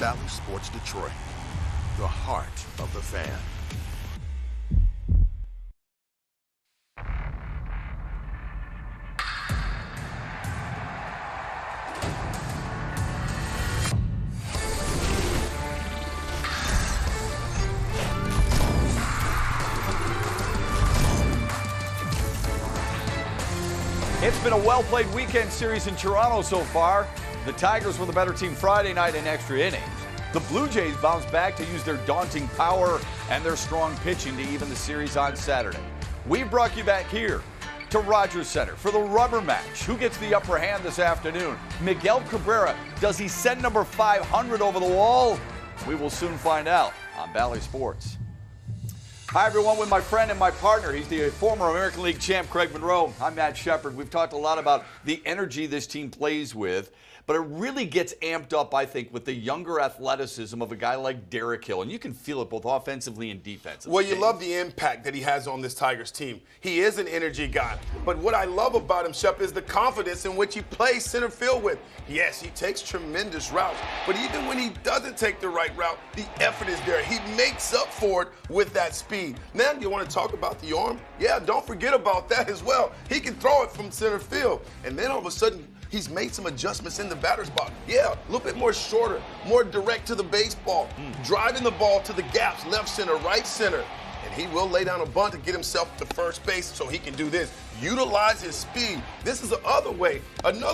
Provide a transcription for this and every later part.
Bally Sports Detroit, the heart of the fan. It's been a well-played weekend series in Toronto so far. The Tigers were the better team Friday night in extra innings. The Blue Jays bounced back to use their daunting power and their strong pitching to even the series on Saturday. We've brought you back here to Rogers Center for the rubber match. Who gets the upper hand this afternoon? Miguel Cabrera, does he send number 500 over the wall? We will soon find out on Bally Sports. Hi, everyone, with my friend and my partner. He's the former American League champ, Craig Monroe. I'm Matt Shepard. We've talked a lot about the energy this team plays with, but it really gets amped up, I think, with the younger athleticism of a guy like Derek Hill. And you can feel it both offensively and defensively. Well, you love the impact that he has on this Tigers team. He is an energy guy. But what I love about him, Shep, is the confidence in which he plays center field with. Yes, he takes tremendous routes, but even when he doesn't take the right route, the effort is there. He makes up for it with that speed. Now, you want to talk about the arm? Yeah, don't forget about that as well. He can throw it from center field. And then all of a sudden, he's made some adjustments in the batter's box. Yeah, a little bit more shorter, more direct to the baseball, driving the ball to the gaps, left center, right center. And he will lay down a bunt to get himself to first base so he can do this. Utilize his speed. This is another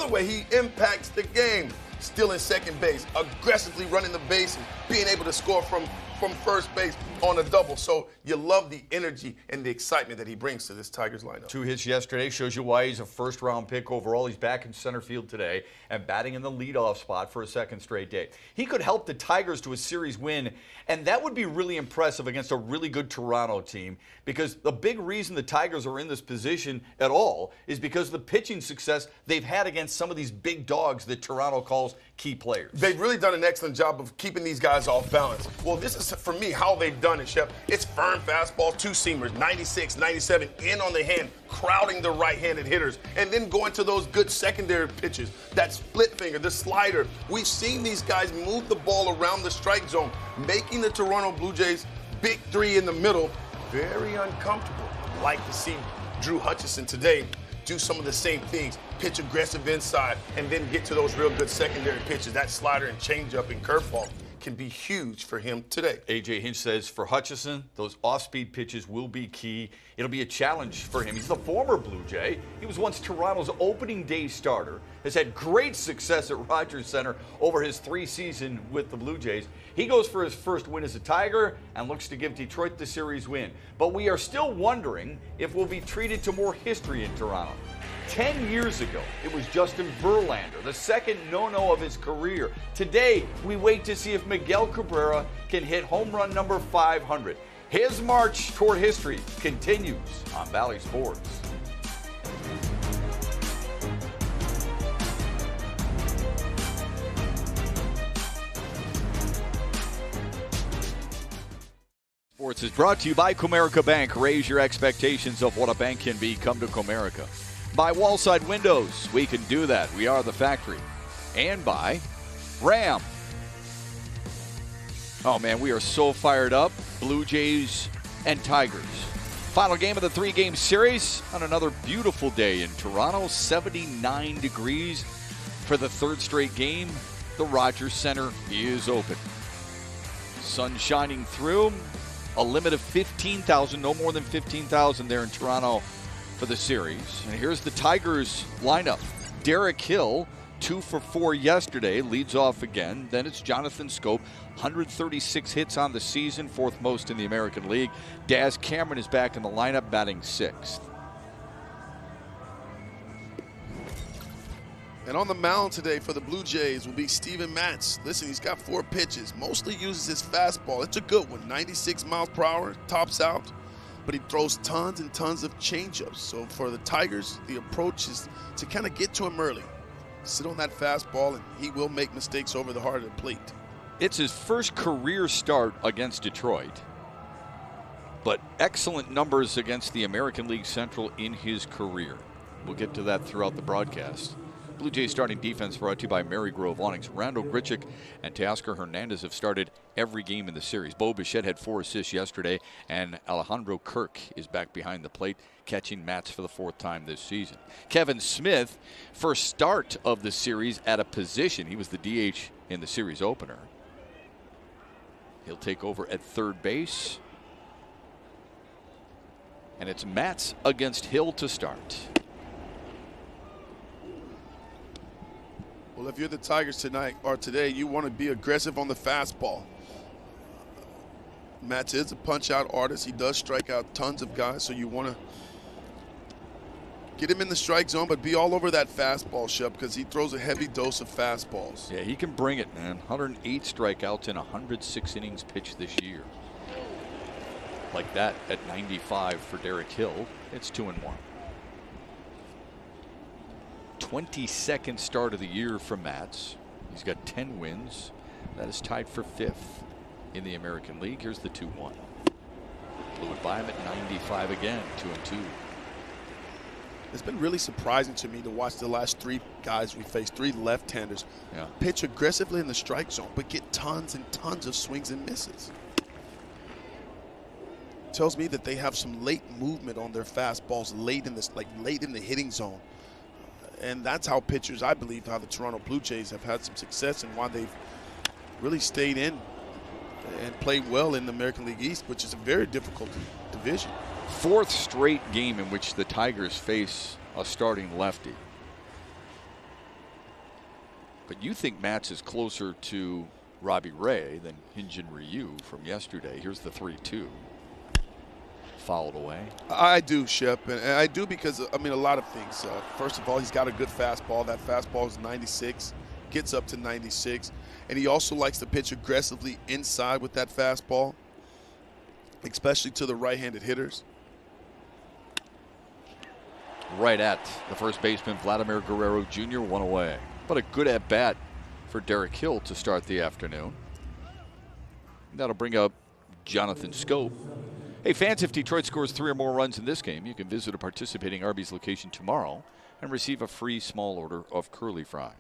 way he impacts the game. Still in second base, aggressively running the bases, being able to score from first base on a double. So you love the energy and the excitement that he brings to this Tigers lineup. 2 hits yesterday shows you why he's a first-round pick overall. He's back in center field today and batting in the leadoff spot for a second straight day. He could help the Tigers to a series win, and that would be really impressive against a really good Toronto team, because the big reason the Tigers are in this position at all is because of the pitching success they've had against some of these big dogs that Toronto calls key players. They've really done an excellent job of keeping these guys off balance. Well, this is, for me, how they've done it, Shep. It's firm fastball, two-seamers, 96, 97, in on the hand, crowding the right-handed hitters, and then going to those good secondary pitches, that split finger, the slider. We've seen these guys move the ball around the strike zone, making the Toronto Blue Jays big three in the middle very uncomfortable. Like to see Drew Hutchison today do some of the same things, pitch aggressive inside, and then get to those real good secondary pitches. That slider and changeup and curveball can be huge for him today. A.J. Hinch says for Hutchison, those off-speed pitches will be key. It'll be a challenge for him. He's the former Blue Jay. He was once Toronto's opening day starter, has had great success at Rogers Center over his 3 seasons with the Blue Jays. He goes for his first win as a Tiger and looks to give Detroit the series win. But we are still wondering if we'll be treated to more history in Toronto. 10 years ago, it was Justin Verlander, the second no-no of his career. Today, we wait to see if Miguel Cabrera can hit home run number 500. His march toward history continues on Bally Sports. Sports is brought to you by Comerica Bank. Raise your expectations of what a bank can be. Come to Comerica. By Wallside Windows, we can do that. We are the factory. And by Ram. Oh, man, we are so fired up. Blue Jays and Tigers. Final game of the 3-game series on another beautiful day in Toronto. 79 degrees for the 3rd straight game. The Rogers Center is open. Sun shining through. A limit of 15,000, no more than 15,000 there in Toronto for the series. And here's the Tigers lineup. Derek Hill, 2 for 4 yesterday, leads off again. Then it's Jonathan Scope, 136 hits on the season, 4th most in the American League. Daz Cameron is back in the lineup, batting 6th. And on the mound today for the Blue Jays will be Steven Matz. Listen, he's got 4 pitches, mostly uses his fastball. It's a good one, 96 miles per hour, tops out. But he throws tons and tons of changeups. So for the Tigers, the approach is to kind of get to him early. Sit on that fastball, and he will make mistakes over the heart of the plate. It's his first career start against Detroit, but excellent numbers against the American League Central in his career. We'll get to that throughout the broadcast. Blue Jays starting defense brought to you by Marygrove Awnings. Randall Grichuk and Teoscar Hernandez have started every game in the series. Bo Bichette had 4 assists yesterday, and Alejandro Kirk is back behind the plate, catching Mats for the 4th time this season. Kevin Smith, first start of the series at a position. He was the DH in the series opener. He'll take over at third base. And it's Mats against Hill to start. Well, if you're the Tigers tonight or today, you want to be aggressive on the fastball. Mats is a punch-out artist. He does strike out tons of guys, so you want to get him in the strike zone, but be all over that fastball, Shep, because he throws a heavy dose of fastballs. Yeah, he can bring it, man. 108 strikeouts in 106 innings pitched this year. Like that at 95 for Derek Hill. It's 2-1. 22nd start of the year for Mats. He's got 10 wins. That is tied for 5th in the American League. Here's the 2-1. Blew it by him at 95 again, 2-2. It's been really surprising to me to watch the last 3 guys we faced, 3 left-handers, pitch aggressively in the strike zone, but get tons and tons of swings and misses. Tells me that they have some late movement on their fastballs late in this, late in the hitting zone. And that's how pitchers, I believe, how the Toronto Blue Jays have had some success and why they've really stayed in and played well in the American League East, which is a very difficult division. 4th straight game in which the Tigers face a starting lefty. But you think Mats is closer to Robbie Ray than Hyun-Jin Ryu from yesterday. Here's the 3-2. Fouled away. I do, Shep, and I do because, I mean, a lot of things. First of all, he's got a good fastball. That fastball is 96, gets up to 96. And he also likes to pitch aggressively inside with that fastball, especially to the right-handed hitters. Right at the first baseman, Vladimir Guerrero Jr., 1 away. But a good at-bat for Derek Hill to start the afternoon. That'll bring up Jonathan Scope. Hey fans, if Detroit scores 3 or more runs in this game, you can visit a participating Arby's location tomorrow and receive a free small order of curly fries.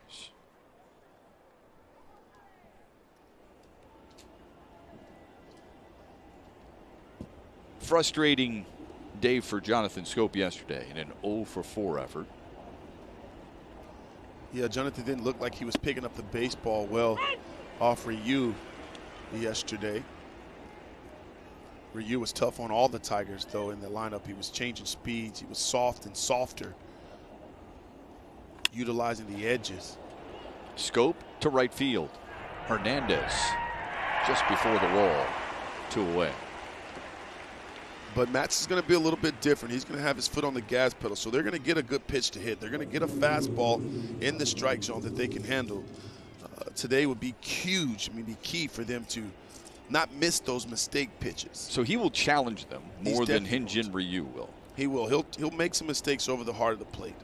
Frustrating day for Jonathan Scope yesterday in an 0-for-4 effort. Yeah, Jonathan didn't look like he was picking up the baseball well off Ryu yesterday. Ryu was tough on all the Tigers, though, in the lineup. He was changing speeds. He was soft and softer, utilizing the edges. Scope to right field. Hernandez just before the wall. 2 away. But Mats is going to be a little bit different. He's going to have his foot on the gas pedal, so they're going to get a good pitch to hit. They're going to get a fastball in the strike zone that they can handle. Today would be huge. I mean, be key for them to not miss those mistake pitches. So he will challenge them more than Hyun-Jin Ryu will. He will. He'll make some mistakes over the heart of the plate.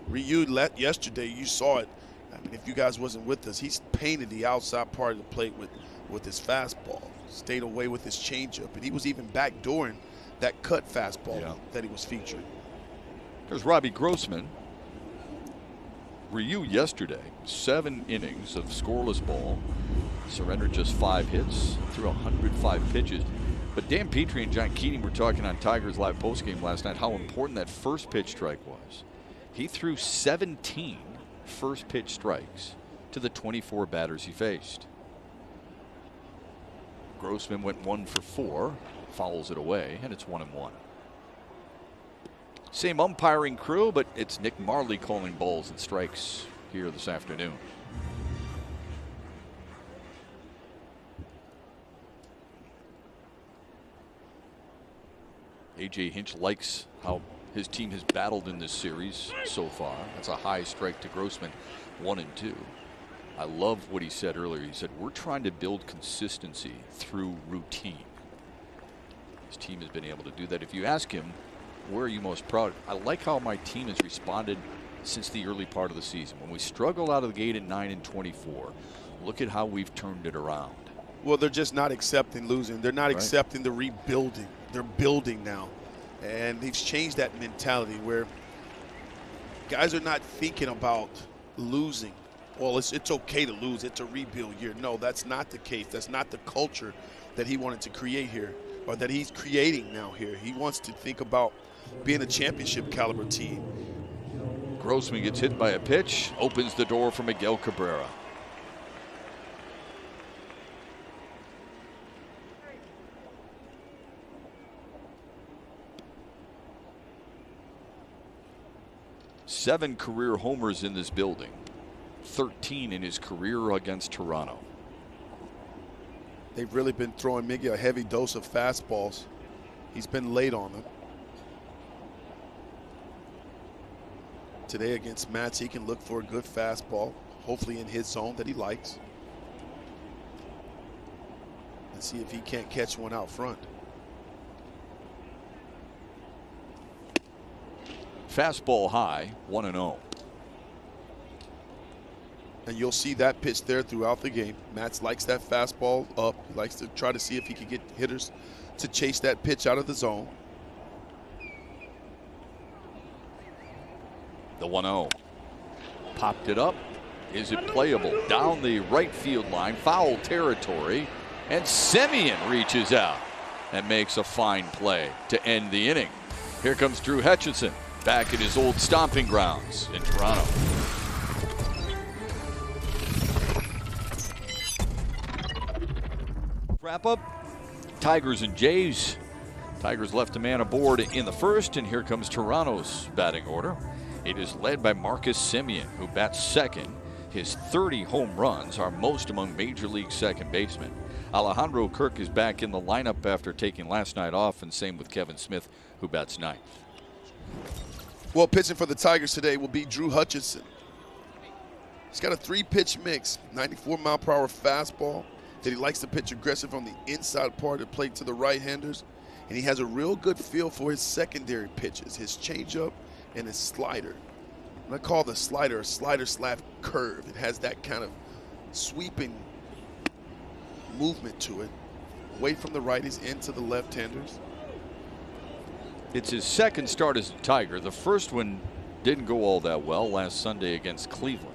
Ryu yesterday, you saw it. I mean, if you guys wasn't with us, he's painted the outside part of the plate with his fastball. Stayed away with his changeup, and he was even backdooring that cut fastball that he was featuring. There's Robbie Grossman. Ryu yesterday, 7 innings of scoreless ball. Surrendered just 5 hits, threw 105 pitches. But Dan Petrie and John Keating were talking on Tigers Live postgame last night how important that first pitch strike was. He threw 17 first pitch strikes to the 24 batters he faced. Grossman went 1-for-4, fouls it away, and it's 1-1. Same umpiring crew, but it's Nick Marley calling balls and strikes here this afternoon. A.J. Hinch likes how his team has battled in this series so far. That's a high strike to Grossman, 1-2. I love what he said earlier. He said, we're trying to build consistency through routine. His team has been able to do that. If you ask him, where are you most proud? I like how my team has responded since the early part of the season. When we struggled out of the gate at 9-24, look at how we've turned it around. Well, they're just not accepting losing. They're not accepting the rebuilding. They're building now. And they've changed that mentality where guys are not thinking about losing. Well, it's okay to lose. It's a rebuild year. No, that's not the case. That's not the culture that he wanted to create here, or that he's creating now here. He wants to think about being a championship caliber team. Grossman gets hit by a pitch, opens the door for Miguel Cabrera. Seven career homers in this building. 13 in his career against Toronto. They've really been throwing Miggy a heavy dose of fastballs. He's been late on them. Today against Mats, he can look for a good fastball, hopefully in his zone that he likes. And see if he can't catch one out front. Fastball high, 1-0. And you'll see that pitch there throughout the game. Mats likes that fastball up. He likes to try to see if he can get hitters to chase that pitch out of the zone. The 1-0. Popped it up. Is it playable? Down the right field line, foul territory. And Semien reaches out and makes a fine play to end the inning. Here comes Drew Hutchison, back at his old stomping grounds in Toronto. Wrap up, Tigers and Jays. Tigers left a man aboard in the first, and here comes Toronto's batting order. It is led by Marcus Semien, who bats second. His 30 home runs are most among Major League second basemen. Alejandro Kirk is back in the lineup after taking last night off, and same with Kevin Smith, who bats ninth. Well, pitching for the Tigers today will be Drew Hutchison. He's got a 3-pitch mix, 94-mile-per-hour fastball that he likes to pitch aggressive on the inside part of the plate to the right-handers. And he has a real good feel for his secondary pitches, his changeup and his slider. And I call the slider a slider/slash curve. It has that kind of sweeping movement to it, away from the righties into the left-handers. It's his second start as a Tiger. The first one didn't go all that well last Sunday against Cleveland.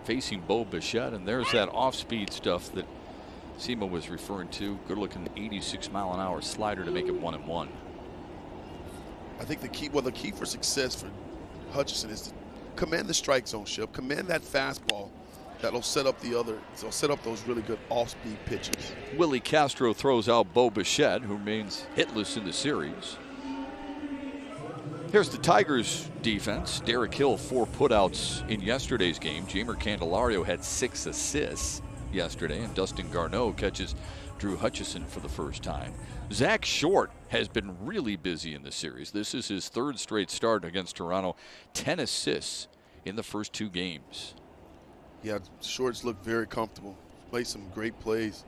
Facing Bo Bichette, and there's that off-speed stuff that Sema was referring to. Good-looking 86-mile-an-hour slider to make it 1-1. I think the key for success for Hutchison is to command the strike zone, Ship. Command that fastball that'll set up those really good off-speed pitches. Willie Castro throws out Bo Bichette, who remains hitless in the series. Here's the Tigers' defense. Derek Hill, 4 putouts in yesterday's game. Jamer Candelario had 6 assists yesterday, and Dustin Garneau catches Drew Hutchison for the first time. Zach Short has been really busy in the series. This is his 3rd straight start against Toronto. 10 assists in the first 2 games. Yeah, Shorts look very comfortable. Play some great plays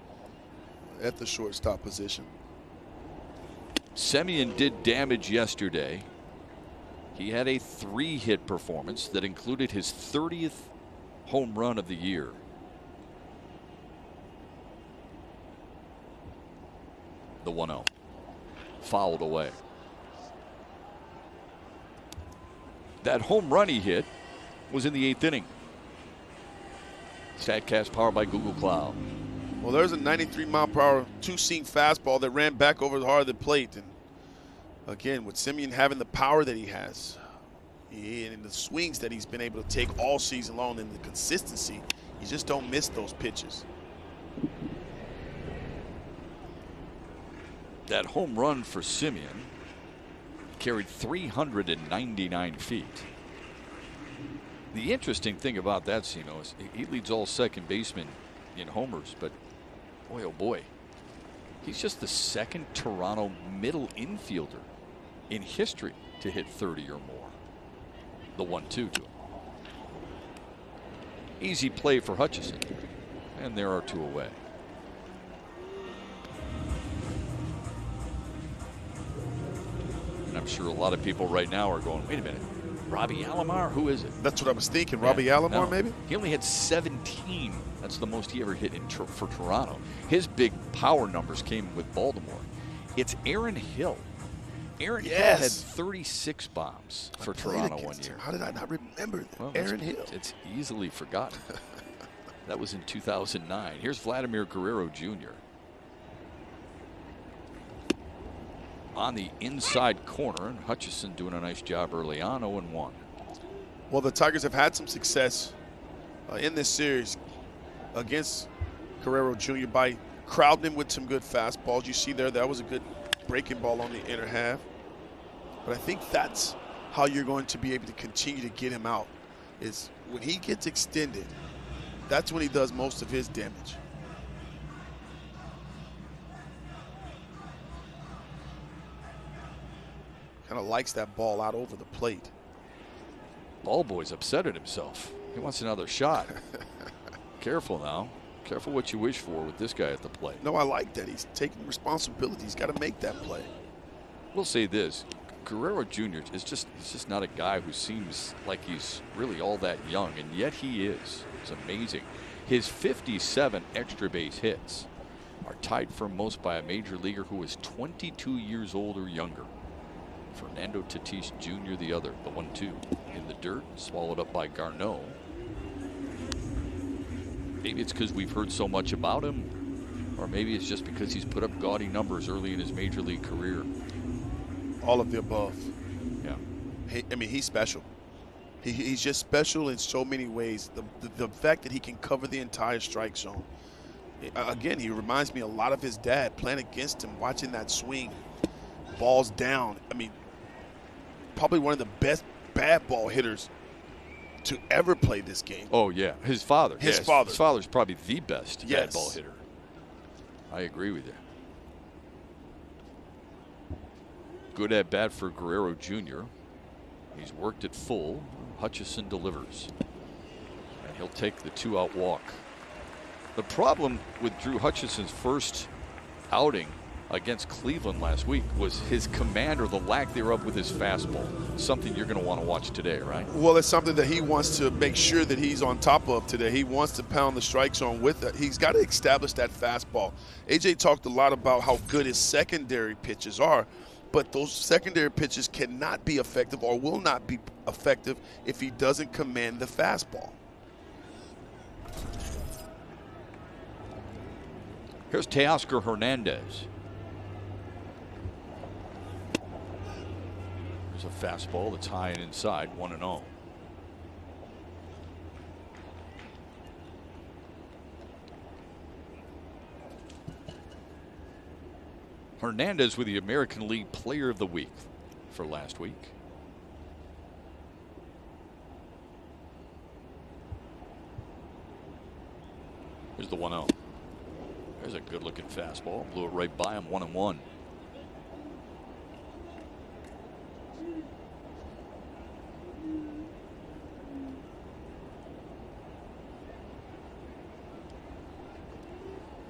at the shortstop position. Semien did damage yesterday. He had a 3-hit performance that included his 30th home run of the year. The 1-0. Fouled away. That home run he hit was in the 8th inning. StatCast powered by Google Cloud. Well, there's a 93-mile-per-hour 2-seam fastball that ran back over the heart of the plate. And again, with Semien having the power that he has and the swings that he's been able to take all season long and the consistency, you just don't miss those pitches. That home run for Semien carried 399 feet. The interesting thing about that, Simo, is he leads all second basemen in homers, but boy, oh boy, he's just the 2nd Toronto middle infielder in history to hit 30 or more. The 1-2 to him. Easy play for Hutchison, and there are 2 away. And I'm sure a lot of people right now are going, wait a minute, Robbie Alomar, who is it? That's what I was thinking. Robbie Alomar, no, maybe? He only had 17. That's the most he ever hit for Toronto. His big power numbers came with Baltimore. It's Aaron Hill. Aaron Hill Yes. had 36 bombs for Toronto one year. How did I not remember that? Well, Aaron Hill. It's easily forgotten. That was in 2009. Here's Vladimir Guerrero Jr. on the inside corner, and Hutchison doing a nice job early on, 0-1. Well, the Tigers have had some success in this series against Guerrero Jr. by crowding him with some good fastballs. You see there, that was a good breaking ball on the inner half. But I think that's how you're going to be able to continue to get him out, is when he gets extended, that's when he does most of his damage. Kind of likes that ball out over the plate. Ball boy's upset at himself. He wants another shot. Careful now. Careful what you wish for with this guy at the plate. No, I like that. He's taking responsibility. He's got to make that play. We'll say this. Guerrero Jr. is just not a guy who seems like he's really all that young, and yet he is. It's amazing. His 57 extra base hits are tied for most by a major leaguer who is 22 years old or younger. Fernando Tatis Jr. the other, the 1-2 in the dirt, swallowed up by Garneau. Maybe it's because we've heard so much about him, or maybe it's just because he's put up gaudy numbers early in his major league career. All of the above. Yeah. I mean, he's special. He's just special in so many ways. The fact that he can cover the entire strike zone. Again, he reminds me a lot of his dad, playing against him, watching that swing. Balls down. I mean, probably one of the best bad ball hitters to ever play this game. Oh, yeah. His father. His father. His father's probably the best Yes. bad ball hitter. I agree with you. Good at bat for Guerrero Jr. He's worked it full. Hutchison delivers. And he'll take the 2-out walk. The problem with Drew Hutchison's first outing against Cleveland last week was his command, or the lack thereof, with his fastball. Something you're going to want to watch today, right? Well, it's something that he wants to make sure that he's on top of today. He wants to pound the strike zone with it. He's got to establish that fastball. AJ talked a lot about how good his secondary pitches are, but those secondary pitches cannot be effective, or will not be effective, if he doesn't command the fastball. Here's Teoscar Hernandez. There's a fastball that's high and inside, 1-0. Hernandez with the American League Player of the Week for last week. Here's the 1-0. There's a good looking fastball. Blew it right by him, 1-1.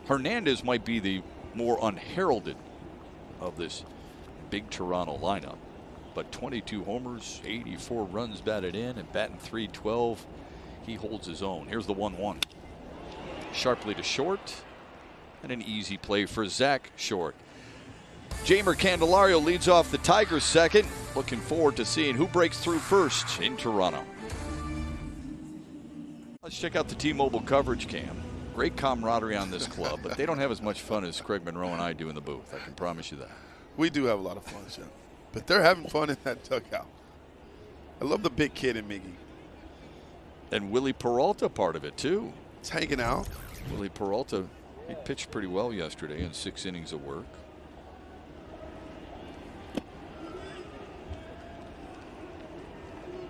Hernandez might be the more unheralded of this big Toronto lineup, but 22 homers, 84 runs batted in, and batting .312. He holds his own. Here's the 1-1. Sharply to short, and an easy play for Zach Short. Jeimer Candelario leads off the Tigers second. Looking forward to seeing who breaks through first in Toronto. Let's check out the T-Mobile coverage cam. Great camaraderie on this club, but they don't have as much fun as Craig Monroe and I do in the booth. I can promise you that. We do have a lot of fun, Jeff. But they're having fun in that dugout. I love the big kid in Miggy. And Willie Peralta part of it, too. He's hanging out. Willie Peralta, he pitched pretty well yesterday in 6 innings of work.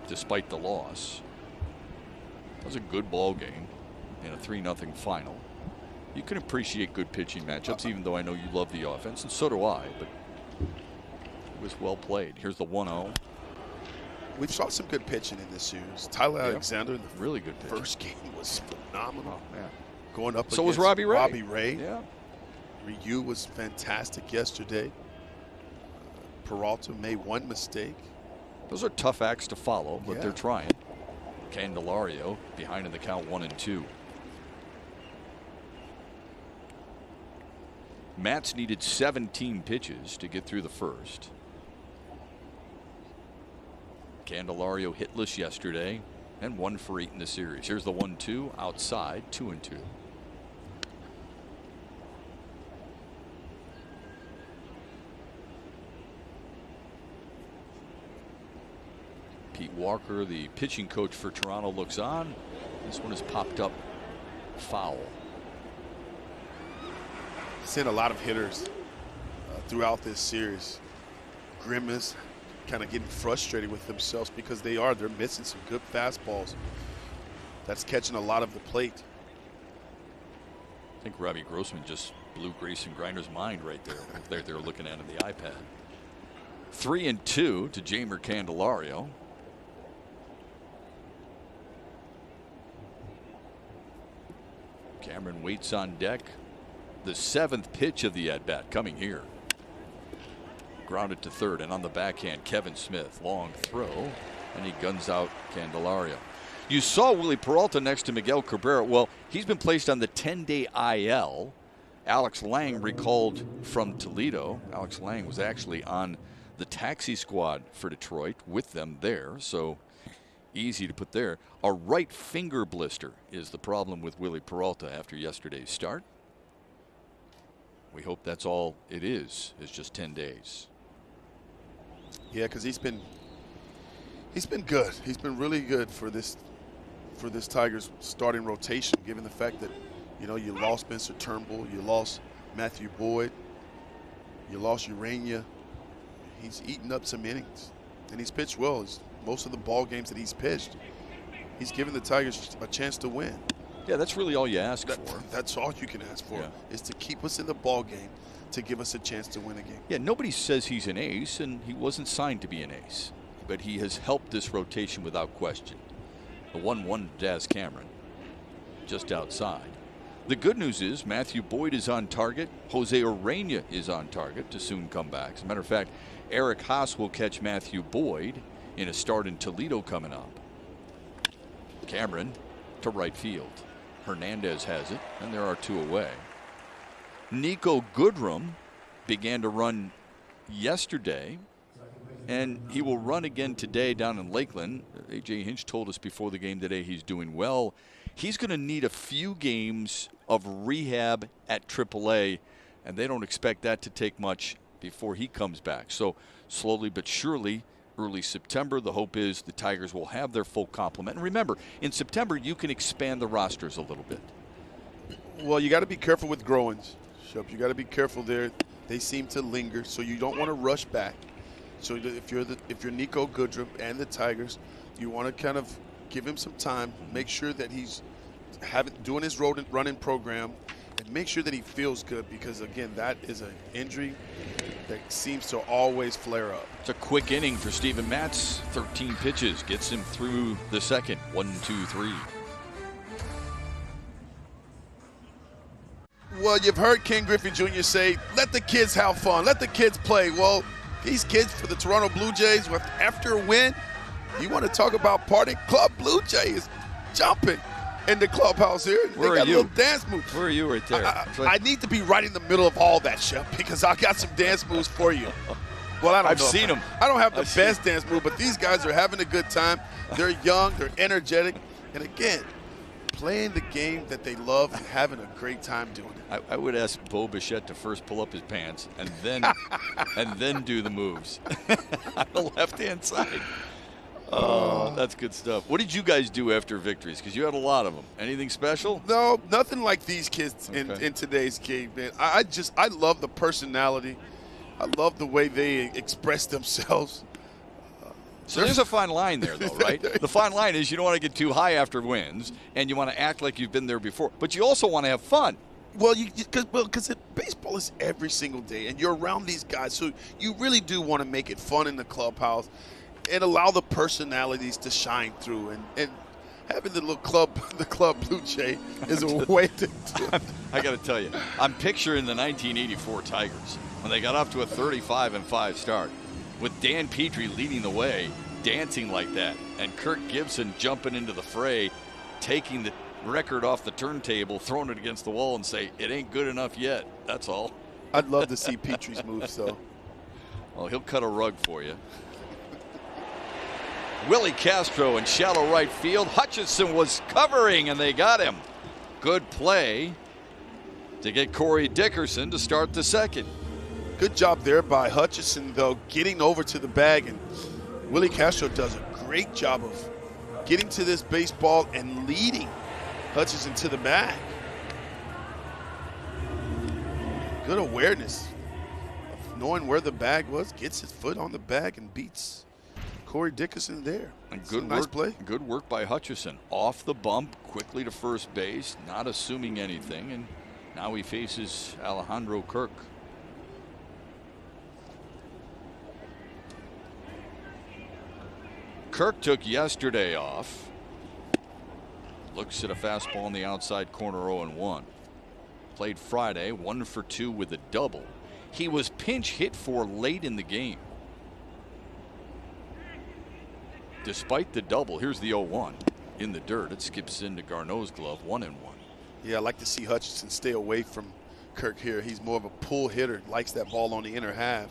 Despite the loss. It was a good ball game in a 3-0 final. You can appreciate good pitching matchups, even though I know you love the offense, and so do I, but it was well played. Here's the 1-0. We've saw some good pitching in this series. Tyler Alexander in the really good pitching. first game was phenomenal. Oh, man. Going up So against was Robbie Ray. Robbie Ray. Yeah. Ryu was fantastic yesterday. Peralta made one mistake. Those are tough acts to follow, but Yeah. they're trying. Candelario behind in the count, 1-2. Matz needed 17 pitches to get through the first. Candelario hitless yesterday and 1 for 8 in the series. Here's the 1-2 outside, 2-2. Pete Walker, the pitching coach for Toronto, looks on. This one is popped up foul. Seen a lot of hitters throughout this series grimace, kind of getting frustrated with themselves because they're missing some good fastballs. That's catching a lot of the plate. I think Robbie Grossman just blew Grayson Grinder's mind right there. They're looking at in the iPad. 3-2 to Jeimer Candelario. Cameron waits on deck. The 7th pitch of the at-bat coming here. Grounded to third, and on the backhand, Kevin Smith. Long throw, and he guns out Candelario. You saw Willie Peralta next to Miguel Cabrera. Well, he's been placed on the 10-day IL. Alex Lang recalled from Toledo. Alex Lang was actually on the taxi squad for Detroit with them there, so easy to put there. A right finger blister is the problem with Willie Peralta after yesterday's start. We hope that's all it is just 10 days. Yeah, because he's been good. He's been really good for this Tigers starting rotation, given the fact that, you know, you lost Spencer Turnbull, you lost Matthew Boyd, you lost Urania. He's eaten up some innings, and he's pitched well. Most of the ball games that he's pitched, he's given the Tigers a chance to win. Yeah, that's really all you ask for. That's all you can ask for, is to keep us in the ball game, to give us a chance to win a game. Yeah, nobody says he's an ace, and he wasn't signed to be an ace, but he has helped this rotation without question. The 1-1 to Daz Cameron, just outside. The good news is Matthew Boyd is on target. Jose Urania is on target to soon come back. As a matter of fact, Eric Haas will catch Matthew Boyd in a start in Toledo coming up. Cameron to right field. Hernandez has it, and there are 2 away. Nico Goodrum began to run yesterday, and he will run again today down in Lakeland. A.J. Hinch told us before the game today he's doing well. He's going to need a few games of rehab at AAA, and they don't expect that to take much before he comes back. So slowly but surely, early September, the hope is the Tigers will have their full complement. And remember, in September, you can expand the rosters a little bit. Well, you got to be careful with Growens, Shep. You got to be careful there. They seem to linger, so you don't want to rush back. So if you're Nico Goodrum and the Tigers, you want to kind of give him some time, make sure that he's doing his running program, and make sure that he feels good, because again, that is an injury that seems to always flare up. It's a quick inning for Steven Matz. 13 pitches gets him through the second. 1, 2, 3. Well, you've heard Ken Griffey Jr. say, let the kids have fun, let the kids play. Well, these kids for the Toronto Blue Jays, after a win, you want to talk about party? Club Blue Jays jumping in the clubhouse here. Where they got are you? A little dance move. Where are you right there? I need to be right in the middle of all that, Shep, because I got some dance moves for you. Well, I've seen them. I don't have the best dance move, but these guys are having a good time. They're young, they're energetic, and again, playing the game that they love and having a great time doing it. I would ask Bo Bichette to first pull up his pants and then do the moves on the left-hand side. Oh, that's good stuff. What did you guys do after victories? Because you had a lot of them. Anything special? No, nothing like these kids in today's game, man. I love the personality. I love the way they express themselves. So there's a fine line there, though, right? The fine line is you don't want to get too high after wins, and you want to act like you've been there before. But you also want to have fun. Well, because baseball is every single day, and you're around these guys, so you really do want to make it fun in the clubhouse and allow the personalities to shine through. And having the club Blue Jay is a way to do it. I got to tell you, I'm picturing the 1984 Tigers when they got off to a 35-5 start, with Dan Petrie leading the way, dancing like that, and Kirk Gibson jumping into the fray, taking the record off the turntable, throwing it against the wall and say, it ain't good enough yet. That's all. I'd love to see Petrie's moves, though. Well, he'll cut a rug for you. Willie Castro in shallow right field. Hutchinson was covering, and they got him. Good play to get Corey Dickerson to start the second. Good job there by Hutchinson, though, getting over to the bag. And Willie Castro does a great job of getting to this baseball and leading Hutchinson to the bag. Good awareness of knowing where the bag was, gets his foot on the bag and beats Corey Dickerson there. And good nice work, play. Good work by Hutchinson. Off the bump, quickly to first base, not assuming anything, and now he faces Alejandro Kirk. Kirk took yesterday off. Looks at a fastball in the outside corner, 0-1. Played Friday, 1 for 2 with a double. He was pinch hit for late in the game. Despite the double, here's the 0-1 in the dirt. It skips into Garneau's glove, 1-1. Yeah, I like to see Hutchinson stay away from Kirk here. He's more of a pull hitter, likes that ball on the inner half.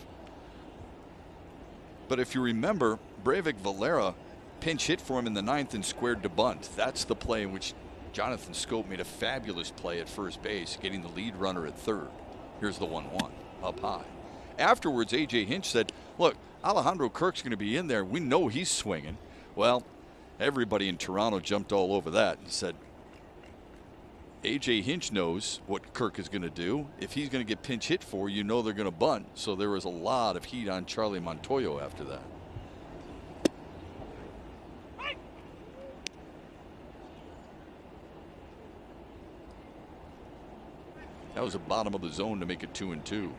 But if you remember, Breivik Valera pinch hit for him in the 9th and squared to bunt. That's the play in which Jonathan Scope made a fabulous play at first base, getting the lead runner at third. Here's the 1-1 up high. Afterwards, A.J. Hinch said, look, Alejandro Kirk's going to be in there. We know he's swinging. Well, everybody in Toronto jumped all over that and said, A.J. Hinch knows what Kirk is going to do. If he's going to get pinch hit for, you know they're going to bunt. So there was a lot of heat on Charlie Montoyo after that. That was the bottom of the zone to make it 2-2.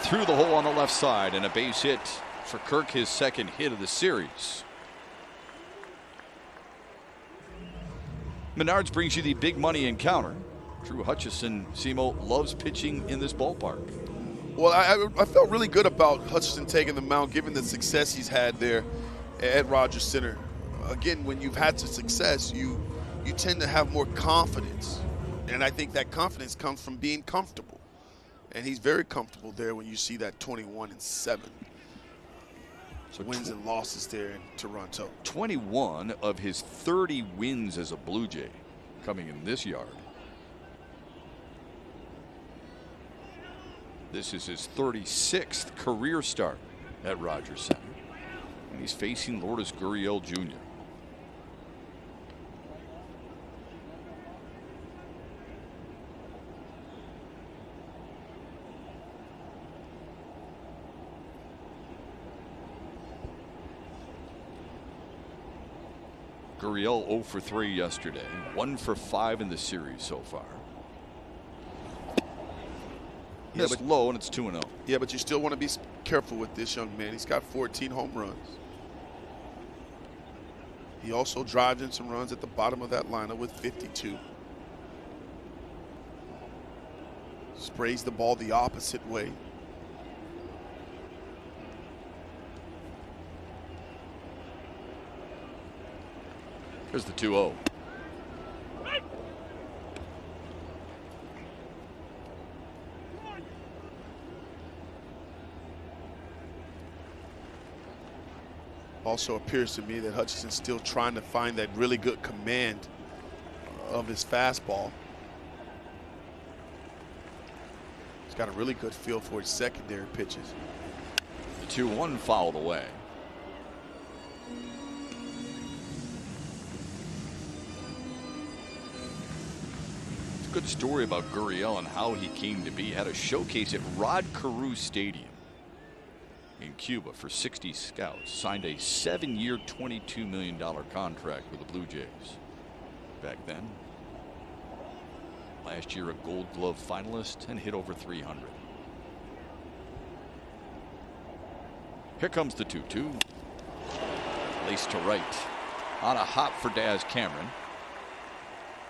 Through the hole on the left side, and a base hit for Kirk, his second hit of the series. Menards brings you the big money encounter. Drew Hutchison, Simo, loves pitching in this ballpark. Well, I felt really good about Hutchinson taking the mound, given the success he's had there at Rogers Center. Again, when you've had some success, you tend to have more confidence. And I think that confidence comes from being comfortable. And he's very comfortable there when you see that 21-7. So wins and losses there in Toronto. 21 of his 30 wins as a Blue Jay coming in this yard. This is his 36th career start at Rogers Center. And he's facing Lourdes Gurriel Jr. Gurriel 0 for 3 yesterday, 1 for 5 in the series so far. Yeah, but low, and it's 2-0. Yeah, but you still want to be careful with this young man. He's got 14 home runs. He also drives in some runs at the bottom of that lineup with 52. Sprays the ball the opposite way. Here's the 2-0. Also appears to me that Hutchinson's still trying to find that really good command of his fastball. He's got a really good feel for his secondary pitches. The 2-1 fouled away. It's a good story about Gurriel and how he came to be. Had a showcase at Rod Carew Stadium in Cuba for 60 scouts. Signed a 7-year, $22 million contract with the Blue Jays back then. Last year a Gold Glove finalist and hit over 300. Here comes the 2-2. Lace to right. On a hop for Daz Cameron.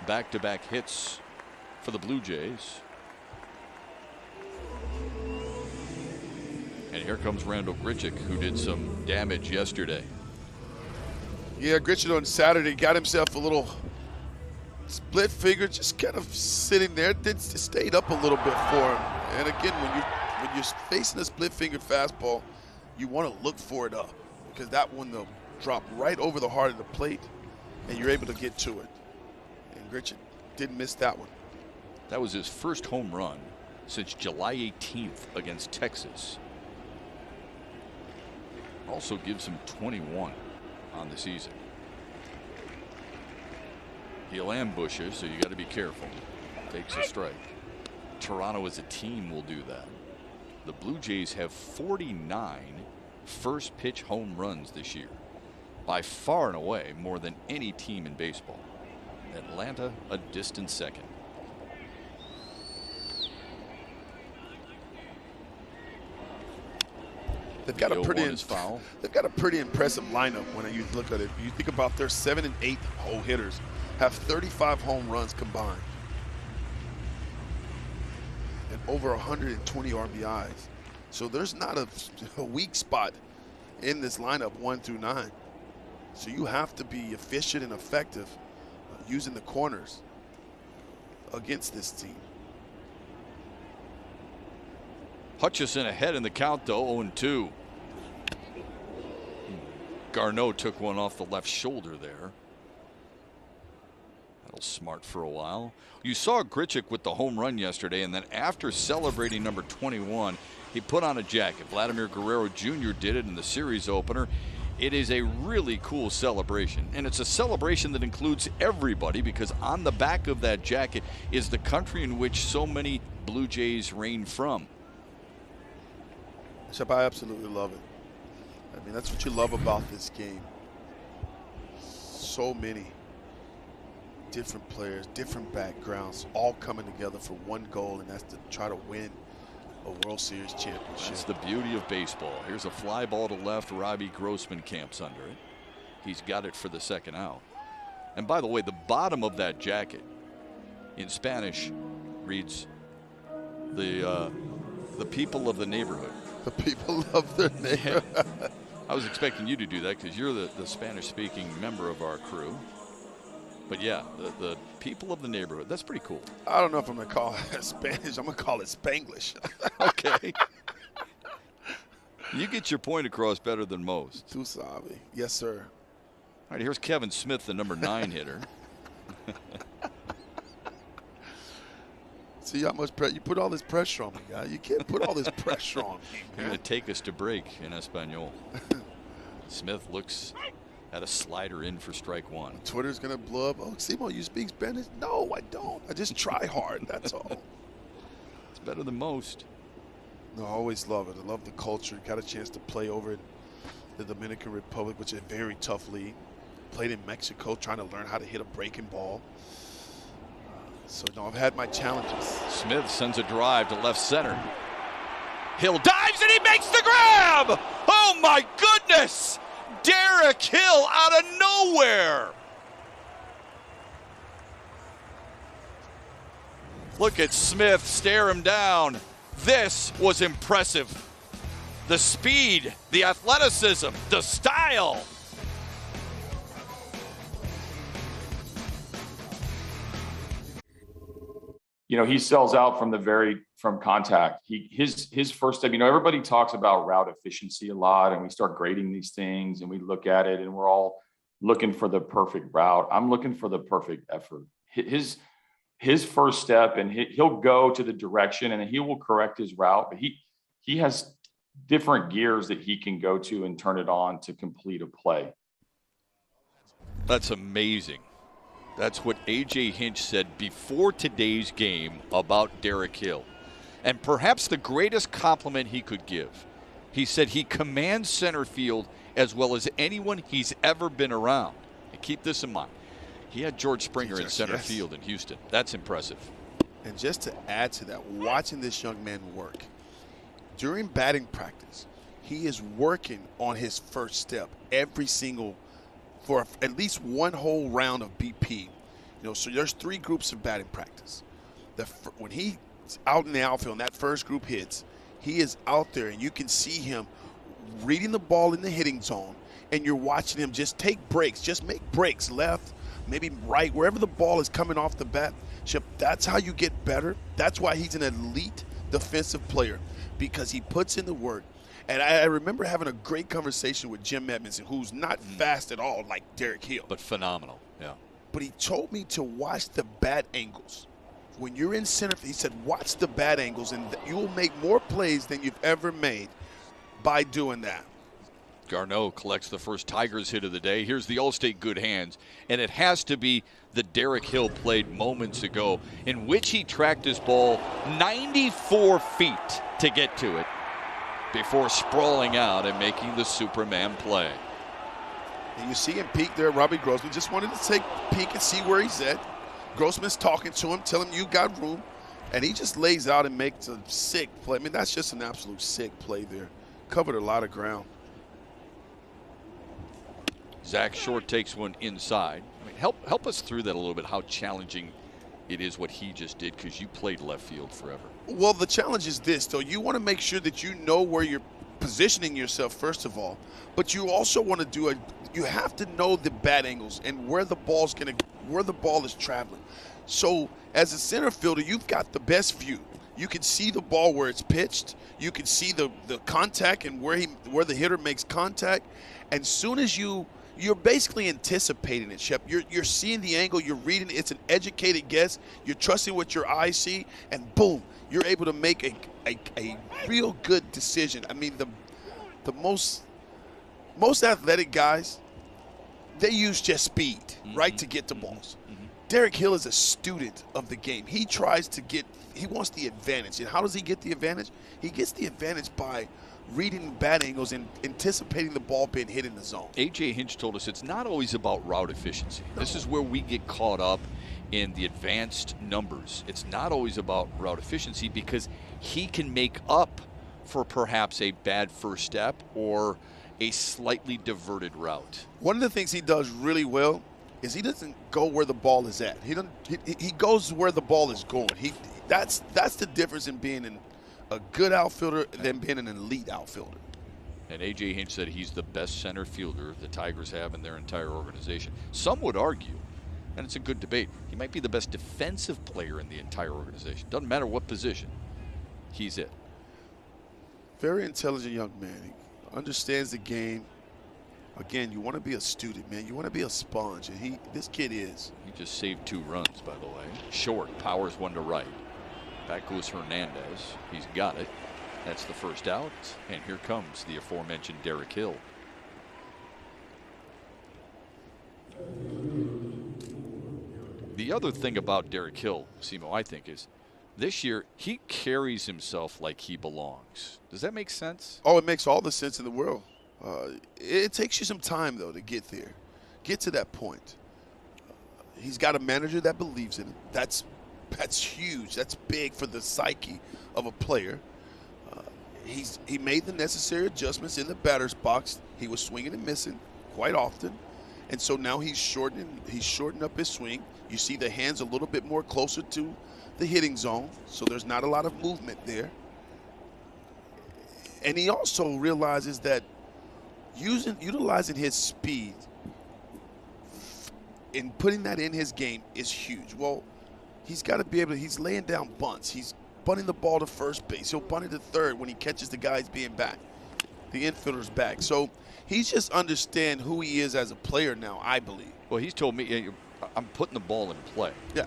Back-to-back hits for the Blue Jays. And here comes Randall Grichuk, who did some damage yesterday. Yeah, Grichuk on Saturday got himself a little Split figure, just kind of sitting there. Stayed up a little bit for him. And again, when you're facing a split fingered fastball, you want to look for it up, because that one will drop right over the heart of the plate, and you're able to get to it. And Grichuk didn't miss that one. That was his first home run since July 18th against Texas. Also gives him 21 on the season. He'll ambush you, so you got to be careful. Takes a strike. Toronto as a team will do that. The Blue Jays have 49 first pitch home runs this year. By far and away more than any team in baseball. Atlanta a distant second. They've got a pretty impressive lineup when you look at it. You think about their 7 and 8 hole hitters have 35 home runs combined and over 120 RBIs. So there's not a weak spot in this lineup 1 through 9. So you have to be efficient and effective using the corners against this team. Hutchison ahead in the count, though, 0-2. Garneau took one off the left shoulder there. That'll smart for a while. You saw Grichuk with the home run yesterday, and then after celebrating number 21, he put on a jacket. Vladimir Guerrero Jr. did it in the series opener. It is a really cool celebration, and it's a celebration that includes everybody, because on the back of that jacket is the country in which so many Blue Jays reign from. Shep, I absolutely love it. I mean, that's what you love about this game. So many different players, different backgrounds, all coming together for one goal, and that's to try to win a World Series championship. That's the beauty of baseball. Here's a fly ball to left. Robbie Grossman camps under it. He's got it for the second out. And by the way, the bottom of that jacket in Spanish reads the people of the neighborhood. The people of the neighborhood. I was expecting you to do that because you're the Spanish-speaking member of our crew. But yeah, the people of the neighborhood. That's pretty cool. I don't know if I'm going to call it Spanish. I'm going to call it Spanglish. Okay. You get your point across better than most. Tu sabe. Yes, sir. All right, here's Kevin Smith, the number 9 hitter. See how much you put all this pressure on me, guy. You can't put all this pressure on me, man. You're going to take us to break in Espanol. Smith looks at a slider in for strike one. Twitter's going to blow up. Oh, Simo, you speak Spanish? No, I don't. I just try hard. That's all. It's better than most. No, I always love it. I love the culture. Got a chance to play over in the Dominican Republic, which is a very tough league. Played in Mexico, trying to learn how to hit a breaking ball. So, no, I've had my challenges. Smith sends a drive to left center. Hill dives and he makes the grab! Oh, my goodness! Derek Hill out of nowhere! Look at Smith stare him down. This was impressive. The speed, the athleticism, the style. You know, he sells out from contact. His first step, you know, everybody talks about route efficiency a lot, and we start grading these things and we look at it and we're all looking for the perfect route. I'm looking for the perfect effort. His first step, and he'll go to the direction and he will correct his route, but he has different gears that he can go to and turn it on to complete a play. That's amazing. That's what A.J. Hinch said before today's game about Derek Hill. And perhaps the greatest compliment he could give. He said he commands center field as well as anyone he's ever been around. And keep this in mind. He had George Springer in center field in Houston. That's impressive. And just to add to that, watching this young man work, during batting practice, he is working on his first step for at least one whole round of BP. You know, so there's 3 groups of batting practice. When he's out in the outfield and that first group hits, he is out there and you can see him reading the ball in the hitting zone, and you're watching him just take breaks, just make breaks left, maybe right, wherever the ball is coming off the bat. Shep, that's how you get better. That's why he's an elite defensive player, because he puts in the work. And I remember having a great conversation with Jim Edmondson, who's not fast at all like Derek Hill. But phenomenal, yeah. But he told me to watch the bat angles. When you're in center, he said, watch the bat angles, and you'll make more plays than you've ever made by doing that. Garneau collects the first Tigers hit of the day. Here's the Allstate good hands, and it has to be the Derek Hill played moments ago, in which he tracked his ball 94 feet to get to it before sprawling out and making the Superman play. And you see him peek there, Robbie Grossman. Just wanted to take a peek and see where he's at. Grossman's talking to him, telling him you got room, and he just lays out and makes a sick play. I mean, that's just an absolute sick play there. Covered a lot of ground. Zach Short takes one inside. I mean, help us through that a little bit, how challenging it is what he just did, because you played left field forever. Well, the challenge is this, though. You want to make sure that you know where you're positioning yourself, first of all, but you also want to you have to know the bat angles and where the ball is traveling. So as a center fielder, you've got the best view. You can see the ball where it's pitched. You can see the contact and where the hitter makes contact. And soon as you're basically anticipating it, Shep. You're seeing the angle, you're reading it. It's an educated guess. You're trusting what your eyes see, and boom, you're able to make a real good decision. I mean, the most athletic guys, they use just speed, right, to get the balls. Derek Hill is a student of the game. He wants the advantage. And how does he get the advantage? He gets the advantage by reading bat angles and anticipating the ball being hit in the zone. A.J. Hinch told us it's not always about route efficiency. No. This is where we get caught up in the advanced numbers. It's not always about route efficiency, because he can make up for perhaps a bad first step or a slightly diverted route. One of the things he does really well is he doesn't go where the ball is at. He goes where the ball is going. That's the difference in being a good outfielder than being an elite outfielder. And A.J. Hinch said he's the best center fielder the Tigers have in their entire organization. Some would argue, and it's a good debate, he might be the best defensive player in the entire organization. Doesn't matter what position, he's it. Very intelligent young man. He understands the game. Again, you want to be a student, man. You want to be a sponge, and this kid is. He just saved 2 runs, by the way. Short powers one to right. Back goes Hernandez. He's got it. That's the first out. And here comes the aforementioned Derek Hill. The other thing about Derek Hill, Simo, I think, is this year he carries himself like he belongs. Does that make sense? Oh, it makes all the sense in the world. It takes you some time, though, to get there, get to that point. He's got a manager that believes in him. That's huge. That's big for the psyche of a player. He made the necessary adjustments in the batter's box. He was swinging and missing quite often, and so now he's shortened up his swing. You see the hands a little bit more closer to the hitting zone, so there's not a lot of movement there. And he also realizes that utilizing his speed and putting that in his game is huge. Well, he's got to be able to, he's laying down bunts. He's bunting the ball to first base. He'll bunt it to third when he catches the guys being back, the infielder's back. So he's just understand who he is as a player now, I believe. Well, he's told me, I'm putting the ball in play. Yeah.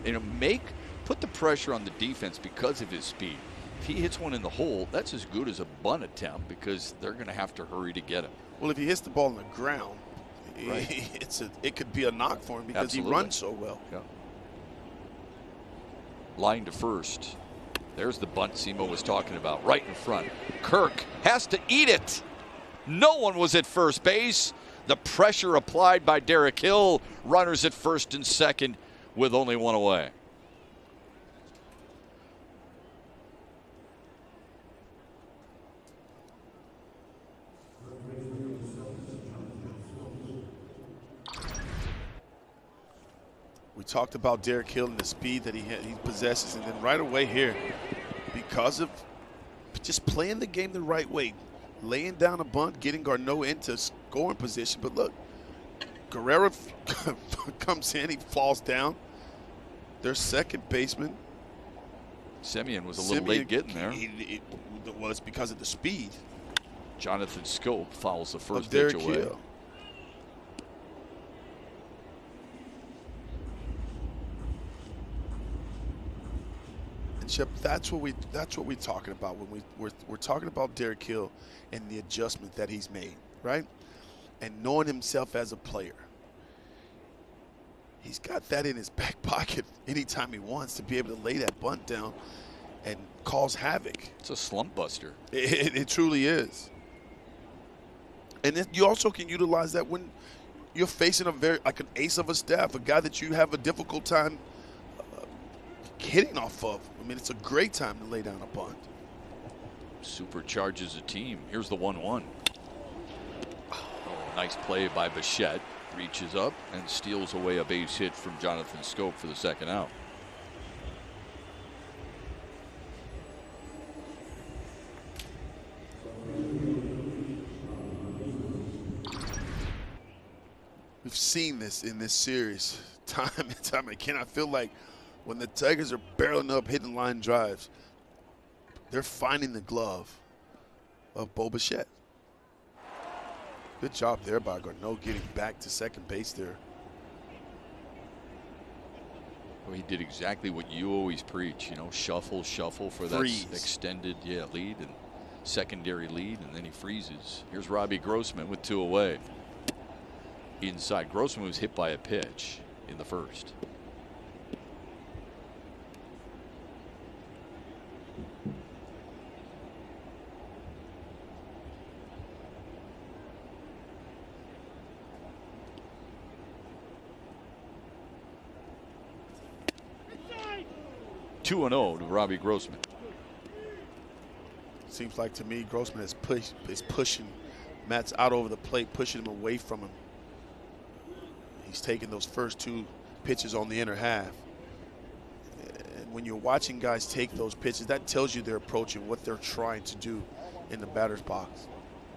Put the pressure on the defense because of his speed. If he hits one in the hole, that's as good as a bunt attempt, because they're going to have to hurry to get him. Well, if he hits the ball on the ground, right, it could be a knock for him because Absolutely. he runs so well. Yeah. Line to first. There's the bunt Simo was talking about, right in front. Kirk has to eat it. No one was at first base. The pressure applied by Derek Hill. Runners at first and second with only one away. We talked about Derek Hill and the speed that he possesses, and then right away here, because of just playing the game the right way, laying down a bunt, getting Garneau into scoring position. But look, Guerrero comes in, he falls down. Their second baseman. Semien was a little late getting there. Well, it's because of the speed. Jonathan Scope fouls the first pitch away. Hill. And Chip, that's what we're talking about when we're talking about Derek Hill and the adjustment that he's made, right? And knowing himself as a player. He's got that in his back pocket anytime he wants to be able to lay that bunt down and cause havoc. It's a slump buster. It truly is. And then you also can utilize that when you're facing like an ace of a staff, a guy that you have a difficult time hitting off of. I mean, it's a great time to lay down a bunt. Supercharges a team. Here's the 1-1. Oh, nice play by Bichette. Reaches up and steals away a base hit from Jonathan Scope for the second out. We've seen this in this series time and time again. I feel like when the Tigers are barreling up, hitting line drives, they're finding the glove of Bo Bichette. Good job there by Garneau getting back to second base there. Well, he did exactly what you always preach, you know, shuffle for that extended lead and secondary lead, and then he freezes. Here's Robbie Grossman with 2 away. Inside, Grossman was hit by a pitch in the first. Two and 0 to Robbie Grossman. Seems like to me Grossman is pushing Matz out over the plate, pushing him away from him. He's taking those first 2 pitches on the inner half. And when you're watching guys take those pitches, that tells you they're approaching what they're trying to do in the batter's box.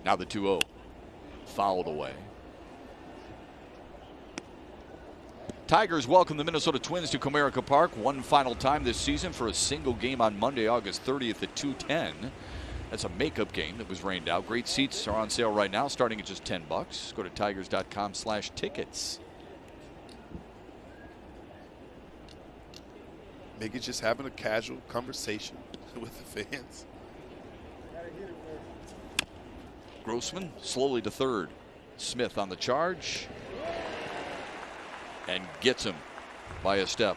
Now the 2-0. Fouled away. Tigers welcome the Minnesota Twins to Comerica Park one final time this season for a single game on Monday, August 30th at 2:10. That's a makeup game that was rained out. Great seats are on sale right now, starting at just $10. Go to tigers.com/tickets. Miggy just having a casual conversation with the fans. Grossman slowly to third. Smith on the charge. And gets him by a step.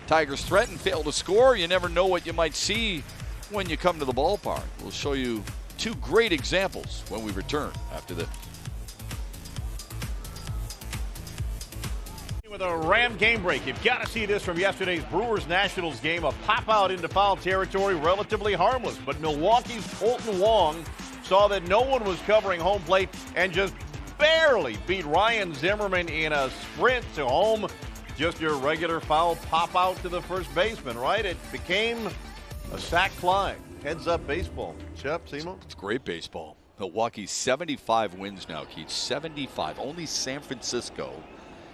Tigers threaten, fail to score. You never know what you might see when you come to the ballpark. We'll show you 2 great examples when we return after this. With a Ram game break, you've got to see this from yesterday's Brewers-Nationals game. A pop out into foul territory, relatively harmless. But Milwaukee's Colton Wong saw that no one was covering home plate and just barely beat Ryan Zimmerman in a sprint to home. Just your regular foul pop out to the first baseman, right? It became a sac fly. Heads up baseball. Chip, Simo? It's great baseball. Milwaukee's 75 wins now, Keith. 75. Only San Francisco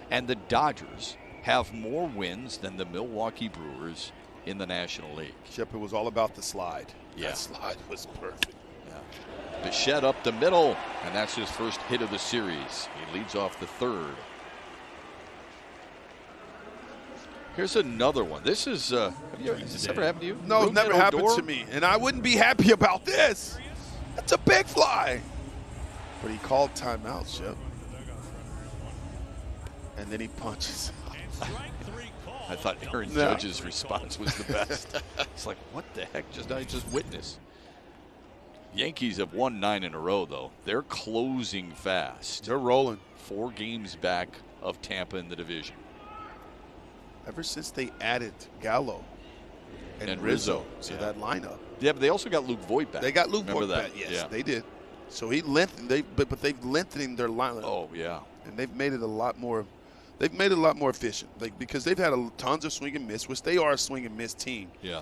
and the Dodgers have more wins than the Milwaukee Brewers in the National League. Chip, it was all about the slide. Yeah. That slide was perfect. Bichette up the middle, and that's his first hit of the series. He leads off the third. Here's another one. This is, has this ever happened to you? No, it's never happened to me, and I wouldn't be happy about this. That's a big fly. But he called timeout, Chip. And then he punches. I thought Aaron Judge's response was the best. It's like, what the heck I just witnessed? Yankees have won 9 in a row, though. They're closing fast. They're rolling. 4 games back of Tampa in the division. Ever since they added Gallo and Rizzo to that lineup. Yeah, but they also got Luke Voit back. They got Luke Remember Voit that? back. Yes, yeah. they did. So he lengthened. But they've lengthened their lineup. Oh yeah. And they've made it a lot more. They've made it a lot more efficient. Because they've had tons of swing and miss, which they are a swing and miss team. Yeah.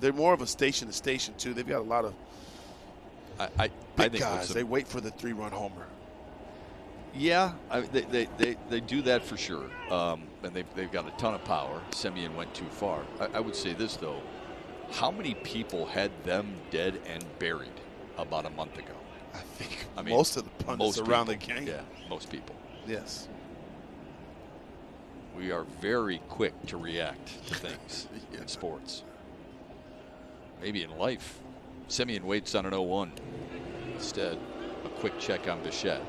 They're more of a station to station too. They've got a lot of I think guys. They wait for the 3-run homer. Yeah, they do that for sure. And they've got a ton of power. Semien went too far. I would say this, though. How many people had them dead and buried about a month ago? I mean, most of the pundits around the game. Yeah, most people. Yes. We are very quick to react to things in sports. Maybe in life. Semien waits on an 0-1. Instead, a quick check on Bichette.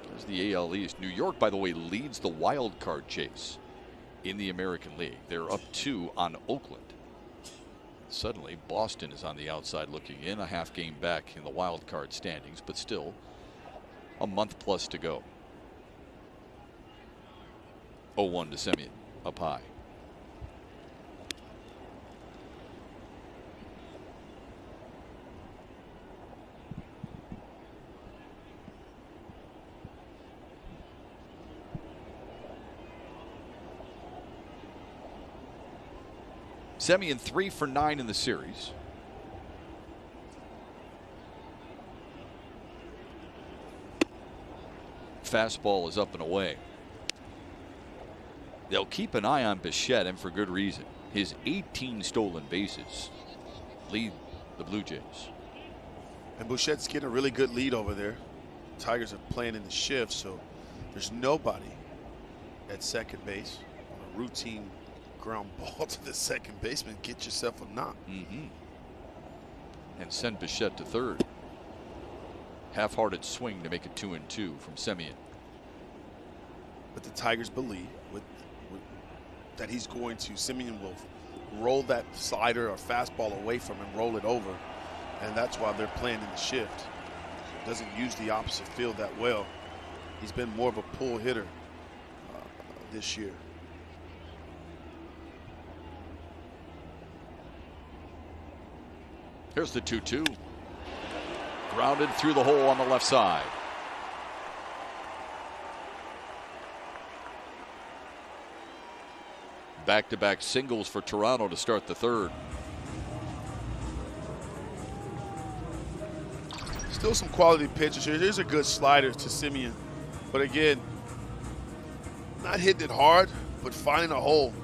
There's the AL East. New York, by the way, leads the wild card chase in the American League. They're up 2 on Oakland. Suddenly, Boston is on the outside looking in, a half game back in the wild card standings, but still a month plus to go. 0-1 to Semien, up high. Semien 3 for 9 in the series. Fastball is up and away. They'll keep an eye on Bichette, and for good reason. His 18 stolen bases lead the Blue Jays. And Bichette's getting a really good lead over there. Tigers are playing in the shift, so there's nobody at second base. On a routine ground ball to the second baseman, get yourself a knock. And send Bichette to third. Half-hearted swing to make it 2-2 from Semien. But the Tigers believe that he's going to, Semien will roll that slider or fastball away from him, roll it over, and that's why they're playing in the shift. Doesn't use the opposite field that well. He's been more of a pull hitter this year. Here's the 2-2. Grounded through the hole on the left side. Back-to-back singles for Toronto to start the third. Still some quality pitches here. Here's a good slider to Semien. But again, not hitting it hard, but finding a hole.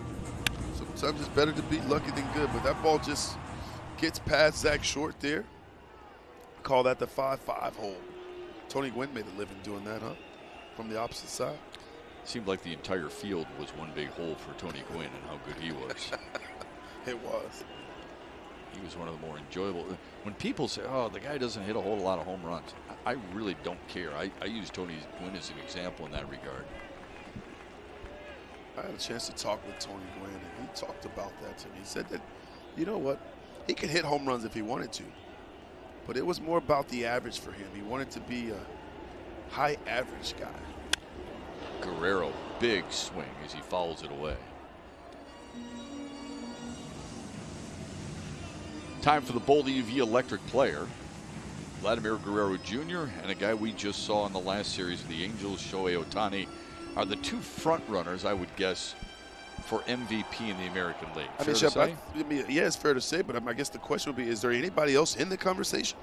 Sometimes it's better to be lucky than good, but that ball just gets past Zach Short there. Call that the 5-5 hole. Tony Gwynn made a living doing that, huh? From the opposite side. Seemed like the entire field was one big hole for Tony Gwynn and how good he was. It was. He was one of the more enjoyable. When people say, oh, the guy doesn't hit a whole lot of home runs, I really don't care. I use Tony Gwynn as an example in that regard. I had a chance to talk with Tony Gwynn, and he talked about that to me. He said that, you know what, he could hit home runs if he wanted to, but it was more about the average for him. He wanted to be a high average guy. Guerrero, big swing as he fouls it away. Time for the Bold EV electric player. Vladimir Guerrero Jr. and a guy we just saw in the last series of the Angels, Shohei Ohtani, are the two front runners, I would guess, for MVP in the American League. I mean, Shep, yeah, it's fair to say, but I guess the question would be, is there anybody else in the conversation?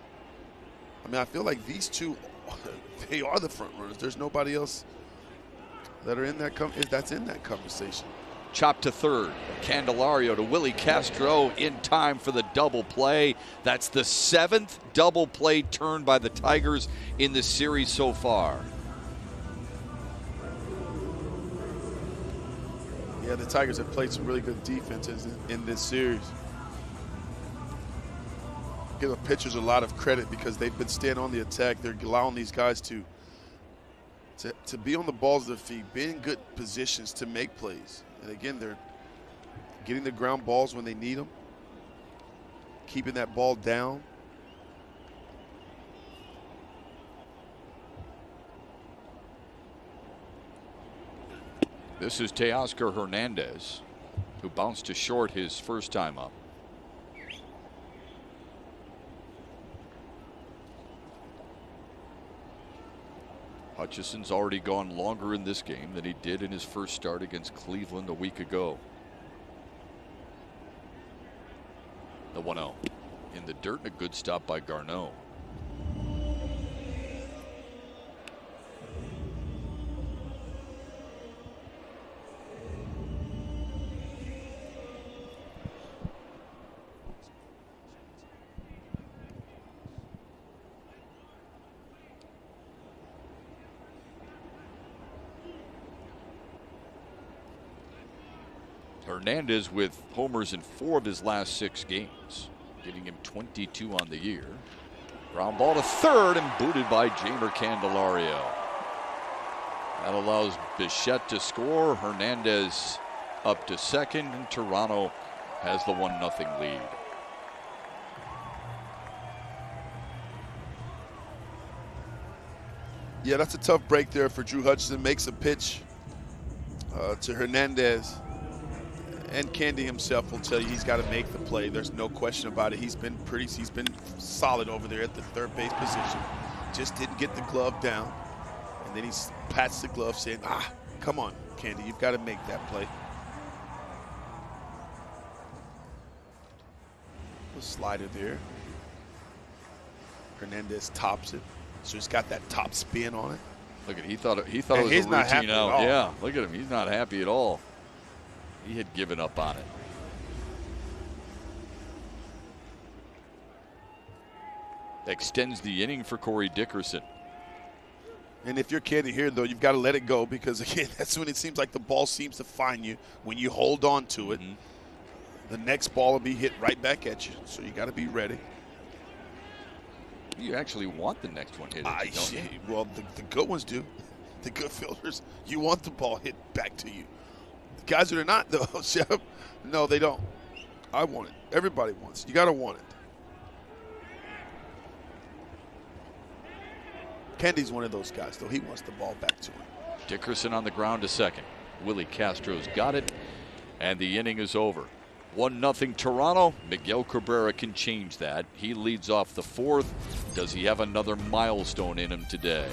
I mean, I feel like these two, they are the front runners. There's nobody else that are in that that's in that conversation. Chop to third. Candelario to Willie Castro in time for the double play. That's the 7th double play turn by the Tigers in the series so far. Yeah, the Tigers have played some really good defenses in this series. Give the pitchers a lot of credit because they've been staying on the attack. They're allowing these guys to be on the balls of their feet, be in good positions to make plays. And again, they're getting the ground balls when they need them, keeping that ball down. This is Teoscar Hernandez, who bounced to short his first time up. Hutchison's already gone longer in this game than he did in his first start against Cleveland a week ago. The 1-0. In the dirt, and a good stop by Garneau. Hernandez with homers in 4 of his last 6 games, giving him 22 on the year. Ground ball to third and booted by Jamer Candelario. That allows Bichette to score. Hernandez up to second, and Toronto has the 1-0 lead. Yeah, that's a tough break there for Drew Hutchison. Makes a pitch to Hernandez. And Candy himself will tell you he's got to make the play. There's no question about it. He's been solid over there at the third base position. Just didn't get the glove down. And then he pats the glove saying, come on, Candy, you've got to make that play. A slider there. Hernandez tops it. So he's got that top spin on it. Look at, he thought it was a routine out. Yeah, look at him. He's not happy at all. He had given up on it. Extends the inning for Corey Dickerson. And if you're Candy here, though, you've got to let it go because, again, that's when it seems like the ball seems to find you. When you hold on to it, the next ball will be hit right back at you. So you got to be ready. You actually want the next one hit at you, don't you? Well, the good ones do. The good fielders, you want the ball hit back to you. The guys that are not, though, no, they don't. I want it. Everybody wants it. You got to want it. Candy's one of those guys, though. He wants the ball back to him. Dickerson on the ground to second. Willie Castro's got it, and the inning is over. 1-0 Toronto. Miguel Cabrera can change that. He leads off the 4th. Does he have another milestone in him today?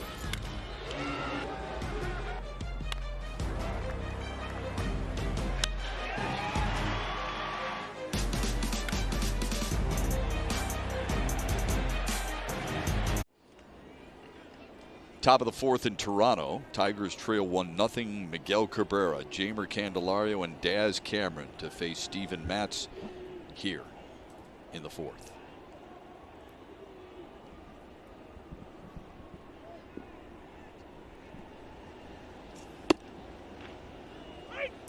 Top of the 4th in Toronto. Tigers trail 1-0. Miguel Cabrera, Jamer Candelario, and Daz Cameron to face Steven Matz here in the 4th.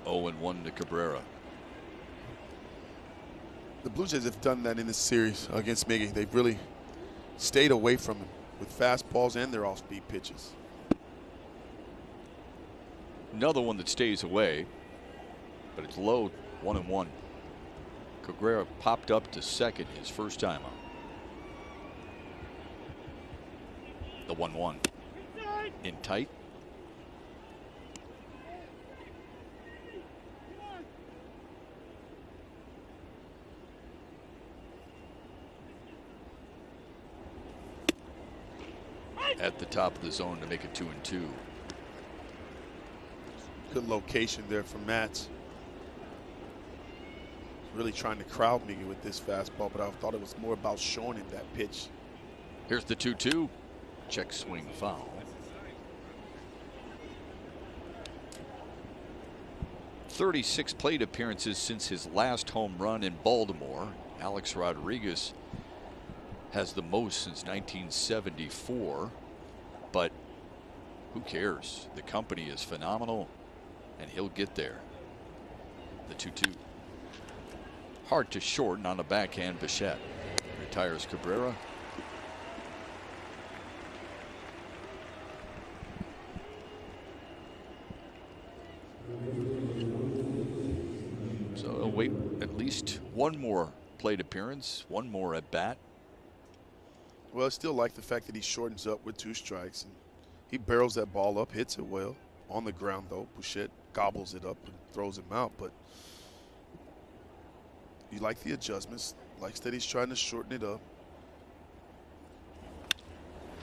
Oh, and 1 to Cabrera. The Blue Jays have done that in this series against Miggy. They've really stayed away from him with fastballs and their off-speed pitches. Another one that stays away, but it's low, 1-1. Cabrera popped up to second his first time out. The 1-1 in tight. At the top of the zone to make it 2-2. Good location there for Matz. Really trying to crowd Miggy with this fastball, but I thought it was more about showing him that pitch. Here's the 2-2. Check swing foul. 36 plate appearances since his last home run in Baltimore. Alex Rodriguez has the most since 1974. But who cares? The company is phenomenal, and he'll get there. The 2-2. Hard to shorten on a backhand. Bichette retires Cabrera. So he'll wait at least one more plate appearance, one more at bat. Well, I still like the fact that he shortens up with 2 strikes. And he barrels that ball up, hits it well. On the ground, though, Bichette gobbles it up and throws him out. But you like the adjustments. Likes that he's trying to shorten it up.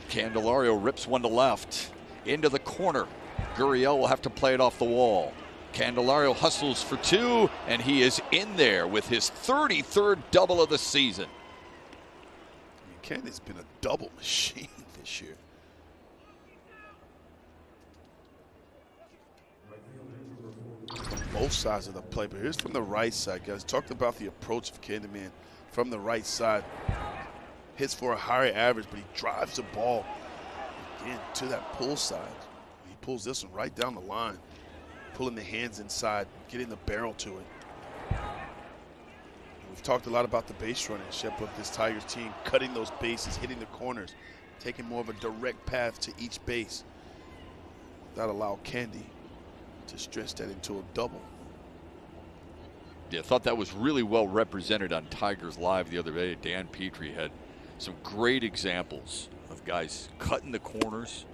Candelario rips one to left. Into the corner. Gurriel will have to play it off the wall. Candelario hustles for 2, and he is in there with his 33rd double of the season. Candy's been a double machine this year. From both sides of the play, but here's from the right side, guys. Talked about the approach of Candyman from the right side. Hits for a higher average, but he drives the ball again to that pull side. He pulls this one right down the line, pulling the hands inside, getting the barrel to it. We've talked a lot about the base running, Shep, of this Tigers team, cutting those bases, hitting the corners, taking more of a direct path to each base. That allowed Candy to stretch that into a double. Yeah, I thought that was really well represented on Tigers Live the other day. Dan Petrie had some great examples of guys cutting the corners,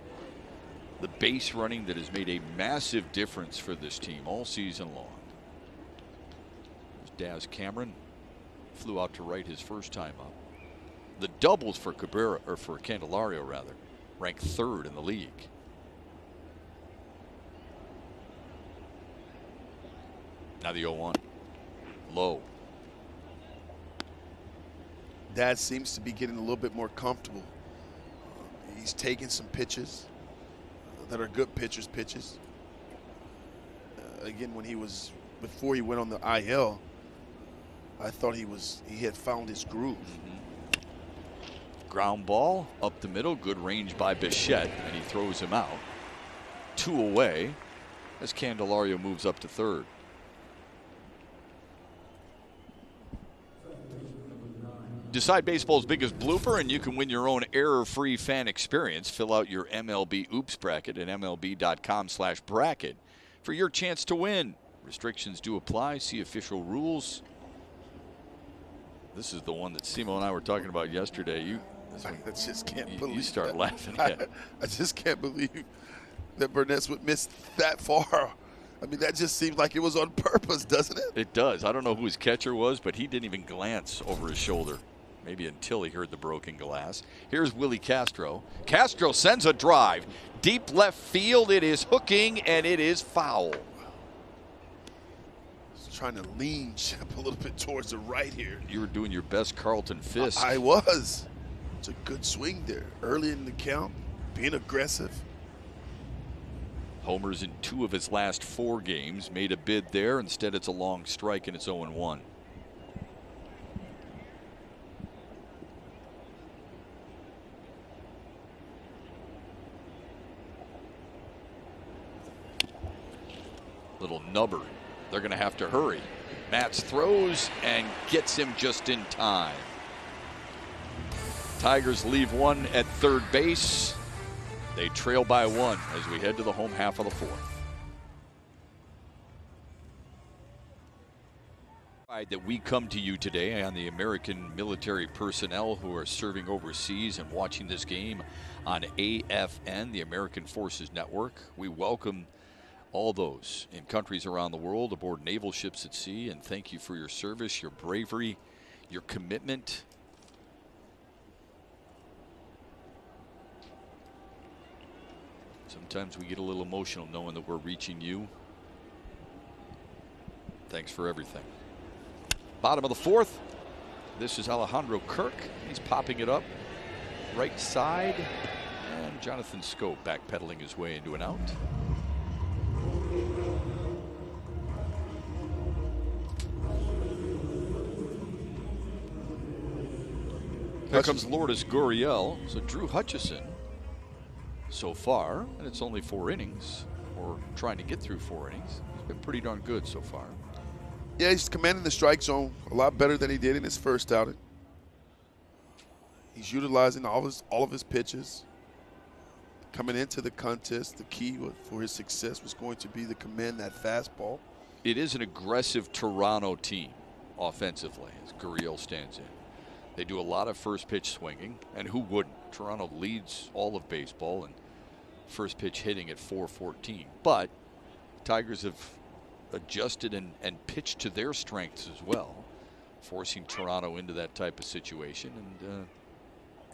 the base running that has made a massive difference for this team all season long. Daz Cameron flew out to right his first time up. The doubles for Cabrera, or for Candelario rather, ranked 3rd in the league. Now the 0-1. Low. Dad seems to be getting a little bit more comfortable. He's taking some pitches that are good pitchers' pitches. Again, before he went on the IL, I thought he had found his groove. Ground ball up the middle, good range by Bichette, and he throws him out. 2 away as Candelario moves up to 3rd. Decide baseball's biggest blooper, and you can win your own error-free fan experience. Fill out your MLB Oops bracket at MLB.com/bracket for your chance to win. Restrictions do apply. See official rules. This is the one that Simo and I were talking about yesterday. I just can't believe you start that. laughing. I just can't believe that Burnett would miss that far. I mean, that just seems like it was on purpose, doesn't it? It does. I don't know who his catcher was, but he didn't even glance over his shoulder. Maybe until he heard the broken glass. Here's Willie Castro. Castro sends a drive. Deep left field. It is hooking, and it is foul. He's trying to lean Shep a little bit towards the right here. You were doing your best Carlton Fisk. I was. It's a good swing there. Early in the count, being aggressive. Homers in 2 of his last 4 games. Made a bid there. Instead, it's a long strike, and it's 0-1. Little nubber. They're going to have to hurry. Matz throws and gets him just in time. Tigers leave 1 at 3rd base. They trail by 1 as we head to the home half of the 4th. That we come to you today on the American military personnel who are serving overseas and watching this game on AFN, the American Forces Network. We welcome all those in countries around the world aboard naval ships at sea, and thank you for your service, your bravery, your commitment. Sometimes we get a little emotional knowing that we're reaching you. Thanks for everything. Bottom of the 4th. This is Alejandro Kirk. He's popping it up right side, and Jonathan Scope backpedaling his way into an out. Here comes Lourdes Gurriel. So Drew Hutchison so far, and it's only 4 innings, or trying to get through 4 innings. He's been pretty darn good so far. Yeah, he's commanding the strike zone a lot better than he did in his first outing. He's utilizing all of his pitches. Coming into the contest, the key for his success was going to be to command that fastball. It is an aggressive Toronto team offensively as Gurriel stands in. They do a lot of first pitch swinging, and who wouldn't? Toronto leads all of baseball in first pitch hitting at .414. But Tigers have adjusted and pitched to their strengths as well, forcing Toronto into that type of situation, and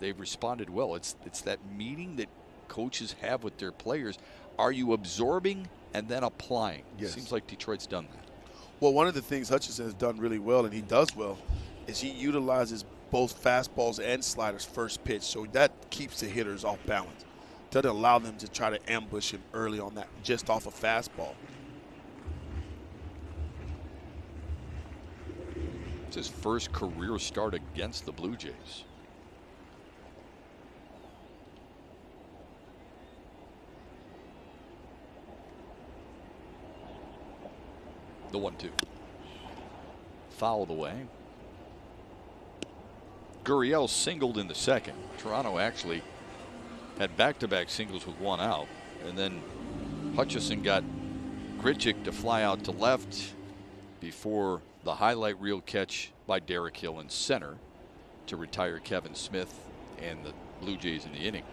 they've responded well. It's that meeting that coaches have with their players. Are you absorbing and then applying? Yes. Seems like Detroit's done that. Well, one of the things Hutchison has done really well, and he does well, is he utilizes both fastballs and sliders first pitch, so that keeps the hitters off balance. Doesn't allow them to try to ambush him early on that, just off a fastball. It's his first career start against the Blue Jays. The 1-2. Fouled away. Gurriel singled in the second. Toronto actually had back-to-back singles with one out. And then Hutchison got Grichuk to fly out to left before the highlight reel catch by Derek Hill in center to retire Kevin Smith and the Blue Jays in the inning.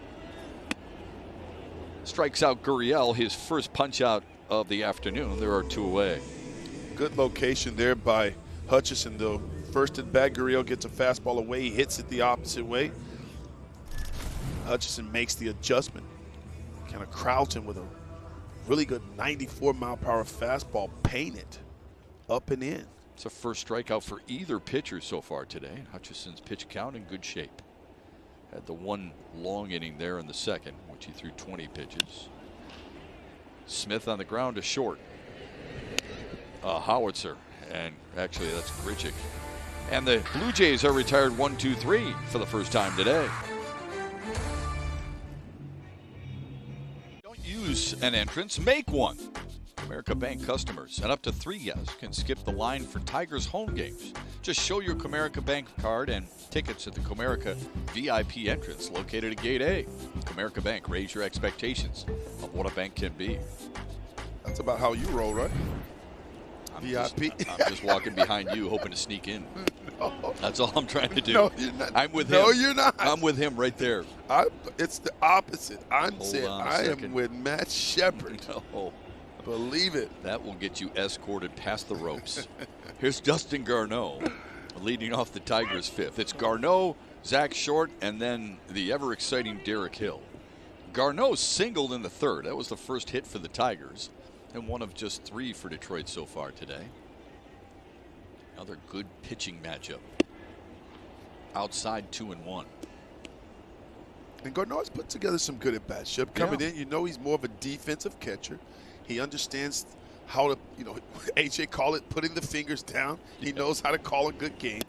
Strikes out Gurriel, his first punch out of the afternoon. There are 2 away. Good location there by Hutchison, though. First at bat, Gurriel gets a fastball away. He hits it the opposite way. Hutchison makes the adjustment. Kind of crowds him with a really good 94-mile-per-hour fastball. Painted up and in. It's a first strikeout for either pitcher so far today. Hutchison's pitch count in good shape. Had the one long inning there in the second, which he threw 20 pitches. Smith on the ground to short. Howitzer, and actually that's Grichuk. And the Blue Jays are retired 1-2-3 for the first time today. Don't use an entrance, make one. Comerica Bank customers and up to 3 guests can skip the line for Tigers home games. Just show your Comerica Bank card and tickets at the Comerica VIP entrance located at Gate A. Comerica Bank, raise your expectations of what a bank can be. That's about how you roll, right? VIP. I'm just walking behind you, hoping to sneak in. No. That's all I'm trying to do. No, you're not. I'm with him. No, you're not. I'm with him right there. It's the opposite. I'm Hold saying on a I second. am with Matt Shepard. No. Believe it. That will get you escorted past the ropes. Here's Dustin Garneau leading off the Tigers' fifth. It's Garneau, Zach Short, and then the ever-exciting Derek Hill. Garneau singled in the third. That was the first hit for the Tigers, and one of just 3 for Detroit so far today. Another good pitching matchup. Outside 2-1. And Garneau's put together some good at-bats. Shep coming in, you know he's more of a defensive catcher. He understands how to, AJ call it putting the fingers down. He knows how to call a good game.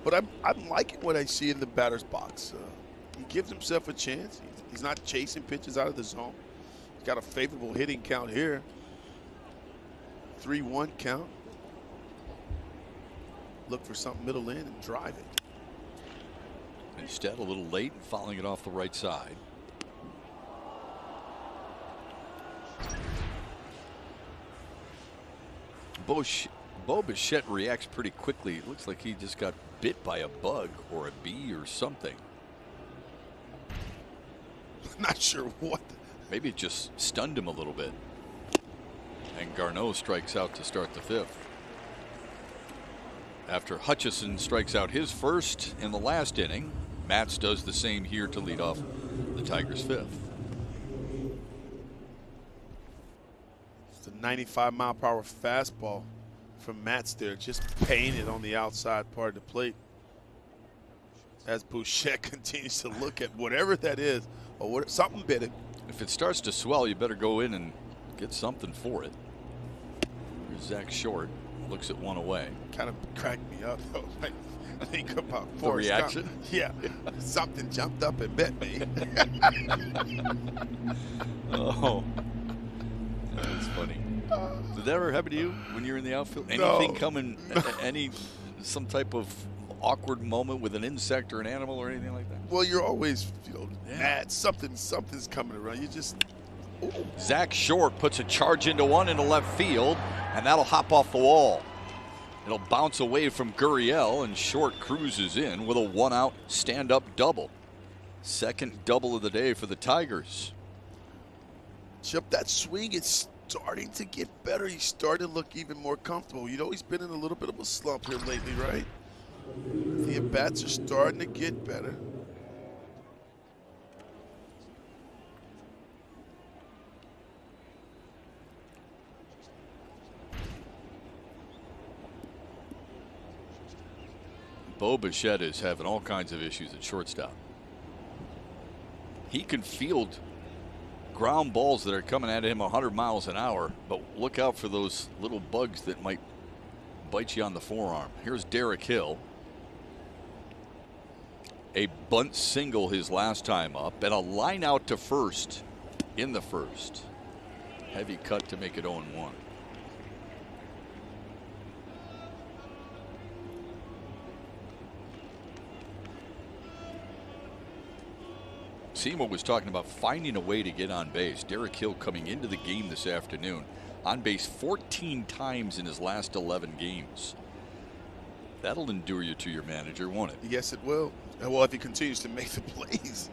But I'm liking what I see in the batter's box. He gives himself a chance. He's not chasing pitches out of the zone. He's got a favorable hitting count here. 3-1 count. Look for something middle in and drive it. Instead, a little late and fouling it off the right side. Bo Bichette reacts pretty quickly. It looks like he just got bit by a bug or a bee or something. Not sure what. Maybe it just stunned him a little bit. And Garneau strikes out to start the fifth. After Hutchison strikes out his first in the last inning, Matz does the same here to lead off the Tigers' fifth. It's a 95-mile-per-hour fastball from Matz there, just painted on the outside part of the plate. As Bichette continues to look at whatever that is, or something bit him. If it starts to swell, you better go in and get something for it. Here's Zach Short, looks at one away. Kind of cracked me up, though. I think about The Forrest reaction? Gump. Yeah, something jumped up and bit me. Oh, that's funny. Did that ever happen to you when you're in the outfield? No. Anything coming, some type of awkward moment with an insect or an animal or anything like that? Well, you're always, mad. Something's coming around. You just. Ooh. Zach Short puts a charge into one into left field, and that'll hop off the wall. It'll bounce away from Gurriel, and Short cruises in with a 1-out stand-up double. Second double of the day for the Tigers. Chip, that swing is starting to get better. He's starting to look even more comfortable. He's been in a little bit of a slump here lately, right? The at-bats are starting to get better. Bo Bichette is having all kinds of issues at shortstop. He can field ground balls that are coming at him 100 miles an hour, but look out for those little bugs that might bite you on the forearm. Here's Derek Hill. A bunt single his last time up, and a line out to first in the first. Heavy cut to make it 0-1. Seymour was talking about finding a way to get on base. Derek Hill coming into the game this afternoon, on base 14 times in his last 11 games. That'll endure you to your manager, won't it? Yes, it will. And well, if he continues to make the plays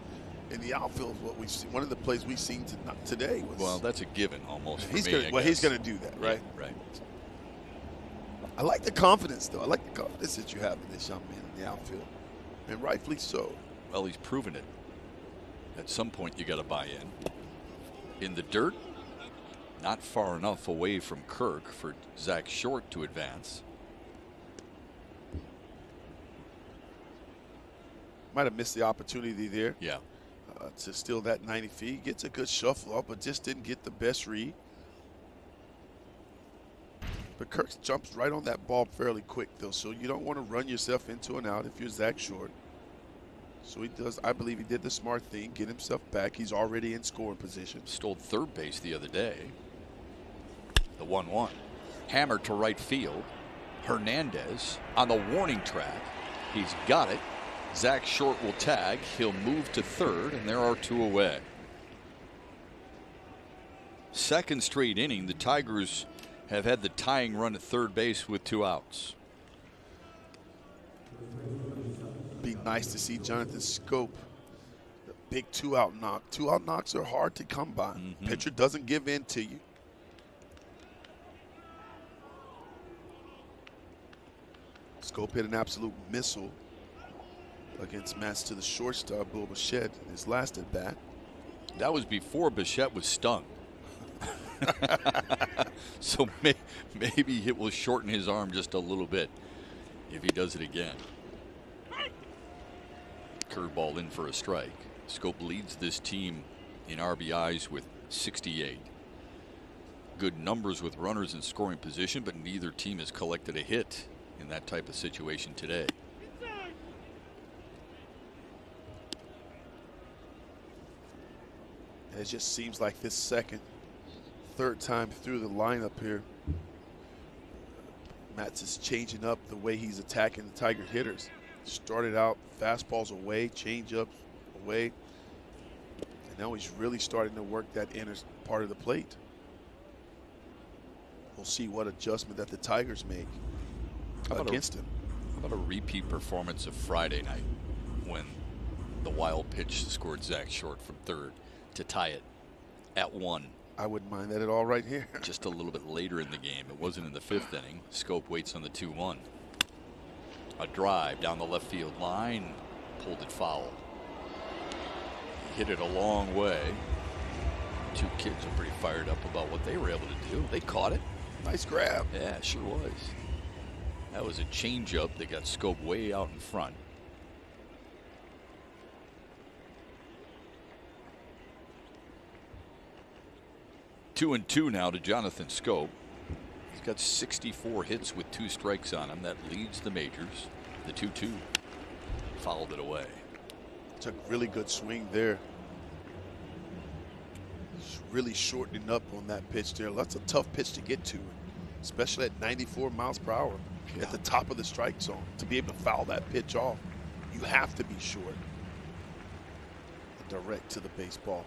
in the outfield, what we've seen, one of the plays we've seen today was. Well, that's a given almost. For he's me, gonna. Well, he's going to do that, right? Yeah, right. I like the confidence, though. I like the confidence that you have in this young man in the outfield, and rightfully so. Well, he's proven it. At some point, you got to buy in. In the dirt, not far enough away from Kirk for Zach Short to advance. Might have missed the opportunity there. Yeah. To steal that 90 feet. Gets a good shuffle up, but just didn't get the best read. But Kirk jumps right on that ball fairly quick, though, so you don't want to run yourself into an out if you're Zach Short. So he does, I believe he did the smart thing, get himself back. He's already in scoring position. Stole third base the other day. The 1-1. Hammer to right field. Hernandez on the warning track. He's got it. Zach Short will tag. He'll move to third, and there are two away. Second straight inning, the Tigers have had the tying run at third base with 2 outs. Be nice to see Jonathan Scope. The big 2-out knock. 2-out knocks are hard to come by. Pitcher doesn't give in to you. Scope hit an absolute missile against Mats to the shortstop, Bill Bichette, in his last at bat. That was before Bichette was stung. So maybe it will shorten his arm just a little bit if he does it again. Curveball in for a strike. Scope leads this team in RBIs with 68. Good numbers with runners in scoring position, but neither team has collected a hit in that type of situation today. And it just seems like this third time through the lineup here, Mats is changing up the way he's attacking the Tiger hitters. Started out fastballs away, changeups away, and now he's really starting to work that inner part of the plate. We'll see what adjustment that the Tigers make against him. How about a repeat performance of Friday night when the wild pitch scored Zach Short from third to tie it at 1? I wouldn't mind that at all right here. Just a little bit later in the game. It wasn't in the 5th inning. Scope waits on the 2-1. A drive down the left field line. Pulled it foul. Hit it a long way. Two kids are pretty fired up about what they were able to do. They caught it. Nice grab. Yeah, sure was. That was a changeup that got Scope way out in front. Two and 2 now to Jonathan Scope. He's got 64 hits with 2 strikes on him. That leads the majors. The 2-2 fouled it away. Took really good swing there. He's really shortening up on that pitch there. That's a tough pitch to get to, especially at 94 miles per hour at the top of the strike zone. To be able to foul that pitch off, you have to be short and direct to the baseball.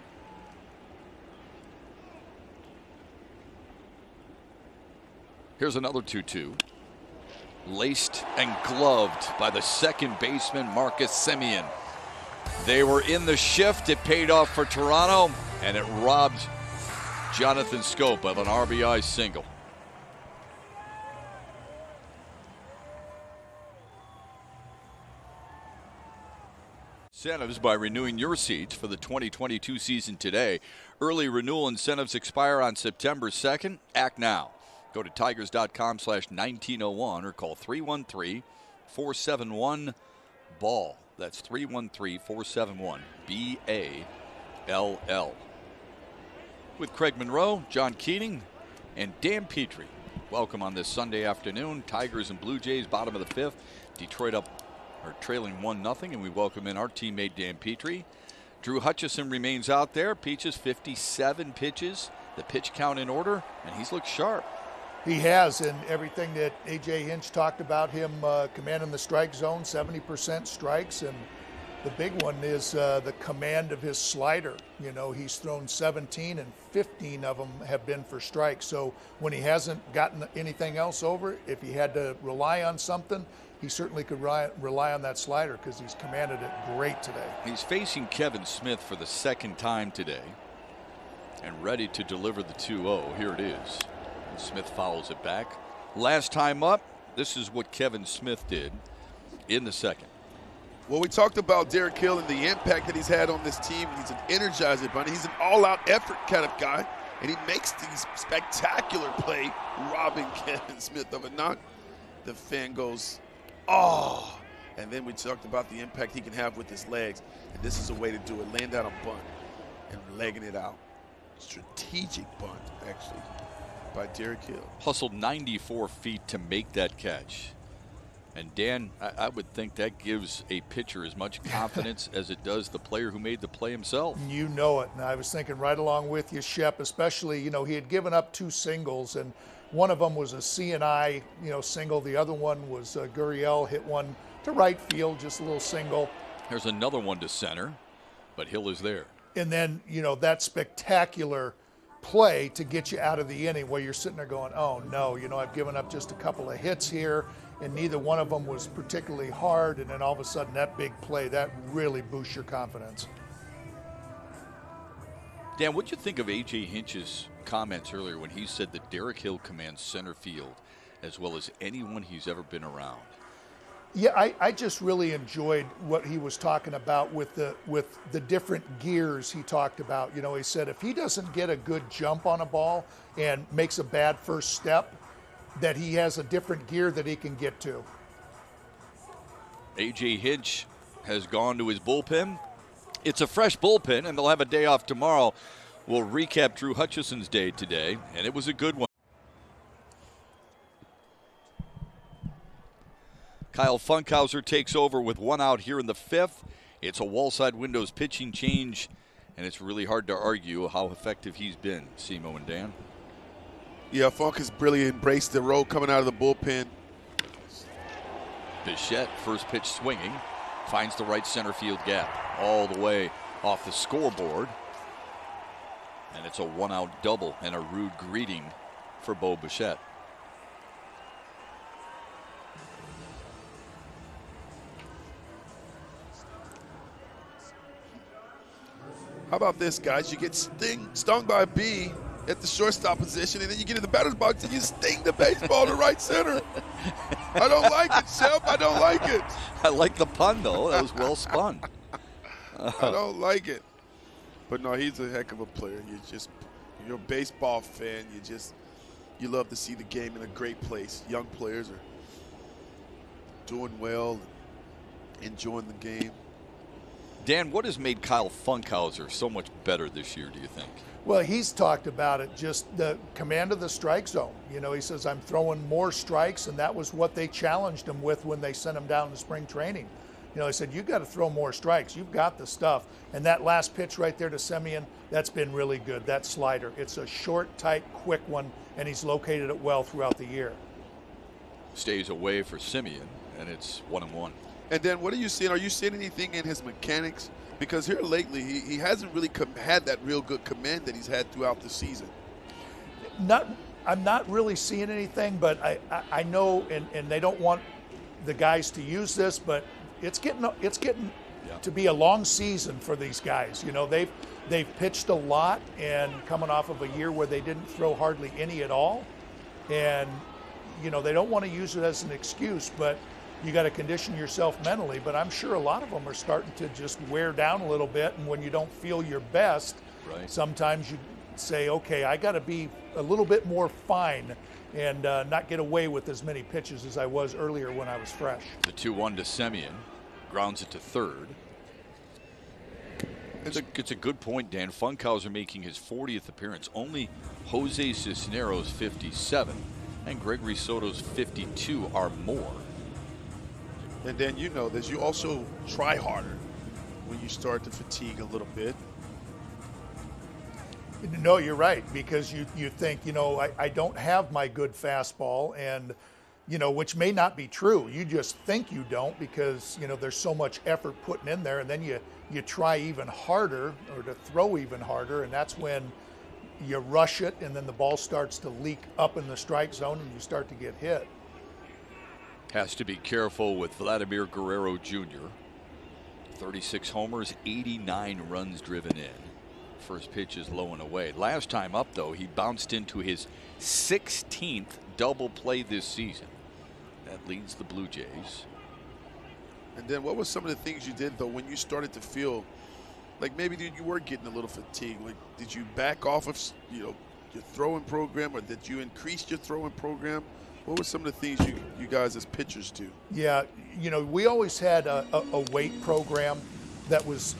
Here's another 2-2. Laced and gloved by the second baseman, Marcus Semien. They were in the shift. It paid off for Toronto, and it robbed Jonathan Scope of an RBI single. Incentives by renewing your seats for the 2022 season today. Early renewal incentives expire on September 2nd. Act now. Go to tigers.com/1901 or call 313-471-BALL. That's 313-471-BALL. With Craig Monroe, John Keating, and Dan Petrie. Welcome on this Sunday afternoon. Tigers and Blue Jays, bottom of the 5th. Detroit are trailing 1-0, and we welcome in our teammate Dan Petrie. Drew Hutchison remains out there. Peaches 57 pitches. The pitch count in order, and he's looked sharp. He has, and everything that A.J. Hinch talked about him commanding the strike zone, 70% strikes, and The big one is the command of his slider. You know, he's thrown 17 and 15 of them have been for strikes. So when he hasn't gotten anything else over, if he had to rely on something, he certainly could rely on that slider because he's commanded it great today. He's facing Kevin Smith for the second time today and ready to deliver the 2-0. Here it is. And Smith fouls it back. Last time up, this is what Kevin Smith did in the second. Well, we talked about Derek Hill and the impact that he's had on this team. He's an energizer bunny. He's an all-out effort kind of guy, and he makes these spectacular plays, robbing Kevin Smith of a knock. The fan goes, oh. And then we talked about the impact he can have with his legs, and this is a way to do it, laying down a bunt and legging it out. Strategic bunt, actually, by Derek Hill. Hustled 94 feet to make that catch. And Dan, I would think that gives a pitcher as much confidence as it does the player who made the play himself. You know it. And I was thinking right along with you, Shep, especially, you know, he had given up 2 singles, and one of them was a C&I, you know, single. The other one was Gurriel hit one to right field, just a little single. There's another one to center, but Hill is there. And then, you know, that spectacular play to get you out of the inning where you're sitting there going, oh, no, you know, I've given up just a couple of hits here, and neither one of them was particularly hard, and then all of a sudden that big play, that really boosts your confidence. Dan, what'd you think of A.J. Hinch's comments earlier when he said that Derek Hill commands center field as well as anyone he's ever been around? Yeah, I just really enjoyed what he was talking about with the different gears he talked about. You know, he said if he doesn't get a good jump on a ball and makes a bad first step, that he has a different gear that he can get to. A.J. Hinch has gone to his bullpen. It's a fresh bullpen, and they'll have a day off tomorrow. We'll recap Drew Hutchison's day today, and it was a good one. Kyle Funkhauser takes over with 1 out here in the 5th. It's a wall-side windows pitching change, and it's really hard to argue how effective he's been, Simo and Dan. Yeah, Funk has really embraced the role coming out of the bullpen. Bichette, first pitch swinging, finds the right center field gap all the way off the scoreboard. And it's a 1-out double and a rude greeting for Bo Bichette. How about this, guys? You get stung by a bee at the shortstop position, and then you get in the batter's box and you sting the baseball to right center. I don't like it, Shep. I don't like it. I like the pun, though. That was well spun. I don't like it. But no, he's a heck of a player. You're a baseball fan. You love to see the game in a great place. Young players are doing well, enjoying the game. Dan, what has made Kyle Funkhauser so much better this year, do you think? Well, he's talked about it, just the command of the strike zone. You know, he says, I'm throwing more strikes, and that was what they challenged him with when they sent him down to spring training. You know, he said, you've got to throw more strikes. You've got the stuff. And that last pitch right there to Semien, that's been really good, that slider. It's a short, tight, quick one, and he's located it well throughout the year. Stays away for Semien, and it's 1-1. And then what are you seeing? Are you seeing anything in his mechanics? Because here lately, he hasn't really had that real good command that he's had throughout the season. I'm not really seeing anything, but I know, and they don't want the guys to use this, but it's getting to be a long season for these guys. You know, they've pitched a lot, and coming off of a year where they didn't throw hardly any at all, and you know they don't want to use it as an excuse, but you got to condition yourself mentally. But I'm sure a lot of them are starting to just wear down a little bit, and when you don't feel your best, right, sometimes you say, okay, I got to be a little bit more fine and not get away with as many pitches as I was earlier when I was fresh. The 2-1 to Semien, grounds it to third. It's a good point, Dan. Funkhauser making his 40th appearance. Only Jose Cisneros' 57 and Gregory Soto's 52 are more. And then you know this, you also try harder when you start to fatigue a little bit. No, you're right, because you think, you know, I don't have my good fastball, and which may not be true. You just think you don't because, there's so much effort putting in there, and then you try even harder or to throw even harder, and that's when you rush it, and then the ball starts to leak up in the strike zone and you start to get hit. Has to be careful with Vladimir Guerrero Jr. 36 homers, 89 runs driven in. First pitch is low and away. Last time up, though, he bounced into his 16th double play this season. That leads the Blue Jays. And then what were some of the things you did, though, when you started to feel like maybe you were getting a little fatigued? Like, did you back off of, your throwing program, or did you increase your throwing program? What were some of the things you guys as pitchers do? Yeah, we always had a weight program that was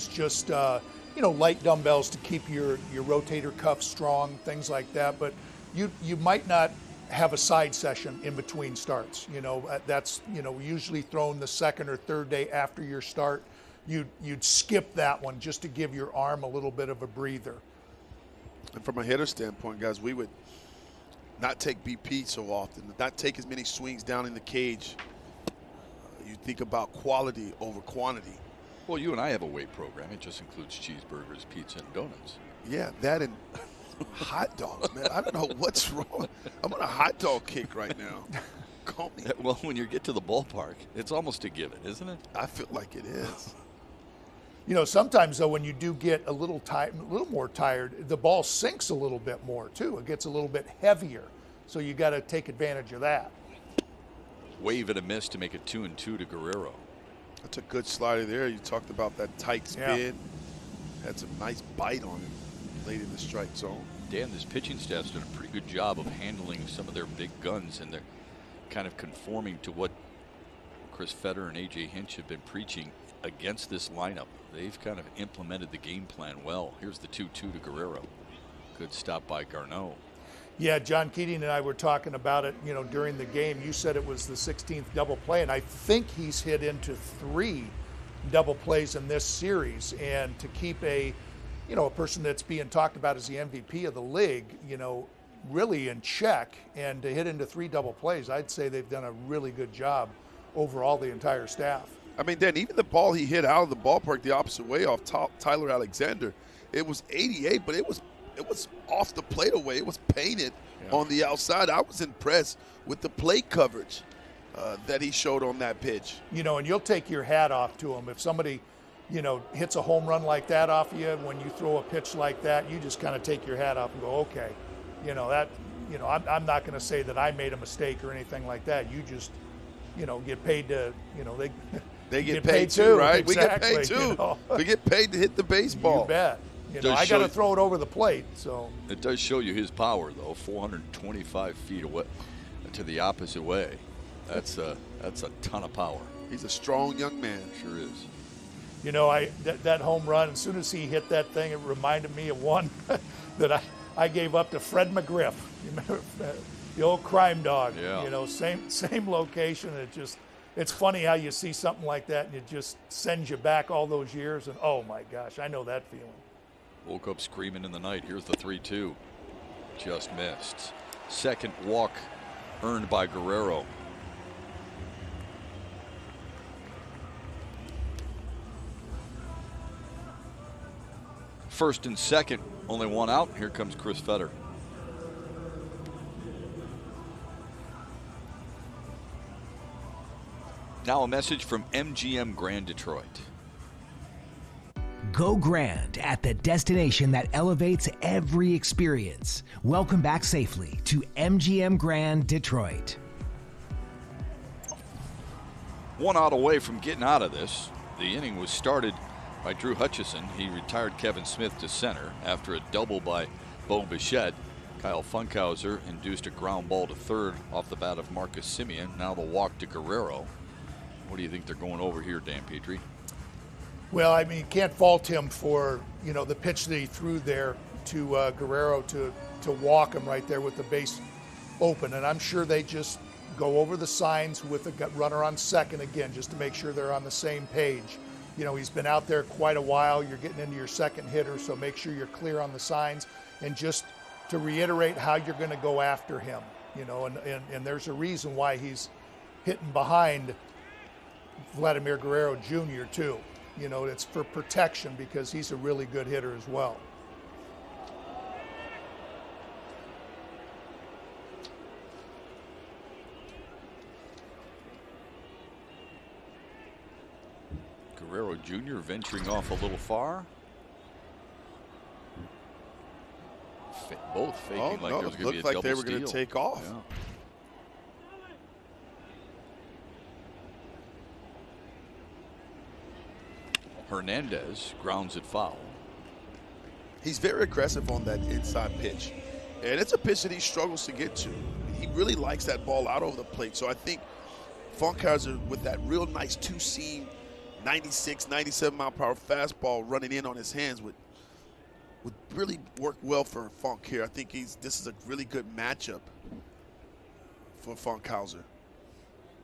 just, light dumbbells to keep your rotator cuff strong, things like that. But you might not have a side session in between starts. That's, usually thrown the second or third day after your start. You'd skip that one just to give your arm a little bit of a breather. And from a hitter standpoint, guys, we would not take BP so often, not take as many swings down in the cage. You think about quality over quantity. Well, you and I have a weight program. It just includes cheeseburgers, pizza, and donuts. Yeah, that and hot dogs, man. I don't know what's wrong. I'm on a hot dog kick right now. Call me. Well, when you get to the ballpark, it's almost a given, isn't it? I feel like it is. Sometimes, though, when you do get a little more tired, the ball sinks a little bit more, too. It gets a little bit heavier, so you got to take advantage of that. Wave and a miss to make it 2-2 to Guerrero. That's a good slider there. You talked about that tight spin. Yeah. Had some nice bite on it late in the strike zone. Dan, this pitching staff's done a pretty good job of handling some of their big guns, and they're kind of conforming to what Chris Fetter and A.J. Hinch have been preaching against this lineup. They've kind of implemented the game plan well. Here's the 2-2 to Guerrero. Good stop by Garneau. Yeah, John Keating and I were talking about it, during the game. You said it was the 16th double play, and I think he's hit into 3 double plays in this series. And to keep a person that's being talked about as the MVP of the league, really in check, and to hit into 3 double plays, I'd say they've done a really good job overall, the entire staff. I mean, Dan, even the ball he hit out of the ballpark the opposite way off Tyler Alexander, it was 88, but it was off the plate away. It was painted on the outside. I was impressed with the plate coverage that he showed on that pitch. And you'll take your hat off to him. If somebody, hits a home run like that off of you, when you throw a pitch like that, you just kind of take your hat off and go, okay. I'm not going to say that I made a mistake or anything like that. You just, get paid to, they get paid too, right? Exactly, we get paid too. We get paid to hit the baseball. You bet. I got to throw it over the plate. So it does show you his power, though. 425 feet away to the opposite way. That's a ton of power. He's a strong young man. Sure is. That home run, as soon as he hit that thing, it reminded me of one that I gave up to Fred McGriff. You remember the old crime dog? Yeah. Same location. It's funny how you see something like that and it just sends you back all those years. And oh my gosh, I know that feeling. Woke up screaming in the night. Here's the 3-2. Just missed. Second walk earned by Guerrero. First and second, only one out. Here comes Chris Fetter. Now a message from MGM Grand Detroit. Go Grand at the destination that elevates every experience. Welcome back safely to MGM Grand Detroit. 1 out away from getting out of this. The inning was started by Drew Hutchison. He retired Kevin Smith to center after a double by Bo Bichette. Kyle Funkhauser induced a ground ball to third off the bat of Marcus Semien. Now the walk to Guerrero. What do you think they're going over here, Dan Petrie? Well, I mean, you can't fault him for, the pitch that he threw there to Guerrero to walk him right there with the base open. And I'm sure they just go over the signs with a runner on second again, just to make sure they're on the same page. He's been out there quite a while. You're getting into your second hitter, so make sure you're clear on the signs. And just to reiterate how you're going to go after him. you know, and there's a reason why he's hitting behind Vladimir Guerrero Jr. too. You know, it's for protection because he's a really good hitter as well. Guerrero Jr. venturing off a little far. Both faking like there was going to be a double steal. Looked like they were going to take off. Yeah. Hernandez grounds it foul. He's very aggressive on that inside pitch. And it's a pitch that he struggles to get to. He really likes that ball out over the plate. So I think Funkhauser, with that real nice two-seam, 96, 97 mile per hour fastball running in on his hands would really work well for Funk here. I think this is a really good matchup for Funkhauser.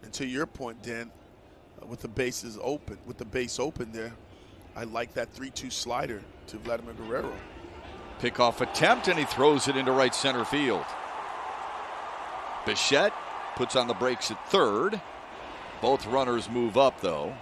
And to your point, Dan, with the base open there, I like that 3-2 slider to Vladimir Guerrero. Pickoff attempt, and he throws it into right center field. Bichette puts on the brakes at third. Both runners move up, though.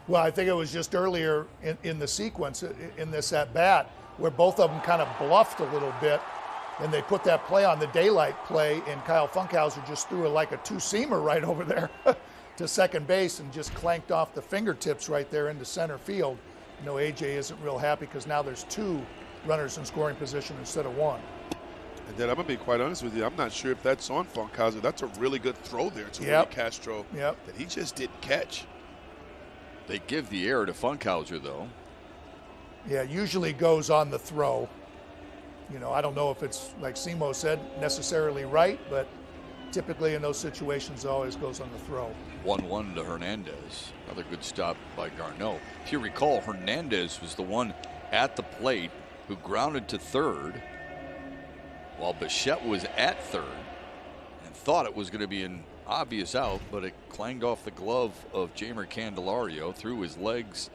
Well, I think it was just earlier in the sequence in this at-bat where both of them kind of bluffed a little bit, and they put that play on the daylight play, and Kyle Funkhauser just threw it like a two-seamer right over there to second base and just clanked off the fingertips right there into center field. You know, AJ isn't real happy because now there's two runners in scoring position instead of one. And then I'm going to be quite honest with you. I'm not sure if that's on Funkhauser. That's a really good throw there to Willie Castro that he just didn't catch. They give the air to Funkhauser, though. Yeah, usually goes on the throw. You know, I don't know if it's, like Simo said, necessarily right, but typically in those situations it always goes on the throw. 1-1 to Hernandez. Another good stop by Garneau. If you recall, Hernandez was the one at the plate who grounded to third while Bichette was at third and thought it was going to be an obvious out, but it clanged off the glove of Jeimer Candelario through his legs.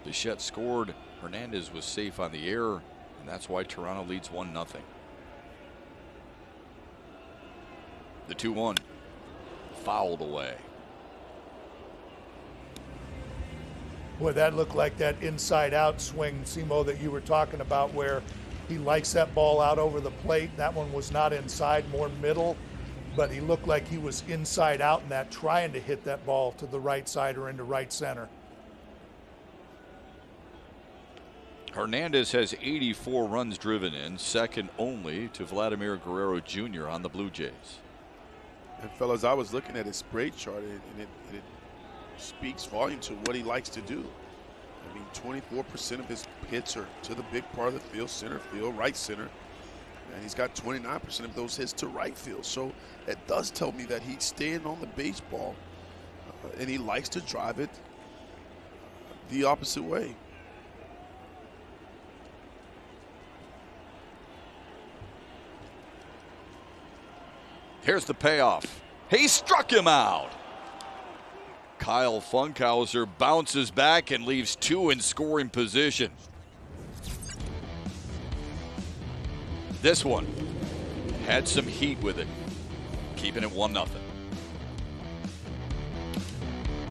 Bichette scored. Hernandez was safe on the air, and that's why Toronto leads 1-0. The 2-1 fouled away. Boy, that looked like that inside-out swing, Simo, that you were talking about, where he likes that ball out over the plate. That one was not inside, more middle, but he looked like he was inside out in that, trying to hit that ball to the right side or into right center. Hernandez has 84 runs driven in, second only to Vladimir Guerrero Jr. on the Blue Jays. And fellas, I was looking at his spray chart, and it speaks volume to what he likes to do. I mean, 24% of his hits are to the big part of the field, center field, right center. And he's got 29% of those hits to right field. So it does tell me that he's staying on the baseball, and he likes to drive it the opposite way. Here's the payoff. He struck him out. Kyle Funkhauser bounces back and leaves two in scoring position. This one had some heat with it, keeping it 1-0.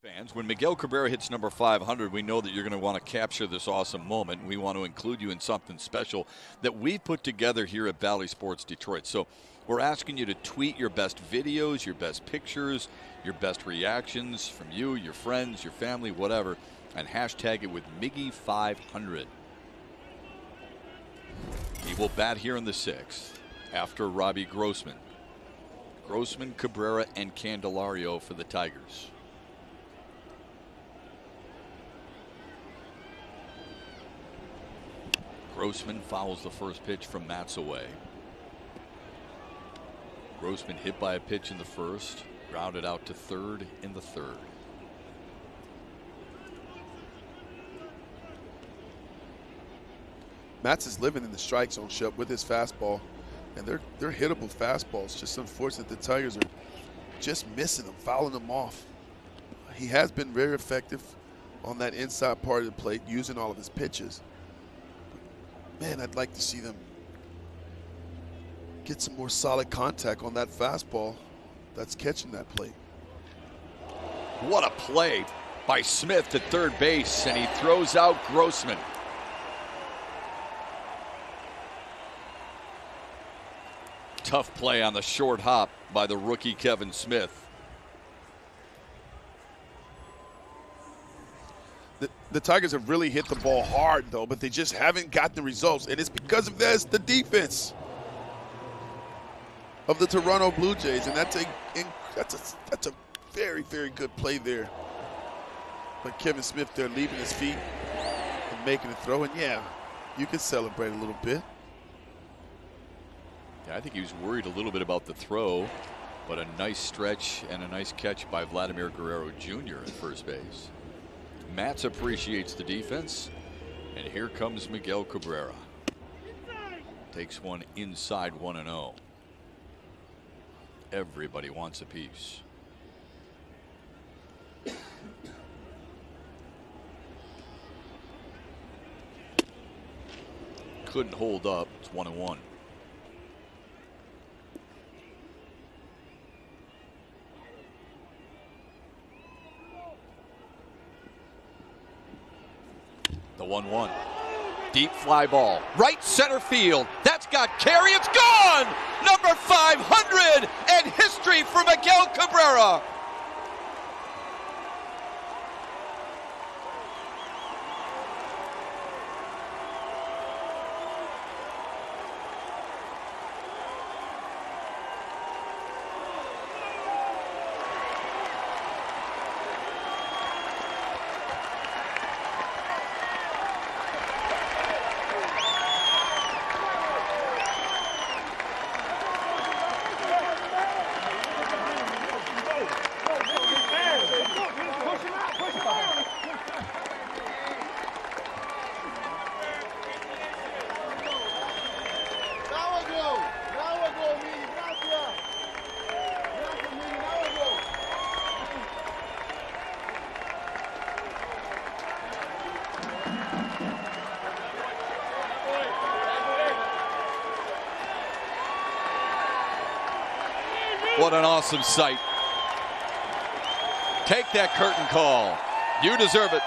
Fans, when Miguel Cabrera hits number 500, we know that you're going to want to capture this awesome moment. We want to include you in something special that we put together here at Bally Sports Detroit. So we're asking you to tweet your best videos, your best pictures, your best reactions from you, your friends, your family, whatever, and hashtag it with Miggy500. He will bat here in the 6th after Robbie Grossman. Grossman, Cabrera, and Candelario for the Tigers. Grossman fouls the first pitch from Matz away. Grossman hit by a pitch in the first, grounded out to third in the third. Matz is living in the strike zone, Shep, with his fastball. And they're hittable fastballs. Just unfortunate the Tigers are just missing them, fouling them off. He has been very effective on that inside part of the plate, using all of his pitches. Man, I'd like to see them get some more solid contact on that fastball that's catching that plate. What a play by Smith at third base, and he throws out Grossman. Tough play on the short hop by the rookie Kevin Smith. The Tigers have really hit the ball hard, though, but they just haven't got the results, and it's because of this, the defense of the Toronto Blue Jays, and that's a very, very good play there. But Kevin Smith there leaving his feet and making a throw, and yeah, you can celebrate a little bit. Yeah, I think he was worried a little bit about the throw, but a nice stretch and a nice catch by Vladimir Guerrero Jr. at first base. Matz appreciates the defense, and here comes Miguel Cabrera. Takes one inside 1-0. Everybody wants a piece. Couldn't hold up. It's 1-1. The 1-1. Deep fly ball. Right center field. That's got carry. It's gone! Number 500 and history for Miguel Cabrera. What an awesome sight. Take that curtain call. You deserve it.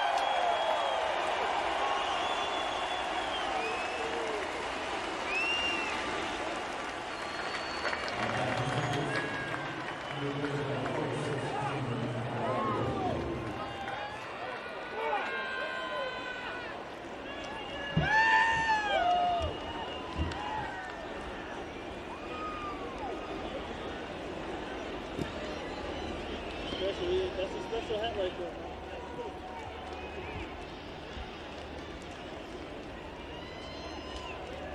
That's a special hat right there.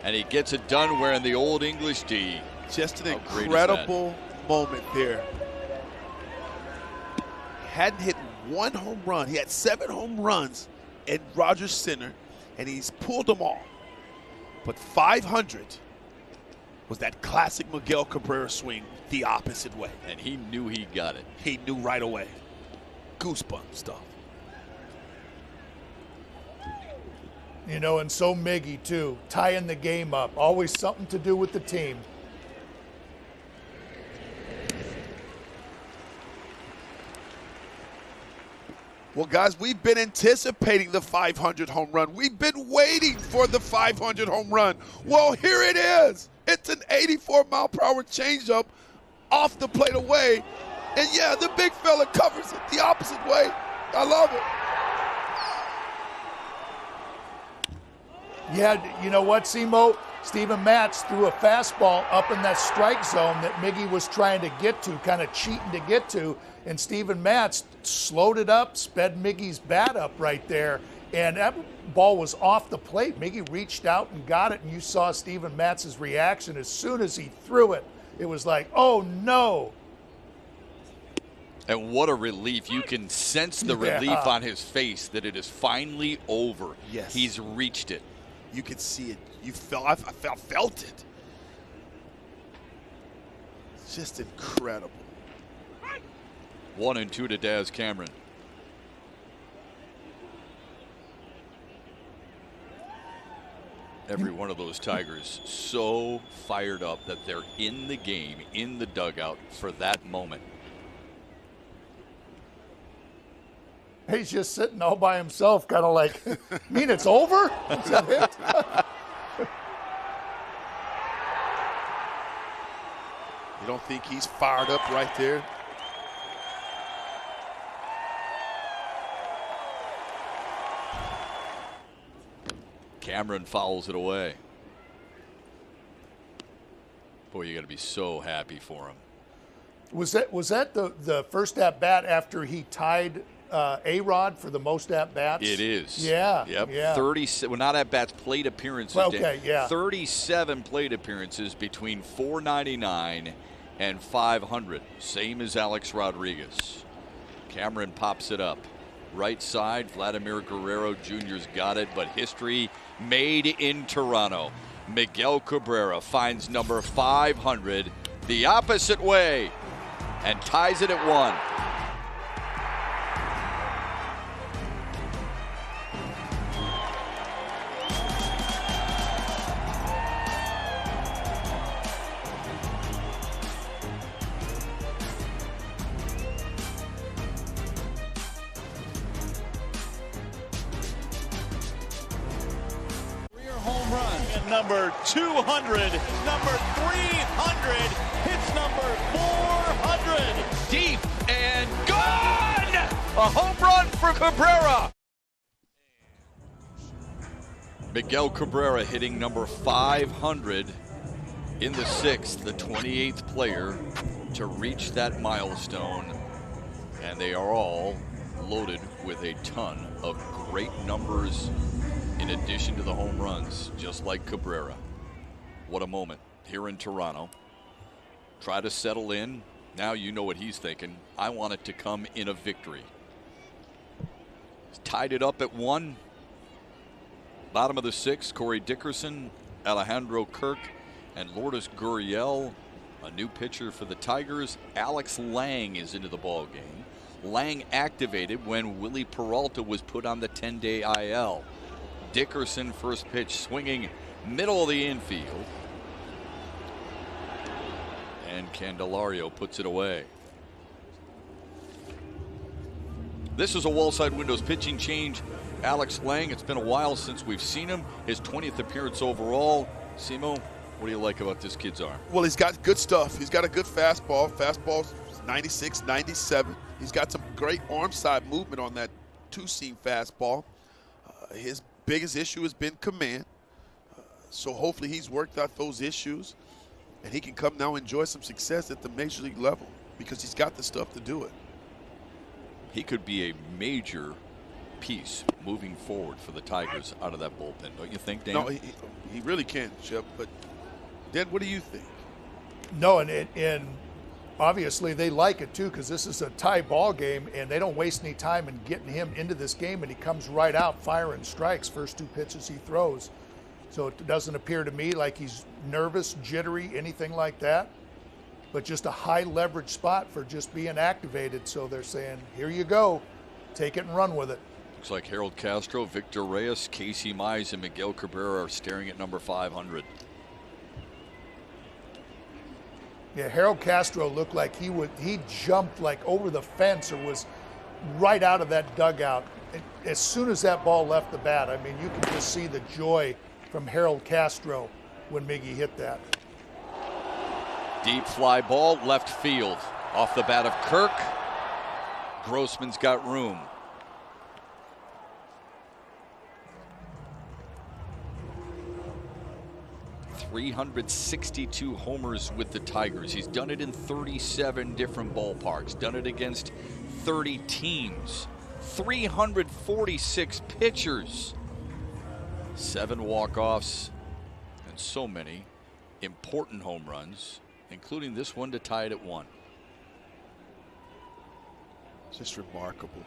And he gets it done wearing the old English D. Just an incredible moment there. Hadn't hit one home run. He had 7 home runs at Rogers Center, and he's pulled them all. But 500 was that classic Miguel Cabrera swing the opposite way. And he knew he got it. He knew right away. Goosebump stuff. You know, and so Miggy, too, tying the game up. Always something to do with the team. Well, guys, we've been anticipating the 500 home run. We've been waiting for the 500 home run. Well, here it is. It's an 84-mile-per-hour changeup off the plate away. And, yeah, the big fella covers it the opposite way. I love it. Yeah, you know what, Simo? Steven Matz threw a fastball up in that strike zone that Miggy was trying to get to, kind of cheating to get to, and Steven Matz slowed it up, sped Miggy's bat up right there, and that ball was off the plate. Miggy reached out and got it, and you saw Steven Matz's reaction as soon as he threw it. It was like, oh, no. And what a relief. You can sense the relief on his face that it is finally over. Yes. He's reached it. You could see it. I felt it. Just incredible. 1-2 to Daz Cameron. Every one of those Tigers so fired up that they're in the game, in the dugout for that moment. He's just sitting all by himself, kind of like, mean it's over? Is that it? You don't think he's fired up right there? Cameron fouls it away. Boy, you got to be so happy for him. Was that the first at bat after he tied A-Rod for the most at bats? It is. Yeah. Yep. Yeah. 30. Well, not at bats, plate appearances. Okay. Yeah. 37 plate appearances between 499 and 500. Same as Alex Rodriguez. Cameron pops it up. Right side, Vladimir Guerrero Jr.'s got it, but history made in Toronto. Miguel Cabrera finds number 500 the opposite way and ties it at 1. Number 200, number 300, hits number 400. Deep and gone! A home run for Cabrera. Miguel Cabrera hitting number 500 in the 6th, the 28th player to reach that milestone. And they are all loaded with a ton of great numbers in addition to the home runs, just like Cabrera. What a moment here in Toronto. Try to settle in. Now you know what he's thinking. I want it to come in a victory. He's tied it up at 1. Bottom of the 6th, Corey Dickerson, Alejandro Kirk, and Lourdes Gurriel. A new pitcher for the Tigers. Alex Lang is into the ball game. Lang activated when Willie Peralta was put on the 10-day IL. Dickerson first pitch swinging middle of the infield. And Candelario puts it away. This is a wall-side windows pitching change. Alex Lang, it's been a while since we've seen him. His 20th appearance overall. Simo, what do you like about this kid's arm? Well, he's got good stuff. He's got a good fastball. Fastball's 96, 97. He's got some great arm side movement on that two-seam fastball. His biggest issue has been command. So hopefully he's worked out those issues and he can come now enjoy some success at the major league level because he's got the stuff to do it. He could be a major piece moving forward for the Tigers out of that bullpen, don't you think, Dan? No, he really can, Chip. But Dan, what do you think? No, and obviously they like it too because this is a tie ball game and they don't waste any time in getting him into this game, and he comes right out firing strikes first 2 pitches he throws. So it doesn't appear to me like he's nervous, jittery, anything like that, but just a high leverage spot for just being activated. So they're saying, here you go, take it and run with it. Looks like Harold Castro, Victor Reyes, Casey Mize, and Miguel Cabrera are staring at number 500. Yeah, Harold Castro looked like he jumped like over the fence or was right out of that dugout. As soon as that ball left the bat, I mean, you can just see the joy from Harold Castro when Miggy hit that. Deep fly ball, left field. Off the bat of Kirk. Grossman's got room. .362 homers with the Tigers. He's done it in 37 different ballparks. Done it against 30 teams. 346 pitchers. 7 walk-offs. And so many important home runs, including this one to tie it at 1. Just remarkable.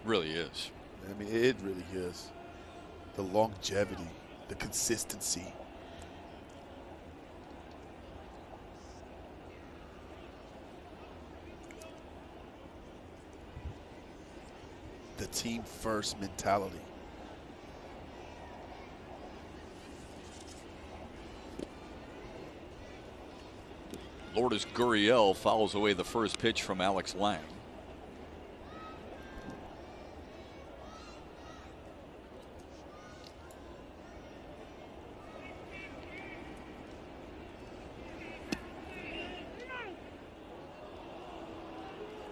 Really is. I mean, it really is. The longevity, the consistency. the team-first mentality. Lourdes Gurriel fouls away the first pitch from Alex Lang.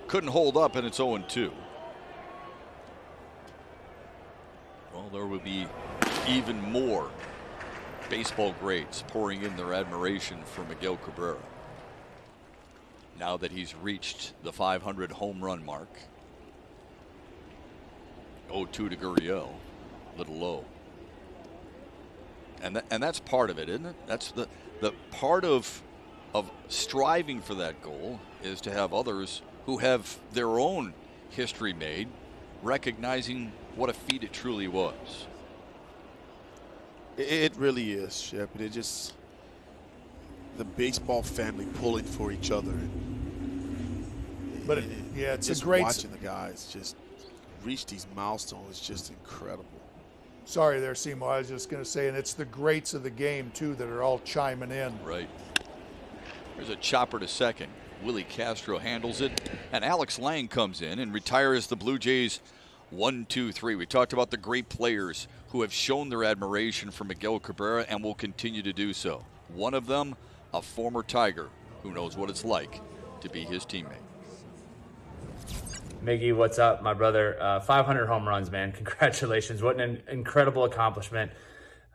Couldn't hold up, and it's 0-2. Well, there will be even more baseball greats pouring in their admiration for Miguel Cabrera now that he's reached the 500 home run mark. 0-2 to Gurriel, a little low. And that's part of it, isn't it? That's the part of striving for that goal is to have others who have their own history made, recognizing what a feat it truly was. It really is, Shep. And it just, the baseball family pulling for each other. But it's just a great. Watching the guys just reach these milestones is just incredible. Sorry there, Simo. I was just going to say, and it's the greats of the game, too, that are all chiming in. Right. There's a chopper to second. Willie Castro handles it, and Alex Lang comes in and retires the Blue Jays 1-2-3. We talked about the great players who have shown their admiration for Miguel Cabrera and will continue to do so. One of them, a former Tiger who knows what it's like to be his teammate. Miggy, what's up, my brother? 500 home runs, man. Congratulations. What an incredible accomplishment.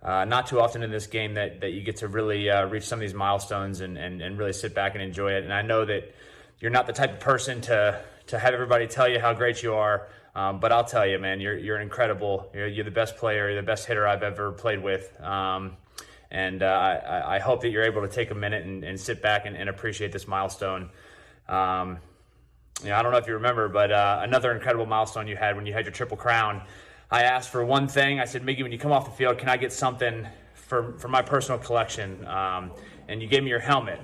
Not too often in this game that you get to really reach some of these milestones and really sit back and enjoy it. And I know that you're not the type of person to have everybody tell you how great you are. But I'll tell you, man, you're incredible. You're the best player. You're the best hitter I've ever played with. And I hope that you're able to take a minute and sit back and appreciate this milestone. I don't know if you remember, but another incredible milestone you had when you had your Triple Crown. I asked for one thing. I said, Miggy, when you come off the field, can I get something for my personal collection? And you gave me your helmet.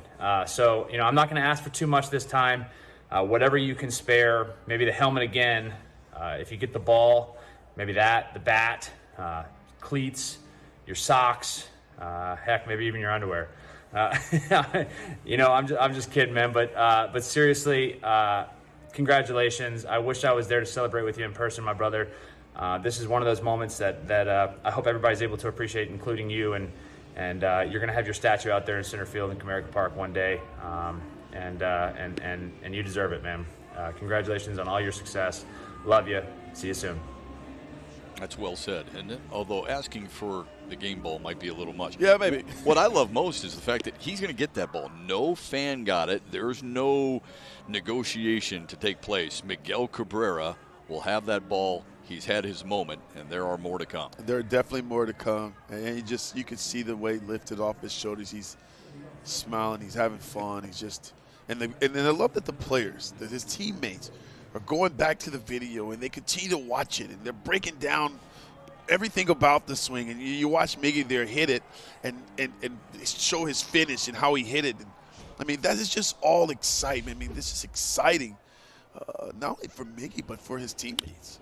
So I'm not going to ask for too much this time. Whatever you can spare, maybe the helmet again. If you get the ball, maybe that, the bat, cleats, your socks, heck, maybe even your underwear. I'm just kidding, man. But seriously, congratulations. I wish I was there to celebrate with you in person, my brother. This is one of those moments that I hope everybody's able to appreciate, including you. And you're going to have your statue out there in center field in Comerica Park one day. And you deserve it, man. Congratulations on all your success. Love you. See you soon. That's well said, isn't it? Although asking for the game ball might be a little much. Yeah, maybe. What I love most is the fact that he's going to get that ball. No fan got it. There's no negotiation to take place. Miguel Cabrera will have that ball. He's had his moment, and there are more to come. There are definitely more to come. And you can see the weight lifted off his shoulders. He's smiling. He's having fun. He's just – and I love that the players, that his teammates – are going back to the video and they continue to watch it and they're breaking down everything about the swing. And you watch Miggy there hit it and show his finish and how he hit it. And, I mean, that is just all excitement. I mean, this is exciting, not only for Miggy but for his teammates.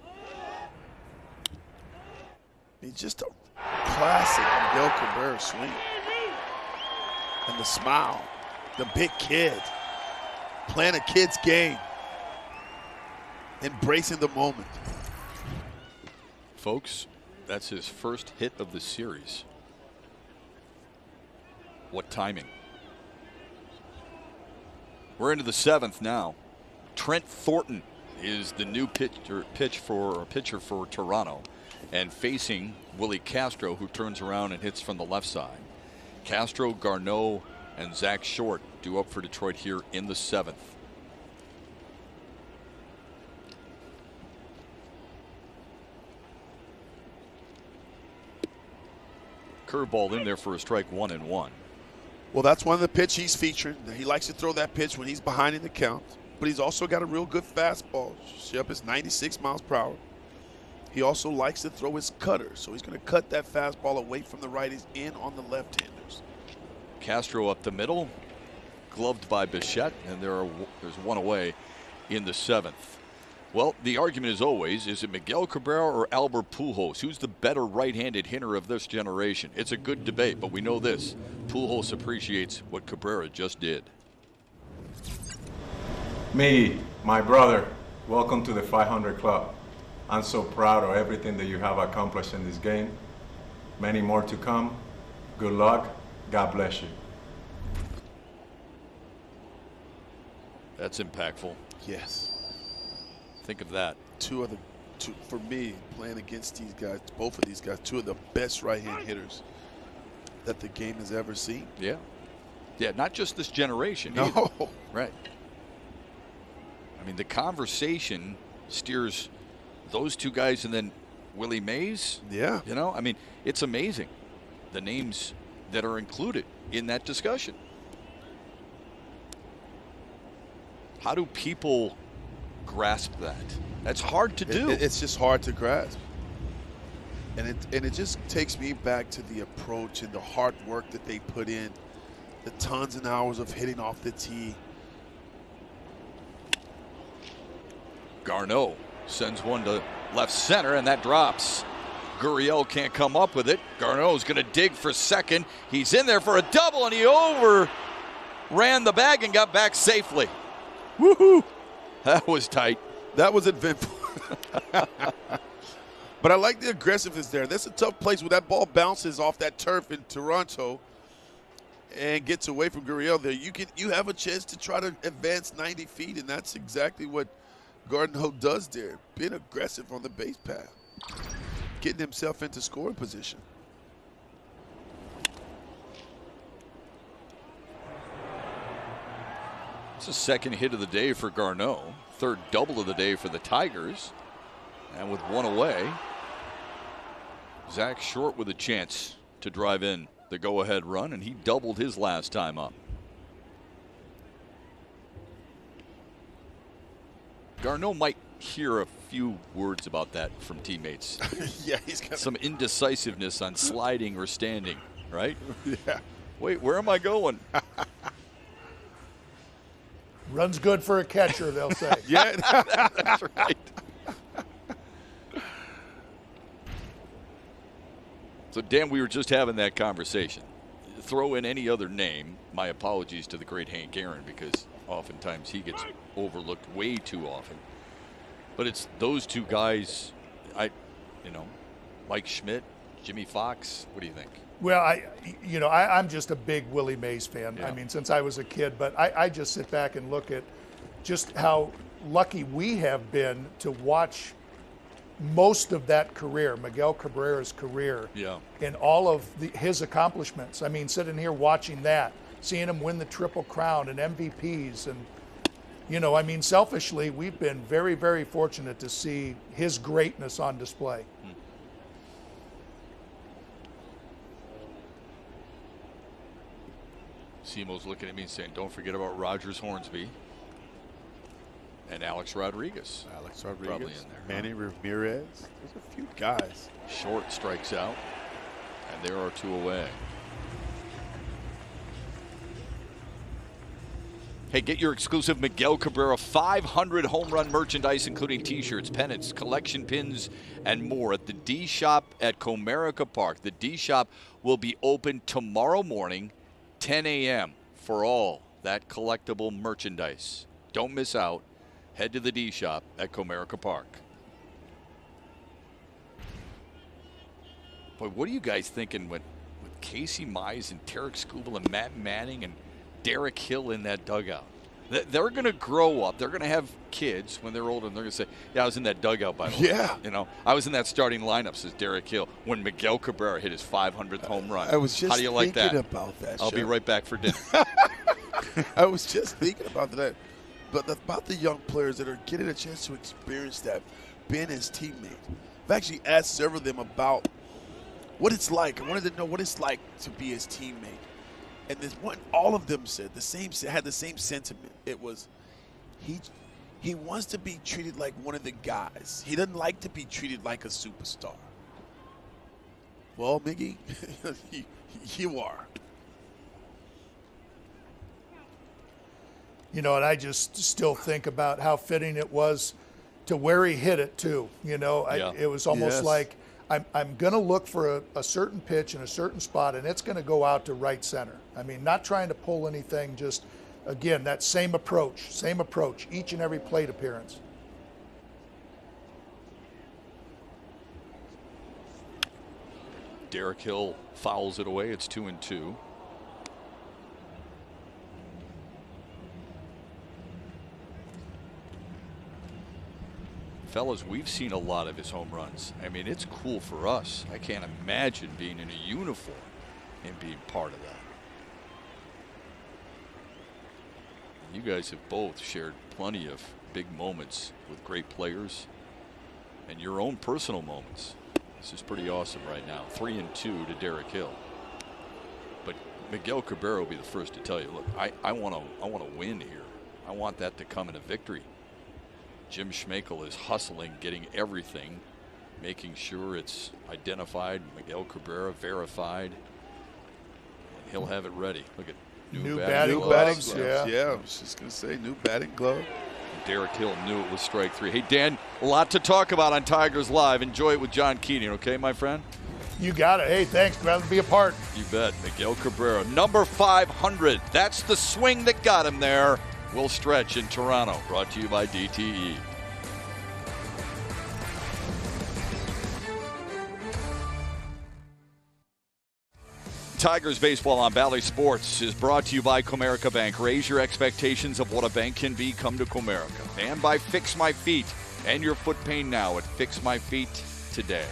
I mean, just a classic Miguel Cabrera swing. And the smile, the big kid, playing a kid's game. Embracing the moment. Folks, that's his first hit of the series. What timing. We're into the seventh now. Trent Thornton is the new pitcher for Toronto, and facing Willie Castro, who turns around and hits from the left side. Castro, Garneau, and Zach Short due up for Detroit here in the seventh. Curveball in there for a strike, 1-1. Well, that's one of the pitch he's featuring. He likes to throw that pitch when he's behind in the count. But he's also got a real good fastball. Shep is 96 miles per hour. He also likes to throw his cutter. So he's going to cut that fastball away from the righties in on the left-handers. Castro up the middle, gloved by Bichette, and there's one away in the seventh. Well, the argument is always, is it Miguel Cabrera or Albert Pujols? Who's the better right-handed hitter of this generation? It's a good debate, but we know this. Pujols appreciates what Cabrera just did. Miggy, my brother, welcome to the 500 Club. I'm so proud of everything that you have accomplished in this game. Many more to come. Good luck. God bless you. That's impactful. Yes. Think of that. For me, playing against these guys, both of these guys, two of the best right-hand hitters that the game has ever seen. Yeah. Yeah, not just this generation. No. Either. Right. I mean, the conversation steers those two guys and then Willie Mays. Yeah. You know, I mean, it's amazing the names that are included in that discussion. How do people grasp that? That's hard to do. It's just hard to grasp. And it just takes me back to the approach and the hard work that they put in, the tons and hours of hitting off the tee. Garneau sends one to left center, and that drops. Gurriel can't come up with it. Garneau's going to dig for second. He's in there for a double, and he overran the bag and got back safely. Woohoo! That was tight. That was eventful. But I like the aggressiveness there. That's a tough place where that ball bounces off that turf in Toronto and gets away from Gurriel there. You have a chance to try to advance 90 feet, and that's exactly what Garneau does there. Being aggressive on the base path. Getting himself into scoring position. It's the second hit of the day for Garneau. Third double of the day for the Tigers. And with one away, Zach Short with a chance to drive in the go-ahead run, and he doubled his last time up. Garneau might hear a few words about that from teammates. Yeah, he's got some indecisiveness on sliding or standing, right? Yeah. Wait, where am I going? Runs good for a catcher, they'll say. Yeah, that's right. So, Dan, we were just having that conversation. Throw in any other name. My apologies to the great Hank Aaron, because oftentimes he gets overlooked way too often. But it's those two guys, Mike Schmidt, Jimmy Fox. What do you think? Well, I'm just a big Willie Mays fan. Yeah. I mean, since I was a kid, but I just sit back and look at just how lucky we have been to watch most of that career, Miguel Cabrera's career, yeah, and all of his accomplishments. I mean, sitting here watching that, seeing him win the Triple Crown and MVPs, and selfishly, we've been very, very fortunate to see his greatness on display. Simo's looking at me and saying, don't forget about Rogers Hornsby and Alex Rodriguez. Probably in there. Manny Ramirez. There's a few guys. Short strikes out, and there are two away. Hey, get your exclusive Miguel Cabrera 500 home run merchandise, including T-shirts, pennants, collection pins, and more at the D Shop at Comerica Park. The D Shop will be open tomorrow morning, 10 a.m. for all that collectible merchandise. Don't miss out. Head to the D Shop at Comerica Park. Boy, what are you guys thinking with Casey Mize and Tarek Skubal and Matt Manning and Derek Hill in that dugout? They're going to grow up. They're going to have kids when they're older, and they're going to say, yeah, I was in that dugout, by the way. Yeah. I was in that starting lineup, says Derek Hill, when Miguel Cabrera hit his 500th home run. I was just How do you like thinking that? about that. I'll be right back for dinner. I was just thinking about that. But about the young players that are getting a chance to experience that, being his teammate. I've actually asked several of them about what it's like. I wanted to know what it's like to be his teammate. And this one, all of them said had the same sentiment. It was he wants to be treated like one of the guys. He doesn't like to be treated like a superstar. Well, Miggy, you are. And I just still think about how fitting it was, to where he hit it too. You know, Yeah. it was almost Yes. like I'm going to look for a certain pitch in a certain spot, and it's going to go out to right center. I mean, not trying to pull anything, just, again, that same approach, each and every plate appearance. Derek Hill fouls it away. It's 2-2. Fellas, we've seen a lot of his home runs. I mean, it's cool for us. I can't imagine being in a uniform and being part of that. You guys have both shared plenty of big moments with great players and your own personal moments. This is pretty awesome right now. 3-2 to Derek Hill. But Miguel Cabrera will be the first to tell you, look, I want to win here. I want that to come in a victory. Jim Schmeichel is hustling, getting everything, making sure it's identified. Miguel Cabrera verified. And he'll have it ready. Look at new batting gloves. Yeah, I was just going to say, new batting glove. Derek Hill knew it was strike three. Hey, Dan, a lot to talk about on Tigers Live. Enjoy it with John Keenan, okay, my friend? You got it. Hey, thanks. Glad to be a part. You bet. Miguel Cabrera, number 500. That's the swing that got him there. Will stretch in Toronto. Brought to you by DTE. Tigers baseball on Bally Sports is brought to you by Comerica Bank. Raise your expectations of what a bank can be. Come to Comerica. And by Fix My Feet. And your foot pain now at Fix My Feet today.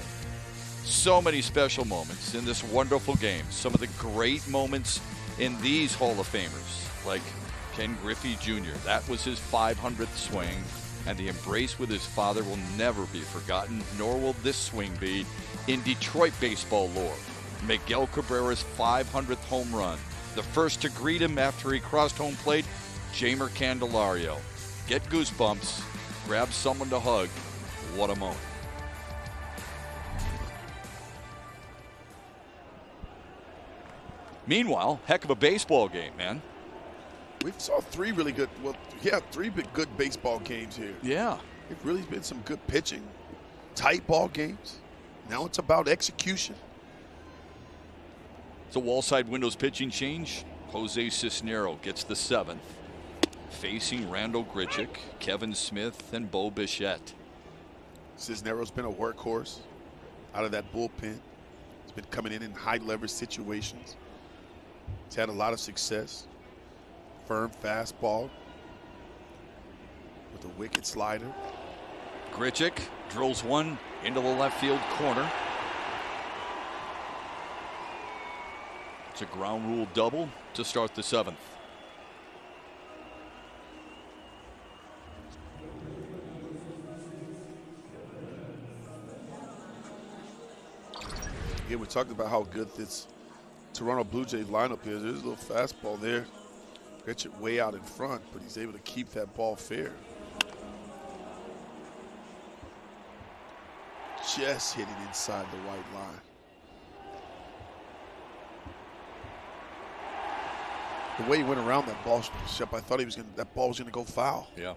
So many special moments in this wonderful game. Some of the great moments in these Hall of Famers, like Ken Griffey Jr. That was his 500th swing, and the embrace with his father will never be forgotten, nor will this swing be in Detroit baseball lore. Miguel Cabrera's 500th home run. The first to greet him after he crossed home plate, Jamer Candelario. Get goosebumps. Grab someone to hug. What a moment. Meanwhile, heck of a baseball game, man. We saw three good baseball games here. Yeah. It's really been some good pitching, tight ball games. Now it's about execution. It's a wall side windows pitching change. Jose Cisnero gets the 7th. Facing Randall Grichuk, Kevin Smith, and Bo Bichette. Cisnero's been a workhorse out of that bullpen. He's been coming in high leverage situations. He's had a lot of success. Firm fastball with a wicked slider. Grichuk drills one into the left field corner. It's a ground rule double to start the 7th. Again, we talked about how good this Toronto Blue Jays lineup is. There's a little fastball there. Gets it way out in front, but he's able to keep that ball fair. Just hitting inside the white line. The way he went around that ball, Shep, I thought that ball was gonna go foul. Yeah.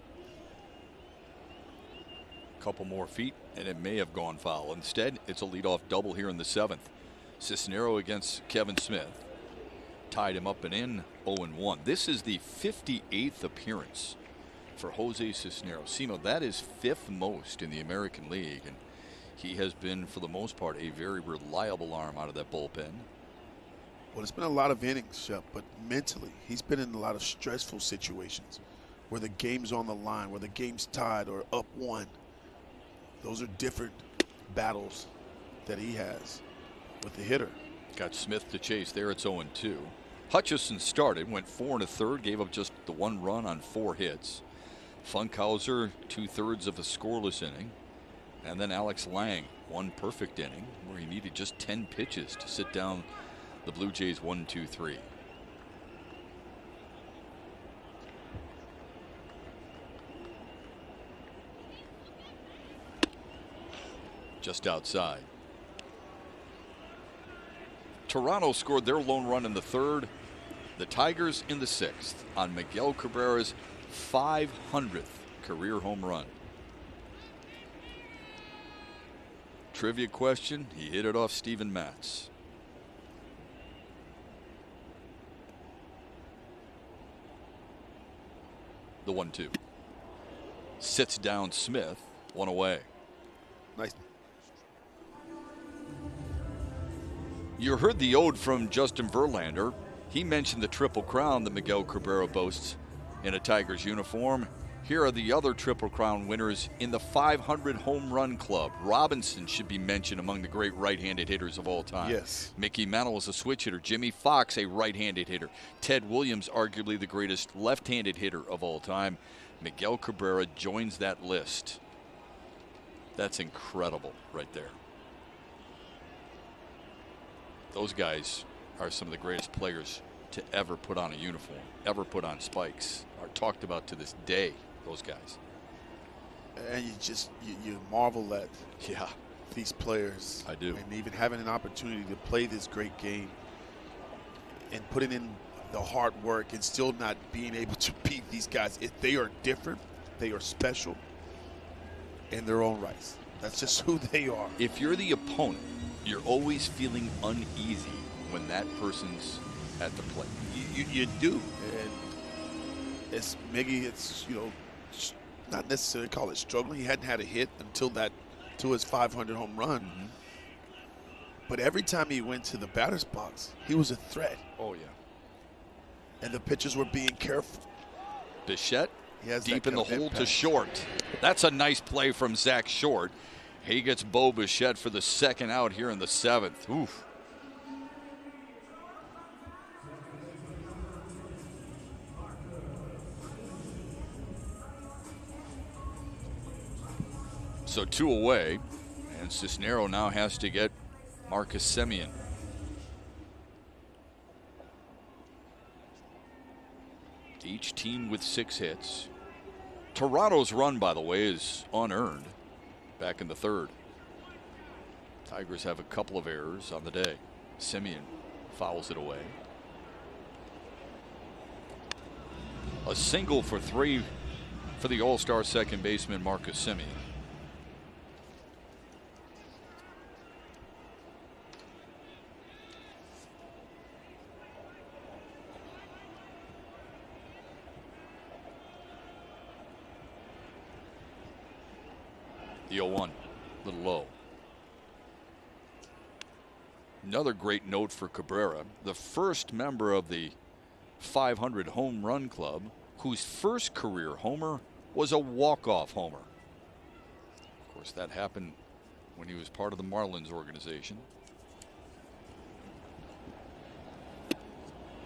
Couple more feet, and it may have gone foul. Instead, it's a leadoff double here in the 7th. Cisnero against Kevin Smith. Tied him up and in, 0-1. This is the 58th appearance for Jose Cisnero. Simo, that is 5th most in the American League, and he has been, for the most part, a very reliable arm out of that bullpen. Well, it's been a lot of innings, Shep, but mentally, he's been in a lot of stressful situations where the game's on the line, where the game's tied or up 1. Those are different battles that he has with the hitter. Got Smith to chase there. It's 0-2. Hutchison started, went 4 1/3, gave up just the 1 run on 4 hits. Funkhauser, 2/3 of a scoreless inning. And then Alex Lang, 1 perfect inning where he needed just 10 pitches to sit down the Blue Jays 1-2-3. Just outside. Toronto scored their lone run in the 3rd. The Tigers in the 6th on Miguel Cabrera's 500th career home run. trivia question, he hit it off Steven Matz. The 1-2. Sits down Smith, 1 away. Nice. You heard the ode from Justin Verlander. He mentioned the Triple Crown that Miguel Cabrera boasts in a Tigers uniform. Here are the other Triple Crown winners in the 500 home run club. Robinson should be mentioned among the great right-handed hitters of all time. Yes. Mickey Mantle was a switch hitter. Jimmy Fox, a right-handed hitter. Ted Williams, arguably the greatest left-handed hitter of all time. Miguel Cabrera joins that list. That's incredible right there. Those guys are some of the greatest players to ever put on a uniform, ever put on spikes, are talked about to this day, those guys. And you just, you marvel at these players. I do. And even having an opportunity to play this great game and putting in the hard work and still not being able to beat these guys. They are different. They are special in their own rights. That's just who they are. If you're the opponent, you're always feeling uneasy when that person's at the plate. You do. And it's Miggy, it's, you know, not necessarily call it struggling. He hadn't had a hit until his 500 home run. Mm-hmm. But every time he went to the batter's box, he was a threat. Oh, yeah. And the pitchers were being careful. Bichette deep in the hole impact. to Short. That's a nice play from Zach Short. He gets Bo Bichette for the second out here in the 7th. Oof. So 2 away, and Cisnero now has to get Marcus Semien. Each team with 6 hits. Toronto's run, by the way, is unearned back in the 3rd. Tigers have a couple of errors on the day. Semien fouls it away. A single for 3 for the All-Star second baseman Marcus Semien. The 0-1, a little low. Another great note for Cabrera, the first member of the 500 home run club whose first career homer was a walk-off homer. Of course, that happened when he was part of the Marlins organization.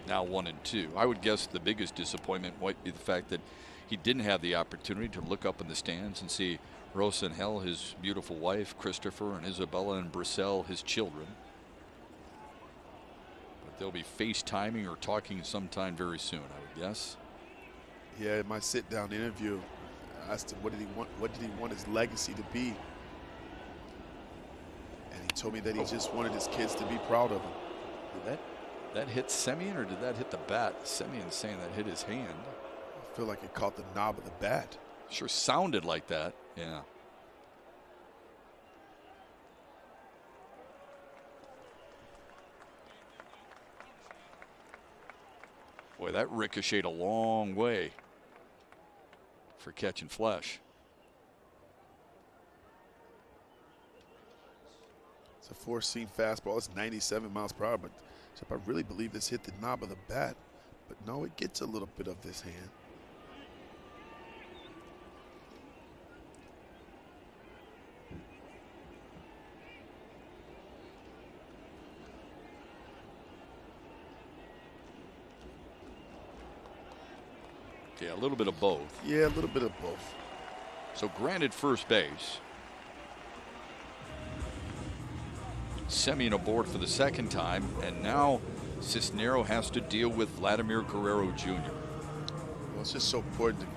Now 1-2. I would guess the biggest disappointment might be the fact that he didn't have the opportunity to look up in the stands and see Rosenhell, his beautiful wife, Christopher, and Isabella and Brissell, his children. But they'll be FaceTiming or talking sometime very soon, I would guess. Yeah, in my sit-down interview, I asked him what did he want his legacy to be. And he told me that he just wanted his kids to be proud of him. Did that hit Semien or did that hit the bat? Semien saying that hit his hand. I feel like it caught the knob of the bat. Sure sounded like that, yeah. Boy, that ricocheted a long way for catching flesh. It's a 4-seam fastball. It's 97 miles per hour, but I really believe this hit the knob of the bat. But no, it gets a little bit of this hand. Yeah, a little bit of both. Yeah, a little bit of both. So granted first base. Semien aboard for the second time, and now Cisnero has to deal with Vladimir Guerrero Jr. Well, it's just so important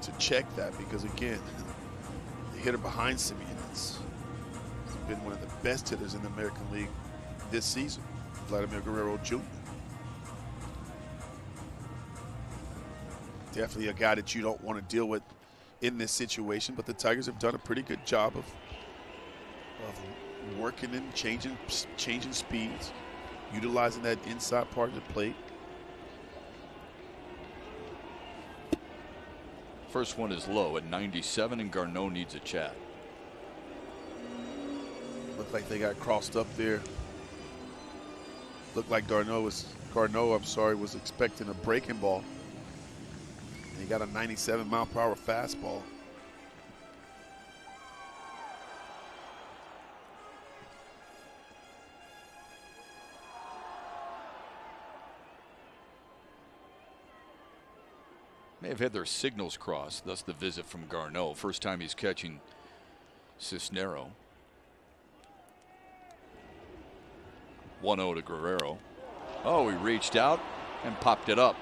to check that because, again, the hitter behind Semien has been one of the best hitters in the American League this season, Vladimir Guerrero Jr. Definitely a guy that you don't want to deal with in this situation, but the Tigers have done a pretty good job of working and changing speeds, utilizing that inside part of the plate. First one is low at 97, and Garneau needs a chat. Looked like they got crossed up there. Looked like Garneau was expecting a breaking ball. And he got a 97-mile-per-hour fastball. May have had their signals crossed, thus the visit from Garneau. First time he's catching Cisnero. 1-0 to Guerrero. Oh, he reached out and popped it up.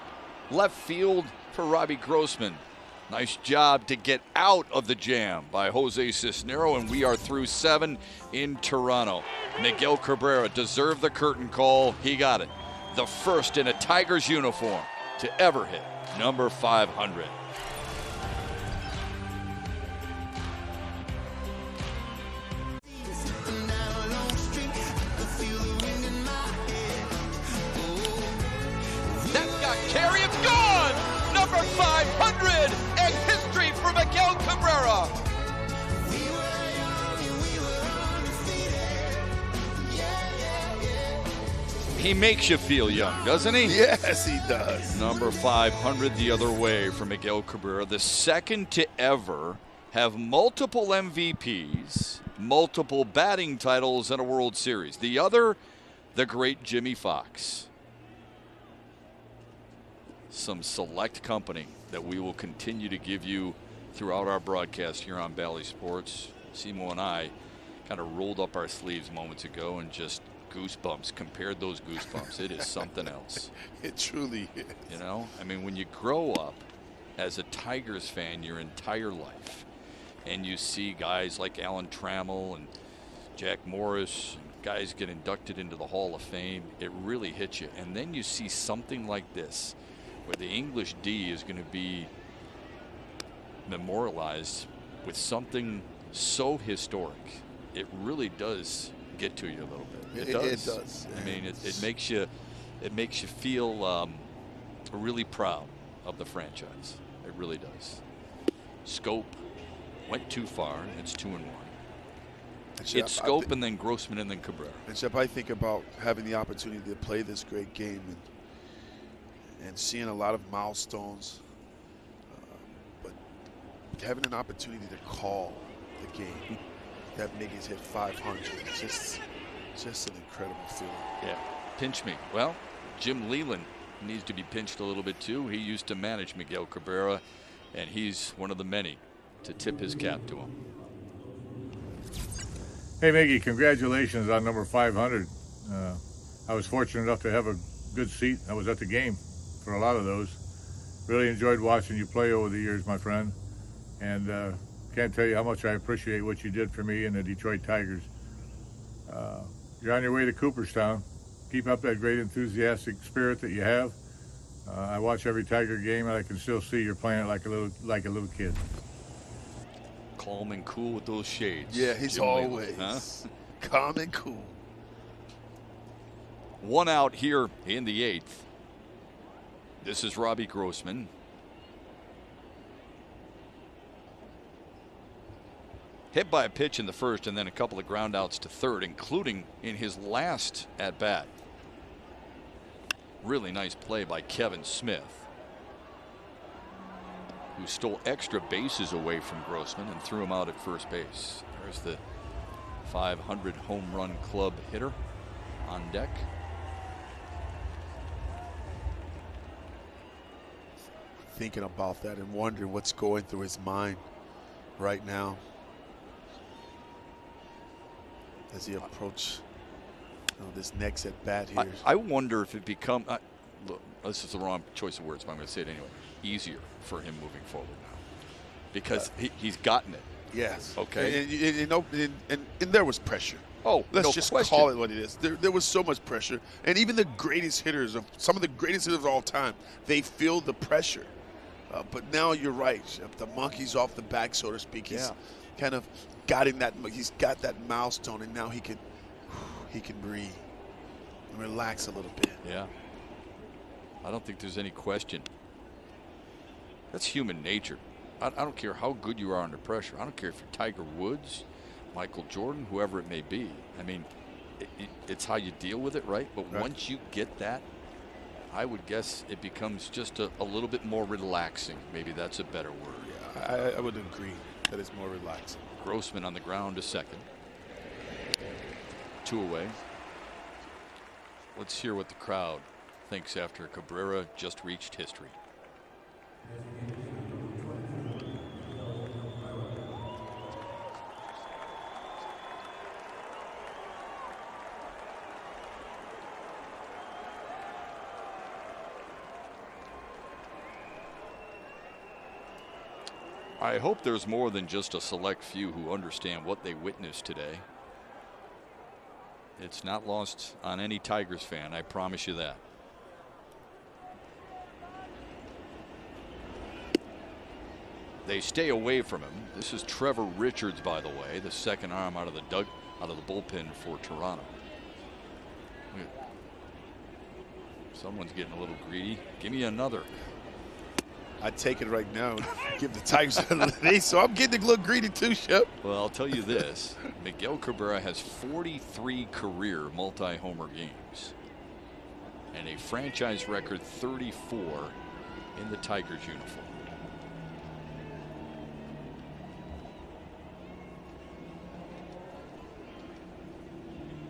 Left field for Robbie Grossman. Nice job to get out of the jam by Jose Cisnero, and we are through 7 in Toronto. Miguel Cabrera deserved the curtain call. He got it. The first in a Tigers uniform to ever hit number 500. That got carry, it's gone! Number 500 and history for Miguel Cabrera. He makes you feel young, doesn't he? Yes, he does. Number 500 the other way for Miguel Cabrera, the second to ever have multiple MVPs, multiple batting titles, and a World Series. The other, the great Jimmy Fox. Some select company that we will continue to give you throughout our broadcast here on Bally Sports. Simo and I kind of rolled up our sleeves moments ago and just goosebumps, compared those goosebumps. It is something else. It truly is. You know, I mean, when you grow up as a Tigers fan your entire life and you see guys like Alan Trammell and Jack Morris, and guys get inducted into the Hall of Fame, it really hits you. And then you see something like this where the English D is going to be memorialized with something so historic. It really does get to you a little bit. It does. It does. I mean, it makes you feel really proud of the franchise. It really does. Scope went too far. It's 2-1. It's Scope and then Grossman and then Cabrera. And Shep, I think about having the opportunity to play this great game and seeing a lot of milestones, but having an opportunity to call the game that Miggy's hit 500. Just an incredible feeling. Yeah, pinch me. Well, Jim Leland needs to be pinched a little bit too. He used to manage Miguel Cabrera, and he's one of the many to tip his cap to him. Hey, Miggy, congratulations on number 500. I was fortunate enough to have a good seat. I was at the game for a lot of those. Really enjoyed watching you play over the years, my friend. And can't tell you how much I appreciate what you did for me and the Detroit Tigers. You're on your way to Cooperstown. Keep up that great enthusiastic spirit that you have. I watch every Tiger game, and I can still see you're playing it like a little kid. Calm and cool with those shades. Yeah, he's Jim always Leland, calm and cool. One out here in the 8th. This is Robbie Grossman. Hit by a pitch in the first and then a couple of ground outs to third, including in his last at bat. Really nice play by Kevin Smith, who stole extra bases away from Grossman and threw him out at first base. There's the 500 home run club hitter on deck. Thinking about that and wondering what's going through his mind right now as he approaches this next at bat here. I wonder if it becomes, look, this is the wrong choice of words, but I'm going to say it anyway, easier for him moving forward now because he's gotten it. Yes. Okay. And there was pressure. Oh, let's no just question. call it what it is. There was so much pressure, and even the greatest hitters, some of the greatest hitters of all time, they feel the pressure. But now you're right. The monkey's off the back, so to speak. He's kind of he's got that milestone, and now he can breathe and relax a little bit. Yeah. I don't think there's any question. That's human nature. I don't care how good you are under pressure. I don't care if you're Tiger Woods, Michael Jordan, whoever it may be. I mean, it's how you deal with it, right? But once you get that, I would guess it becomes just a little bit more relaxing. Maybe that's a better word. Yeah, I would agree that it's more relaxing. Grossman on the ground to second. 2 away. Let's hear what the crowd thinks after Cabrera just reached history. I hope there's more than just a select few who understand what they witnessed today. It's not lost on any Tigers fan, I promise you that. They stay away from him. This is Trevor Richards, by the way, the second arm out of the bullpen for Toronto. Someone's getting a little greedy. Give me another. I'd take it right now and give the Tigers another day, so I'm getting a little greedy too, Shep. Well, I'll tell you this. Miguel Cabrera has 43 career multi-homer games and a franchise record 34 in the Tigers uniform.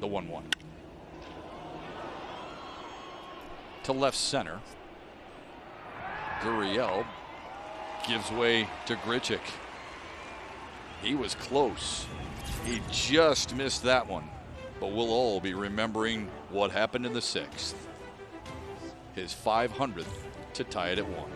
The 1-1. To left center. Gurriel gives way to Grichuk. He was close. He just missed that one. But we'll all be remembering what happened in the 6th. His 500th to tie it at 1.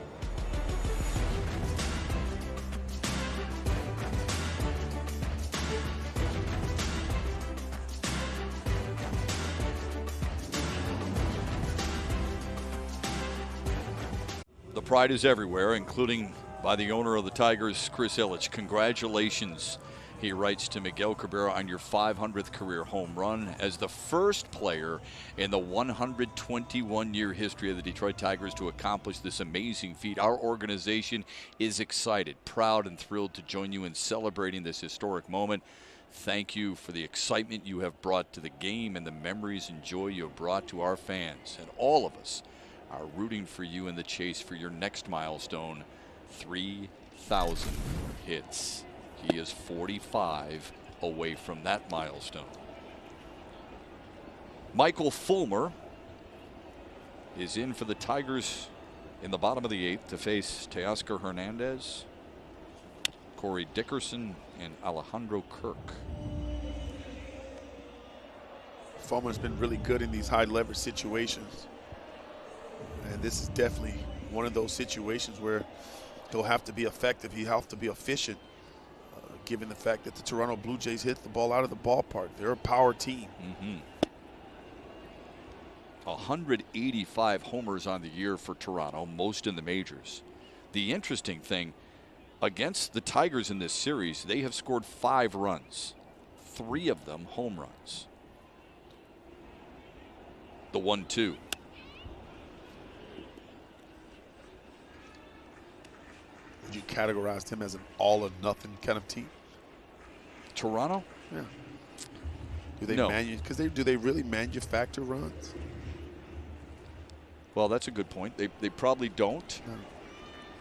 The pride is everywhere, including by the owner of the Tigers, Chris Ilitch. Congratulations, he writes to Miguel Cabrera, on your 500th career home run as the first player in the 121-year history of the Detroit Tigers to accomplish this amazing feat. Our organization is excited, proud, and thrilled to join you in celebrating this historic moment. Thank you for the excitement you have brought to the game and the memories and joy you have brought to our fans. And all of us are rooting for you in the chase for your next milestone, 3,000 hits. He is 45 away from that milestone. Michael Fulmer is in for the Tigers in the bottom of the 8th to face Teoscar Hernandez, Corey Dickerson, and Alejandro Kirk. Fulmer's been really good in these high leverage situations. And this is definitely one of those situations where he'll have to be effective. He'll have to be efficient, given the fact that the Toronto Blue Jays hit the ball out of the ballpark. They're a power team. 185 homers on the year for Toronto, most in the majors. The interesting thing, against the Tigers in this series, they have scored 5 runs, 3 of them home runs. The 1-2. Would you categorize them as an all or nothing kind of team? Toronto? Yeah. Do they No. do they really manufacture runs? Well, that's a good point. They probably don't,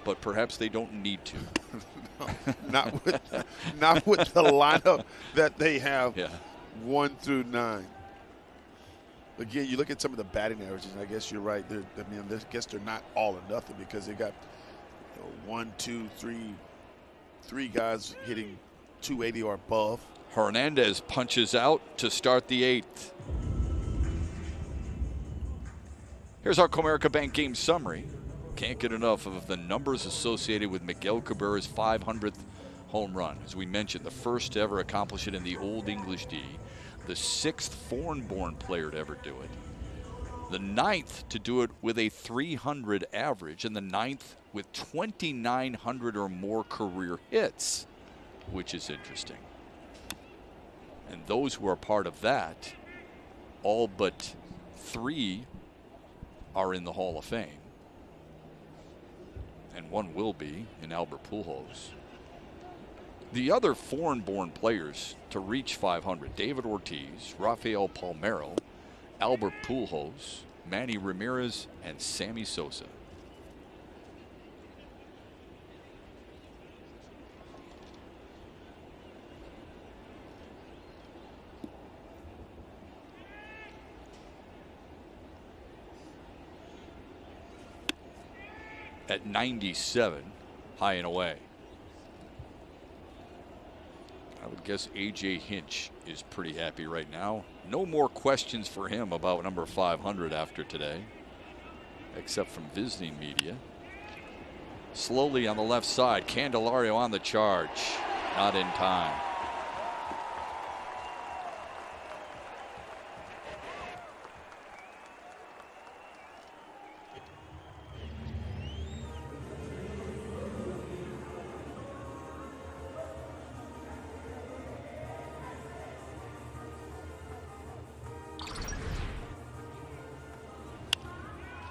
but perhaps they don't need to. No, not with the lineup that they have, 1 through 9. Again, you look at some of the batting averages, and I guess you're right. I guess they're not all or nothing because they got 1, 2, 3 guys hitting 280 or above. Hernandez punches out to start the 8th. Here's our Comerica Bank game summary. Can't get enough of the numbers associated with Miguel Cabrera's 500th home run. As we mentioned, the first to ever accomplish it in the Old English D, the 6th foreign-born player to ever do it. The 9th to do it with a 300 average, and the 9th with 2,900 or more career hits, which is interesting. And those who are part of that, all but 3 are in the Hall of Fame. And one will be in Albert Pujols. The other foreign-born players to reach 500, David Ortiz, Rafael Palmeiro, Albert Pujols, Manny Ramirez, and Sammy Sosa. At 97, high and away. I would guess A.J. Hinch is pretty happy right now. No more questions for him about number 500 after today, except from visiting media. Slowly on the left side, Candelario on the charge. Not in time.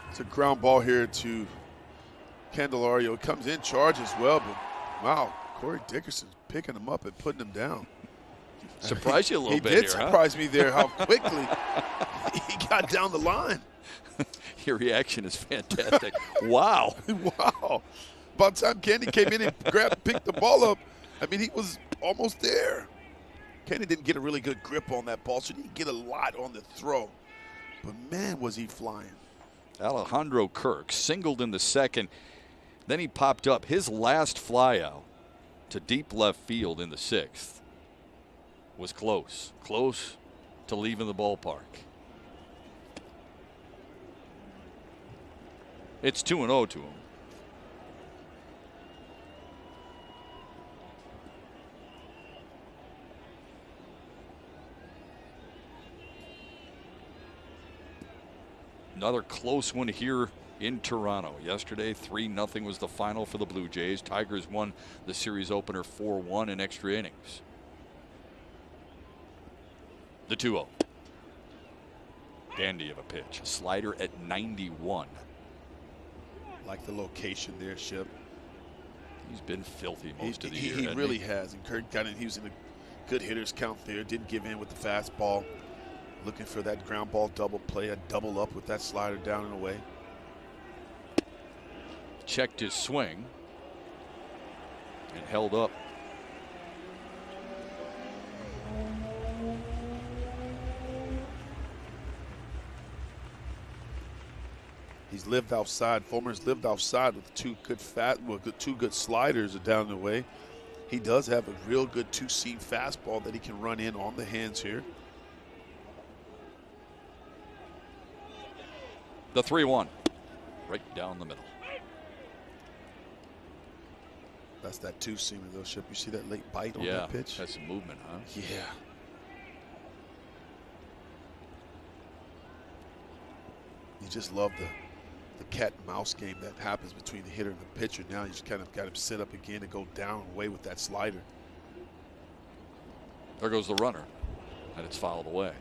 It's a ground ball here to Candelario. It comes in charge as well, but wow, Corey Dickerson's picking him up and putting him down. Surprised you a little bit here, here, He did surprise me there, how quickly he got down the line. Your reaction is fantastic. Wow. Wow. By the time Candy came in and picked the ball up, I mean, he was almost there. Candy didn't get a really good grip on that ball, so he didn't get a lot on the throw. But, man, was he flying. Alejandro Kirk singled in the second. Then he popped up his last flyout to deep left field in the 6th. Was close to leaving the ballpark. It's 2-0 to him. Another close one here in Toronto. Yesterday, 3-0 was the final for the Blue Jays. Tigers won the series opener 4-1 in extra innings. The 2-0. Dandy of a pitch. Slider at 91. Like the location there, Ship. He's been filthy most of the year. He really has. And Kirk got in. He was in a good hitter's count there. Didn't give in with the fastball. Looking for that ground ball double play, a double up with that slider down and away. Checked his swing and held up. He's lived outside. Fulmer's lived outside with two good sliders down the way. He does have a real good two-seam fastball that he can run in on the hands here. The 3-1, right down the middle. That's that two-seamer though, Ship. You see that late bite on that pitch? Yeah, that's some movement, huh? Yeah. You just love the cat and mouse game that happens between the hitter and the pitcher. Now you just kind of got him sit up again and go down and away with that slider. There goes the runner, and it's fouled away.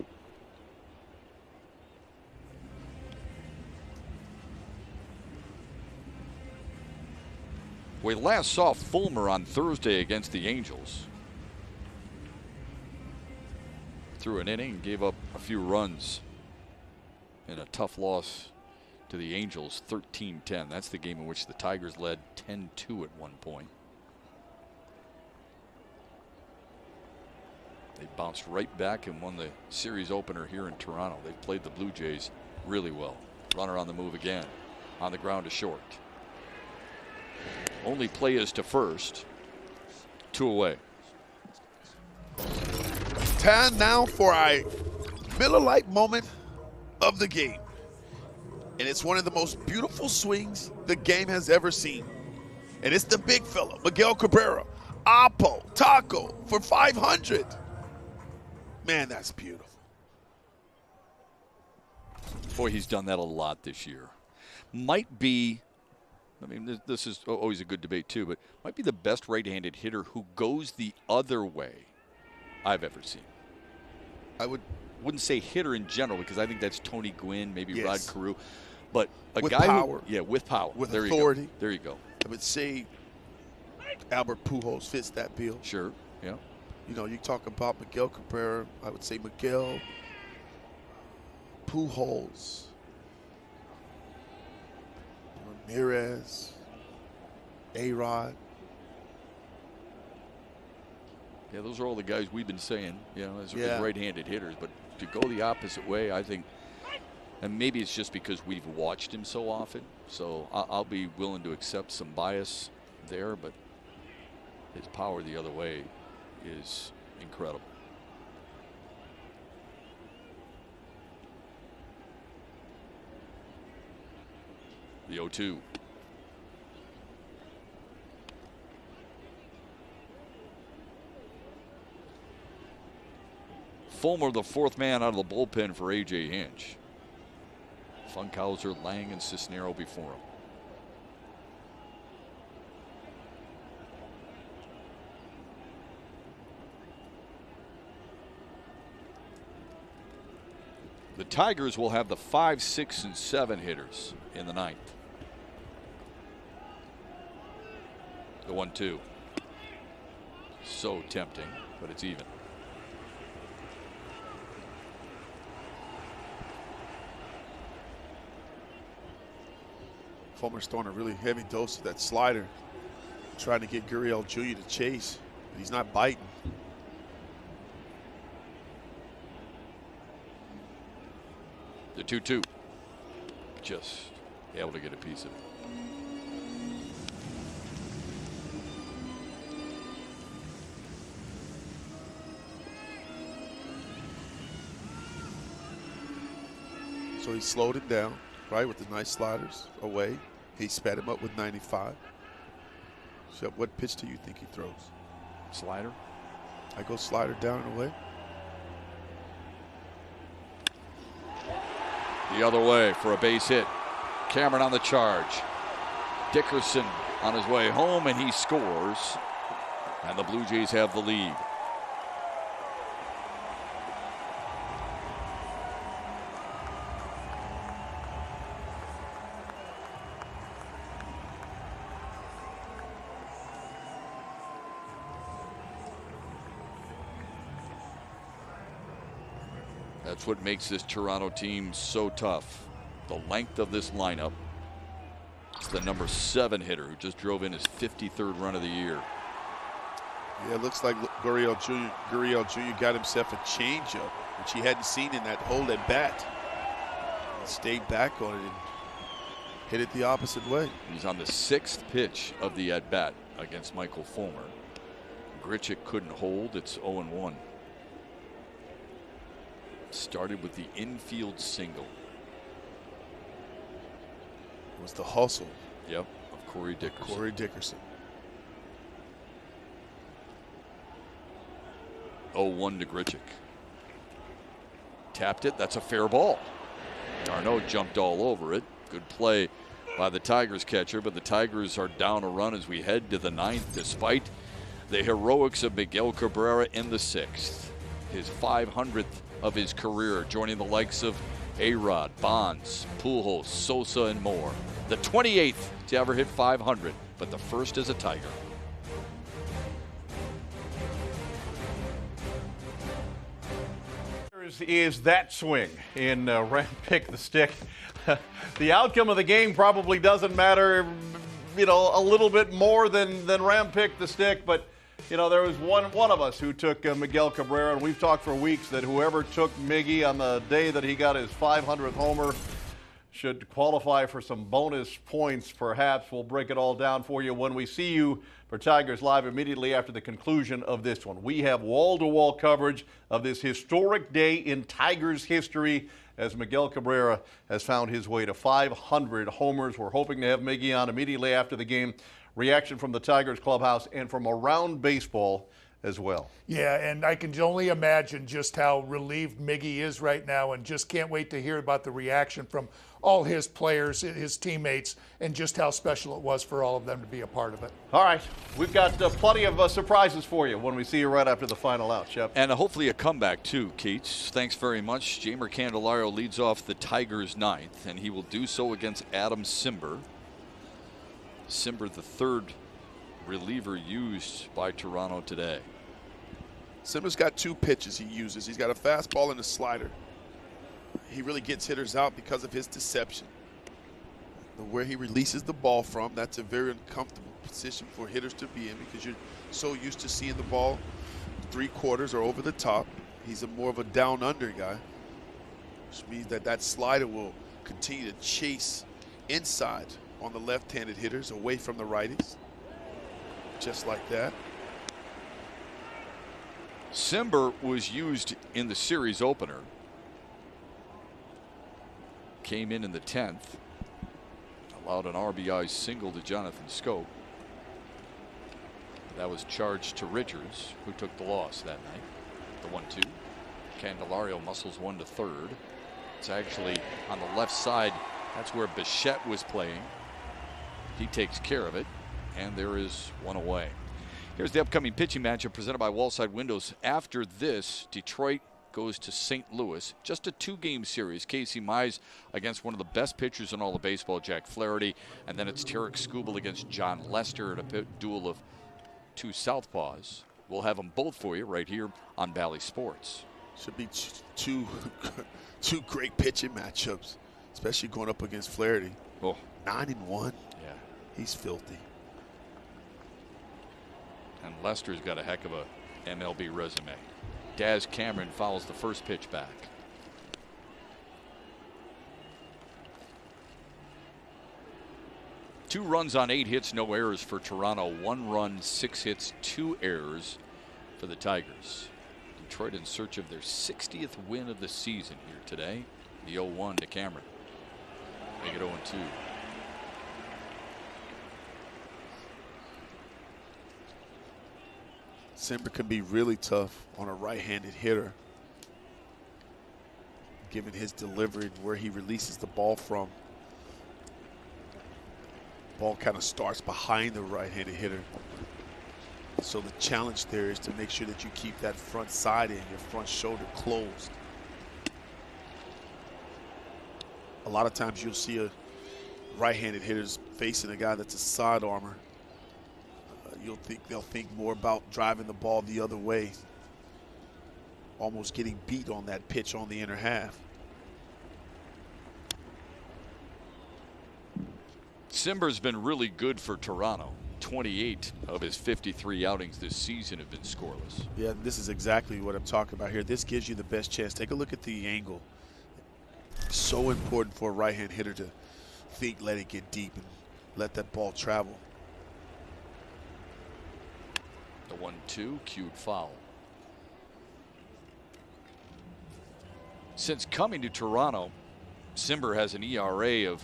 We last saw Fulmer on Thursday against the Angels. Threw an inning and gave up a few runs in a tough loss to the Angels, 13-10. That's the game in which the Tigers led 10-2 at one point. They bounced right back and won the series opener here in Toronto. They played the Blue Jays really well. Runner on the move again. On the ground to short. Only play is to first. 2 away. Time now for a Miller Lite moment of the game. And it's one of the most beautiful swings the game has ever seen. And it's the big fella, Miguel Cabrera. Oppo, Taco for 500. Man, that's beautiful. Boy, he's done that a lot this year. Might be, I mean, this is always a good debate too, but might be the best right-handed hitter who goes the other way I've ever seen. I wouldn't say hitter in general because I think that's Tony Gwynn, maybe Yes. Rod Carew, but a with guy power. with power, With there authority. You go. There you go. I would say Albert Pujols fits that bill. Sure, yeah. You know, you talk about Miguel Cabrera. I would say Miguel, Pujols, Ramirez, A-Rod. Yeah, those are all the guys we've been saying, as Yeah. right-handed hitters. But to go the opposite way, I think, and maybe it's just because we've watched him so often, so I'll be willing to accept some bias there, but his power the other way is incredible. The 0-2. Fulmer, the fourth man out of the bullpen for A.J. Hinch. Funkhauser, Lang, and Cisnero before him. The Tigers will have the 5, 6, and 7 hitters in the ninth. The 1-2. So tempting, but it's even. Fulmer's throwing a really heavy dose of that slider, trying to get Gurriel Jr. to chase, but he's not biting. The 2-2. Just able to get a piece of it. So he slowed it down, right, with the nice sliders away. He sped him up with 95. So what pitch do you think he throws? Slider. I go slider down and away. The other way for a base hit. Cameron on the charge. Dickerson on his way home, and he scores. And the Blue Jays have the lead. That's what makes this Toronto team so tough. The length of this lineup. It's the number 7 hitter who just drove in his 53rd run of the year. Yeah, it looks like Gurriel Jr. got himself a changeup, which he hadn't seen in that whole at bat. He stayed back on it and hit it the opposite way. He's on the 6th pitch of the at bat against Michael Fulmer. Grichuk couldn't hold. It's 0-1. Started with the infield single. It was the hustle. Yep, of Corey Dickerson. 0-1 to Grichuk. Tapped it. That's a fair ball. Darno jumped all over it. Good play by the Tigers catcher, but the Tigers are down a run as we head to the 9th, despite the heroics of Miguel Cabrera in the 6th. His 500th of his career, joining the likes of A-Rod, Bonds, Pujols, Sosa, and more. The 28th to ever hit 500, but the first as a Tiger. Is that swing in Ram Pick the Stick. The outcome of the game probably doesn't matter, a little bit more than Ram Pick the Stick, but there was one of us who took Miguel Cabrera, and we've talked for weeks that whoever took Miggy on the day that he got his 500th homer should qualify for some bonus points, perhaps. We'll break it all down for you when we see you for Tigers Live immediately after the conclusion of this one. We have wall-to-wall coverage of this historic day in Tigers history as Miguel Cabrera has found his way to 500 homers. We're hoping to have Miggy on immediately after the game. Reaction from the Tigers clubhouse and from around baseball as well. Yeah, and I can only imagine just how relieved Miggy is right now, and just can't wait to hear about the reaction from all his players, his teammates, and just how special it was for all of them to be a part of it. All right, we've got plenty of surprises for you when we see you right after the final out, Shep. And hopefully a comeback too, Keats. Thanks very much. Jamer Candelario leads off the Tigers' ninth, and he will do so against Adam Simber. Simber, the third reliever used by Toronto today. Simber's got 2 pitches he uses. He's got a fastball and a slider. He really gets hitters out because of his deception. Where he releases the ball from, that's a very uncomfortable position for hitters to be in because you're so used to seeing the ball 3/4 or over the top. He's more of a down-under guy, which means that slider will continue to chase inside on the left-handed hitters away from the righties. Just like that. Simber was used in the series opener. Came in the 10th. Allowed an RBI single to Jonathan Scope. That was charged to Richards, who took the loss that night. The 1-2. Candelario muscles one to third. It's actually on the left side. That's where Bichette was playing. He takes care of it, and there is one away. Here's the upcoming pitching matchup presented by Wallside Windows. After this, Detroit goes to St. Louis. Just a 2-game series. Casey Mize against one of the best pitchers in all of baseball, Jack Flaherty. And then it's Tarek Skubal against John Lester in a duel of 2 southpaws. We'll have them both for you right here on Bally Sports. Should be two great pitching matchups, especially going up against Flaherty. Oh. 9-1. Yeah. He's filthy. And Lester's got a heck of a MLB resume. Daz Cameron fouls the first pitch back. Two runs on 8 hits, no errors for Toronto. 1 run, 6 hits, 2 errors for the Tigers. Detroit in search of their 60th win of the season here today. The 0-1 to Cameron. Make it 0-2. Simber can be really tough on a right-handed hitter, given his delivery and where he releases the ball from. Ball kind of starts behind the right-handed hitter. So the challenge there is to make sure that you keep that front side in, your front shoulder closed. A lot of times you'll see a right-handed hitters facing a guy that's a side armor. They'll think more about driving the ball the other way, almost getting beat on that pitch on the inner half. Simber's been really good for Toronto. 28 of his 53 outings this season have been scoreless. Yeah, this is exactly what I'm talking about here. This gives you the best chance. Take a look at the angle. So important for a right-hand hitter to think, let it get deep, and let that ball travel. The 1-2, cued foul. Since coming to Toronto, Simber has an ERA of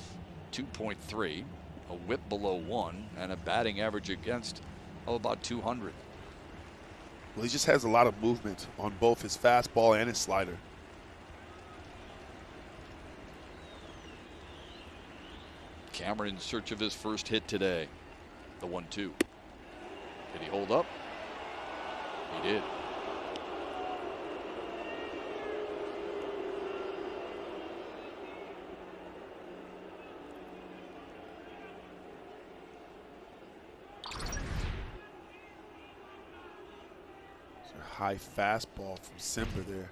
2.3, a whip below 1, and a batting average against of about 200. Well, he just has a lot of movement on both his fastball and his slider. Cameron in search of his first hit today. The 1-2. Did he hold up? He did. It's a high fastball from Simber there.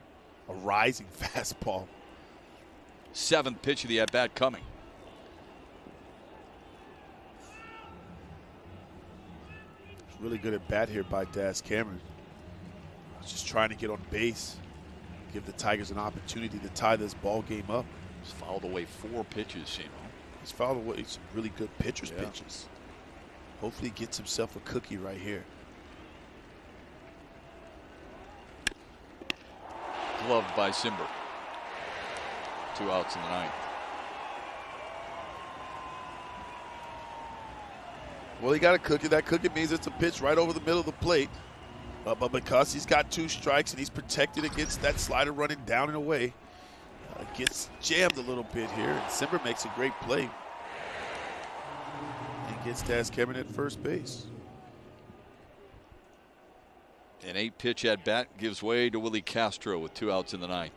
A rising fastball. 7th pitch of the at-bat coming. Really good at bat here by Daz Cameron. Just trying to get on base, give the Tigers an opportunity to tie this ball game up. He's fouled away 4 pitches, you know. He's fouled away some really good pitcher's pitches. Hopefully he gets himself a cookie right here. Gloved by Simber. 2 outs in the 9th. Well, he got a cookie. That cookie means it's a pitch right over the middle of the plate. But because he's got 2 strikes and he's protected against that slider running down and away, gets jammed a little bit here. And Simber makes a great play and gets Daz Cameron at first base. An 8-pitch at bat gives way to Willie Castro with 2 outs in the 9th.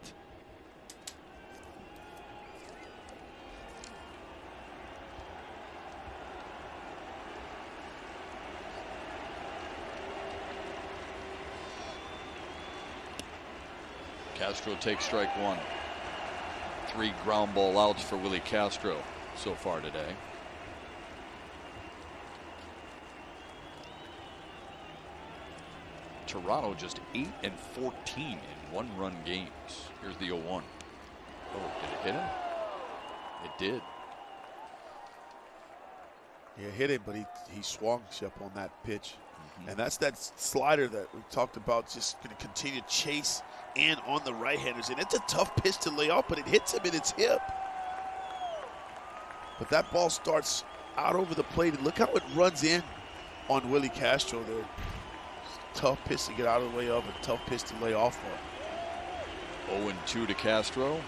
Castro takes strike 1. 3 ground ball outs for Willie Castro so far today. Toronto just 8 and 14 in 1-run games. Here's the 0-1. Oh, did it hit him? It did. Yeah, hit him, but he swung, Shep, on that pitch. And that's that slider that we talked about, just going to continue to chase in on the right-handers. And it's a tough pitch to lay off, but it hits him in its hip. But that ball starts out over the plate, and look how it runs in on Willie Castro there. Tough pitch to get out of the way of, a tough pitch to lay off of. 0-2 to Castro.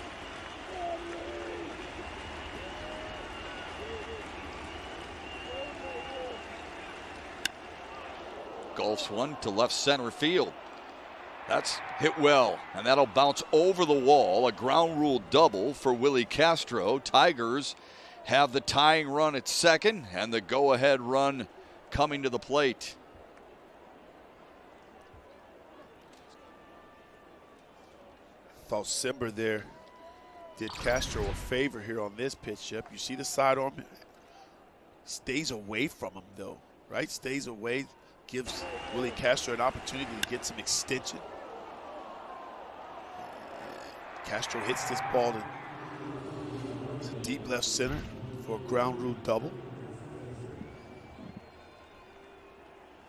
Golfs one to left center field. That's hit well, and that'll bounce over the wall. A ground rule double for Willie Castro. Tigers have the tying run at second and the go-ahead run coming to the plate. Thought Simber there did Castro a favor here on this pitch, Shep. You see the sidearm? Stays away from him, though, right? Stays away, gives Willie Castro an opportunity to get some extension. Castro hits this ball to deep left center for a ground rule double.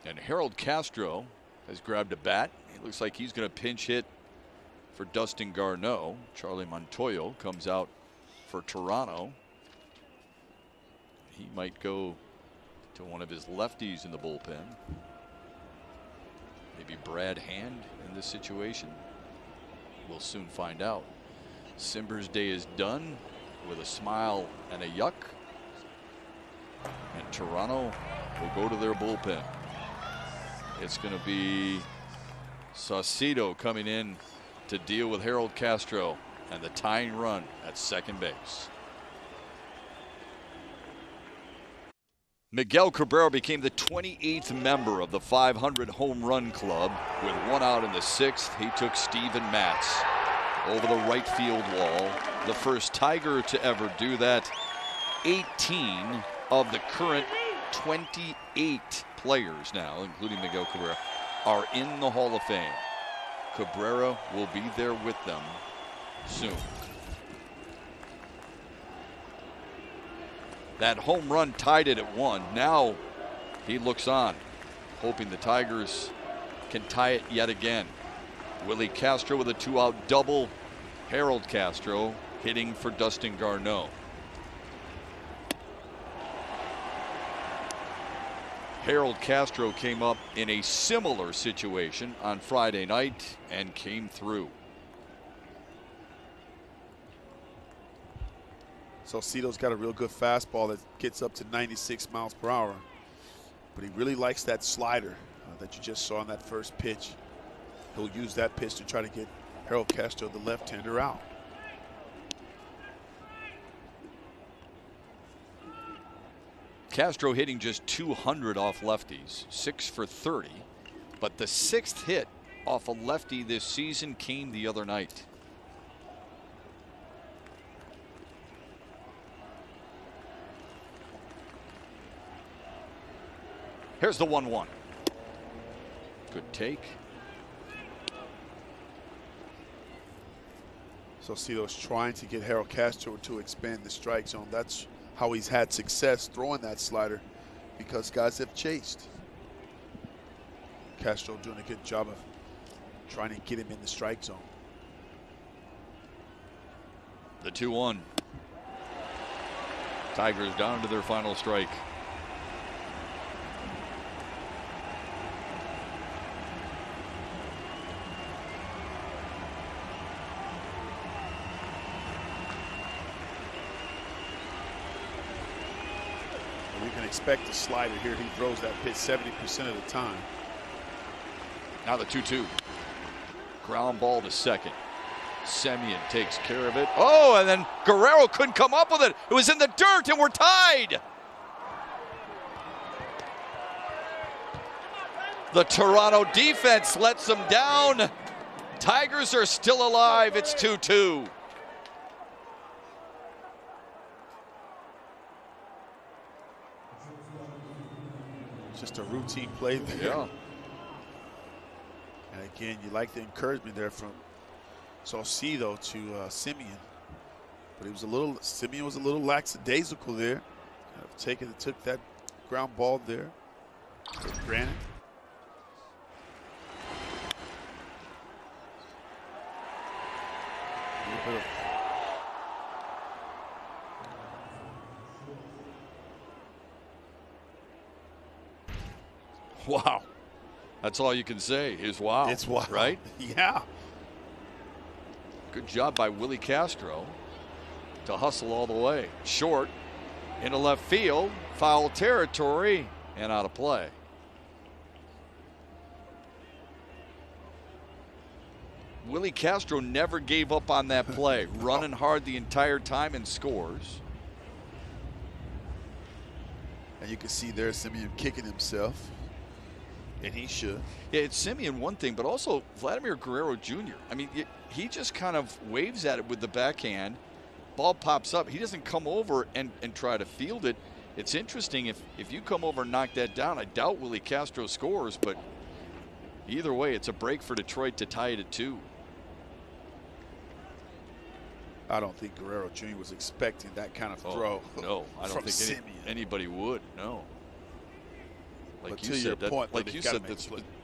And Harold Castro has grabbed a bat. It looks like he's going to pinch hit for Dustin Garneau. Charlie Montoyo comes out for Toronto. He might go to one of his lefties in the bullpen. Maybe Brad Hand in this situation. We'll soon find out. Simber's day is done with a smile and a yuck. And Toronto will go to their bullpen. It's going to be Saucedo coming in to deal with Harold Castro and the tying run at second base. Miguel Cabrera became the 28th member of the 500 home run club. With 1 out in the 6th, he took Steven Matz over the right field wall. The first Tiger to ever do that. 18 of the current 28 players now, including Miguel Cabrera, are in the Hall of Fame. Cabrera will be there with them soon. That home run tied it at 1. Now he looks on, hoping the Tigers can tie it yet again. Willie Castro with a 2-out double. Harold Castro hitting for Dustin Garneau. Harold Castro came up in a similar situation on Friday night and came through. Saucedo's got a real good fastball that gets up to 96 miles per hour. But he really likes that slider that you just saw on that first pitch. He'll use that pitch to try to get Harold Castro, the left-hander, out. Castro hitting just 200 off lefties, 6 for 30. But the 6th hit off a lefty this season came the other night. Here's the 1-1. Good take. Saucedo's trying to get Harold Castro to expand the strike zone. That's how he's had success throwing that slider, because guys have chased. Castro doing a good job of trying to get him in the strike zone. The 2-1. Tigers down to their final strike. expect a slider here. He throws that pitch 70% of the time. Now the 2-2. Ground ball to second. Semien takes care of it. Oh, and then Guerrero couldn't come up with it. It was in the dirt, and we're tied. The Toronto defense lets them down. Tigers are still alive. It's 2-2. Just a routine play there. Yeah. And again, you like the encouragement there from Saucedo to Semien. But Semien was a little lackadaisical there. Took that ground ball there. Granted. Wow. That's all you can say is wow. It's wow. Right? Yeah. Good job by Willie Castro to hustle all the way. Short into left field, foul territory, and out of play. Willie Castro never gave up on that play, running hard the entire time and scores. And you can see there Semien kicking himself. And he should. Yeah, it's Semien one thing, but also Vladimir Guerrero Jr. I mean, he just kind of waves at it with the backhand. Ball pops up. He doesn't come over and try to field it. It's interesting if you come over and knock that down. I doubt Willie Castro scores, but either way, it's a break for Detroit to tie it at 2. I don't think Guerrero Jr. was expecting that kind of throw. No, I don't think anybody would. No. Like you said,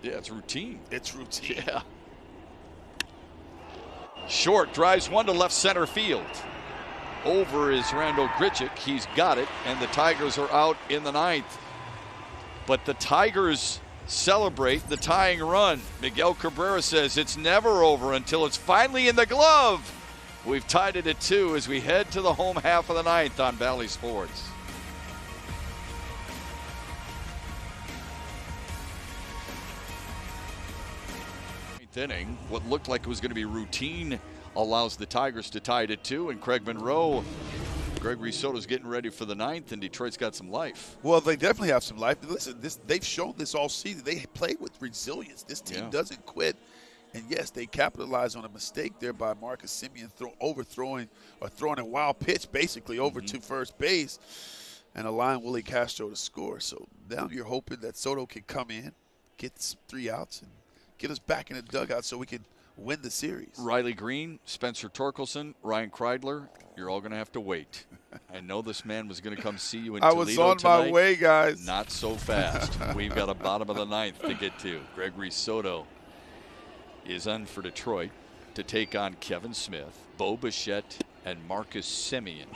it's routine. It's routine. Yeah. Short drives one to left center field. Over is Randall Grichuk. He's got it, and the Tigers are out in the 9th. But the Tigers celebrate the tying run. Miguel Cabrera says it's never over until it's finally in the glove. We've tied it at 2 as we head to the home half of the 9th on Bally Sports. Inning, what looked like it was going to be routine allows the Tigers to tie it at 2, and Craig Monroe, Gregory Soto's getting ready for the 9th, and Detroit's got some life. Well, they definitely have some life. Listen, they've shown this all season. They play with resilience. This team doesn't quit. And yes, they capitalized on a mistake there by Marcus Semien throwing a wild pitch basically over to first base and allowing Willie Castro to score. So now you're hoping that Soto can come in, get 3 outs, and get us back in the dugout so we can win the series. Riley Green, Spencer Torkelson, Ryan Kreidler, you're all going to have to wait. I know this man was going to come see you in Toledo I was on tonight. my way, guys. Not so fast. We've got a bottom of the 9th to get to. Gregory Soto is on for Detroit to take on Kevin Smith, Bo Bichette, and Marcus Semien.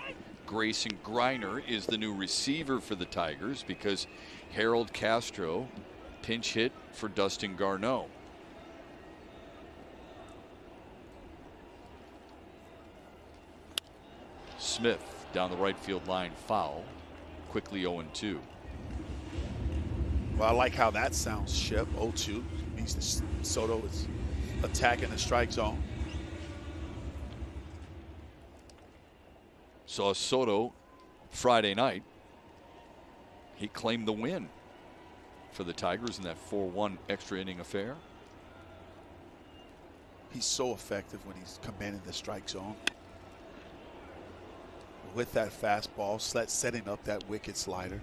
Grayson Greiner is the new receiver for the Tigers because Harold Castro pinch hit for Dustin Garneau. Smith down the right field line, foul. Quickly 0-2. Well, I like how that sounds, Shep. 0-2 means that Soto is attacking the strike zone. Saw Soto Friday night. He claimed the win for the Tigers in that 4-1 extra inning affair. He's so effective when he's commanding the strike zone. With that fastball, setting up that wicked slider.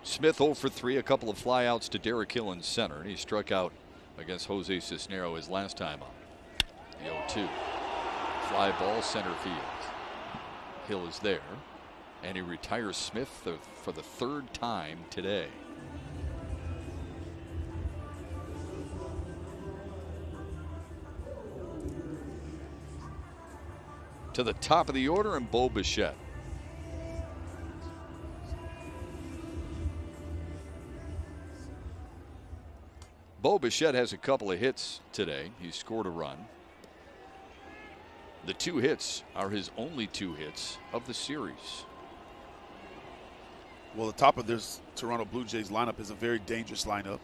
Smith 0 for 3, a couple of flyouts to Derek Hill in center, and he struck out against Jose Cisnero his last time up. The 0-2. Fly ball center field. Hill is there, and he retires Smith for the 3rd time today. To the top of the order, and Bo Bichette. Bo Bichette has a couple of hits today. He scored a run. The 2 hits are his only 2 hits of the series. Well, the top of this Toronto Blue Jays lineup is a very dangerous lineup.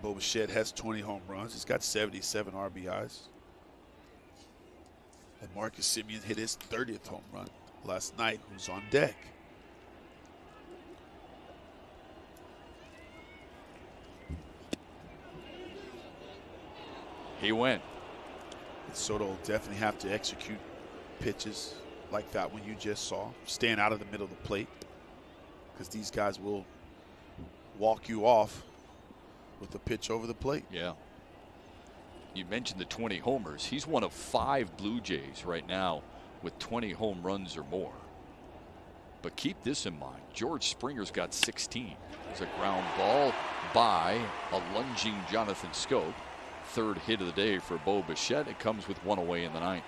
Bo Bichette has 20 home runs. He's got 77 RBIs. And Marcus Semien hit his 30th home run last night. Who's on deck? He went. And Soto will definitely have to execute pitches like that one you just saw. Staying out of the middle of the plate. Because these guys will walk you off with the pitch over the plate. Yeah. You mentioned the 20 homers. He's one of 5 Blue Jays right now with 20 home runs or more. But keep this in mind. George Springer's got 16. There's a ground ball by a lunging Jonathan Scope. 3rd hit of the day for Bo Bichette. It comes with 1 away in the 9th.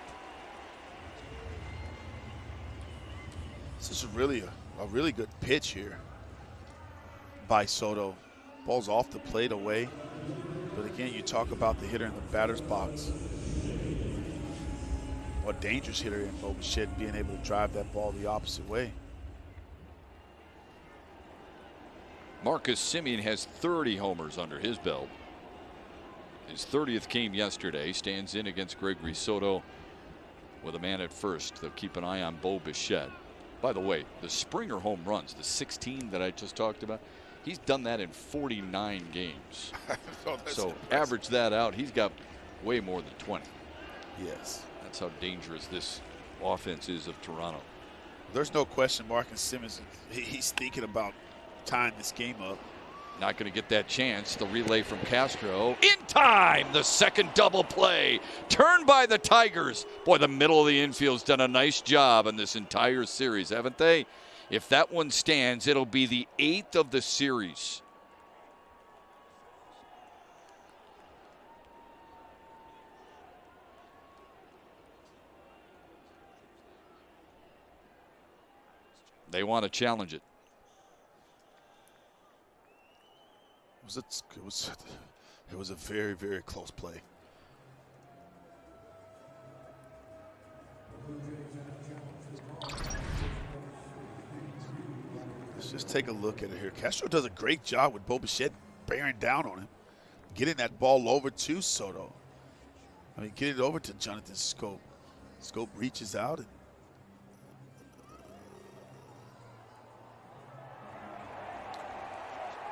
This is really a really good pitch here by Soto. Ball's off the plate away. But again, you talk about the hitter in the batter's box. What dangerous hitter in Bo Bichette being able to drive that ball the opposite way. Marcus Semien has 30 homers under his belt. His 30th came yesterday. Stands in against Gregory Soto with a man at first. They'll keep an eye on Bo Bichette. By the way, the Springer home runs, the 16 that I just talked about, he's done that in 49 games. So average that out. He's got way more than 20. Yes. That's how dangerous this offense is of Toronto. There's no question Marcus Simmons, he's thinking about tying this game up. Not going to get that chance. The relay from Castro. In time! The second double play. Turned by the Tigers. Boy, the middle of the infield's done a nice job in this entire series, haven't they? If that one stands, it'll be the 8th of the series. They want to challenge it. It was a very, very close play. Let's just take a look at it here. Castro does a great job with Bo Bichette bearing down on him, getting that ball over to Soto. I mean, getting it over to Jonathan Scope. Scope reaches out and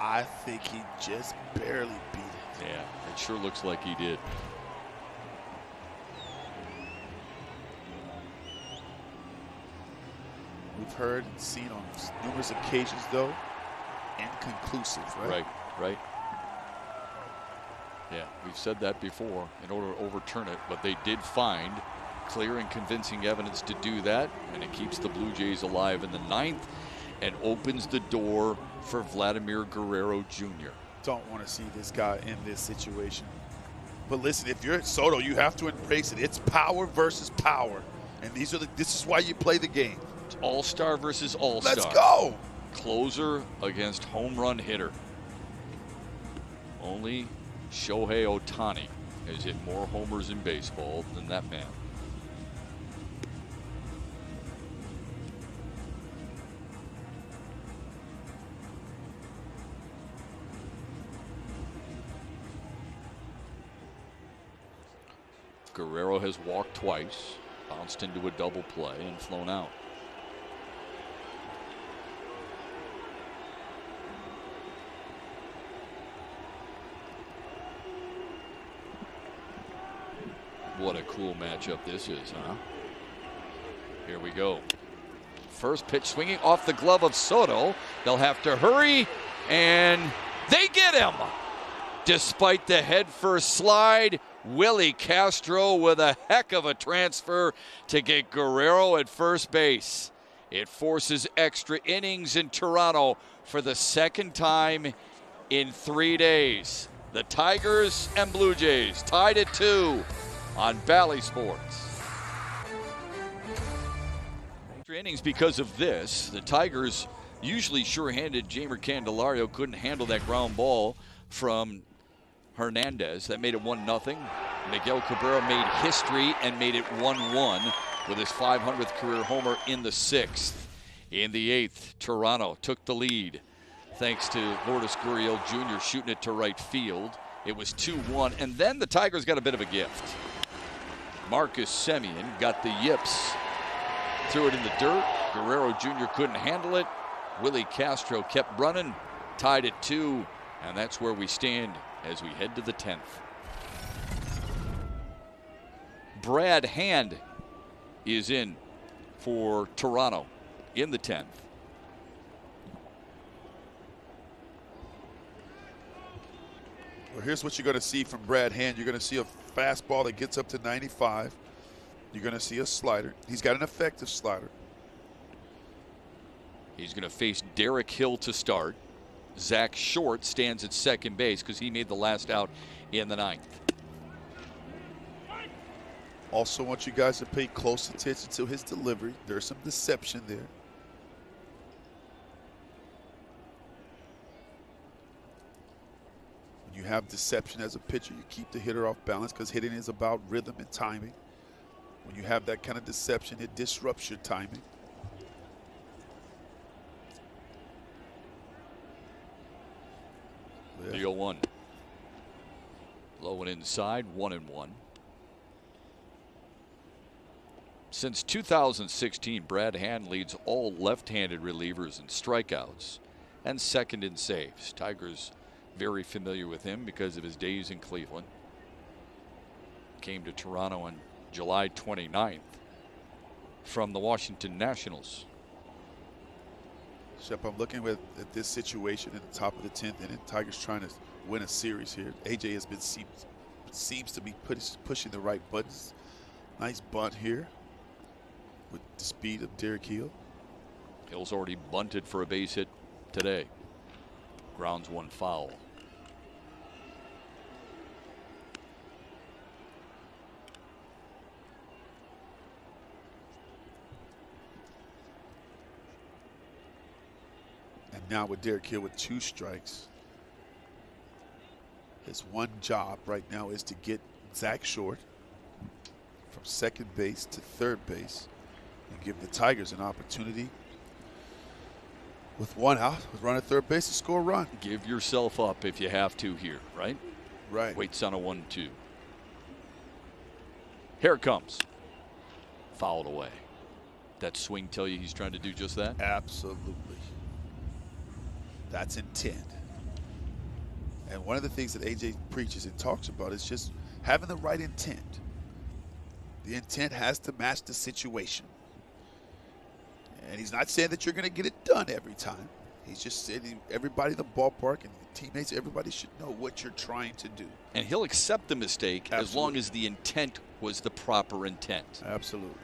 I think he just barely beat it. Yeah, it sure looks like he did. We've heard and seen on numerous occasions, though, inconclusive, right? Right. Yeah, we've said that before in order to overturn it, but they did find clear and convincing evidence to do that, and it keeps the Blue Jays alive in the 9th and opens the door for Vladimir Guerrero Jr. Don't want to see this guy in this situation. But listen, if you're at Soto, you have to embrace it. It's power versus power. And this is why you play the game. It's all-star versus all-star. Let's go. Closer against home run hitter. Only Shohei Ohtani has hit more homers in baseball than that man. Guerrero has walked twice, bounced into a double play, and flown out. What a cool matchup this is, huh? Here we go. First pitch swinging off the glove of Soto. They'll have to hurry, and they get him. Despite the head-first slide, Willie Castro with a heck of a transfer to get Guerrero at first base. It forces extra innings in Toronto for the second time in 3 days. The Tigers and Blue Jays tied at 2 on Bally Sports. Extra innings because of this. The Tigers, usually sure-handed, Jamer Candelario couldn't handle that ground ball from Hernandez. That made it 1-0. Miguel Cabrera made history and made it 1-1 with his 500th career homer in the 6th. In the 8th, Toronto took the lead thanks to Lourdes Gurriel Jr. shooting it to right field. It was 2-1, and then the Tigers got a bit of a gift. Marcus Semien got the yips, threw it in the dirt. Guerrero Jr. couldn't handle it. Willie Castro kept running, tied it 2, and that's where we stand as we head to the 10th. Brad Hand is in for Toronto in the 10th. Well, here's what you're going to see from Brad Hand. You're going to see a fastball that gets up to 95. You're going to see a slider. He's got an effective slider. He's going to face Derek Hill to start. Zach Short stands at second base because he made the last out in the 9th. Also want you guys to pay close attention to his delivery. There's some deception there. When you have deception as a pitcher, you keep the hitter off balance because hitting is about rhythm and timing. When you have that kind of deception, it disrupts your timing. The 0-1. Low and inside, 1-1. Since 2016, Brad Hand leads all left-handed relievers in strikeouts and second in saves. Tigers very familiar with him because of his days in Cleveland. Came to Toronto on July 29th from the Washington Nationals. Shep, I'm looking at this situation at the top of the 10th inning. Tigers trying to win a series here. AJ has been seems to be pushing the right buttons. Nice bunt here with the speed of Derek Hill. Hill's already bunted for a base hit today. Grounds one foul. And now with Derek Hill with 2 strikes, his one job right now is to get Zach Short from second base to third base and give the Tigers an opportunity with 1 out, with run at third base, to score a run. Give yourself up if you have to here, right? Right. Waits on a 1-2. Here it comes. Fouled away. That swing tell you he's trying to do just that? Absolutely. That's intent. And one of the things that AJ preaches and talks about is just having the right intent. The intent has to match the situation. And he's not saying that you're going to get it done every time. He's just saying everybody in the ballpark and the teammates, everybody should know what you're trying to do. And he'll accept the mistake as long as the intent was the proper intent. Absolutely.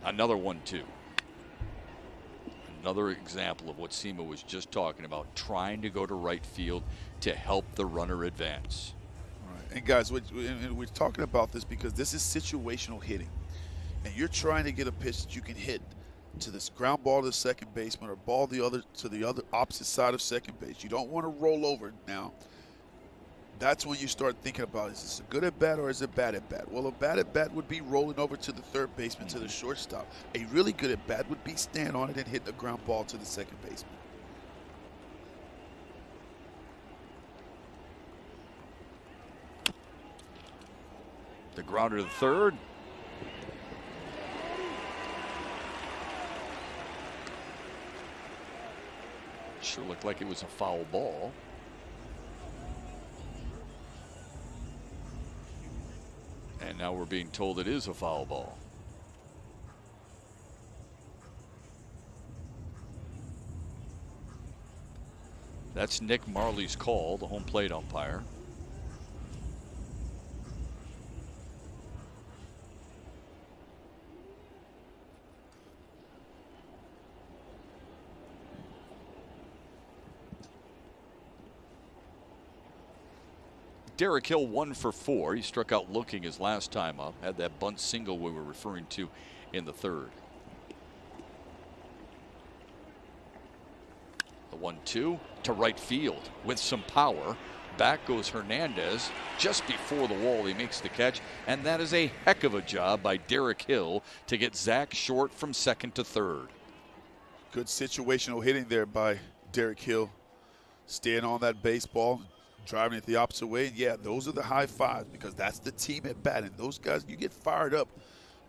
Another 1-2. Another example of what Sema was just talking about, trying to go to right field to help the runner advance. Right. And guys, we're talking about this because this is situational hitting. And you're trying to get a pitch that you can hit to this ground ball to the second baseman or ball to the other opposite side of second base. You don't want to roll over now. That's when you start thinking about, is this a good at bat or is it bad at bat? Well, a bad at bat would be rolling over to the third baseman to the shortstop. A really good at bat would be stand on it and hit the ground ball to the second baseman. The grounder to the third. Sure looked like it was a foul ball. And now we're being told it is a foul ball. That's Nick Marley's call, the home plate umpire. Derek Hill 1 for 4. He struck out looking his last time up. Had that bunt single we were referring to in the third. The 1-2 to right field with some power. Back goes Hernandez. Just before the wall, he makes the catch. And that is a heck of a job by Derek Hill to get Zach Short from second to third. Good situational hitting there by Derek Hill. Staying on that baseball, driving it the opposite way. And yeah, those are the high fives because that's the team at bat. And those guys, you get fired up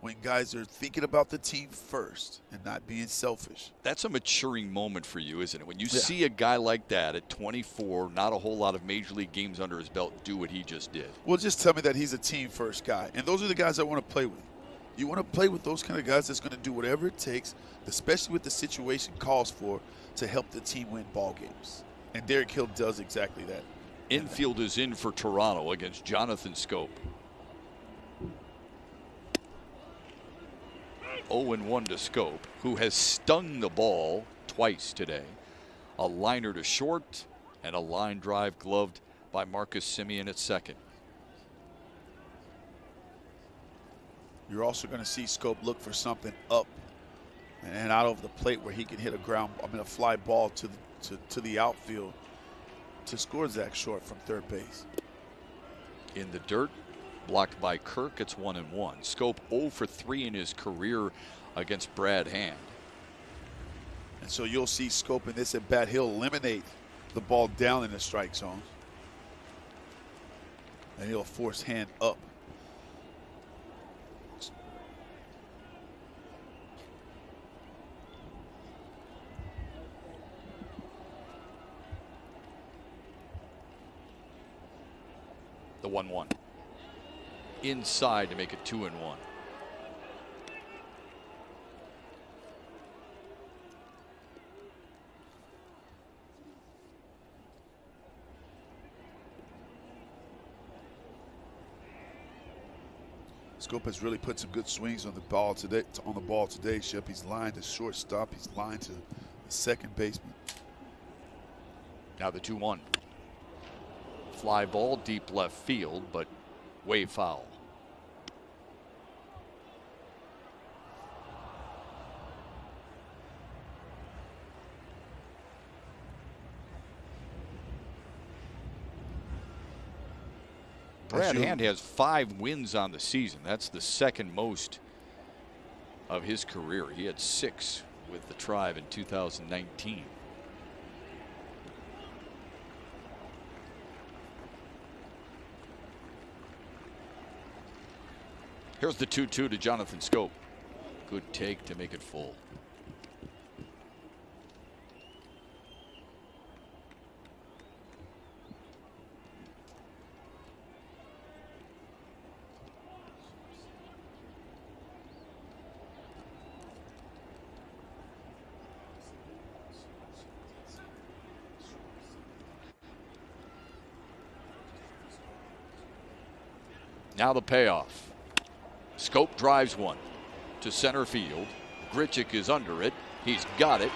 when guys are thinking about the team first and not being selfish. That's a maturing moment for you, isn't it? When you see a guy like that at 24, not a whole lot of major league games under his belt, do what he just did. Well, just tell me that he's a team first guy. And those are the guys I want to play with. You want to play with those kind of guys that's going to do whatever it takes, especially what the situation calls for, to help the team win ball games. And Derek Hill does exactly that. Infield is in for Toronto against Jonathan Schoop. 0-1 to Schoop, who has stung the ball twice today. A liner to short and a line drive gloved by Marcus Semien at second. You're also going to see Schoop look for something up and out of the plate where he can hit a fly ball to the outfield to score Zach Short from third base. In the dirt, blocked by Kirk, it's 1-1. Schoop 0 for 3 in his career against Brad Hand. And so you'll see Schoop in this at bat. He'll eliminate the ball down in the strike zone. And he'll force Hand up. The 1-1. Inside to make it 2-1. Schoop has really put some good swings on the ball today. Shep, he's lined to shortstop. He's lined to the second baseman. Now the 2-1. Fly ball deep left field, but way foul. Brad Hand has 5 wins on the season. That's the second most of his career. He had 6 with the Tribe in 2019. Here's the 2-2 to Jonathan Schoop. Good take to make it full. Now the payoff. Schoop drives one to center field. Grichuk is under it. He's got it.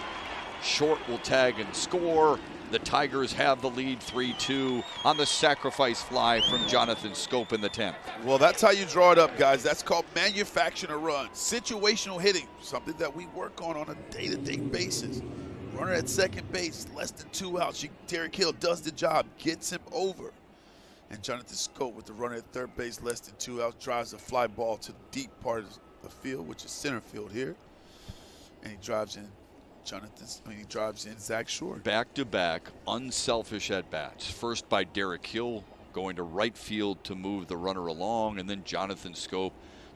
Short will tag and score. The Tigers have the lead 3-2 on the sacrifice fly from Jonathan Schoop in the 10th. Well, that's how you draw it up, guys. That's called manufacturing a run. Situational hitting, something that we work on a day-to-day basis. Runner at second base, less than 2 outs. Derek Hill does the job, gets him over. And Jonathan Schoop with the runner at third base, less than 2 outs, drives a fly ball to the deep part of the field, which is center field here. And he drives in Zach Short. Back-to-back unselfish at-bats. First by Derek Hill going to right field to move the runner along, and then Jonathan Schoop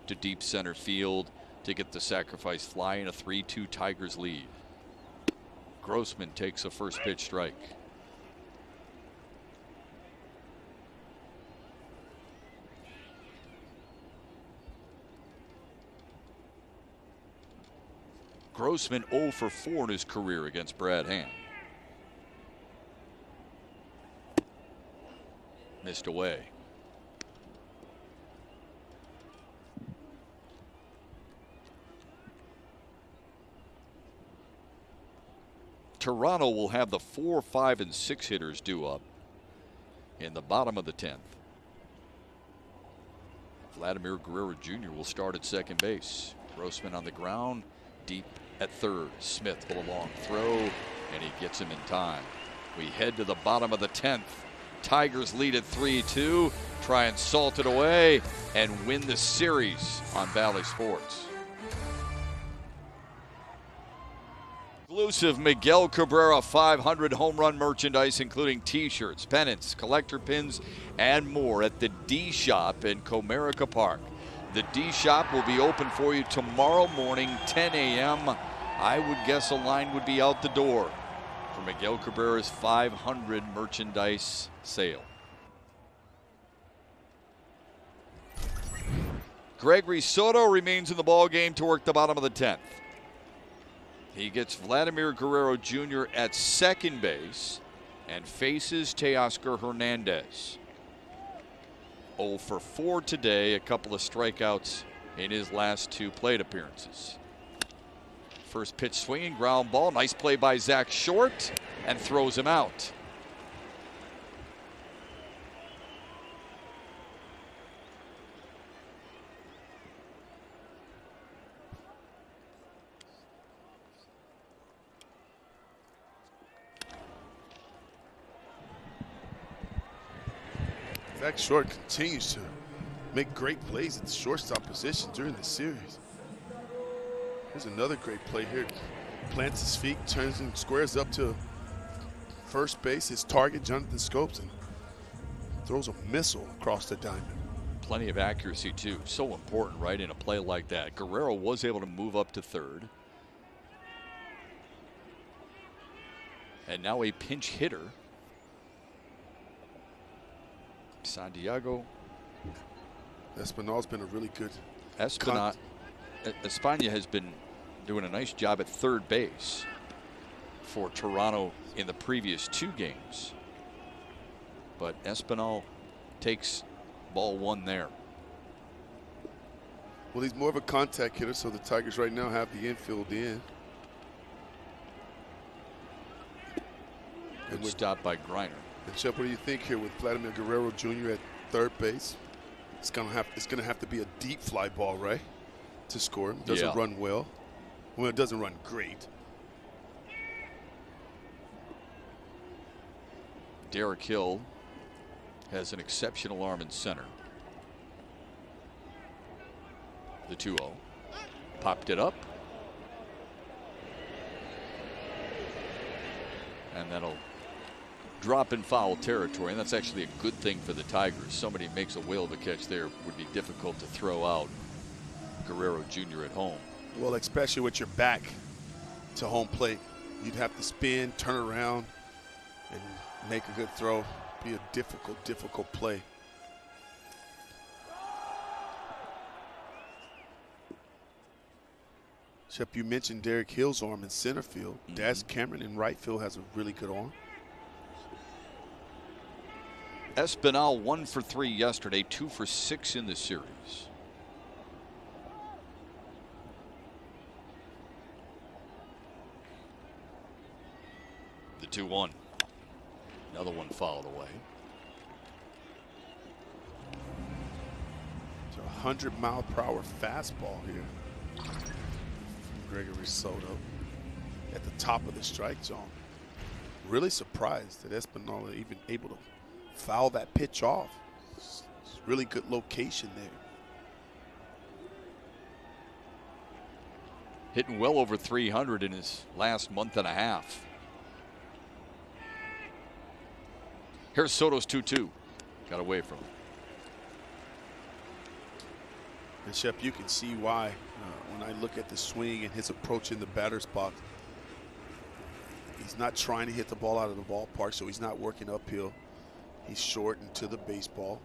to deep center field to get the sacrifice fly in a 3-2 Tigers lead. Grossman takes a first pitch strike. Grossman 0 for 4 in his career against Brad Hand. Missed away. Toronto will have the 4, 5, and 6 hitters due up in the bottom of the 10th. Vladimir Guerrero Jr. will start at second base. Grossman on the ground, deep at third. Smith with a long throw and he gets him in time. We head to the bottom of the 10th. Tigers lead at 3-2, try and salt it away and win the series on Bally Sports. Exclusive Miguel Cabrera 500 home run merchandise, including t-shirts, pennants, collector pins, and more at the D Shop in Comerica Park. The D Shop will be open for you tomorrow morning, 10 a.m. I would guess a line would be out the door for Miguel Cabrera's 500 merchandise sale. Gregory Soto remains in the ball game to work the bottom of the 10th. He gets Vladimir Guerrero Jr. at second base and faces Teoscar Hernandez. 0 for 4 today, a couple of strikeouts in his last 2 plate appearances. First pitch swinging, ground ball. Nice play by Zach Short, and throws him out. Zach Short continues to make great plays at the shortstop position during the series. Here's another great play here. Plants his feet, turns and squares up to first base, his target, Jonathan Scopes, and throws a missile across the diamond. Plenty of accuracy, too. So important, right, in a play like that. Guerrero was able to move up to third. And now a pinch hitter. Santiago. Espinal's been a really good. Espina has been doing a nice job at third base for Toronto in the previous 2 games. But Espinal takes ball 1 there. Well, he's more of a contact hitter, so the Tigers right now have the infield in. Good stop by Griner. And Shep, what do you think here with Vladimir Guerrero Jr. at third base? It's gonna have to be a deep fly ball, right, to score. It doesn't run well. Well, it doesn't run great. Derek Hill has an exceptional arm in center. The 2-0. Popped it up. And that'll drop in foul territory, and that's actually a good thing for the Tigers. Somebody makes a whale of a catch there, would be difficult to throw out Guerrero Jr. at home. Well, especially with your back to home plate. You'd have to spin, turn around, and make a good throw. Be a difficult play. Shep, you mentioned Derek Hill's arm in center field. Daz Cameron in right field has a really good arm. Espinal 1 for 3 yesterday, 2 for 6 in the series. The 2-1. Another one fouled away. It's a 100-mile-per-hour fastball here from Gregory Soto at the top of the strike zone. Really surprised that Espinal even able to foul that pitch off. It's really good location there. Hitting well over 300 in his last month and a half. Here's Soto's 2-2. Got away from him. And Shep, you can see why when I look at the swing and his approach in the batter's box. He's not trying to hit the ball out of the ballpark, so he's not working uphill. He's short and to the baseball.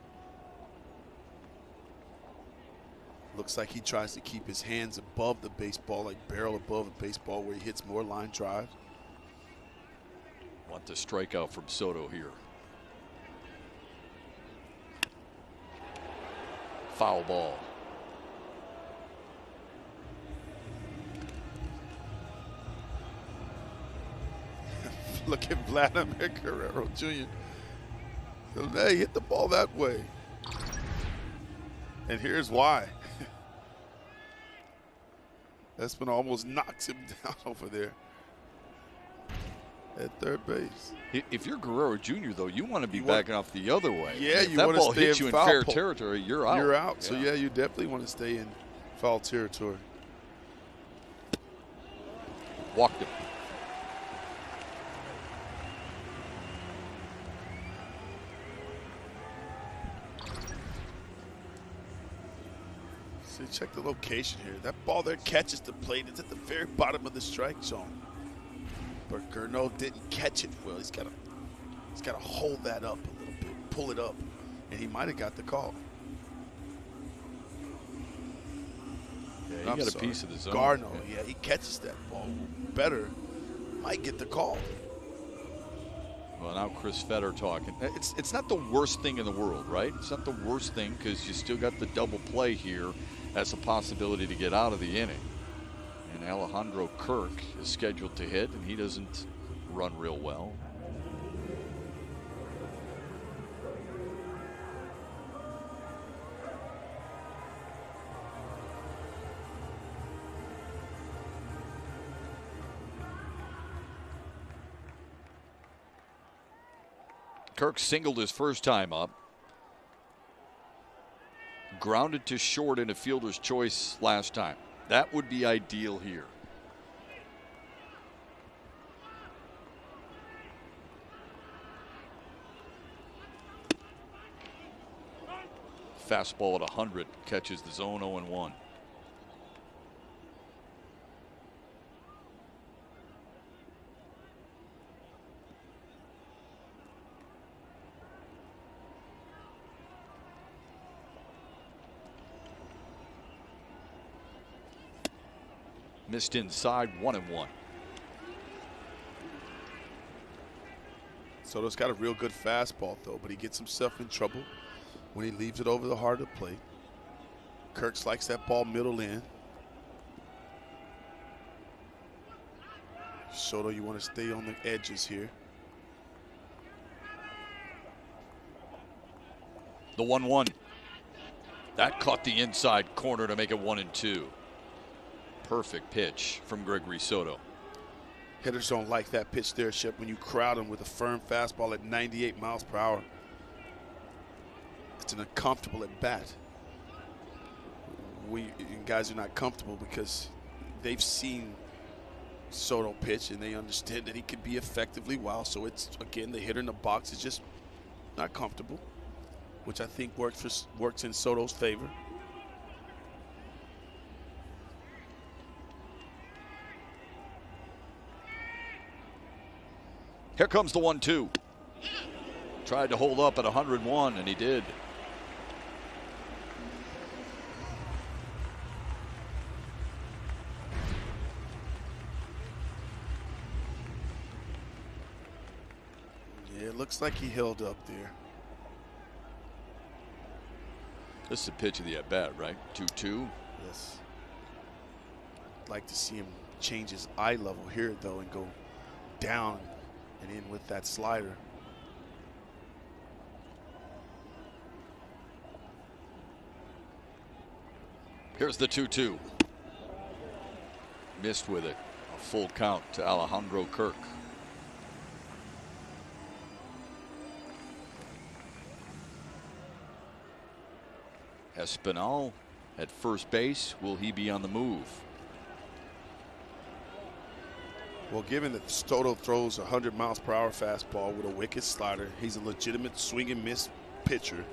Looks like he tries to keep his hands above the baseball, like barrel above the baseball, where he hits more line drives. Want the strikeout from Soto here. Foul ball. Look at Vladimir Guerrero Jr. Hey, hit the ball that way. And here's why. Espinal almost knocks him down over there. at third base. If you're Guerrero Jr., though, you want to be backing off the other way. Yeah, if you that want to ball stay hits in you in foul fair pole. territory, you're out. You're out. So, yeah, you definitely want to stay in foul territory. Walked him. See, check the location here. That ball there catches the plate. It's at the very bottom of the strike zone. But Gurno didn't catch it well. He's got to hold that up a little bit, pull it up, and he might have got the call. Yeah, he got a piece of the zone. Garno, yeah, he catches that ball better, might get the call. Well, now Chris Fetter talking. It's not the worst thing in the world, right? It's not the worst thing because you still got the double play here as a possibility to get out of the inning. And Alejandro Kirk is scheduled to hit, and he doesn't run real well. Kirk singled his first time up. Grounded to short in a fielder's choice last time. That would be ideal here. Fastball at 100 catches the zone 0-1. Missed inside, 1-1. Soto's got a real good fastball, though, but he gets himself in trouble when he leaves it over the heart of the plate. Kirk likes that ball middle in. Soto, you want to stay on the edges here. The 1-1. That caught the inside corner to make it 1-2. Perfect pitch from Gregory Soto. Hitters don't like that pitch there, Shep, when you crowd them with a firm fastball at 98 miles per hour. It's an uncomfortable at bat. Guys are not comfortable because they've seen Soto pitch and they understand that he can be effectively wild. So it's, again, the hitter in the box is just not comfortable, which I think works in Soto's favor. Here comes the 1-2. Tried to hold up at 101, and he did. Yeah, it looks like he held up there. This is a pitch of the at-bat, right? 2-2. Yes. I'd like to see him change his eye level here, though, and go down and in with that slider. Here's the 2-2. Missed with it. A full count to Alejandro Kirk. Espinal at first base. Will he be on the move? Well, given that Soto throws a 100 miles per hour fastball with a wicked slider, he's a legitimate swing and miss pitcher.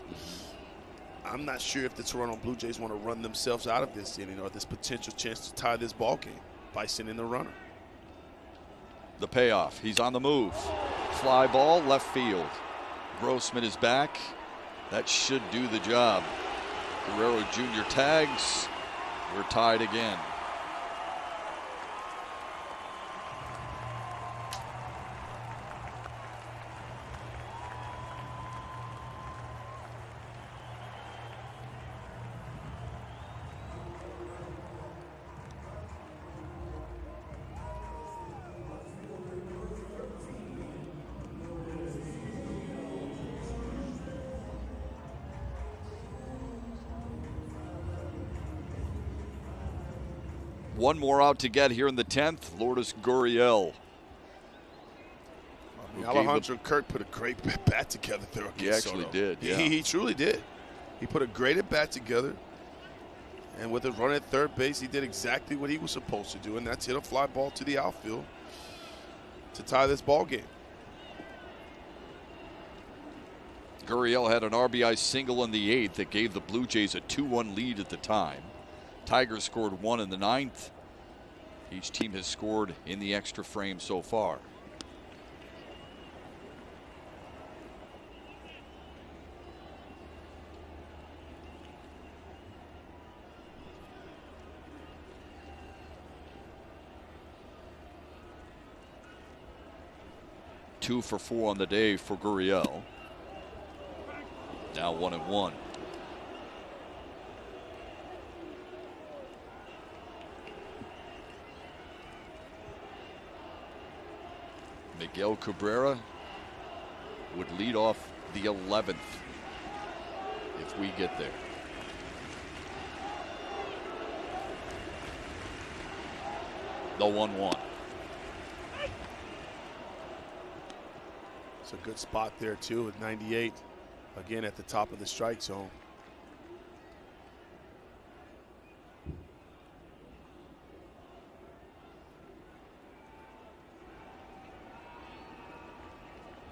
I'm not sure if the Toronto Blue Jays want to run themselves out of this inning or this potential chance to tie this ball game by sending the runner. The payoff. He's on the move. Fly ball, left field. Grossman is back. That should do the job. Guerrero Jr. tags. We're tied again. One more out to get here in the 10th. Lourdes Gurriel Alejandro Kirk put a great bat together there against He actually Soto. did, yeah. He truly did. He put a great at bat together. And with a run at third base, he did exactly what he was supposed to do, and that's hit a fly ball to the outfield to tie this ball game. Gurriel had an RBI single in the 8th that gave the Blue Jays a 2-1 lead at the time. Tigers scored 1 in the 9th. Each team has scored in the extra frame so far. Two for 4 on the day for Gurriel. Now 1-1. Miguel Cabrera would lead off the 11th if we get there. The 1-1. It's a good spot there, too, with 98, again, at the top of the strike zone.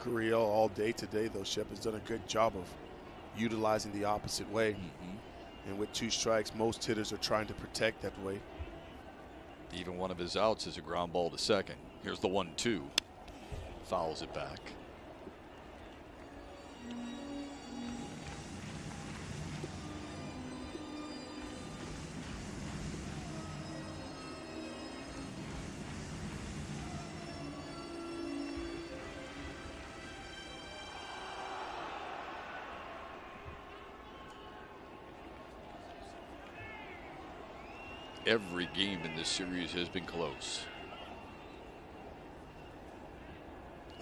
Gurriel all day today, though, Shep has done a good job of utilizing the opposite way. And with 2 strikes, most hitters are trying to protect that way. Even one of his outs is a ground ball to second. Here's the 1-2. Fouls it back. Every game in this series has been close.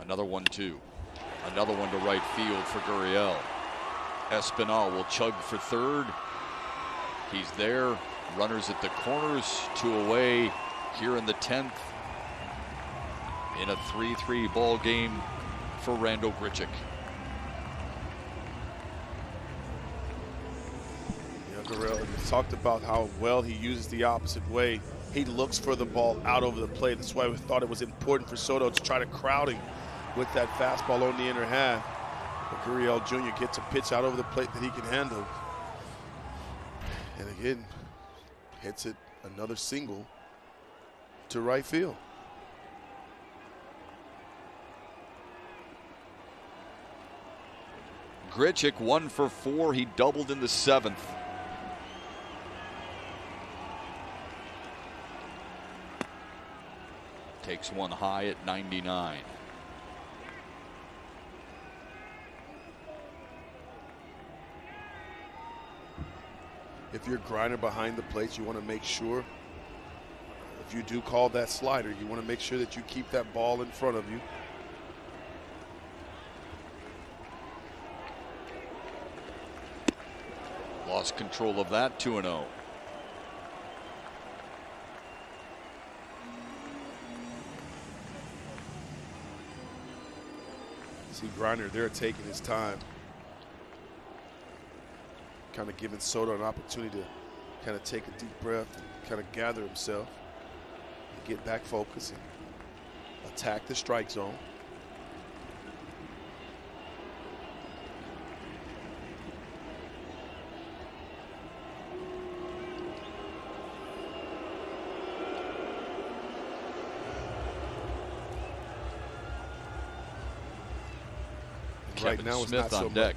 Another 1-2. Another one to right field for Gurriel. Espinal will chug for third. He's there. Runners at the corners. 2 away here in the 10th. In a 3-3 ball game for Randal Grichuk. Gurriel talked about how well he uses the opposite way. He looks for the ball out over the plate. That's why we thought it was important for Soto to try to crowd him with that fastball on the inner half. But Gurriel Jr. gets a pitch out over the plate that he can handle. And again, hits it another single to right field. Grichuk 1 for 4. He doubled in the 7th. Takes one high at 99. If you're a grinder behind the plate, you want to make sure, if you do call that slider, you want to make sure that you keep that ball in front of you. Lost control of that, 2-0. See Griner there taking his time, kind of giving Soto an opportunity to kind of take a deep breath and kind of gather himself and get back focused and attack the strike zone. Kevin right now, Smith it's not on so deck.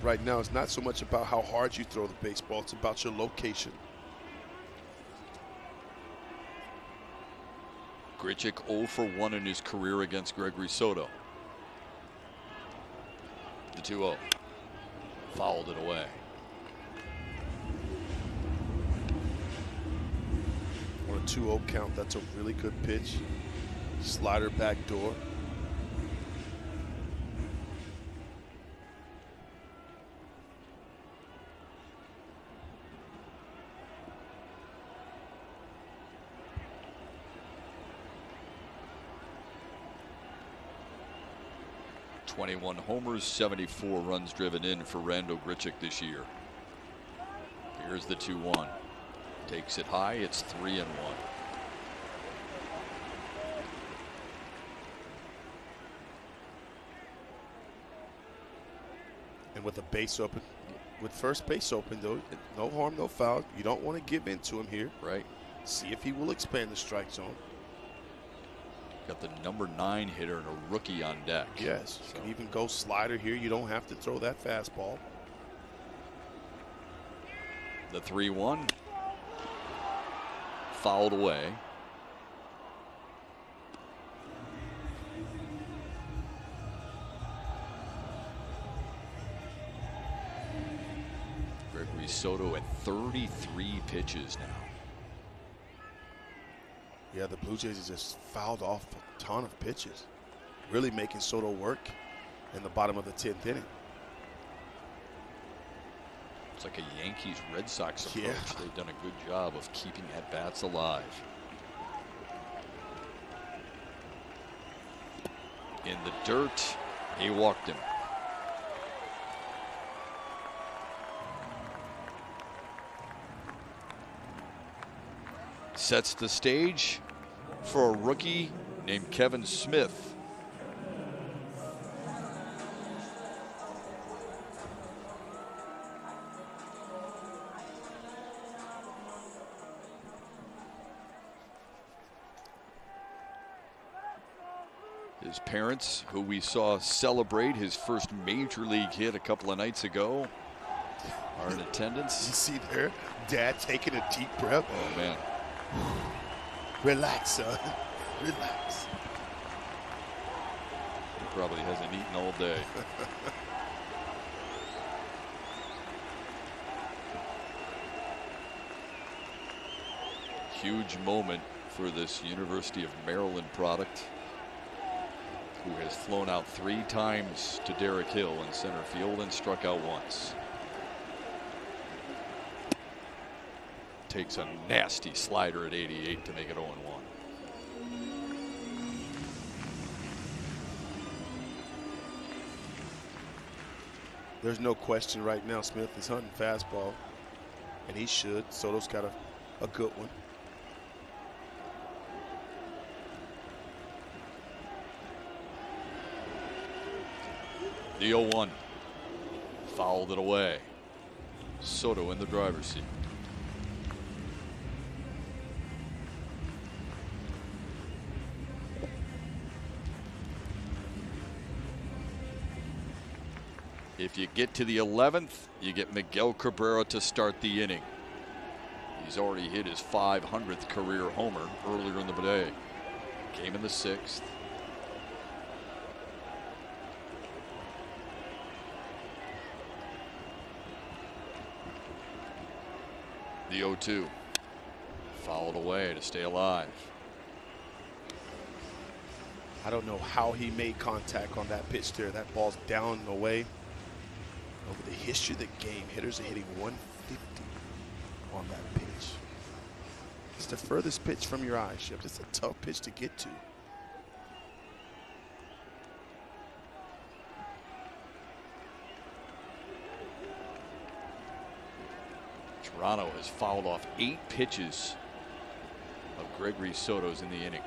Right now, it's not so much about how hard you throw the baseball. It's about your location. Grichuk 0 for 1 in his career against Gregory Soto. The 2-0. Fouled it away. On a 2-0 count, that's a really good pitch. Slider back door. 21 homers, 74 runs driven in for Randall Grichuk this year. Here's the 2-1. Takes it high. It's 3-1. And with the base open, with first base open, though, no harm, no foul. You don't want to give in to him here. Right. See if he will expand the strike zone. Got the number 9 hitter and a rookie on deck. Yes. So. You can even go slider here. You don't have to throw that fastball. The 3-1. Fouled away. Gregory Soto at 33 pitches now. Yeah, the Blue Jays just fouled off a ton of pitches, really making Soto work in the bottom of the 10th inning. It's like a Yankees-Red Sox approach. Yeah. They've done a good job of keeping at-bats alive. In the dirt, he walked him. Sets the stage for a rookie named Kevin Smith. His parents, who we saw celebrate his first major league hit a couple of nights ago, are in attendance. You see there, Dad taking a deep breath. Oh, man. Relax, son. Relax. He probably hasn't eaten all day. Huge moment for this University of Maryland product, who has flown out 3 times to Derek Hill in center field and struck out once. Takes a nasty slider at 88 to make it 0-1. There's no question right now Smith is hunting fastball, and he should. Soto's got a good one. The 0-1. Fouled it away. Soto in the driver's seat. If you get to the 11th, you get Miguel Cabrera to start the inning. He's already hit his 500th career homer earlier in the day. Came in the 6th. The 0-2. Fouled away to stay alive. I don't know how he made contact on that pitch there. That ball's down and away. Over the history of the game, hitters are hitting 150 on that pitch. It's the furthest pitch from your eye, Shep. It's a tough pitch to get to. Toronto has fouled off 8 pitches of Gregory Soto's in the inning.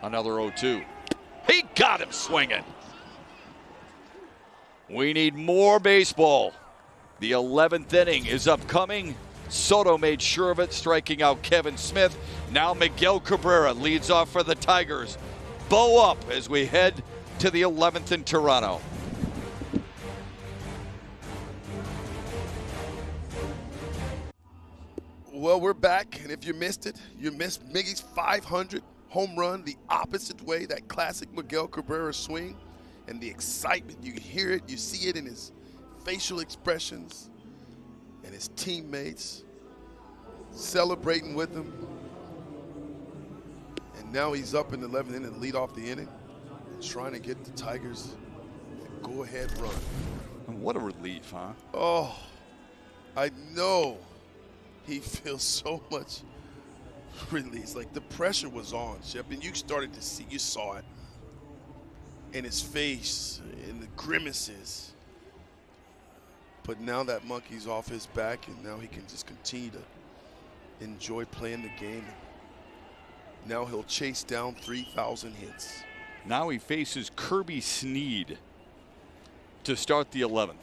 Another 0-2. He got him swinging. We need more baseball. The 11th inning is upcoming. Soto made sure of it, striking out Kevin Smith. Now Miguel Cabrera leads off for the Tigers. Bow up as we head to the 11th in Toronto. Well, we're back, and if you missed it, you missed Miggy's 500 home run the opposite way, that classic Miguel Cabrera swing, and the excitement. You hear it, you see it in his facial expressions, and his teammates celebrating with him. And now he's up in the 11th inning to lead off the inning, trying to get the Tigers a go-ahead run. And what a relief, huh? Oh, I know he feels so much release. Like, the pressure was on, Shep, and you started to see, you saw it in his face, in the grimaces. But now that monkey's off his back, and now he can just continue to enjoy playing the game. Now he'll chase down 3,000 hits. Now he faces Kirby Snead to start the 11th.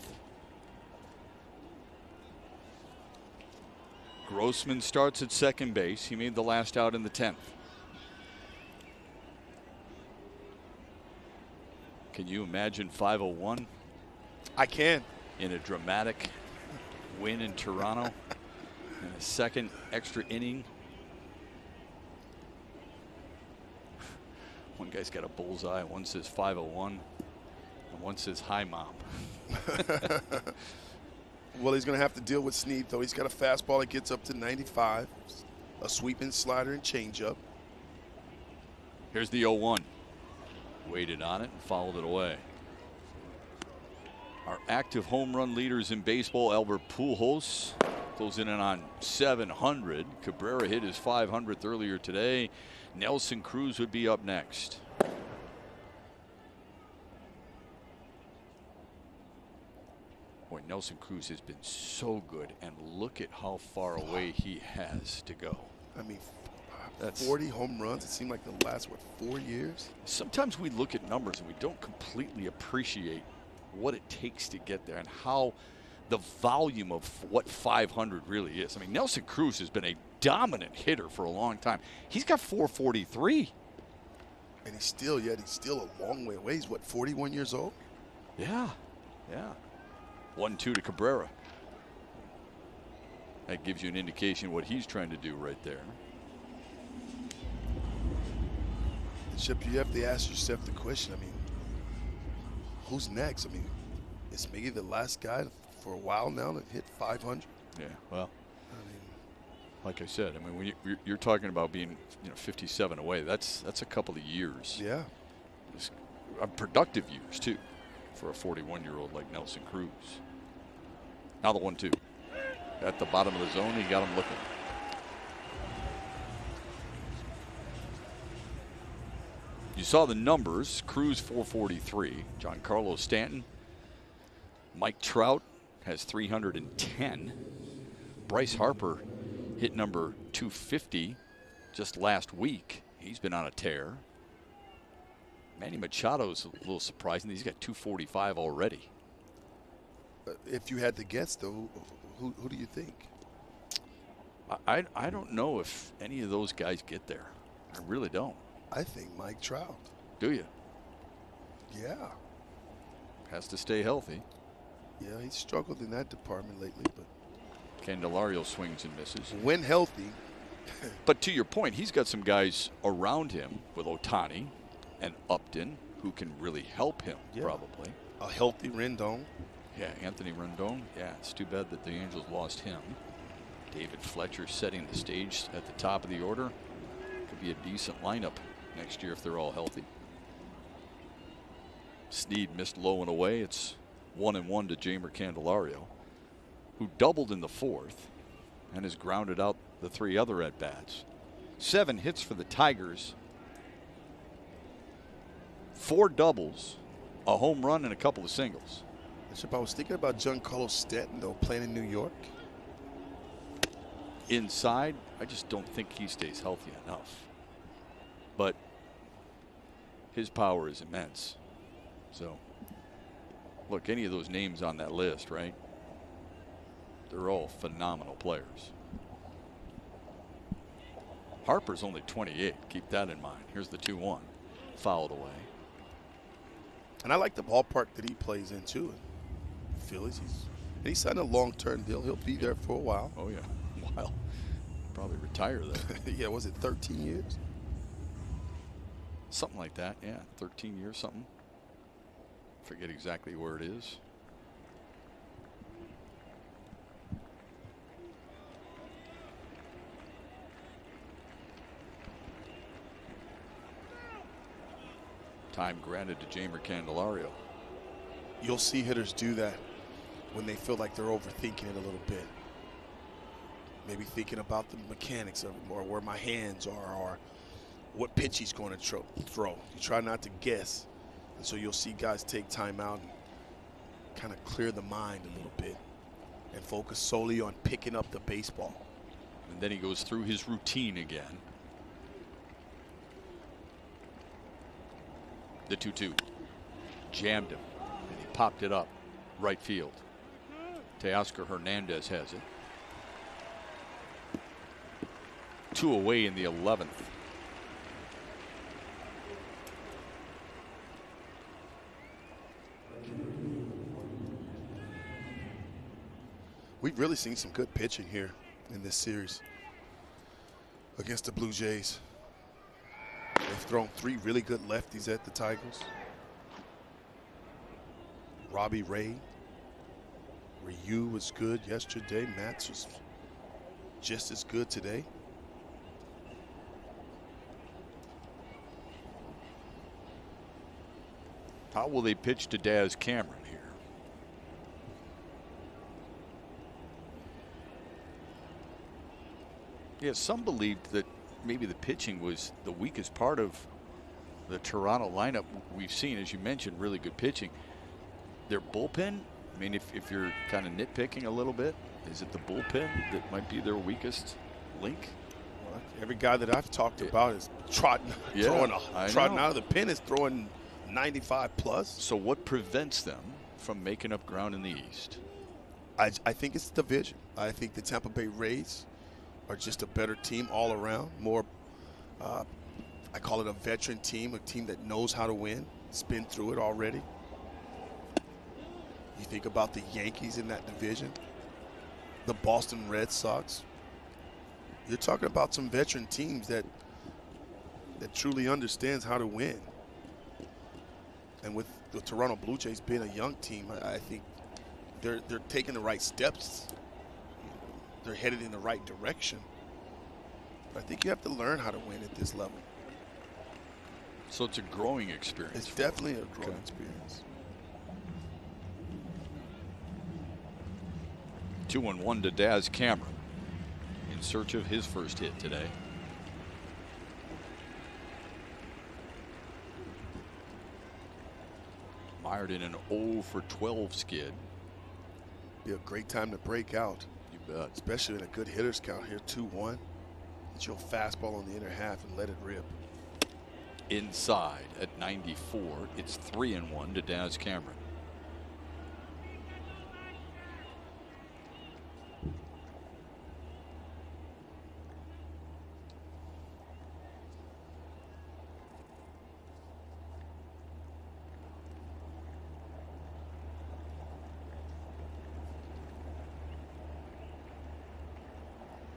Grossman starts at second base. He made the last out in the 10th. Can you imagine 501? I can. In a dramatic win in Toronto in a second extra inning. One guy's got a bullseye. One says 501, and one says hi, Mom. Well, he's going to have to deal with Snead, though. He's got a fastball that gets up to 95, a sweeping slider and changeup. Here's the 0-1. Waited on it and fouled it away. Our active home run leaders in baseball, Albert Pujols closing in on 700. Cabrera hit his 500th earlier today. Nelson Cruz would be up next. Boy, Nelson Cruz has been so good, and look at how far away he has to go. I mean, that's 40 home runs. It seemed like the last, 4 years? Sometimes we look at numbers and we don't completely appreciate what it takes to get there and how the volume of what 500 really is. I mean, Nelson Cruz has been a dominant hitter for a long time. He's got 443. And he's still a long way away. He's, 41 years old? Yeah, yeah. 1-2 to Cabrera. That gives you an indication what he's trying to do right there. Chip, you have to ask yourself the question, I mean, who's next? I mean, is Miggy the last guy for a while now to hit 500? Yeah, well, like I said, I mean, when you're talking about being, 57 away, that's a couple of years. Yeah. Productive years, too, for a 41-year-old like Nelson Cruz. Now the 1-2. At the bottom of the zone, he got him looking. You saw the numbers. Cruz 443. Giancarlo Stanton. Mike Trout has 310. Bryce Harper hit number 250 just last week. He's been on a tear. Manny Machado's a little surprising. He's got 245 already. If you had to guess, though, who do you think? I don't know if any of those guys get there. I really don't. I think Mike Trout. Do you? Yeah. Has to stay healthy. Yeah, he's struggled in that department lately, but Candelario swings and misses. When healthy. But to your point, he's got some guys around him with Ohtani and Upton who can really help him, probably. A healthy Rendon. Yeah, Anthony Rendon. Yeah, it's too bad that the Angels lost him. David Fletcher setting the stage at the top of the order. Could be a decent lineup next year if they're all healthy. Snead missed low and away. It's 1-1 to Jeimer Candelario, who doubled in the 4th and has grounded out the 3 other at-bats. 7 hits for the Tigers. 4 doubles, a home run, and a couple of singles. Bishop, I was thinking about Giancarlo Stanton, though, playing in New York. Inside, I just don't think he stays healthy enough. But his power is immense. So, look, any of those names on that list, right? They're all phenomenal players. Harper's only 28. Keep that in mind. Here's the 2-1. Fouled away. And I like the ballpark that he plays in, too. Phillies. He signed a long-term deal. He'll be there for a while. Oh, yeah. A while. Probably retire there. Yeah, was it 13 years? Something like that, yeah. 13 years, something. Forget exactly where it is. Time granted to Jeimer Candelario. You'll see hitters do that when they feel like they're overthinking it a little bit. maybe thinking about the mechanics of it, or where my hands are, or what pitch he's going to throw. You try not to guess. And so you'll see guys take time out and kind of clear the mind a little bit and focus solely on picking up the baseball. And then he goes through his routine again. The 2-2. Jammed him, and he popped it up right field. Teoscar Hernandez has it. 2 away in the 11th. We've really seen some good pitching here in this series against the Blue Jays. They've thrown 3 really good lefties at the Tigers. Robbie Ray. Ryu was good yesterday. Matz was just as good today. How will they pitch to Daz Cameron here? Yeah, some believed that maybe the pitching was the weakest part of the Toronto lineup. We've seen, as you mentioned, really good pitching. Their bullpen, I mean, if you're kind of nitpicking a little bit, is it the bullpen that might be their weakest link? Well, every guy that I've talked about is trotting out of the pen is throwing 95 plus. So what prevents them from making up ground in the East? I think it's the division. I think the Tampa Bay Rays are just a better team all around. More, I call it a veteran team, a team that knows how to win. It's been through it already. You think about the Yankees in that division, the Boston Red Sox. You're talking about some veteran teams that truly understands how to win. And with the Toronto Blue Jays being a young team, I think they're taking the right steps. They're headed in the right direction. But I think you have to learn how to win at this level. So it's a growing experience. It's definitely a growing experience. 2-1 to Daz Cameron in search of his first hit today. Mired in an 0 for 12 skid. Be a great time to break out. You bet. Especially in a good hitter's count here, 2-1. Get your fastball on the inner half and let it rip. Inside at 94, it's 3-1 to Daz Cameron.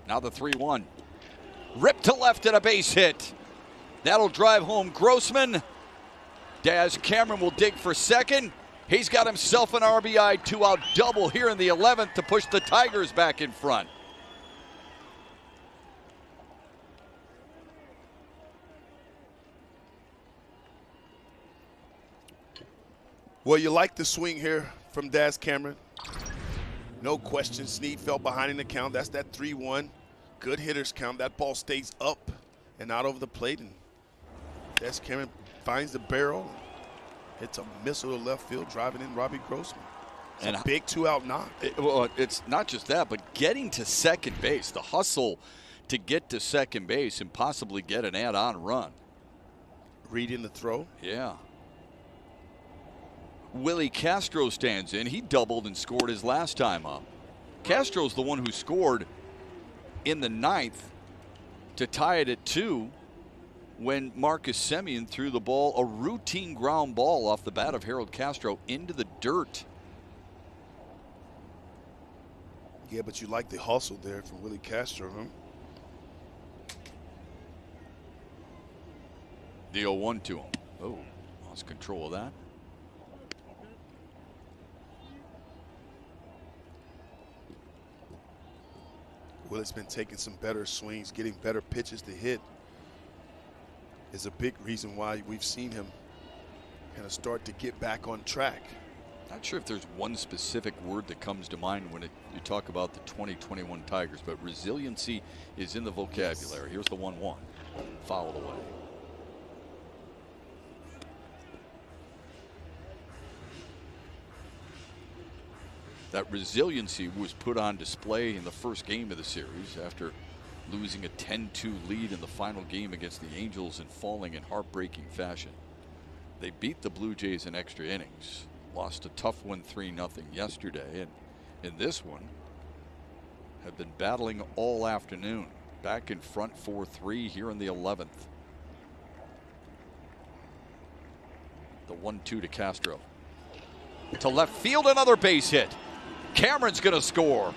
Now the 3-1. Ripped to left and a base hit. That'll drive home Grossman. Daz Cameron will dig for second. He's got himself an RBI 2-out double here in the 11th to push the Tigers back in front. Well, you like the swing here from Daz Cameron. No question, Snead fell behind in the count. That's that 3-1. Good hitters count. That ball stays up and out over the plate. And Daz Cameron finds the barrel. It's a missile to left field, driving in Robbie Grossman. It's a big 2-out knock. Well, it's not just that, but getting to second base, the hustle to get to second base and possibly get an add-on run. Reading the throw. Yeah. Willie Castro stands in. He doubled and scored his last time up. Castro's the one who scored in the 9th to tie it at 2 when Marcus Semien threw the ball, a routine ground ball off the bat of Harold Castro into the dirt. Yeah, but you like the hustle there from Willie Castro, huh? The 0-1 to him. Oh, lost control of that. Willie's been taking some better swings, getting better pitches to hit. Is a big reason why we've seen him kind of start to get back on track. Not sure if there's one specific word that comes to mind when you talk about the 2021 Tigers, but resiliency is in the vocabulary. Here's the 1-1. Fouled away. That resiliency was put on display in the first game of the series after losing a 10-2 lead in the final game against the Angels and falling in heartbreaking fashion. They beat the Blue Jays in extra innings, lost a tough one 3-0 yesterday, and in this one have been battling all afternoon. Back in front 4-3 here in the 11th. The 1-2 to Castro. To left field, another base hit. Cameron's going to score.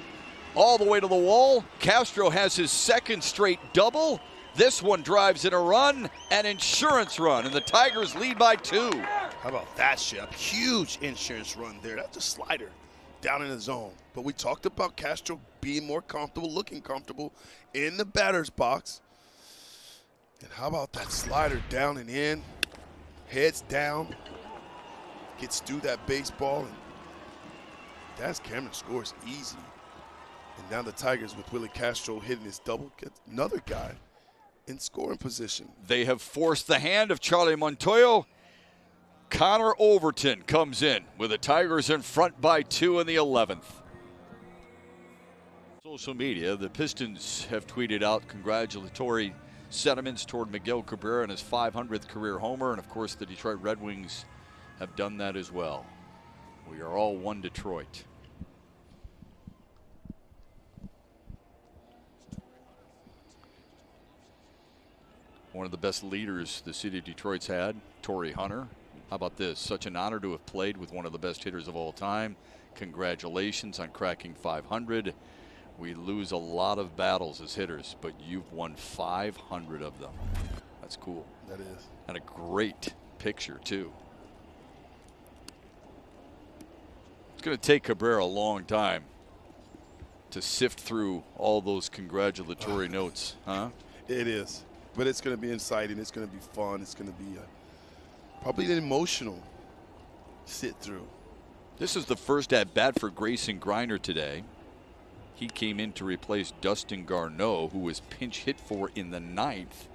All the way to the wall. Castro has his second straight double. This one drives in a run, an insurance run, and the Tigers lead by 2. How about that, Shep? Huge insurance run there. That's a slider down in the zone. But we talked about Castro being more comfortable, looking comfortable in the batter's box. And how about that slider down and in, heads down, gets through that baseball, and Daz Cameron scores easy. And now the Tigers, with Willie Castro hitting his double, get another guy in scoring position. They have forced the hand of Charlie Montoyo. Connor Overton comes in with the Tigers in front by 2 in the 11th. Social media, the Pistons have tweeted out congratulatory sentiments toward Miguel Cabrera and his 500th career homer, and of course the Detroit Red Wings have done that as well. We are all one Detroit. One of the best leaders the city of Detroit's had, Torrey Hunter. How about this? Such an honor to have played with one of the best hitters of all time. Congratulations on cracking 500. We lose a lot of battles as hitters, but you've won 500 of them. That's cool. That is. And a great picture, too. It's going to take Cabrera a long time to sift through all those congratulatory notes, huh? It is. But it's going to be exciting. It's going to be fun. It's going to be probably an emotional sit-through. This is the first at-bat for Grayson Griner today. He came in to replace Dustin Garneau, who was pinch hit for in the 9th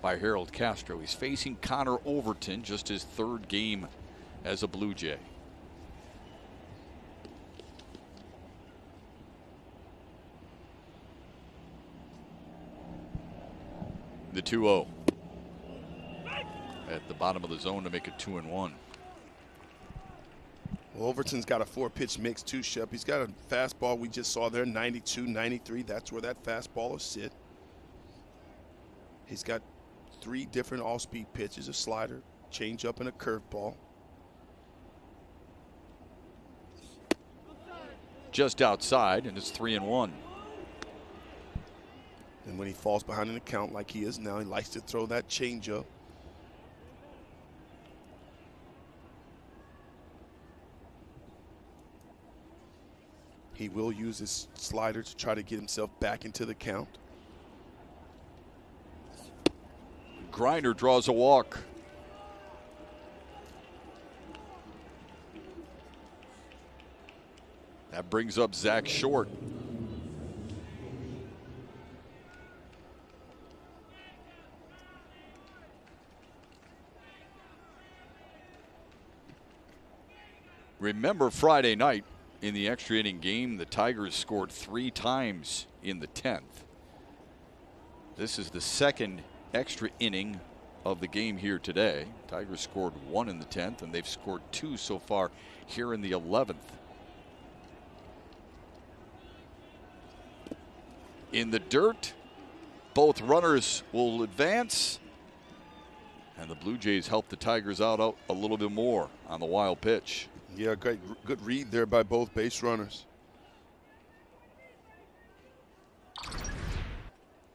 by Harold Castro. He's facing Connor Overton, just his 3rd game as a Blue Jay. The 2-0 at the bottom of the zone to make it 2-1. Well, Overton's got a 4-pitch mix too, Shep. He's got a fastball we just saw there, 92, 93. That's where that fastball will sit. He's got 3 different all-speed pitches, a slider, changeup, and a curveball. Just outside, and it's 3-1. And when he falls behind in the count like he is now, he likes to throw that changeup. He will use his slider to try to get himself back into the count. Griner draws a walk. That brings up Zach Short. Remember Friday night in the extra inning game, the Tigers scored 3 times in the 10th. This is the 2nd extra inning of the game here today. Tigers scored 1 in the 10th, and they've scored 2 so far here in the 11th. In the dirt, both runners will advance, and the Blue Jays help the Tigers out a little bit more on the wild pitch. Yeah, good read there by both base runners.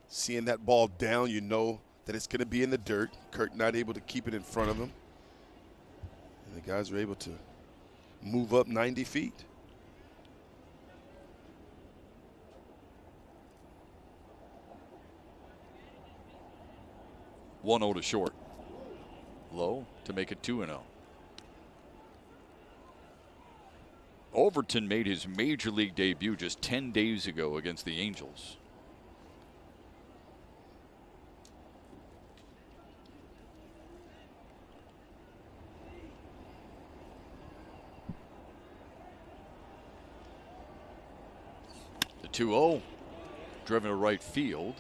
Seeing that ball down, you know that it's going to be in the dirt. Kirk not able to keep it in front of him. And the guys are able to move up 90 feet. One 0 to Short. Low to make it 2-0. Overton made his major league debut just 10 days ago against the Angels. The 2-0, driven to right field.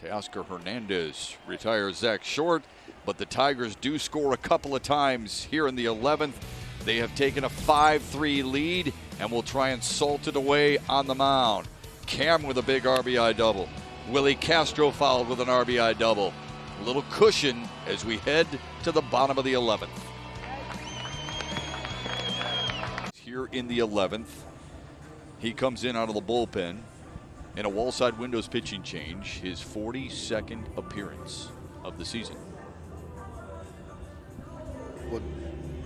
Teoscar Hernandez retires Zach Short, but the Tigers do score a couple of times here in the 11th. They have taken a 5-3 lead and will try and salt it away on the mound. Cam with a big RBI double. Willie Castro fouled with an RBI double. A little cushion as we head to the bottom of the 11th. Here in the 11th, he comes in out of the bullpen in a wall side windows pitching change, his 42nd appearance of the season.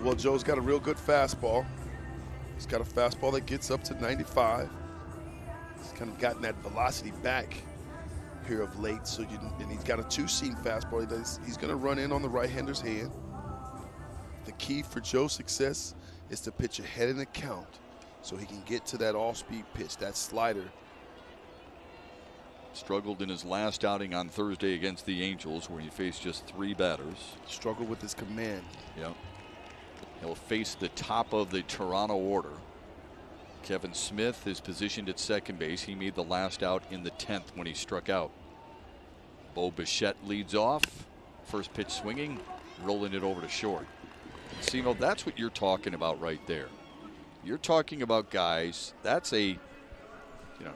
Well, Joe's got a real good fastball. He's got a fastball that gets up to 95. He's kind of gotten that velocity back here of late. And he's got a two-seam fastball. He's going to run in on the right-hander's hand. The key for Joe's success is to pitch ahead in the count so he can get to that all-speed pitch, that slider. Struggled in his last outing on Thursday against the Angels, where he faced just 3 batters. Struggled with his command. Yep. He'll face the top of the Toronto order. Kevin Smith is positioned at second base. He made the last out in the 10th when he struck out. Bo Bichette leads off. First pitch swinging, rolling it over to short. Simo, that's what you're talking about right there. You're talking about guys, that's a, be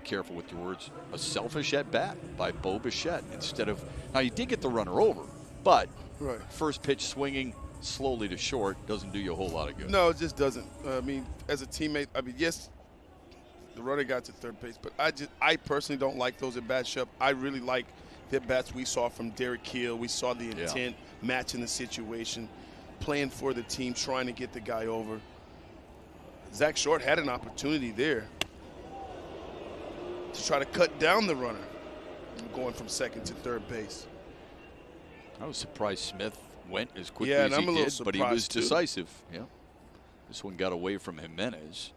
careful with your words, a selfish at bat by Bo Bichette instead of, now you did get the runner over, but first pitch swinging slowly to short doesn't do you a whole lot of good. No, it just doesn't. I mean, as a teammate, yes, the runner got to third base, but I personally don't like those at bats, Shep. I really like the at bats we saw from Derek Keel. We saw the intent, matching the situation, playing for the team, trying to get the guy over. Zach Short had an opportunity there to try to cut down the runner, going from second to third base. I was surprised Smith went as quickly as he did, but he was decisive. Yeah, this one got away from Jimenez.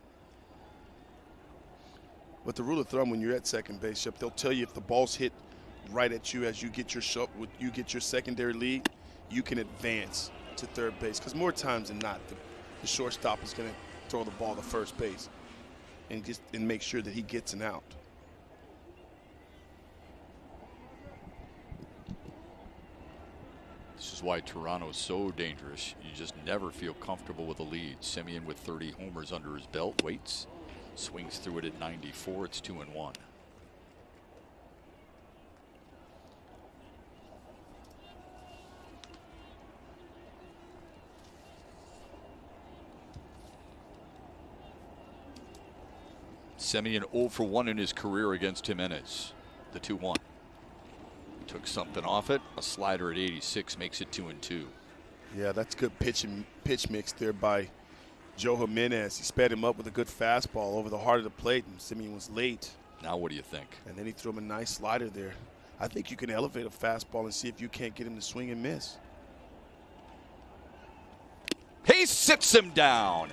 But the rule of thumb when you're at second base, Shep, they'll tell you if the ball's hit right at you as you get your secondary lead, you can advance to third base. Because more times than not, the shortstop is going to throw the ball to first base and make sure that he gets an out. This is why Toronto's so dangerous. You just never feel comfortable with a lead. Semien with 30 homers under his belt, waits, swings through it at 94. It's 2-1. Semien 0 for 1 in his career against Jimenez. The 2-1. Took something off it. A slider at 86 makes it 2-2. Yeah, that's good pitch mix there by Joe Jimenez. He sped him up with a good fastball over the heart of the plate, and Semien was late. Now what do you think? And then he threw him a nice slider there. I think you can elevate a fastball and see if you can't get him to swing and miss. He sits him down.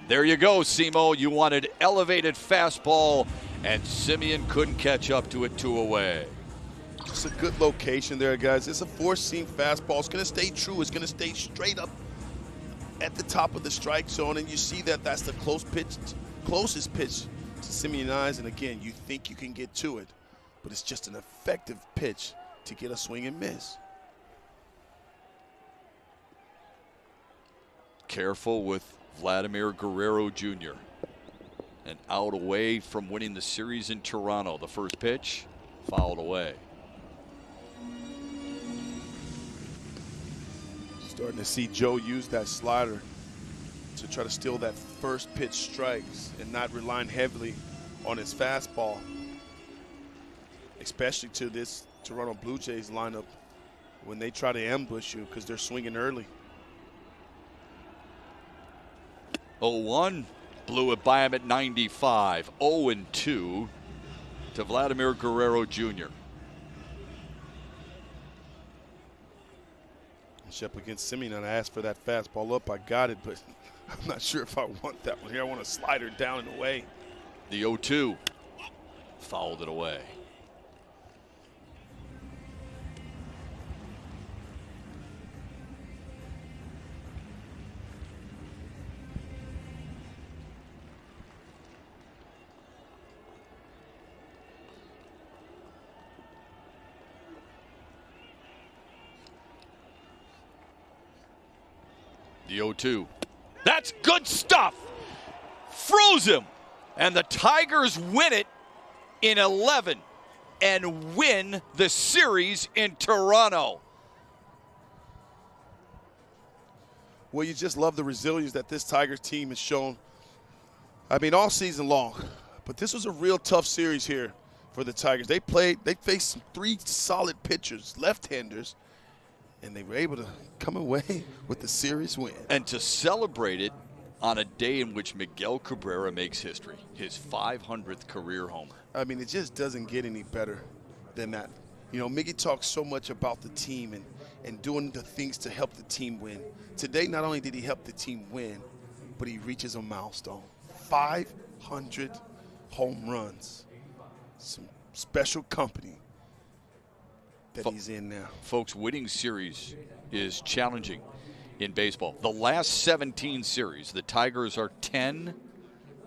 There you go, Simo. You wanted elevated fastball, and Semien couldn't catch up to it 2 away. Just a good location there, guys. It's a four-seam fastball. It's going to stay true. It's going to stay straight up at the top of the strike zone, and you see that that's the closest pitch to Semion's eyes. And again, you think you can get to it, but it's just an effective pitch to get a swing and miss. Careful with Vladimir Guerrero Jr. And out away from winning the series in Toronto. The first pitch, fouled away. Starting to see Joe use that slider to try to steal that first pitch strikes and not relying heavily on his fastball, especially to this Toronto Blue Jays lineup when they try to ambush you because they're swinging early. 0-1, blew it by him at 95. 0-2 to Vladimir Guerrero Jr. Shep against Semien, and I asked for that fastball up. I got it, but I'm not sure if I want that one here. I want to slide her down and away. The 0-2 fouled it away. The 0-2. That's good stuff. Froze him. And the Tigers win it in 11 and win the series in Toronto. Well, you just love the resilience that this Tigers team has shown, I mean, all season long. But this was a real tough series here for the Tigers. They faced some 3 solid pitchers, left-handers, and they were able to come away with the series win. And to celebrate it on a day in which Miguel Cabrera makes history, his 500th career homer. I mean, it just doesn't get any better than that. You know, Miggy talks so much about the team and doing the things to help the team win. Today, not only did he help the team win, but he reaches a milestone. 500 home runs. Some special company that he's in now. Folks, winning series is challenging in baseball. The last 17 series, the Tigers are 10,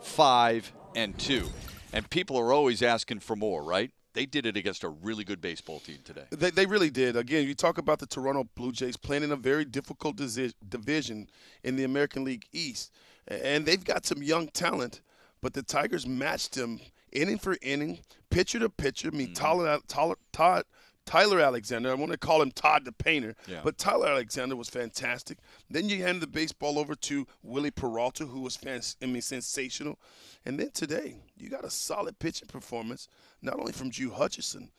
5, and 2. And people are always asking for more, right? They did it against a really good baseball team today. They really did. Again, you talk about the Toronto Blue Jays playing in a very difficult division in the American League East. And they've got some young talent, but the Tigers matched them inning for inning, pitcher to pitcher. I mean, Tyler Alexander, I want to call him Todd the Painter, but Tyler Alexander was fantastic. Then you hand the baseball over to Willie Peralta, who was sensational. And then today, you got a solid pitching performance, not only from Drew Hutchison,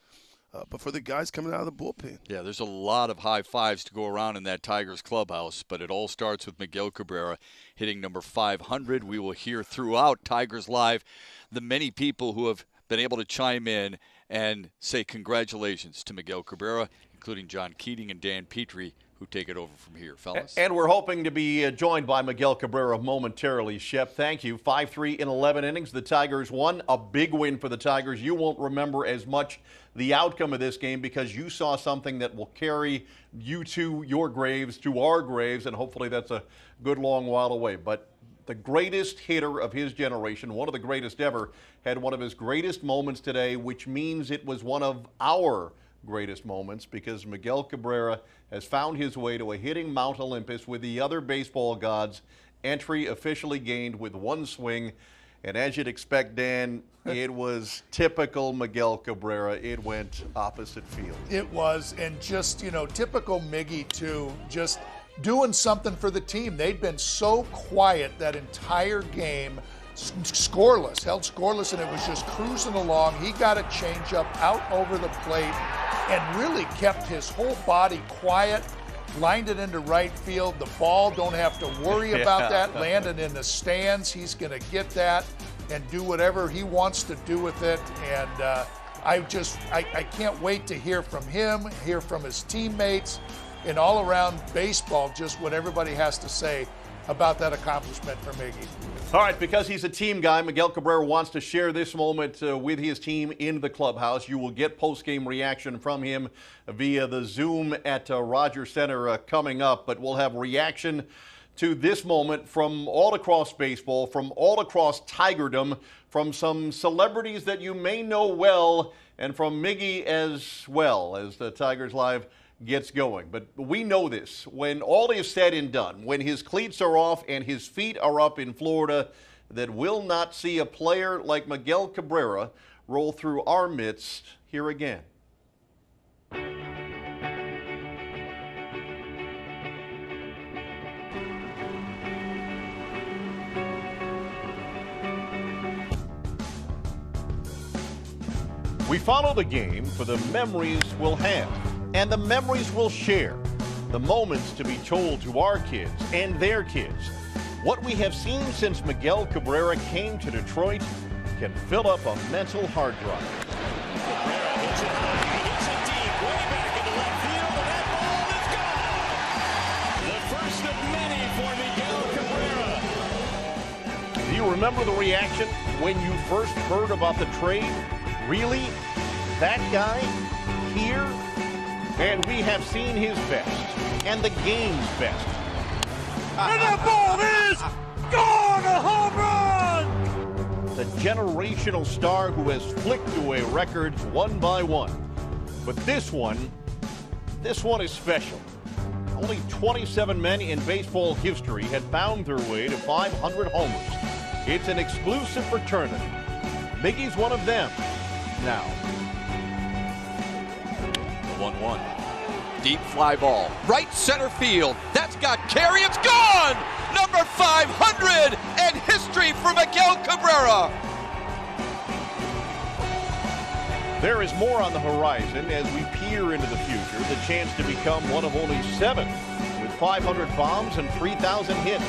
but for the guys coming out of the bullpen. Yeah, there's a lot of high fives to go around in that Tigers clubhouse, but it all starts with Miguel Cabrera hitting number 500. We will hear throughout Tigers Live the many people who have been able to chime in and say congratulations to Miguel Cabrera, including John Keating and Dan Petrie, who take it over from here, fellas. And we're hoping to be joined by Miguel Cabrera momentarily. Shep, thank you. 5-3 in 11 innings. The Tigers won. A big win for the Tigers. You won't remember as much the outcome of this game because you saw something that will carry you to your graves, to our graves, and hopefully that's a good long while away. But the greatest hitter of his generation, one of the greatest ever, had one of his greatest moments today, which means it was one of our greatest moments because Miguel Cabrera has found his way to a hitting Mount Olympus with the other baseball gods. Entry officially gained with one swing. And as you'd expect, Dan, it was typical Miguel Cabrera. It went opposite field. It was, and just, typical Miggy, too, just doing something for the team. They'd been so quiet that entire game, scoreless, held scoreless, and it was just cruising along. He got a changeup out over the plate and really kept his whole body quiet, lined it into right field. The ball, don't have to worry about that, landing in the stands. He's going to get that and do whatever he wants to do with it. And I can't wait to hear from him, hear from his teammates, and all around baseball, just what everybody has to say about that accomplishment for Miggy. All right, because he's a team guy, Miguel Cabrera wants to share this moment with his team in the clubhouse. You will get post-game reaction from him via the Zoom at Rogers Center coming up, but we'll have reaction to this moment from all across baseball, from all across Tigerdom, from some celebrities that you may know well, and from Miggy as well as the Tigers Live gets going. But we know this. When all is said and done, when his cleats are off and his feet are up in Florida, that we'll not see a player like Miguel Cabrera roll through our midst here again. We follow the game for the memories we'll have and the memories we'll share, the moments to be told to our kids and their kids. What we have seen since Miguel Cabrera came to Detroit can fill up a mental hard drive. Cabrera hits it high, hits it deep, way back into left field, and that ball is gone. The first of many for Miguel Cabrera. remember the reaction when you first heard about the trade? Really? That guy here? And we have seen his best and the game's best. And that ball is gone! A home run! The generational star who has flicked away records one by one. But this one is special. Only 27 men in baseball history had found their way to 500 homers. It's an exclusive fraternity. Miggy's one of them now. 1-1. Deep fly ball. Right center field. That's got carry. It's gone! Number 500 and history for Miguel Cabrera. There is more on the horizon as we peer into the future. The chance to become one of only 7 with 500 bombs and 3,000 hits.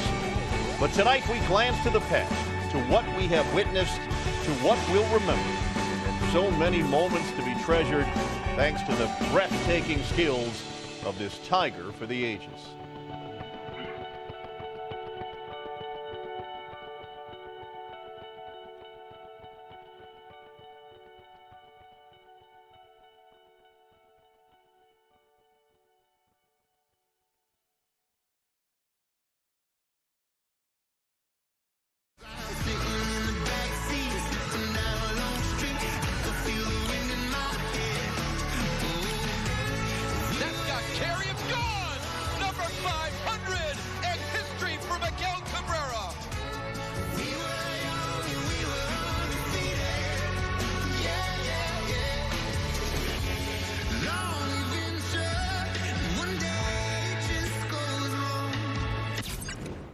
But tonight we glance to the past, to what we have witnessed, to what we'll remember. And so many moments to be treasured thanks to the breathtaking skills of this Tiger for the ages.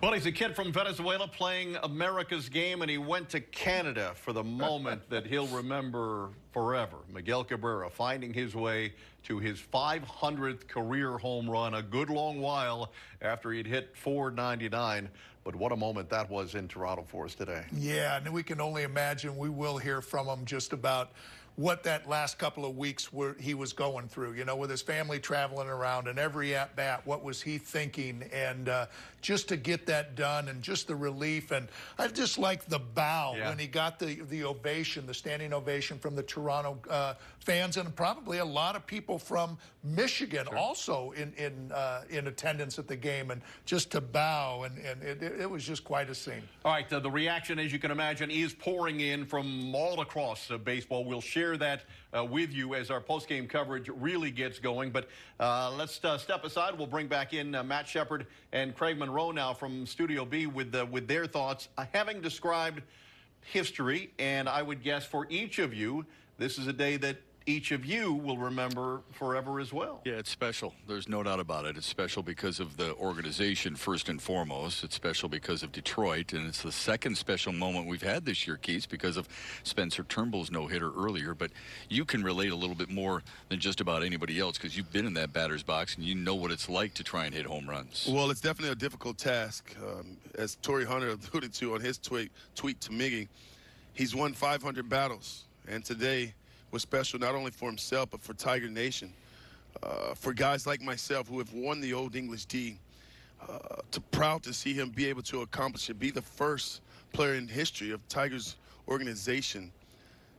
Well, he's a kid from Venezuela playing America's game, and he went to Canada for the moment that he'll remember forever. Miguel Cabrera finding his way to his 500th career home run, a good long while after he'd hit 499. But what a moment that was in Toronto for us today. Yeah, and we can only imagine we will hear from him just about what that last couple of weeks he was going through, you know, with his family traveling around, and every at-bat, what was he thinking? And just to get that done, and just the relief. And I just like the bow when he got the ovation, the standing ovation from the Toronto fans, and probably a lot of people from Michigan also in attendance at the game, and just to bow, and it was just quite a scene. All right, the reaction, as you can imagine, is pouring in from all across baseball. We'll share that with you as our post-game coverage really gets going. But let's step aside. We'll bring back in Matt Shepard and Craig Monroe now from Studio B with their thoughts. Having described history, and I would guess for each of you, this is a day that each of you will remember forever as well. Yeah, it's special. There's no doubt about it. It's special because of the organization, first and foremost. It's special because of Detroit, and it's the second special moment we've had this year, Keith, because of Spencer Turnbull's no-hitter earlier. But you can relate a little bit more than just about anybody else because you've been in that batter's box, and you know what it's like to try and hit home runs. Well, it's definitely a difficult task. As Torrey Hunter alluded to on his tweet to Miggy, he's won 500 battles, and today was special not only for himself but for Tiger Nation, for guys like myself who have won the Old English D. Proud to see him be able to accomplish it, be the first player in history of Tiger's organization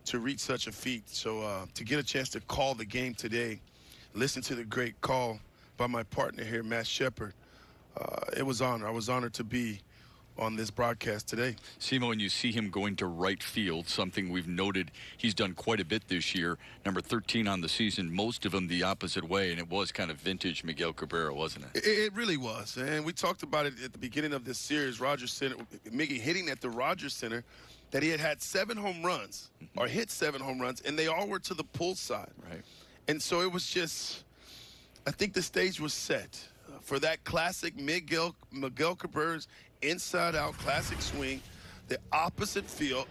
to reach such a feat. So to get a chance to call the game today, listen to the great call by my partner here, Matt Shepard, it was honor. I was honored to be on this broadcast today. Simo, and you see him going to right field, something we've noted he's done quite a bit this year. Number 13 on the season, most of them the opposite way, and it was kind of vintage Miguel Cabrera, wasn't it? It really was, and we talked about it at the beginning of this series. Rogers Center, Miggy hitting at the Rogers Center, that he had 7 home runs, or hit 7 home runs, and they all were to the pull side. Right. And so it was just, I think the stage was set for that classic Miguel Cabrera's inside-out classic swing, the opposite field,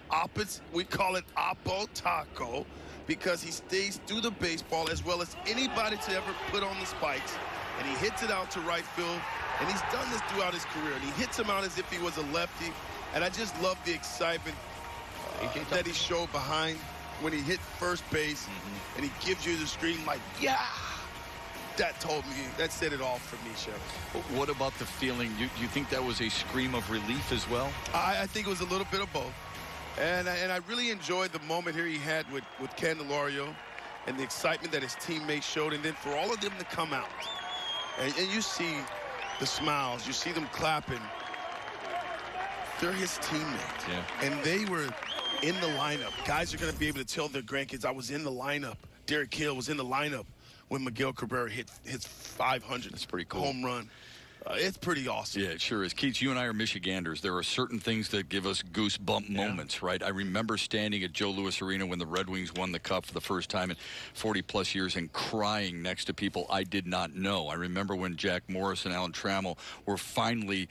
we call it Oppo Taco, because he stays through the baseball as well as anybody to ever put on the spikes, and he hits it out to right field, and he's done this throughout his career, and he hits him out as if he was a lefty, and I just love the excitement that he showed behind when he hit first base, and he gives you the scream like, yeah! that said it all for me, Chef. What about the feeling? Do you think that was a scream of relief as well? I think it was a little bit of both. And I really enjoyed the moment here he had with Candelario and the excitement that his teammates showed. And then for all of them to come out. And you see the smiles. You see them clapping. They're his teammates. Yeah. And they were in the lineup. Guys are going to be able to tell their grandkids, I was in the lineup. Derek Hill was in the lineup when Miguel Cabrera hit his 500. That's pretty cool. Home run. It's pretty awesome. Yeah, it sure is. Keith, you and I are Michiganders. There are certain things that give us goosebump moments, right? I remember standing at Joe Louis Arena when the Red Wings won the Cup for the first time in 40-plus years and crying next to people I did not know. I remember when Jack Morris and Alan Trammell were finally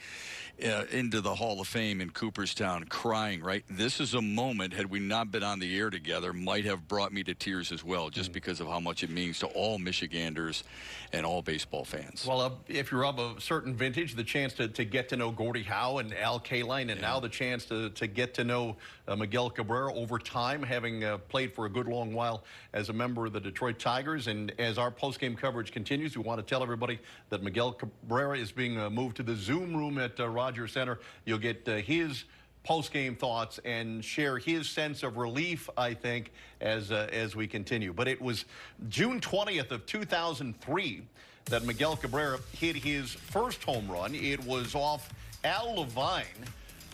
into the Hall of Fame in Cooperstown, crying, right? This is a moment, had we not been on the air together, might have brought me to tears as well, just because of how much it means to all Michiganders and all baseball fans. Well, if you're of a certain vintage, the chance to get to know Gordie Howe and Al Kaline, and now the chance to get to know Miguel Cabrera over time, having played for a good long while as a member of the Detroit Tigers. And as our post-game coverage continues, we want to tell everybody that Miguel Cabrera is being moved to the Zoom room at Rogers Center. You'll get his post-game thoughts and share his sense of relief, I think, as we continue. But it was June 20th of 2003 that Miguel Cabrera hit his first home run. It was off Al Levine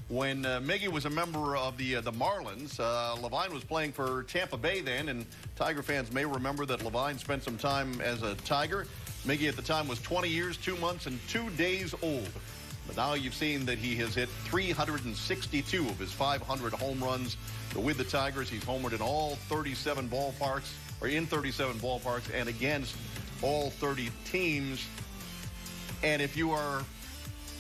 when Miggy was a member of the Marlins. Levine was playing for Tampa Bay then, and Tiger fans may remember that Levine spent some time as a Tiger. Miggy at the time was 20 years, 2 months, and 2 days old. But now you've seen that he has hit 362 of his 500 home runs with the Tigers. He's homered in all 37 ballparks, or in 37 ballparks, and against all 30 teams. And if you are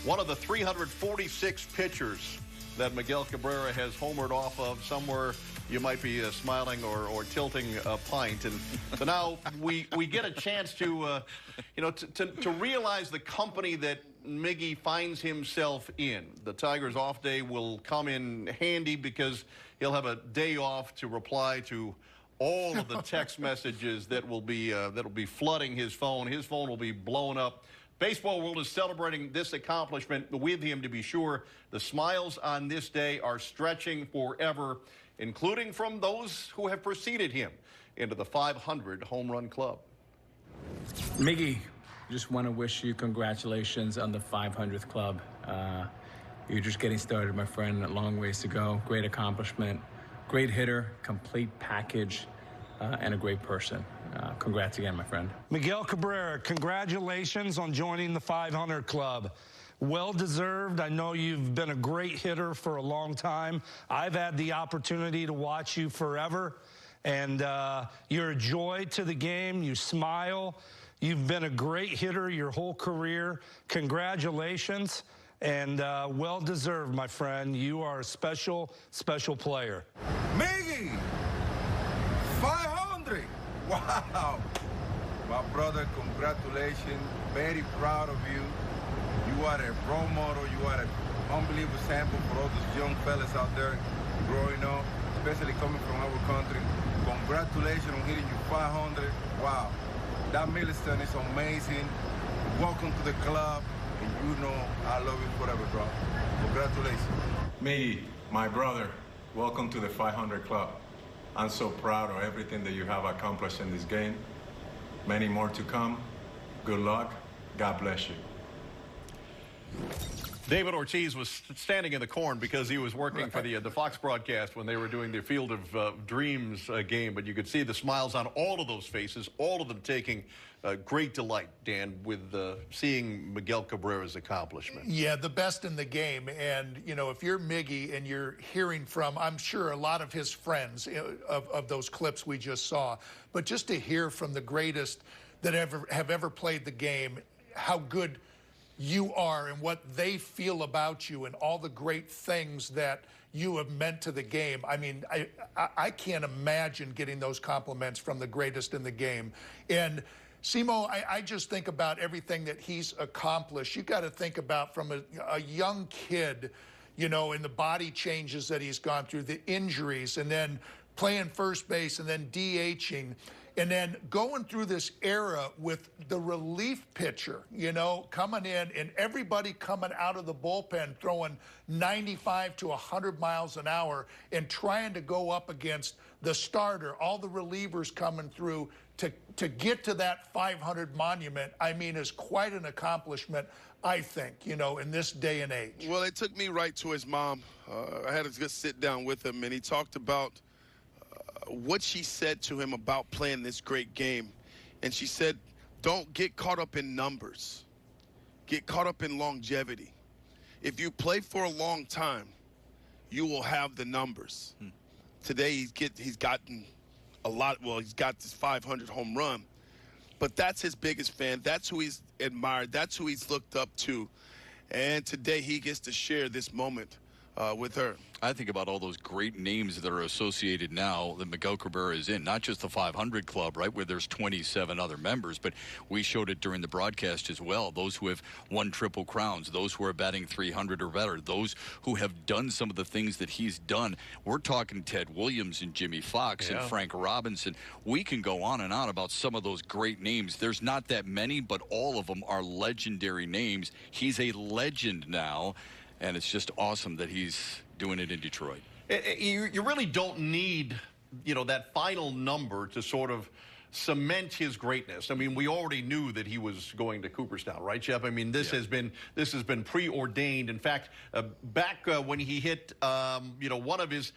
one of the 346 pitchers that Miguel Cabrera has homered off of, somewhere you might be smiling or tilting a pint. And so now we get a chance to, to realize the company that Miggy finds himself in. The Tigers' off day will come in handy because he'll have a day off to reply to all of the text messages that will be flooding his phone. His phone will be blown up. Baseball world is celebrating this accomplishment with him, to be sure. The smiles on this day are stretching forever, including from those who have preceded him into the 500 home run club. Miggy, just want to wish you congratulations on the 500th club. You're just getting started, my friend. A long ways to go. Great accomplishment. Great hitter, complete package, and a great person. Congrats again, my friend. Miguel Cabrera, congratulations on joining the 500 club. Well deserved. I know you've been a great hitter for a long time. I've had the opportunity to watch you forever, and you're a joy to the game. You smile. You've been a great hitter your whole career. Congratulations. And well deserved, my friend. You are a special, special player. Miggy! 500! Wow! My brother, congratulations. Very proud of you. You are a role model. You are an unbelievable sample for all those young fellas out there growing up, especially coming from our country. Congratulations on hitting you 500. Wow. That milestone is amazing. Welcome to the club. And you know I love you forever, bro. Congratulations. Miggy, my brother, welcome to the 500 club. I'm so proud of everything that you have accomplished in this game. Many more to come. Good luck. God bless you. David Ortiz was standing in the corn because he was working for the Fox broadcast when they were doing the Field of Dreams game. But you could see the smiles on all of those faces, all of them taking great delight, Dan, with seeing Miguel Cabrera's accomplishment. Yeah, the best in the game. And, you know, if you're Miggy and you're hearing from, I'm sure, a lot of his friends of those clips we just saw, but just to hear from the greatest that have ever played the game, how good you are and what they feel about you and all the great things that you have meant to the game. I mean, I can't imagine getting those compliments from the greatest in the game. And Simo, I just think about everything that he's accomplished. You got to think about from a young kid, you know, and the body changes that he's gone through, the injuries, and then playing first base and then DHing. And then going through this era with the relief pitcher, you know, coming in and everybody coming out of the bullpen throwing 95 to 100 miles an hour and trying to go up against the starter, all the relievers coming through to get to that 500 monument, I mean, is quite an accomplishment, I think, you know, in this day and age. Well, it took me right to his mom. I had to just sit down with him, and he talked about what she said to him about playing this great game. And she said, don't get caught up in numbers. Get caught up in longevity. If you play for a long time, you will have the numbers. Today he's gotten a lot. Well, he's got this 500 home run, but that's his biggest fan. That's who he's admired. That's who he's looked up to. And today he gets to share this moment with her. I think about all those great names that are associated now that Miguel Cabrera is in, not just the 500 Club, right, where there's 27 other members, but we showed it during the broadcast as well. Those who have won Triple Crowns, those who are batting 300 or better, those who have done some of the things that he's done. We're talking Ted Williams and Jimmy Fox and Frank Robinson. We can go on and on about some of those great names. There's not that many, but all of them are legendary names. He's a legend now, and it's just awesome that he's doing it in Detroit. You really don't need, you know, that final number to sort of cement his greatness. I mean, we already knew that he was going to Cooperstown, right, Shep? I mean, this has been preordained. In fact, back when he hit, you know, one of his.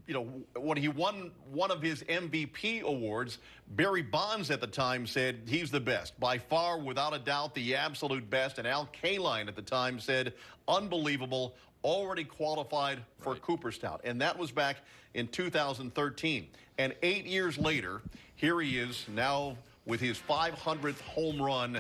You know, when he won one of his MVP awards, Barry Bonds at the time said he's the best. By far, without a doubt, the absolute best. And Al Kaline at the time said, unbelievable, already qualified for Cooperstown. And that was back in 2013. And 8 years later, here he is now with his 500th home run.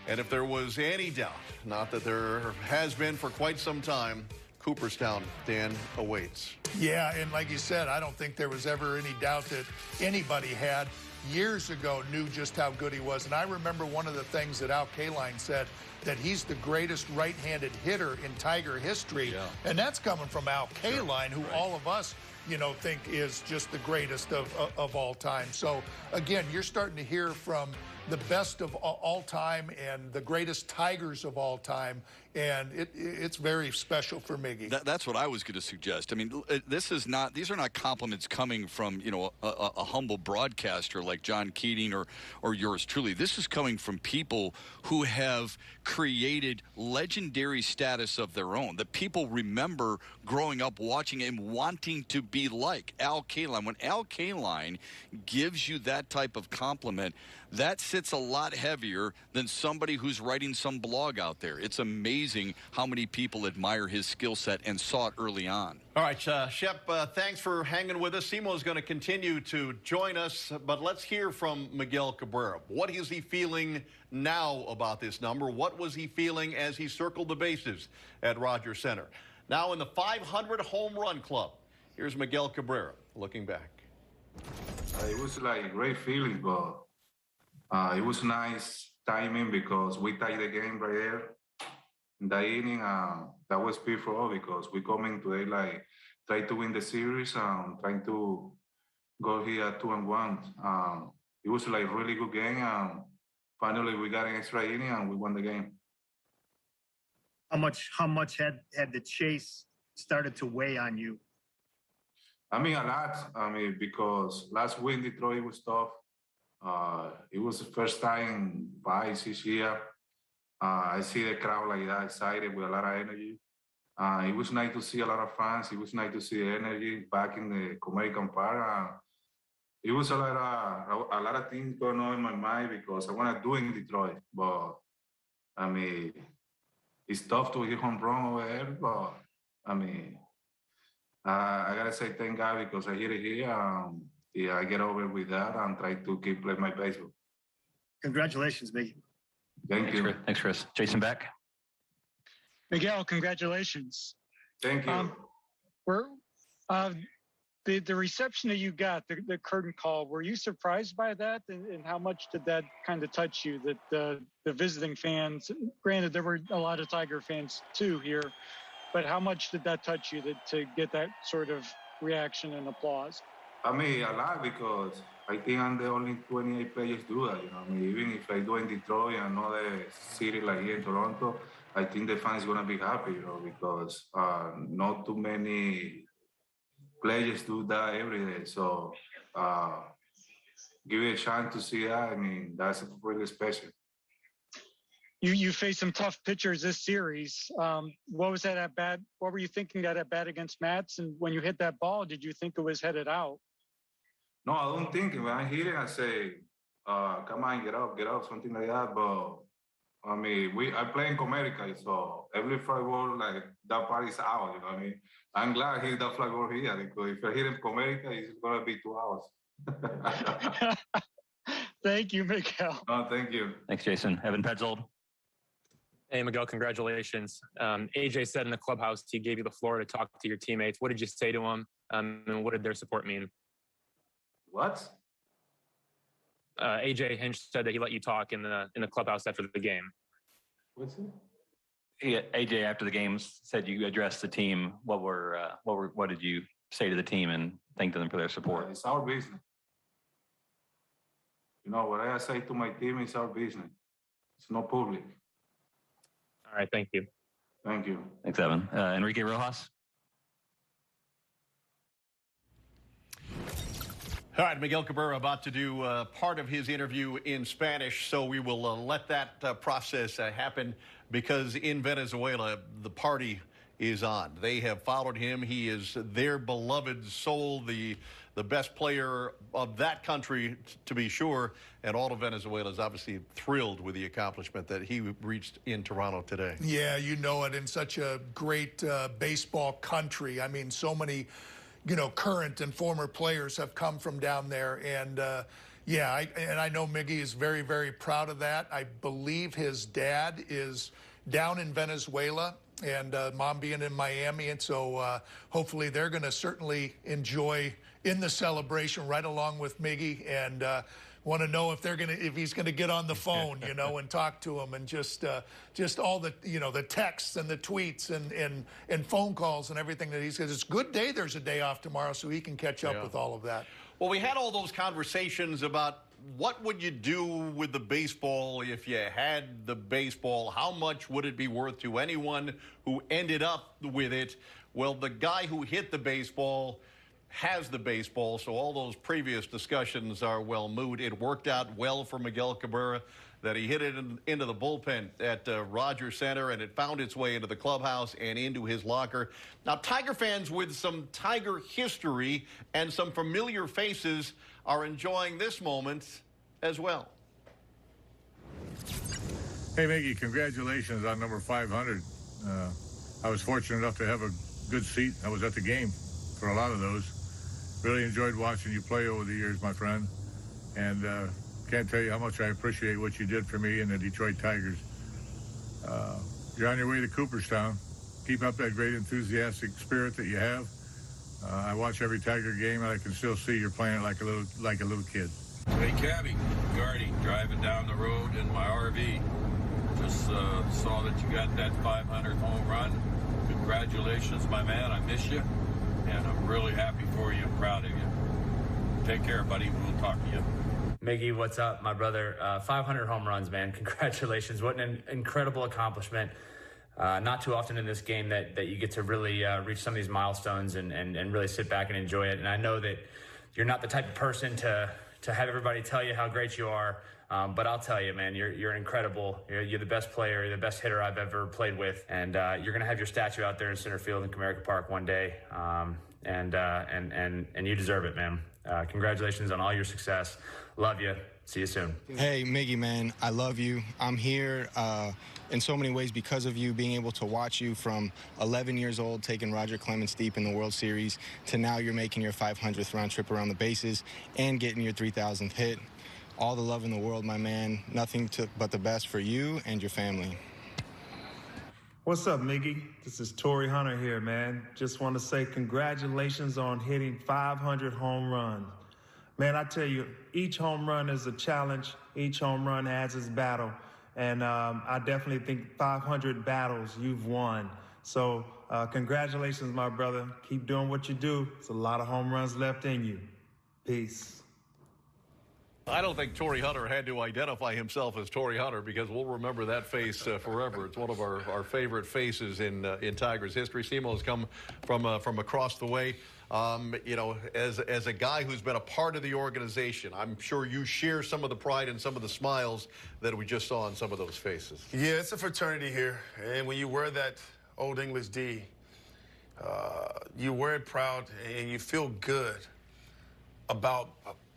And if there was any doubt, not that there has been for quite some time, Cooperstown, Dan, awaits. Yeah, and like you said, I don't think there was ever any doubt that anybody had years ago knew just how good he was. And I remember one of the things that Al Kaline said, that he's the greatest right-handed hitter in Tiger history. Yeah. And that's coming from Al Kaline, who all of us, you know, think is just the greatest of all time. So, again, you're starting to hear from the best of all time and the greatest Tigers of all time, and it's very special for Miggy. That's what I was going to suggest. I mean, these are not compliments coming from, you know, a humble broadcaster like John Keating or yours truly. This is coming from people who have created legendary status of their own, that people remember growing up watching and wanting to be like Al Kaline. When Al Kaline gives you that type of compliment, that sits a lot heavier than somebody who's writing some blog out there. It's amazing how many people admire his skill set and saw it early on. All right, Shep, thanks for hanging with us. Simo's going to continue to join us, but let's hear from Miguel Cabrera. What is he feeling now about this number? What was he feeling as he circled the bases at Rogers Center? Now in the 500 home run club, here's Miguel Cabrera looking back. It was like a great feeling, but it was nice timing because we tied the game right there in the inning. That was beautiful because we come in today like try to win the series and trying to go here 2-1. It was like a really good game. Finally, we got an extra inning and we won the game. How much had the chase started to weigh on you? I mean, a lot. I mean, because last week in Detroit was tough. It was the first time in 5-6 years. I see the crowd like that, excited with a lot of energy. It was nice to see a lot of fans. It was nice to see the energy back in the Comerica Park. It was a lot of things going on in my mind because I want to do it in Detroit. But, I mean, it's tough to hit home run over there. But, I mean, I got to say thank God because I hit it here. Yeah, I get over with that and try to keep playing my baseball. Congratulations, Miggy. Thank you. Thanks, Chris. Jason Beck. Miguel, congratulations. Thank you. The reception that you got, the curtain call, were you surprised by that? And how much did that kind of touch you, that the visiting fans, granted there were a lot of Tiger fans too here, but how much did that touch you to get that sort of reaction and applause? I mean, a lot, because I think I'm the only 28 players do that, you know. I mean, even if I do in Detroit and another city like here in Toronto, I think the fans gonna be happy, you know, because not too many players do that every day. So give it a chance to see that. I mean, that's really special. You faced some tough pitchers this series. What was that at bat? What were you thinking at bat against Mats? And when you hit that ball, did you think it was headed out? No, I don't think it. When I hit it, I say, come on, get up, something like that. But I mean, I play in Comerica, so every fly ball, like, that part is out, you know what I mean? I'm glad I hit that fly ball here, because if I hit in Comerica, it's going to be 2 hours. Thank you, Miguel. Oh, thank you. Thanks, Jason. Evan Petzold. Hey, Miguel, congratulations. AJ said in the clubhouse he gave you the floor to talk to your teammates. What did you say to him, and what did their support mean? What? AJ Hinch said that he let you talk in the clubhouse after the game. What's it? Yeah, AJ after the games said you addressed the team. What did you say to the team and thank them for their support? It's our business. You know, what I say to my team is our business. It's not public. All right, thank you. Thank you. Thanks, Evan. Enrique Rojas. All right, Miguel Cabrera about to do part of his interview in Spanish, so we will let that process happen, because in Venezuela, the party is on. They have followed him. He is their beloved soul, the best player of that country, to be sure, and all of Venezuela is obviously thrilled with the accomplishment that he reached in Toronto today. Yeah, you know it, in such a great baseball country. I mean, so many, current and former players have come from down there, and I know Miggy is very, very proud of that. I believe his dad is down in Venezuela, and mom being in Miami, and so hopefully they're going to certainly enjoy in the celebration right along with Miggy, and want to know if he's going to get on the phone, and talk to him, and just all the the texts and the tweets and phone calls and everything that he says. It's a good day. There's a day off tomorrow, so he can catch up with all of that. Well, we had all those conversations about what would you do with the baseball if you had the baseball? How much would it be worth to anyone who ended up with it? Well, the guy who hit the baseball has the baseball, so all those previous discussions are well moot. It worked out well for Miguel Cabrera that he hit it into the bullpen at Rogers Center, and it found its way into the clubhouse and into his locker. Now, Tiger fans with some Tiger history and some familiar faces are enjoying this moment as well. Hey, Miggy, congratulations on number 500. I was fortunate enough to have a good seat. I was at the game for a lot of those. Really enjoyed watching you play over the years, my friend. And can't tell you how much I appreciate what you did for me and the Detroit Tigers. You're on your way to Cooperstown. Keep up that great enthusiastic spirit that you have. I watch every Tiger game, and I can still see you're playing like a little kid. Hey, Cabby, Gardy, driving down the road in my RV. Just saw that you got that 500th home run. Congratulations, my man. I miss you, and I'm really happy for you and proud of you. Take care, buddy. We'll talk to you. Miggy, what's up, my brother? 500 home runs, man. Congratulations. What an incredible accomplishment. Not too often in this game that you get to really reach some of these milestones and really sit back and enjoy it. And I know that you're not the type of person to have everybody tell you how great you are. But I'll tell you, man, you're incredible. You're the best player. You're the best hitter I've ever played with. And you're going to have your statue out there in center field in Comerica Park one day. And you deserve it, man. Congratulations on all your success. Love you. See you soon. Hey, Miggy, man, I love you. I'm here in so many ways because of you, being able to watch you from 11 years old, taking Roger Clemens deep in the World Series, to now you're making your 500th round trip around the bases and getting your 3,000th hit. All the love in the world, my man. Nothing but the best for you and your family. What's up, Miggy? This is Torrey Hunter here, man. Just want to say congratulations on hitting 500 home runs. Man, I tell you, each home run is a challenge. Each home run has its battle. And I definitely think 500 battles you've won. So congratulations, my brother. Keep doing what you do. There's a lot of home runs left in you. Peace. I don't think Torrey Hunter had to identify himself as Torrey Hunter because we'll remember that face forever. It's one of our favorite faces in Tigers history. Simo's come from across the way. You know, as a guy who's been a part of the organization, I'm sure you share some of the pride and some of the smiles that we just saw on some of those faces. Yeah, it's a fraternity here, and when you wear that Old English D, you wear it proud and you feel good about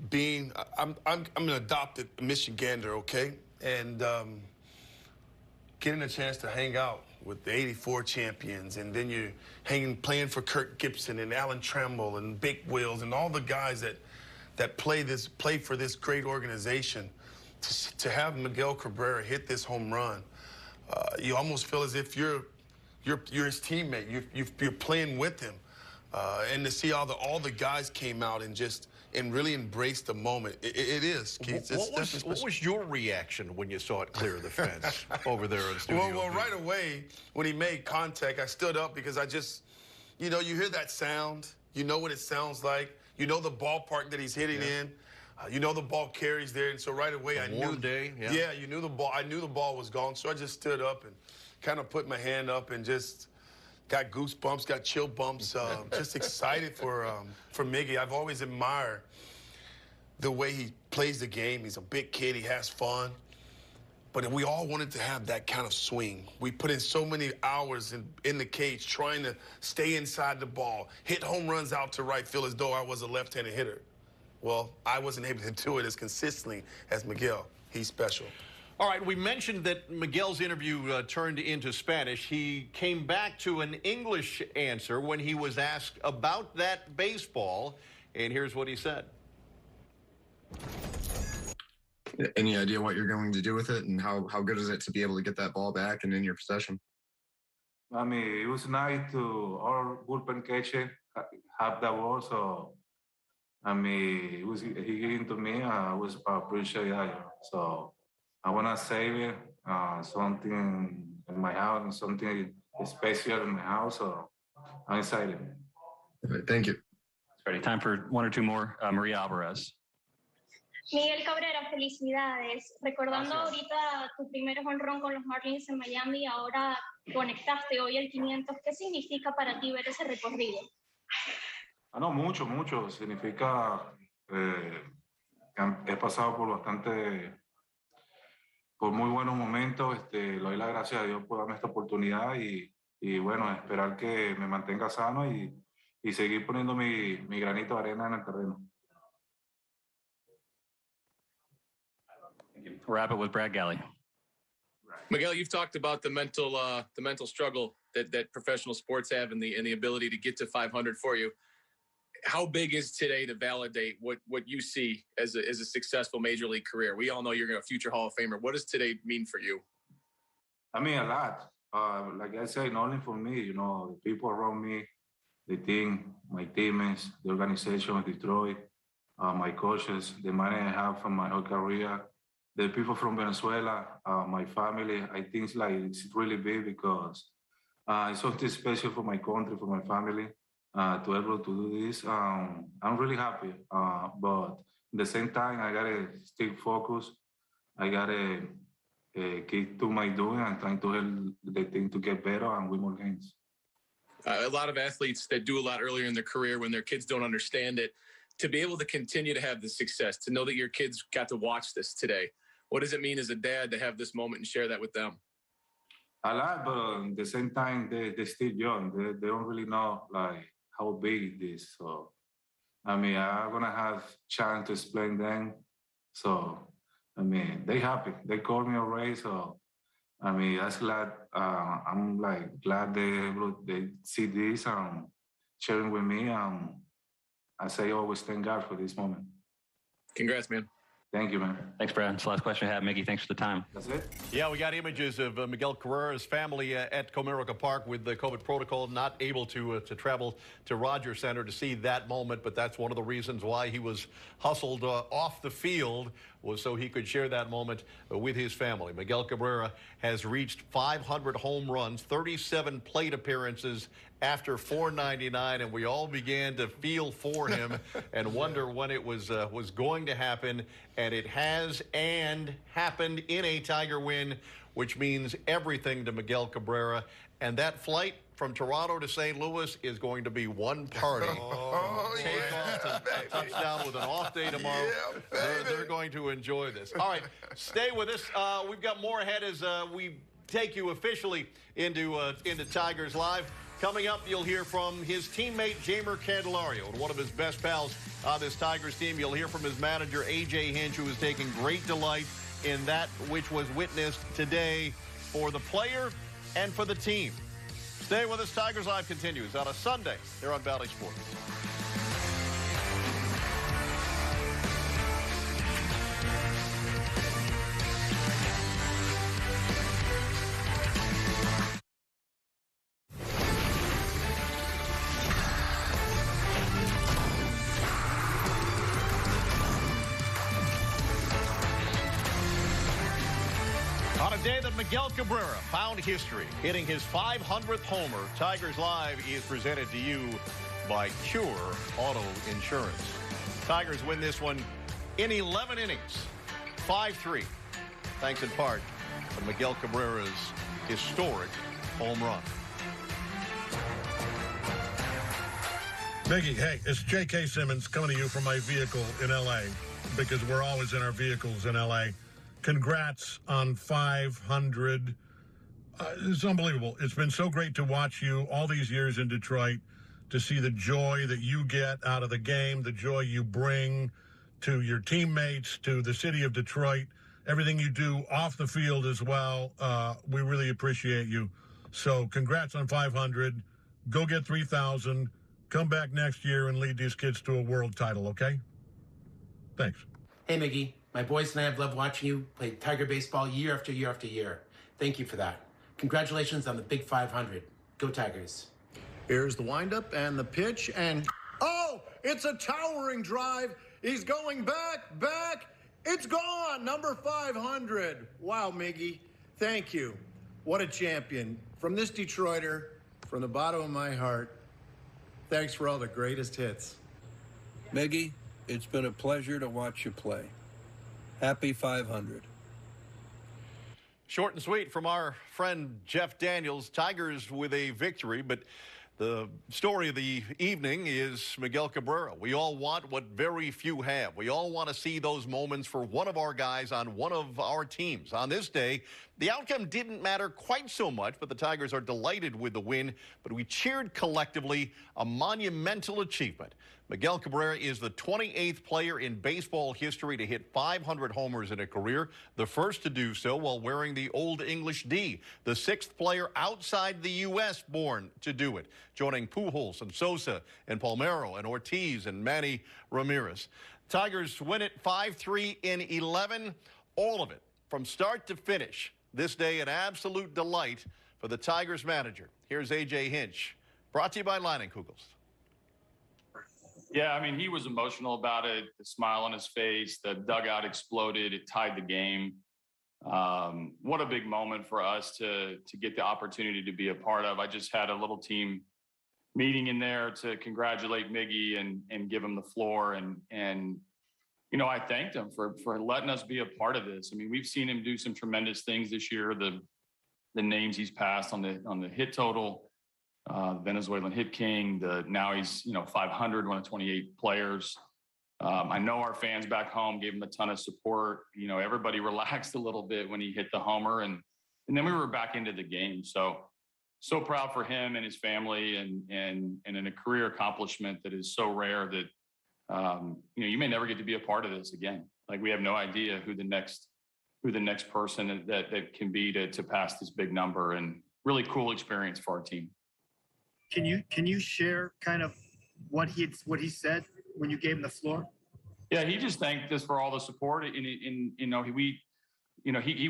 being. I'm an adopted Michigander, okay, and getting a chance to hang out with the '84 champions, and then you're playing for Kirk Gibson and Alan Trammell and Big Wills and all the guys that play for this great organization. To have Miguel Cabrera hit this home run, you almost feel as if you're his teammate. You're playing with him, and to see all the guys came out and really embraced the moment. It is, Keith. What was your reaction when you saw it clear the fence over there in Studio Well, right away, when he made contact, I stood up because I just, you hear that sound. You know what it sounds like. You know the ballpark that he's hitting in. You know the ball carries there. And so right away, I knew. Warm day, yeah. Yeah, you knew the ball. I knew the ball was gone. So I just stood up and kind of put my hand up and just got goosebumps, got chill bumps, just excited for Miggy. I've always admired the way he plays the game. He's a big kid. He has fun. But we all wanted to have that kind of swing. We put in so many hours in the cage trying to stay inside the ball, hit home runs out to right field as though I was a left-handed hitter. Well, I wasn't able to do it as consistently as Miguel. He's special. All right, we mentioned that Miguel's interview turned into Spanish. He came back to an English answer when he was asked about that baseball, and here's what he said. Any idea what you're going to do with it, and how good is it to be able to get that ball back and in your possession? I mean, it was nice to our bullpen catcher have the ball, so I mean, he gave it to me. I was appreciate that. So I want to save it, something in my house, something special in my house. So I'm excited. Right, thank you. Ready. Time for one or two more. Maria Alvarez. Miguel Cabrera, felicidades. Recordando ahorita tu primer jonrón con los Marlins en Miami, ahora conectaste hoy el 500. ¿Qué significa para ti ver ese recorrido? No, mucho. Significa que he pasado por muy buenos momentos. Le doy las gracias a Dios por darme esta oportunidad y bueno, esperar que me mantenga sano y seguir poniendo mi granito de arena en el terreno. Wrap it with Brad Galley. Miguel, you've talked about the mental struggle that professional sports have and the ability to get to 500 for you. How big is today to validate what you see as a successful major league career? We all know you're a future Hall of Famer. What does today mean for you? I mean, a lot. Like I say, not only for me, the people around me, the team, my teammates, the organization of Detroit, my coaches, the money I have from my whole career, the people from Venezuela, my family. I think it's really big because it's something special for my country, for my family. To be able to do this, I'm really happy. But at the same time, I gotta stay focused. I gotta keep to my doing and trying to help the team to get better and win more games. A lot of athletes that do a lot earlier in their career when their kids don't understand it, to be able to continue to have the success, to know that your kids got to watch this today. What does it mean as a dad to have this moment and share that with them? A lot, but at the same time, they're still young. They don't really know how big it is. So, I mean, I'm gonna have chance to explain them. So, I mean, they happy. They called me already. So, I mean, that's glad. I'm glad they see this and sharing with me. I say always thank God for this moment. Congrats, man. Thank you, man. Thanks, Brad. That's the last question I have. Miggy, thanks for the time. That's it? Yeah, we got images of Miguel Cabrera's family at Comerica Park with the COVID protocol, not able to travel to Rogers Center to see that moment, but that's one of the reasons why he was hustled off the field was so he could share that moment with his family. Miguel Cabrera has reached 500 home runs, 37 plate appearances after 499, and we all began to feel for him and wonder when it was going to happen, and it has, and happened in a Tiger win, which means everything to Miguel Cabrera. And that flight from Toronto to St. Louis is going to be one party. Take off to touchdown with an off day tomorrow. They're going to enjoy this. All right, stay with us. We've got more ahead as we take you officially into Tigers Live. Coming up, you'll hear from his teammate, Jamer Candelario, and one of his best pals on this Tigers team. You'll hear from his manager, A.J. Hinch, who is taking great delight in that which was witnessed today for the player and for the team. Stay with us. Tigers Live continues on a Sunday here on Bally Sports. On a day that Miguel Cabrera found history, hitting his 500th homer, Tigers Live is presented to you by Cure Auto Insurance. Tigers win this one in 11 innings, 5-3, thanks in part to Miguel Cabrera's historic home run. Miggy, hey, it's J.K. Simmons coming to you from my vehicle in L.A. because we're always in our vehicles in L.A. Congrats on 500. It's unbelievable. It's been so great to watch you all these years in Detroit, to see the joy that you get out of the game, the joy you bring to your teammates, to the city of Detroit, everything you do off the field as well. We really appreciate you. So congrats on 500. Go get 3,000. Come back next year and lead these kids to a world title, okay? Thanks. Hey, Miggy. My boys and I have loved watching you play Tiger baseball year after year after year. Thank you for that. Congratulations on the big 500. Go Tigers. Here's the windup and the pitch, and oh, it's a towering drive. He's going back. It's gone. Number 500. Wow, Miggy. Thank you. What a champion. From this Detroiter, from the bottom of my heart, thanks for all the greatest hits. Miggy, it's been a pleasure to watch you play. Happy 500. Short and sweet from our friend Jeff Daniels. Tigers with a victory, but the story of the evening is Miguel Cabrera. We all want what very few have. We all want to see those moments for one of our guys on one of our teams. On this day, the outcome didn't matter quite so much, but the Tigers are delighted with the win. But we cheered collectively, a monumental achievement. Miguel Cabrera is the 28th player in baseball history to hit 500 homers in a career, the first to do so while wearing the Old English D, the 6th player outside the U.S. born to do it, joining Pujols and Sosa and Palmeiro and Ortiz and Manny Ramirez. Tigers win it 5-3 in 11, all of it from start to finish. This day, an absolute delight for the Tigers manager. Here's A.J. Hinch, brought to you by Leinenkugels. Yeah, I mean, he was emotional about it. The smile on his face, the dugout exploded. It tied the game. What a big moment for us to get the opportunity to be a part of. I just had a little team meeting in there to congratulate Miggy and give him the floor. And you know, I thanked him for letting us be a part of this. I mean, we've seen him do some tremendous things this year. The names he's passed on the hit total. Venezuelan hit king. Now he's 500, one of 28 players. I know our fans back home gave him a ton of support. Everybody relaxed a little bit when he hit the homer, and then we were back into the game. So proud for him and his family, and in a career accomplishment that is so rare that you may never get to be a part of this again. Like, we have no idea who the next person that can be to pass this big number, and really cool experience for our team. Can you share kind of what he said when you gave him the floor? Yeah, he just thanked us for all the support, and he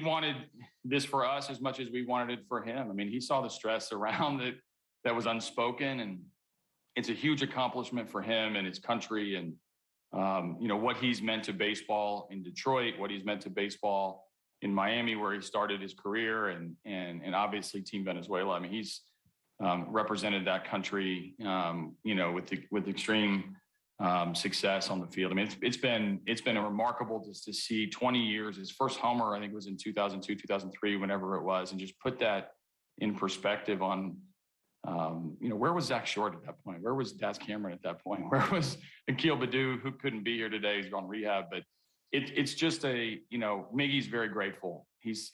wanted this for us as much as we wanted it for him. I mean, he saw the stress around it that was unspoken, and it's a huge accomplishment for him and his country, and what he's meant to baseball in Detroit, what he's meant to baseball in Miami, where he started his career, and obviously Team Venezuela. I mean, he's represented that country, with extreme success on the field. I mean, it's been a remarkable to see 20 years. His first homer, I think, was in 2002, 2003, whenever it was, and just put that in perspective on, where was Zach Short at that point? Where was Daz Cameron at that point? Where was Akil Baddoo, who couldn't be here today? He's on rehab, but it's just Miggy's very grateful. He's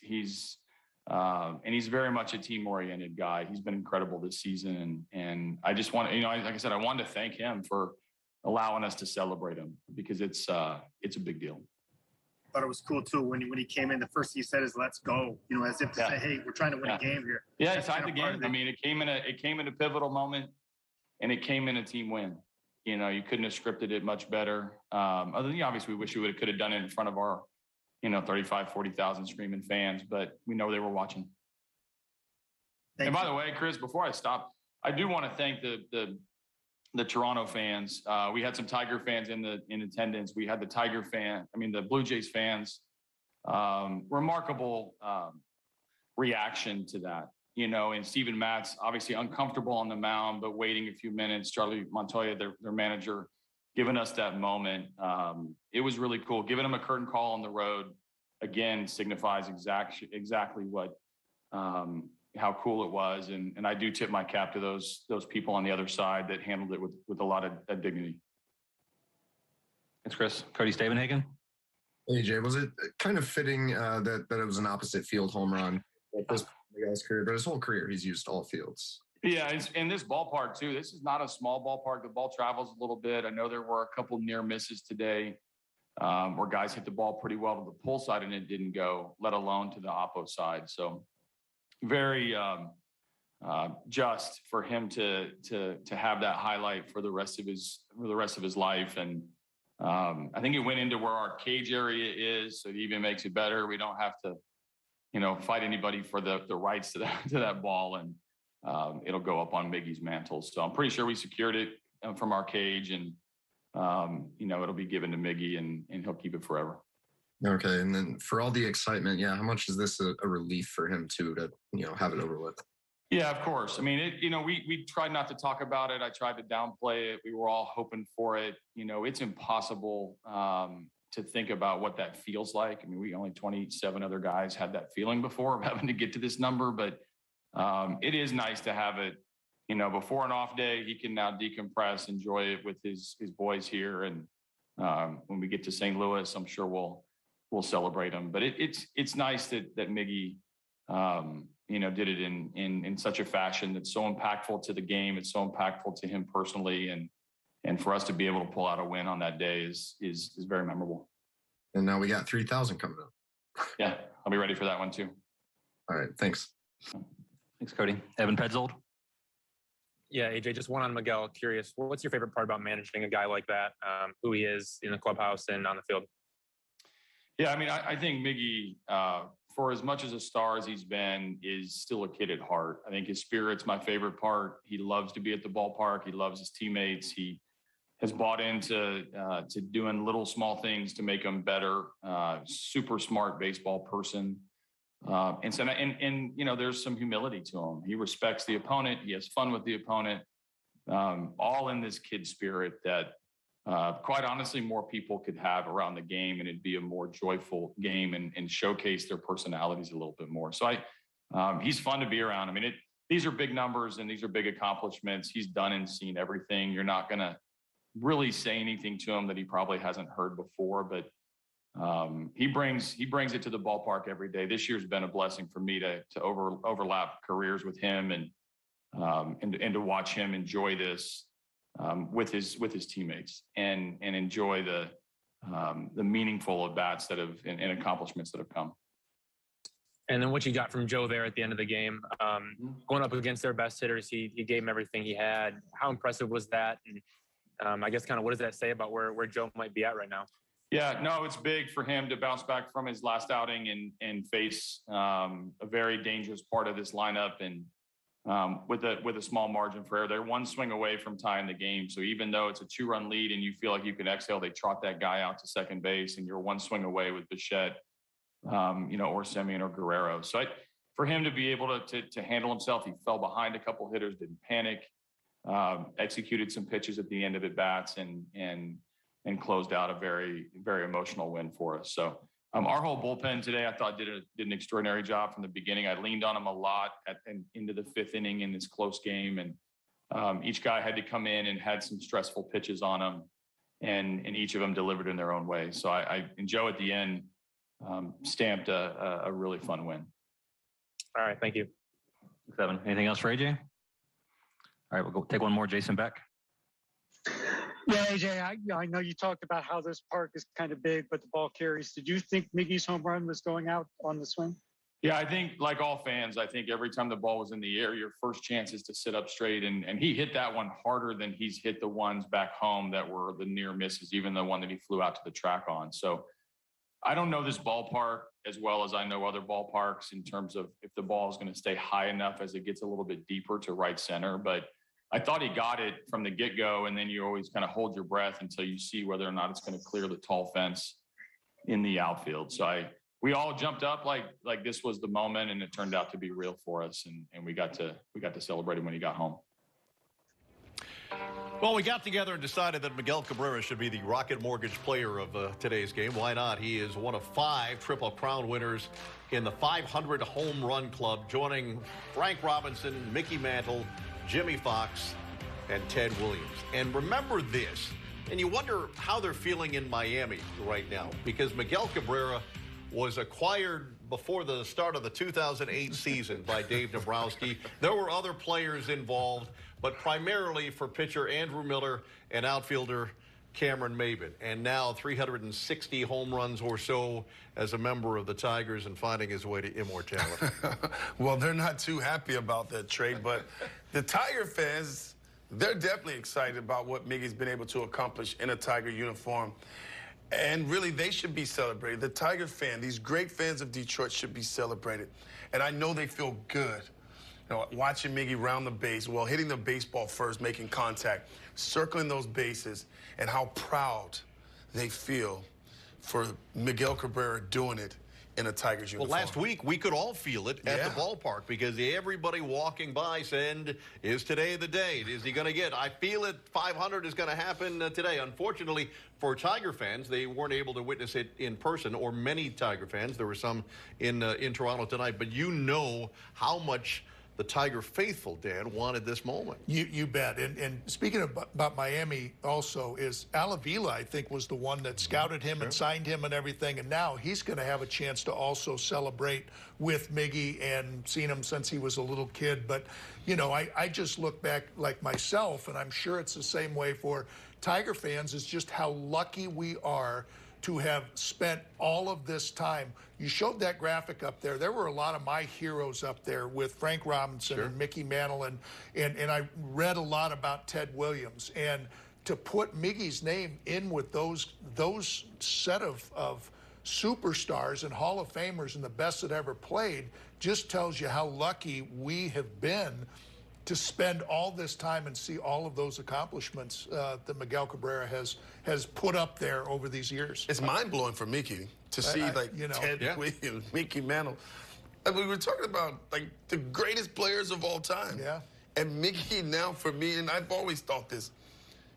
very much a team-oriented guy. He's been incredible this season, and I just want, like I said, I wanted to thank him for allowing us to celebrate him, because it's a big deal. Thought it was cool too when he came in. The first thing he said is "Let's go," as if to say, "Hey, we're trying to win a game here." Yeah, it tied the game. I mean, it came in a pivotal moment, and it came in a team win. You couldn't have scripted it much better. Other than, obviously, we wish we could have done it in front of our 35, 40,000 screaming fans, but we know they were watching. And by the way, Chris, before I stop, I do want to thank the Toronto fans. We had some Tiger fans in attendance. We had the Blue Jays fans. Remarkable reaction to that. And Steven Matz, obviously uncomfortable on the mound, but waiting a few minutes. Charlie Montoya, their manager, giving us that moment. It was really cool. Giving them a curtain call on the road, again, signifies exactly what, how cool it was. And I do tip my cap to those people on the other side that handled it with a lot of dignity. Thanks, Chris. Cody Stavenhagen. AJ, was it kind of fitting that it was an opposite field home run at this point in the guy's career? But his whole career, he's used all fields. Yeah, it's in this ballpark too. This is not a small ballpark. The ball travels a little bit. I know there were a couple near misses today where guys hit the ball pretty well to the pull side and it didn't go, let alone to the oppo side. So very just for him to have that highlight for the rest of his life. And I think it went into where our cage area is, so it even makes it better. We don't have to, fight anybody for the rights to that ball, and it'll go up on Miggy's mantle. So I'm pretty sure we secured it from our cage, and it'll be given to Miggy, and he'll keep it forever. Okay, and then for all the excitement, how much is this a relief for him too to have it over with? Yeah, of course. I mean, we tried not to talk about it. I tried to downplay it. We were all hoping for it. It's impossible to think about what that feels like. I mean, we only 27 other guys had that feeling before of having to get to this number, but it is nice to have it. Before an off day, he can now decompress, enjoy it with his boys here, and when we get to St. Louis, I'm sure we'll celebrate him. But it's nice that Miggy did it in such a fashion that's so impactful to the game. It's so impactful to him personally, and for us to be able to pull out a win on that day is very memorable. And now we got 3,000 coming up. Yeah, I'll be ready for that one too. All right, thanks. Thanks, Cody. Evan Petzold. Yeah, AJ, just one on Miguel. Curious, what's your favorite part about managing a guy like that, who he is in the clubhouse and on the field? Yeah, I mean, I think Miggy, for as much as a star as he's been, is still a kid at heart. I think his spirit's my favorite part. He loves to be at the ballpark. He loves his teammates. He has bought into to doing little small things to make him better. Super smart baseball person. And there's some humility to him. He respects the opponent. He has fun with the opponent. All in this kid spirit that, quite honestly, more people could have around the game, and it'd be a more joyful game and showcase their personalities a little bit more. So he's fun to be around. I mean, these are big numbers and these are big accomplishments. He's done and seen everything. You're not going to really say anything to him that he probably hasn't heard before, but he brings it to the ballpark every day. This year's been a blessing for me to overlap careers with him and to watch him enjoy this with his teammates and enjoy the meaningful at-bats that have and accomplishments that have come. And then what you got from Joe there at the end of the game, going up against their best hitters, he gave him everything he had. How impressive was that? And I guess kind of what does that say about where Joe might be at right now? Yeah, no, it's big for him to bounce back from his last outing and face a very dangerous part of this lineup. And with a small margin for error. They're one swing away from tying the game. So even though it's a 2-run lead and you feel like you can exhale, they trot that guy out to second base, and you're one swing away with Bichette, or Semien or Guerrero. So for him to be able to handle himself, he fell behind a couple hitters, didn't panic, executed some pitches at the end of at bats, and closed out a very, very emotional win for us. So our whole bullpen today, I thought did an extraordinary job from the beginning. I leaned on them a lot into the 5th inning in this close game, and each guy had to come in and had some stressful pitches on them, and each of them delivered in their own way. So and Joe at the end stamped a really fun win. All right, thank you. Evan, anything else for AJ? All right, we'll go take one more. Jason Beck. Yeah, AJ, I know you talked about how this park is kind of big, but the ball carries. Did you think Miggy's home run was going out on the swing? Yeah, I think like all fans, I think every time the ball was in the air, your first chance is to sit up straight. And he hit that one harder than he's hit the ones back home that were the near misses, even the one that he flew out to the track on. So I don't know this ballpark as well as I know other ballparks in terms of if the ball is going to stay high enough as it gets a little bit deeper to right center. But I thought he got it from the get-go, and then you always kind of hold your breath until you see whether or not it's going to clear the tall fence in the outfield. So we all jumped up like this was the moment, and it turned out to be real for us, and we got to celebrate him when he got home. Well, we got together and decided that Miguel Cabrera should be the Rocket Mortgage player of today's game. Why not? He is one of 5 Triple Crown winners in the 500 home run club, joining Frank Robinson, Mickey Mantle, Jimmy Fox, and Ted Williams. And remember this, and you wonder how they're feeling in Miami right now, because Miguel Cabrera was acquired before the start of the 2008 season by Dave Dombrowski. There were other players involved, but primarily for pitcher Andrew Miller and outfielder Cameron Maybin. And now 360 home runs or so as a member of the Tigers and finding his way to immortality. Well, they're not too happy about that trade, but the Tiger fans, they're definitely excited about what Miggy's been able to accomplish in a Tiger uniform. And really, they should be celebrated. The Tiger fan, these great fans of Detroit should be celebrated. And I know they feel good. Watching Miggy round the base, well, hitting the baseball first, making contact, circling those bases, and how proud they feel for Miguel Cabrera doing it in a Tigers uniform. Well, last week, we could all feel it at the ballpark because everybody walking by said, is today the day? Is he going to get? I feel it, 500 is going to happen today. Unfortunately, for Tiger fans, they weren't able to witness it in person, or many Tiger fans. There were some in Toronto tonight. But you know how much the Tiger faithful, Dan, wanted this moment. You bet. And speaking about Miami also, is Al Avila, I think, was the one that scouted him and signed him and everything. And now he's going to have a chance to also celebrate with Miggy, and seen him since he was a little kid. But, I just look back like myself, and I'm sure it's the same way for Tiger fans, is just how lucky we are to have spent all of this time. You showed that graphic up there. There were a lot of my heroes up there with Frank Robinson and Mickey Mantle, and I read a lot about Ted Williams. And to put Miggy's name in with those set of superstars and Hall of Famers and the best that ever played just tells you how lucky we have been to spend all this time and see all of those accomplishments that Miguel Cabrera has put up there over these years. It's mind-blowing for Mickey to see Ted Williams, Mickey Mantle. And we were talking about the greatest players of all time. Yeah. And Mickey now, for me, and I've always thought this,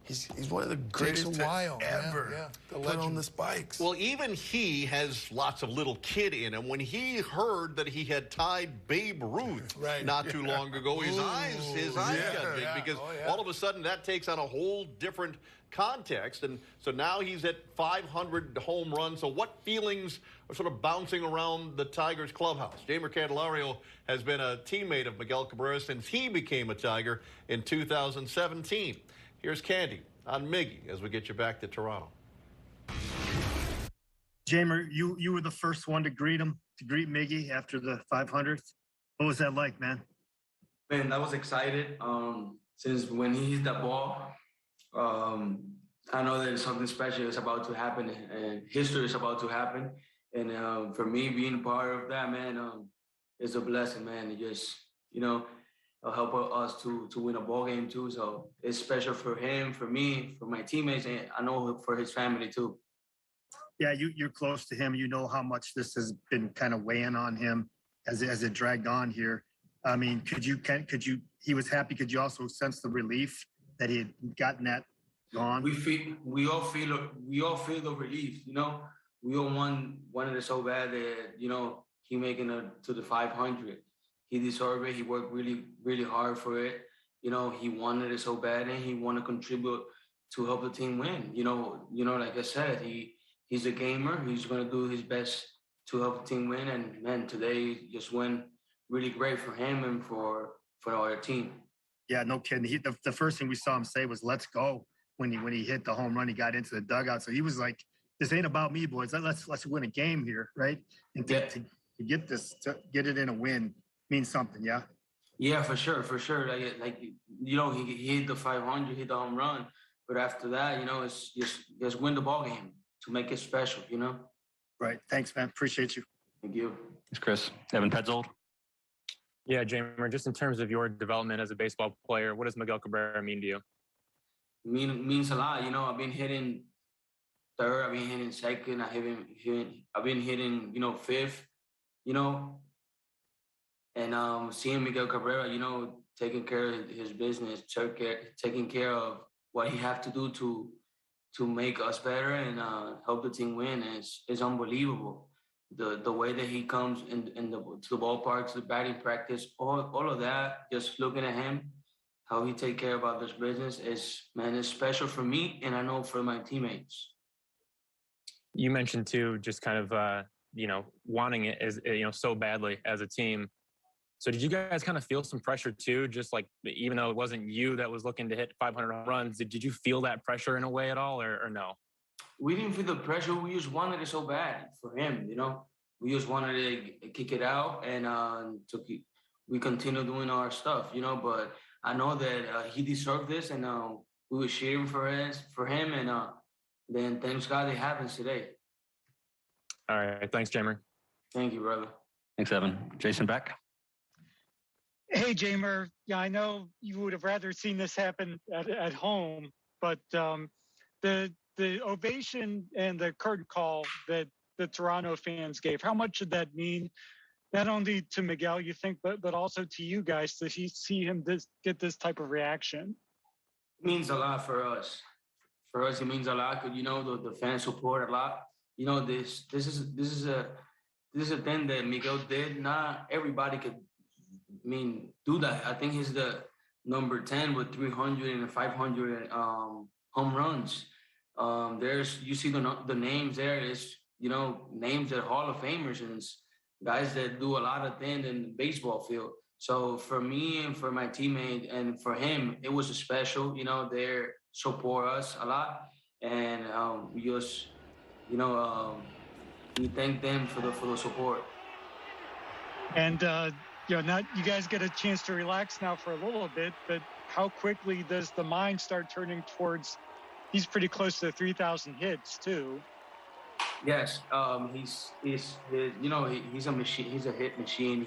he's one of the greatest ever put on the spikes. Well, even he has lots of little kid in him. When he heard that he had tied Babe Ruth not too long ago, his eyes got big because all of a sudden that takes on a whole different context. And so now he's at 500 home runs. So what feelings are sort of bouncing around the Tigers clubhouse? Jamer Candelario has been a teammate of Miguel Cabrera since he became a Tiger in 2017. Here's Candy on Miggy as we get you back to Toronto. Jamer, you were the first one to greet Miggy after the 500th. What was that like, man? Man, I was excited. Since when he hit that ball, I know that something special is about to happen, and history is about to happen. And for me, being part of that, man, it's a blessing, man. It just, help us to win a ball game too. So it's special for him, for me, for my teammates, and I know for his family too. Yeah, you're close to him. You know how much this has been kind of weighing on him as it dragged on here. I mean, could you? He was happy. Could you also sense the relief that he had gotten that gone? We all feel the relief. You know, we all wanted it so bad that he making it to the 500. He deserved it. He worked really, really hard for it. He wanted it so bad, and he want to contribute to help the team win. Like I said, he's a gamer. He's going to do his best to help the team win. And man, today just went really great for him and for our team. Yeah, no kidding. The first thing we saw him say was "Let's go" when he hit the home run. He got into the dugout, so he was like, "This ain't about me, boys. Let's win a game here, right?" And to get it in a win means something. Yeah. Yeah, for sure. He hit the 500, hit the home run, but after that, it's just win the ball game to make it special. Right. Thanks, man. Appreciate you. Thank you. Thanks, Chris. Evan Petzold. Yeah, Jamer, just in terms of your development as a baseball player, what does Miguel Cabrera mean to you? Means a lot. I've been hitting third, I've been hitting second, I've been hitting, fifth, and seeing Miguel Cabrera, taking care of his business, taking care of what he have to do to make us better and help the team win is unbelievable. The way that he comes to the ballpark, to the batting practice, all of that, just looking at him, how he take care about this business is special for me, and I know for my teammates. You mentioned too, just kind of wanting it as so badly as a team. So did you guys kind of feel some pressure too? Just like, even though it wasn't you that was looking to hit 500 runs, did you feel that pressure in a way at all, or no? We didn't feel the pressure. We just wanted it so bad for him, We just wanted to kick it out and we continue doing our stuff, But I know that he deserved this, and we were cheering for him, and then thanks God it happens today. All right, thanks, Jamer. Thank you, brother. Thanks, Evan. Jason Beck. Hey, Jamer. Yeah, I know you would have rather seen this happen at home, but the ovation and the curtain call that the Toronto fans gave, how much did that mean, not only to Miguel, you think, but also to you guys, to see him get this type of reaction? It means a lot for us. For us, it means a lot because the fans support a lot. This is a thing that Miguel did. Not everybody could do that. I think he's the number 10 with 300 and 500 home runs. You see the names there. It's names that Hall of Famers and guys that do a lot of things in the baseball field. So for me and for my teammate and for him, it was a special. They support us a lot, and we just we thank them for the support. And now you guys get a chance to relax now for a little bit, but how quickly does the mind start turning towards? He's pretty close to 3,000 hits too. Yes, he's a machine. He's a hit machine.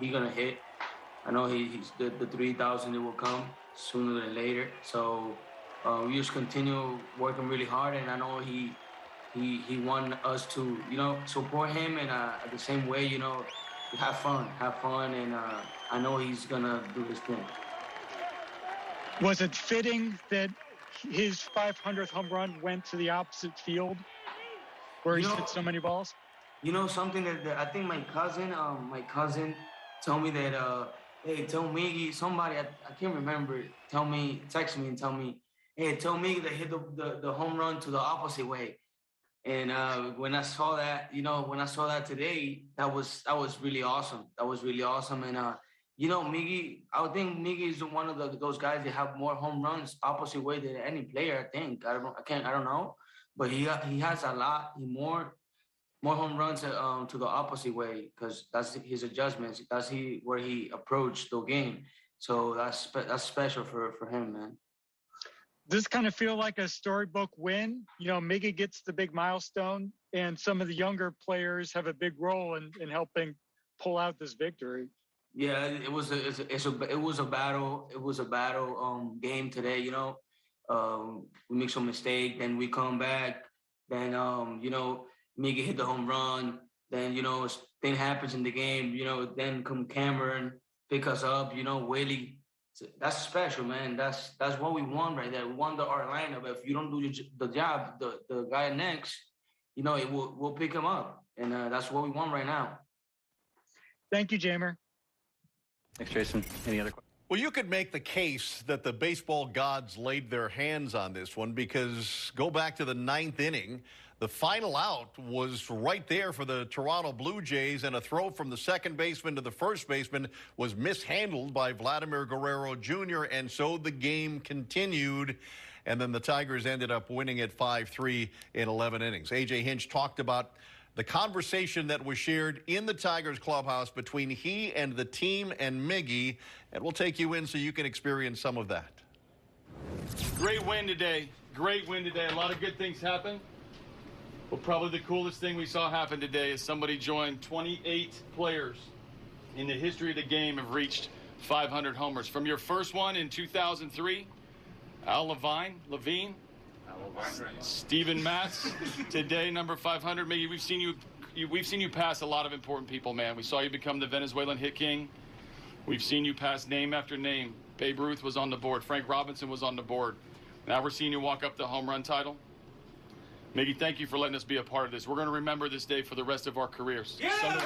He's gonna hit. I know he's the 3,000. It will come sooner than later. So we just continue working really hard, and I know he want us to support him, and at the same way have fun, and I know he's gonna do his thing. Was it fitting that his 500th home run went to the opposite field, where he hit so many balls? Something that I think my cousin told me that, hey, tell Miggy, somebody, I can't remember, text me and tell me, hey, tell Miggy to hit the home run to the opposite way. And when I saw that, today, that was really awesome. That was really awesome. And Miggy, I think Miggy is one of those guys that have more home runs opposite way than any player. I think I don't know, but he has a lot more home runs to the opposite way because that's his adjustments. That's where he approached the game. So that's special for him, man. Does this kind of feel like a storybook win? Miggy gets the big milestone, and some of the younger players have a big role in helping pull out this victory. Yeah, it was a battle. It was a battle game today. You know, we make some mistake, then we come back. Then you know, Miggy hit the home run. Then you know, thing happens in the game. You know, then come Cameron pick us up. You know, Willie. That's special, man. That's what we want right there. We want our lineup. If you don't do the job, the guy next, you know, we'll pick him up, and that's what we want right now. Thank you, Jamer. Thanks, Jason. Any other questions? Well, you could make the case that the baseball gods laid their hands on this one because go back to the 9th inning. The final out was right there for the Toronto Blue Jays, and a throw from the second baseman to the first baseman was mishandled by Vladimir Guerrero Jr., and so the game continued. And then the Tigers ended up winning it 5-3 in 11 innings. A.J. Hinch talked about the conversation that was shared in the Tigers clubhouse between he and the team and Miggy, and we'll take you in so you can experience some of that. Great win today. Great win today. A lot of good things happened. But probably the coolest thing we saw happen today is somebody joined 28 players in the history of the game have reached 500 homers. From your first one in 2003, Al Levine, Steven Matz, today number 500. Miggy, we've seen you pass a lot of important people, man. We saw you become the Venezuelan hit king. We've seen you pass name after name. Babe Ruth was on the board. Frank Robinson was on the board. Now we're seeing you walk up the home run title. Miggy, thank you for letting us be a part of this. We're going to remember this day for the rest of our careers. Yeah!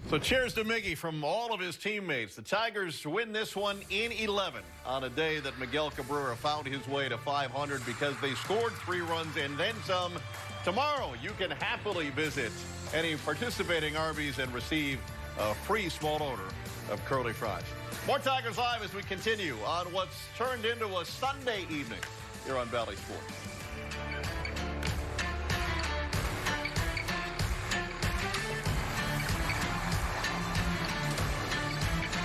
So cheers to Miggy from all of his teammates. The Tigers win this one in 11 on a day that Miguel Cabrera found his way to 500 because they scored 3 runs and then some. Tomorrow, you can happily visit any participating Arby's and receive a free small order of curly fries. More Tigers Live as we continue on what's turned into a Sunday evening here on Bally Sports.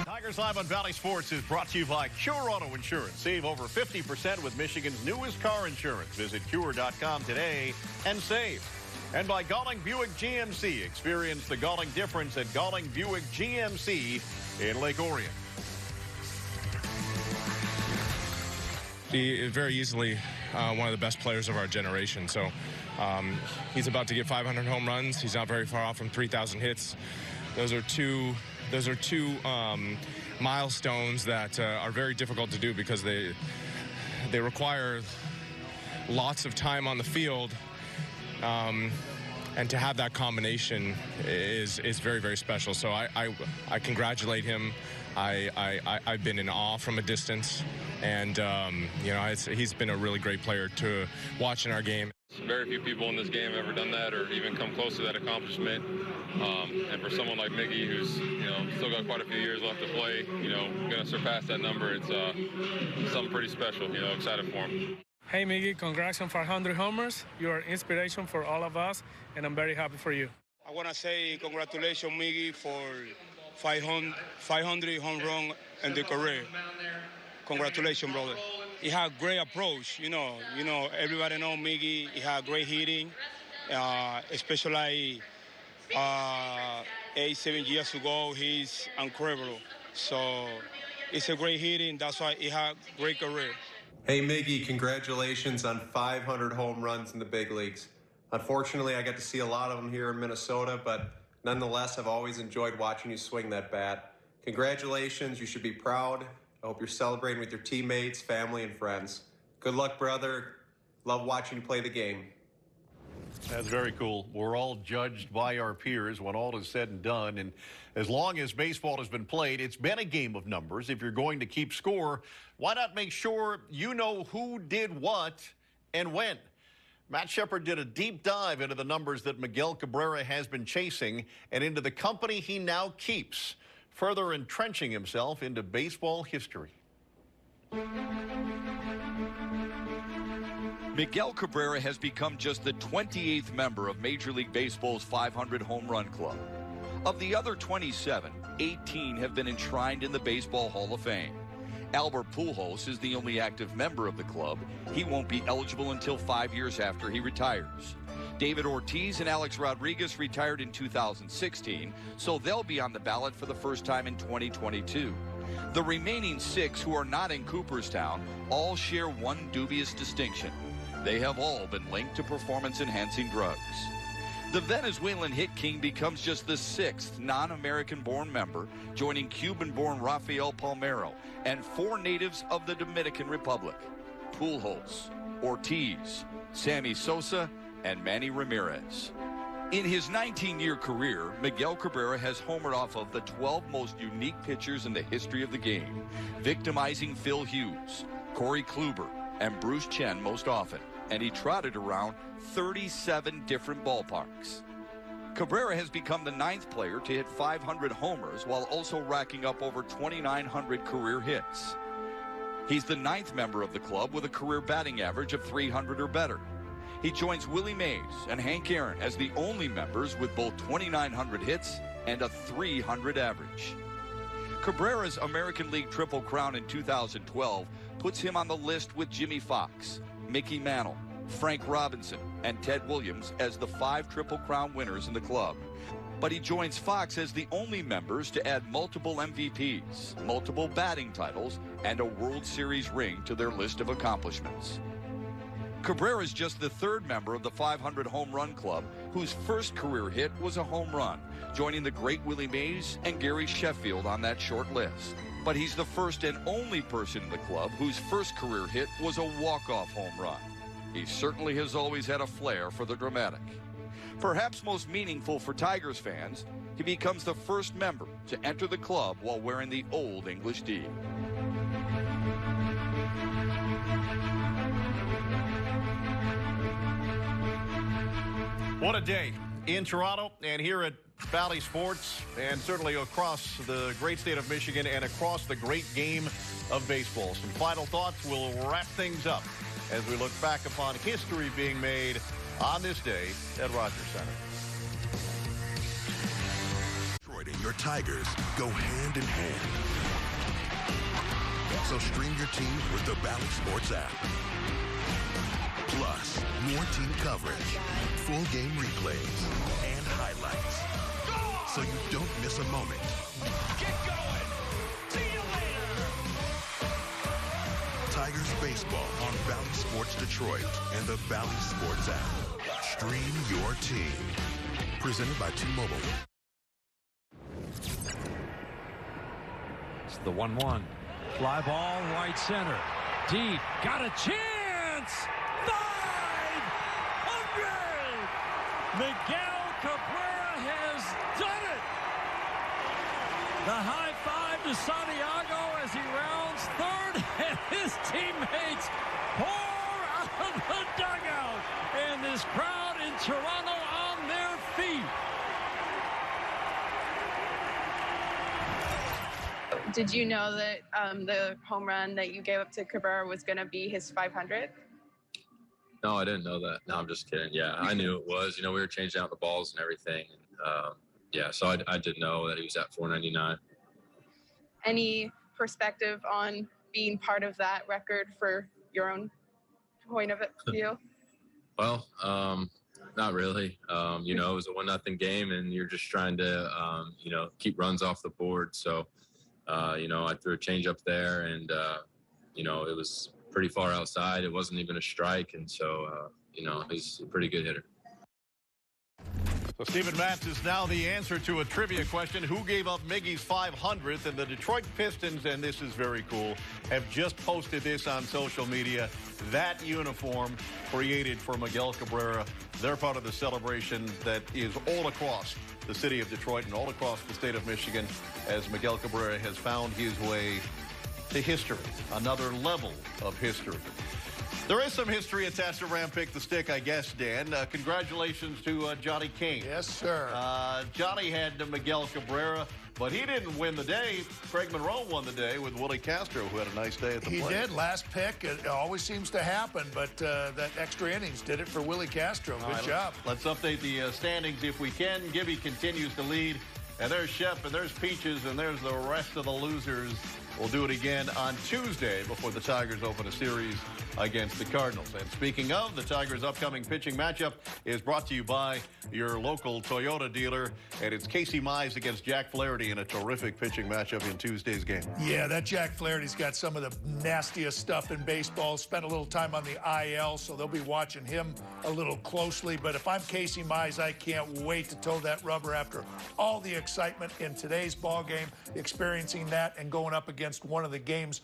Tigers Live on Bally Sports is brought to you by Cure Auto Insurance. Save over 50% with Michigan's newest car insurance. Visit Cure.com today and save. And by Galling Buick GMC. Experience the Galling difference at Galling Buick GMC in Lake Orion. He is very easily one of the best players of our generation. So he's about to get 500 home runs. He's not very far off from 3,000 hits. Those are two milestones that are very difficult to do because they require lots of time on the field. And to have that combination is very, very special. So I congratulate him. I've been in awe from a distance, and you know, he's been a really great player to watch in our game. Very few people in this game have ever done that or even come close to that accomplishment. And for someone like Miggy, who's still got quite a few years left to play, going to surpass that number, it's something pretty special. Excited for him. Hey Miggy, congrats on 500 homers. You are inspiration for all of us, and I'm very happy for you. I want to say congratulations, Miggy, for 500 home run in the career. Congratulations, brother. He had a great approach. Everybody know Miggy. He had great hitting, especially 8-7 years ago. He's incredible. So it's a great hitting. That's why he had a great career. Hey, Miggy, congratulations on 500 home runs in the big leagues. Unfortunately, I got to see a lot of them here in Minnesota, but nonetheless, I've always enjoyed watching you swing that bat. Congratulations. You should be proud. I hope you're celebrating with your teammates, family, and friends. Good luck, brother. Love watching you play the game. That's very cool. We're all judged by our peers when all is said and done. And as long as baseball has been played, it's been a game of numbers. If you're going to keep score, why not make sure you know who did what and when? Matt Shepard did a deep dive into the numbers that Miguel Cabrera has been chasing and into the company he now keeps, further entrenching himself into baseball history. Miguel Cabrera has become just the 28th member of Major League Baseball's 500 home run club. Of the other 27, 18 have been enshrined in the Baseball Hall of Fame. Albert Pujols is the only active member of the club. He won't be eligible until 5 years after he retires. David Ortiz and Alex Rodriguez retired in 2016, so they'll be on the ballot for the first time in 2022. The remaining 6 who are not in Cooperstown all share one dubious distinction. They have all been linked to performance-enhancing drugs. The Venezuelan hit king becomes just the 6th non-American-born member, joining Cuban-born Rafael Palmeiro and 4 natives of the Dominican Republic: Pujols, Ortiz, Sammy Sosa, and Manny Ramirez. In his 19-year career, Miguel Cabrera has homered off of the 12 most unique pitchers in the history of the game, victimizing Phil Hughes, Corey Kluber, and Bruce Chen most often, and he trotted around 37 different ballparks. Cabrera has become the 9th player to hit 500 homers while also racking up over 2,900 career hits. He's the 9th member of the club with a career batting average of 300 or better. He joins Willie Mays and Hank Aaron as the only members with both 2,900 hits and a 300 average. Cabrera's American League Triple Crown in 2012 puts him on the list with Jimmy Fox, Mickey Mantle, Frank Robinson, and Ted Williams as the 5 Triple Crown winners in the club. But he joins Fox as the only members to add multiple MVPs, multiple batting titles, and a World Series ring to their list of accomplishments. Cabrera is just the 3rd member of the 500 home run club whose first career hit was a home run, joining the great Willie Mays and Gary Sheffield on that short list. But he's the first and only person in the club whose first career hit was a walk-off home run. He certainly has always had a flair for the dramatic. Perhaps most meaningful for Tigers fans, he becomes the first member to enter the club while wearing the Old English D. What a day in Toronto and here at Bally Sports, and certainly across the great state of Michigan and across the great game of baseball. Some final thoughts. We'll wrap things up as we look back upon history being made on this day at Rogers Center. Detroit and your Tigers go hand in hand. So stream your team with the Bally Sports app. Plus, more team coverage, full game replays, and highlights. So you don't miss a moment. Get going! See you later! Tigers baseball on Bally Sports Detroit and the Bally Sports app. Stream your team. Presented by T-Mobile. It's the 1-1. Fly ball, right center. Deep. Got a chance! 500! Miguel Cabrera has done it! The high five to Santiago as he rounds third, and his teammates pour out of the dugout. And this crowd in Toronto on their feet. Did you know that the home run that you gave up to Cabrera was going to be his 500th? No, I didn't know that. No, I'm just kidding. Yeah, I knew it was. You know, we were changing out the balls and everything. Yeah, so I did know that he was at 499. Any perspective on being part of that record for your own point of view? Well, not really. You know, it was a 1-0 game, and you're just trying to, you know, keep runs off the board. So, you know, I threw a change up there, and, you know, it was pretty far outside. It wasn't even a strike, and so, you know, he's a pretty good hitter. So Steven Matz is now the answer to a trivia question. Who gave up Miggy's 500th? And the Detroit Pistons, and this is very cool, have just posted this on social media. That uniform created for Miguel Cabrera. They're part of the celebration that is all across the city of Detroit and all across the state of Michigan as Miguel Cabrera has found his way to history, another level of history. There is some history attached to Ram Pick the Stick, I guess, Dan. Congratulations to Johnny Kane. Yes, sir. Johnny had Miguel Cabrera, but he didn't win the day. Craig Monroe won the day with Willie Castro, who had a nice day at the plate. He did. Last pick. It always seems to happen, but that extra innings did it for Willie Castro. Good job. Let's update the standings if we can. Gibby continues to lead. And there's Shep, and there's Peaches, and there's the rest of the losers We'll do it again on Tuesday before the Tigers open a series against the Cardinals. And speaking of, the Tigers' upcoming pitching matchup is brought to you by your local Toyota dealer. And it's Casey Mize against Jack Flaherty in a terrific pitching matchup in Tuesday's game. Yeah, that Jack Flaherty's got some of the nastiest stuff in baseball. Spent a little time on the IL, so they'll be watching him a little closely. But if I'm Casey Mize, I can't wait to toe that rubber after all the excitement in today's ball game, experiencing that and going up against one of the game's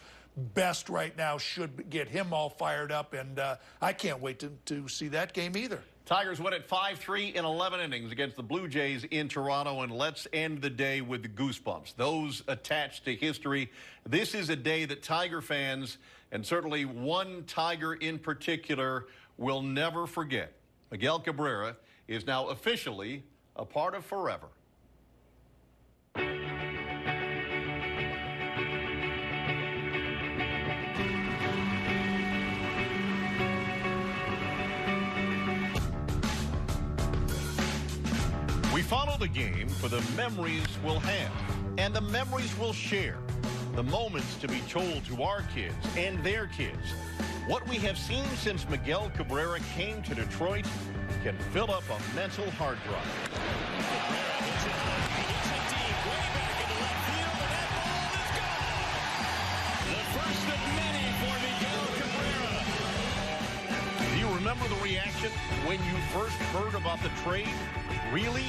best right now should get him all fired up. And I can't wait to see that game either. Tigers win at 5-3 in 11 innings against the Blue Jays in Toronto, and let's end the day with the goosebumps. Those attached to history. This is a day that Tiger fans, and certainly one Tiger in particular, will never forget. Miguel Cabrera is now officially a part of forever. We follow the game for the memories we'll have and the memories we'll share, the moments to be told to our kids and their kids. What we have seen since Miguel Cabrera came to Detroit can fill up a mental hard drive. Do you remember the reaction when you first heard about the trade? Really?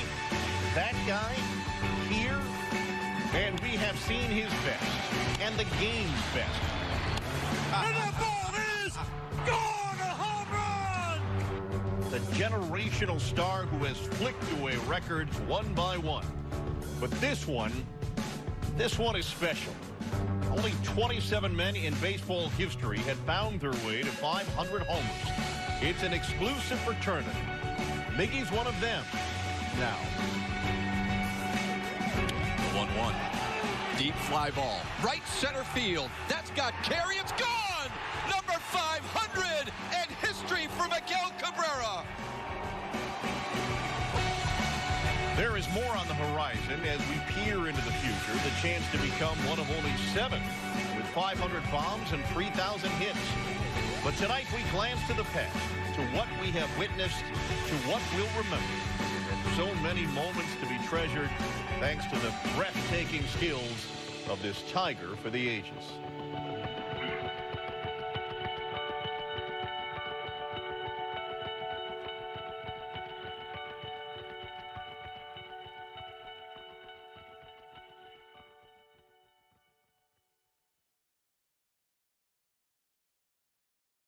That guy? Here? And we have seen his best and the game's best. And that ball is gone! A home run! The generational star who has flicked away records one by one. But this one is special. Only 27 men in baseball history had found their way to 500 homers. It's an exclusive fraternity. Miggy's one of them. Now. The 1-1. Deep fly ball. Right center field. That's got carry. It's gone! Number 500 and history for Miguel Cabrera. There is more on the horizon as we peer into the future. The chance to become one of only 7 with 500 bombs and 3,000 hits. But tonight we glance to the past, to what we have witnessed, to what we'll remember. And so many moments to be treasured thanks to the breathtaking skills of this Tiger for the ages.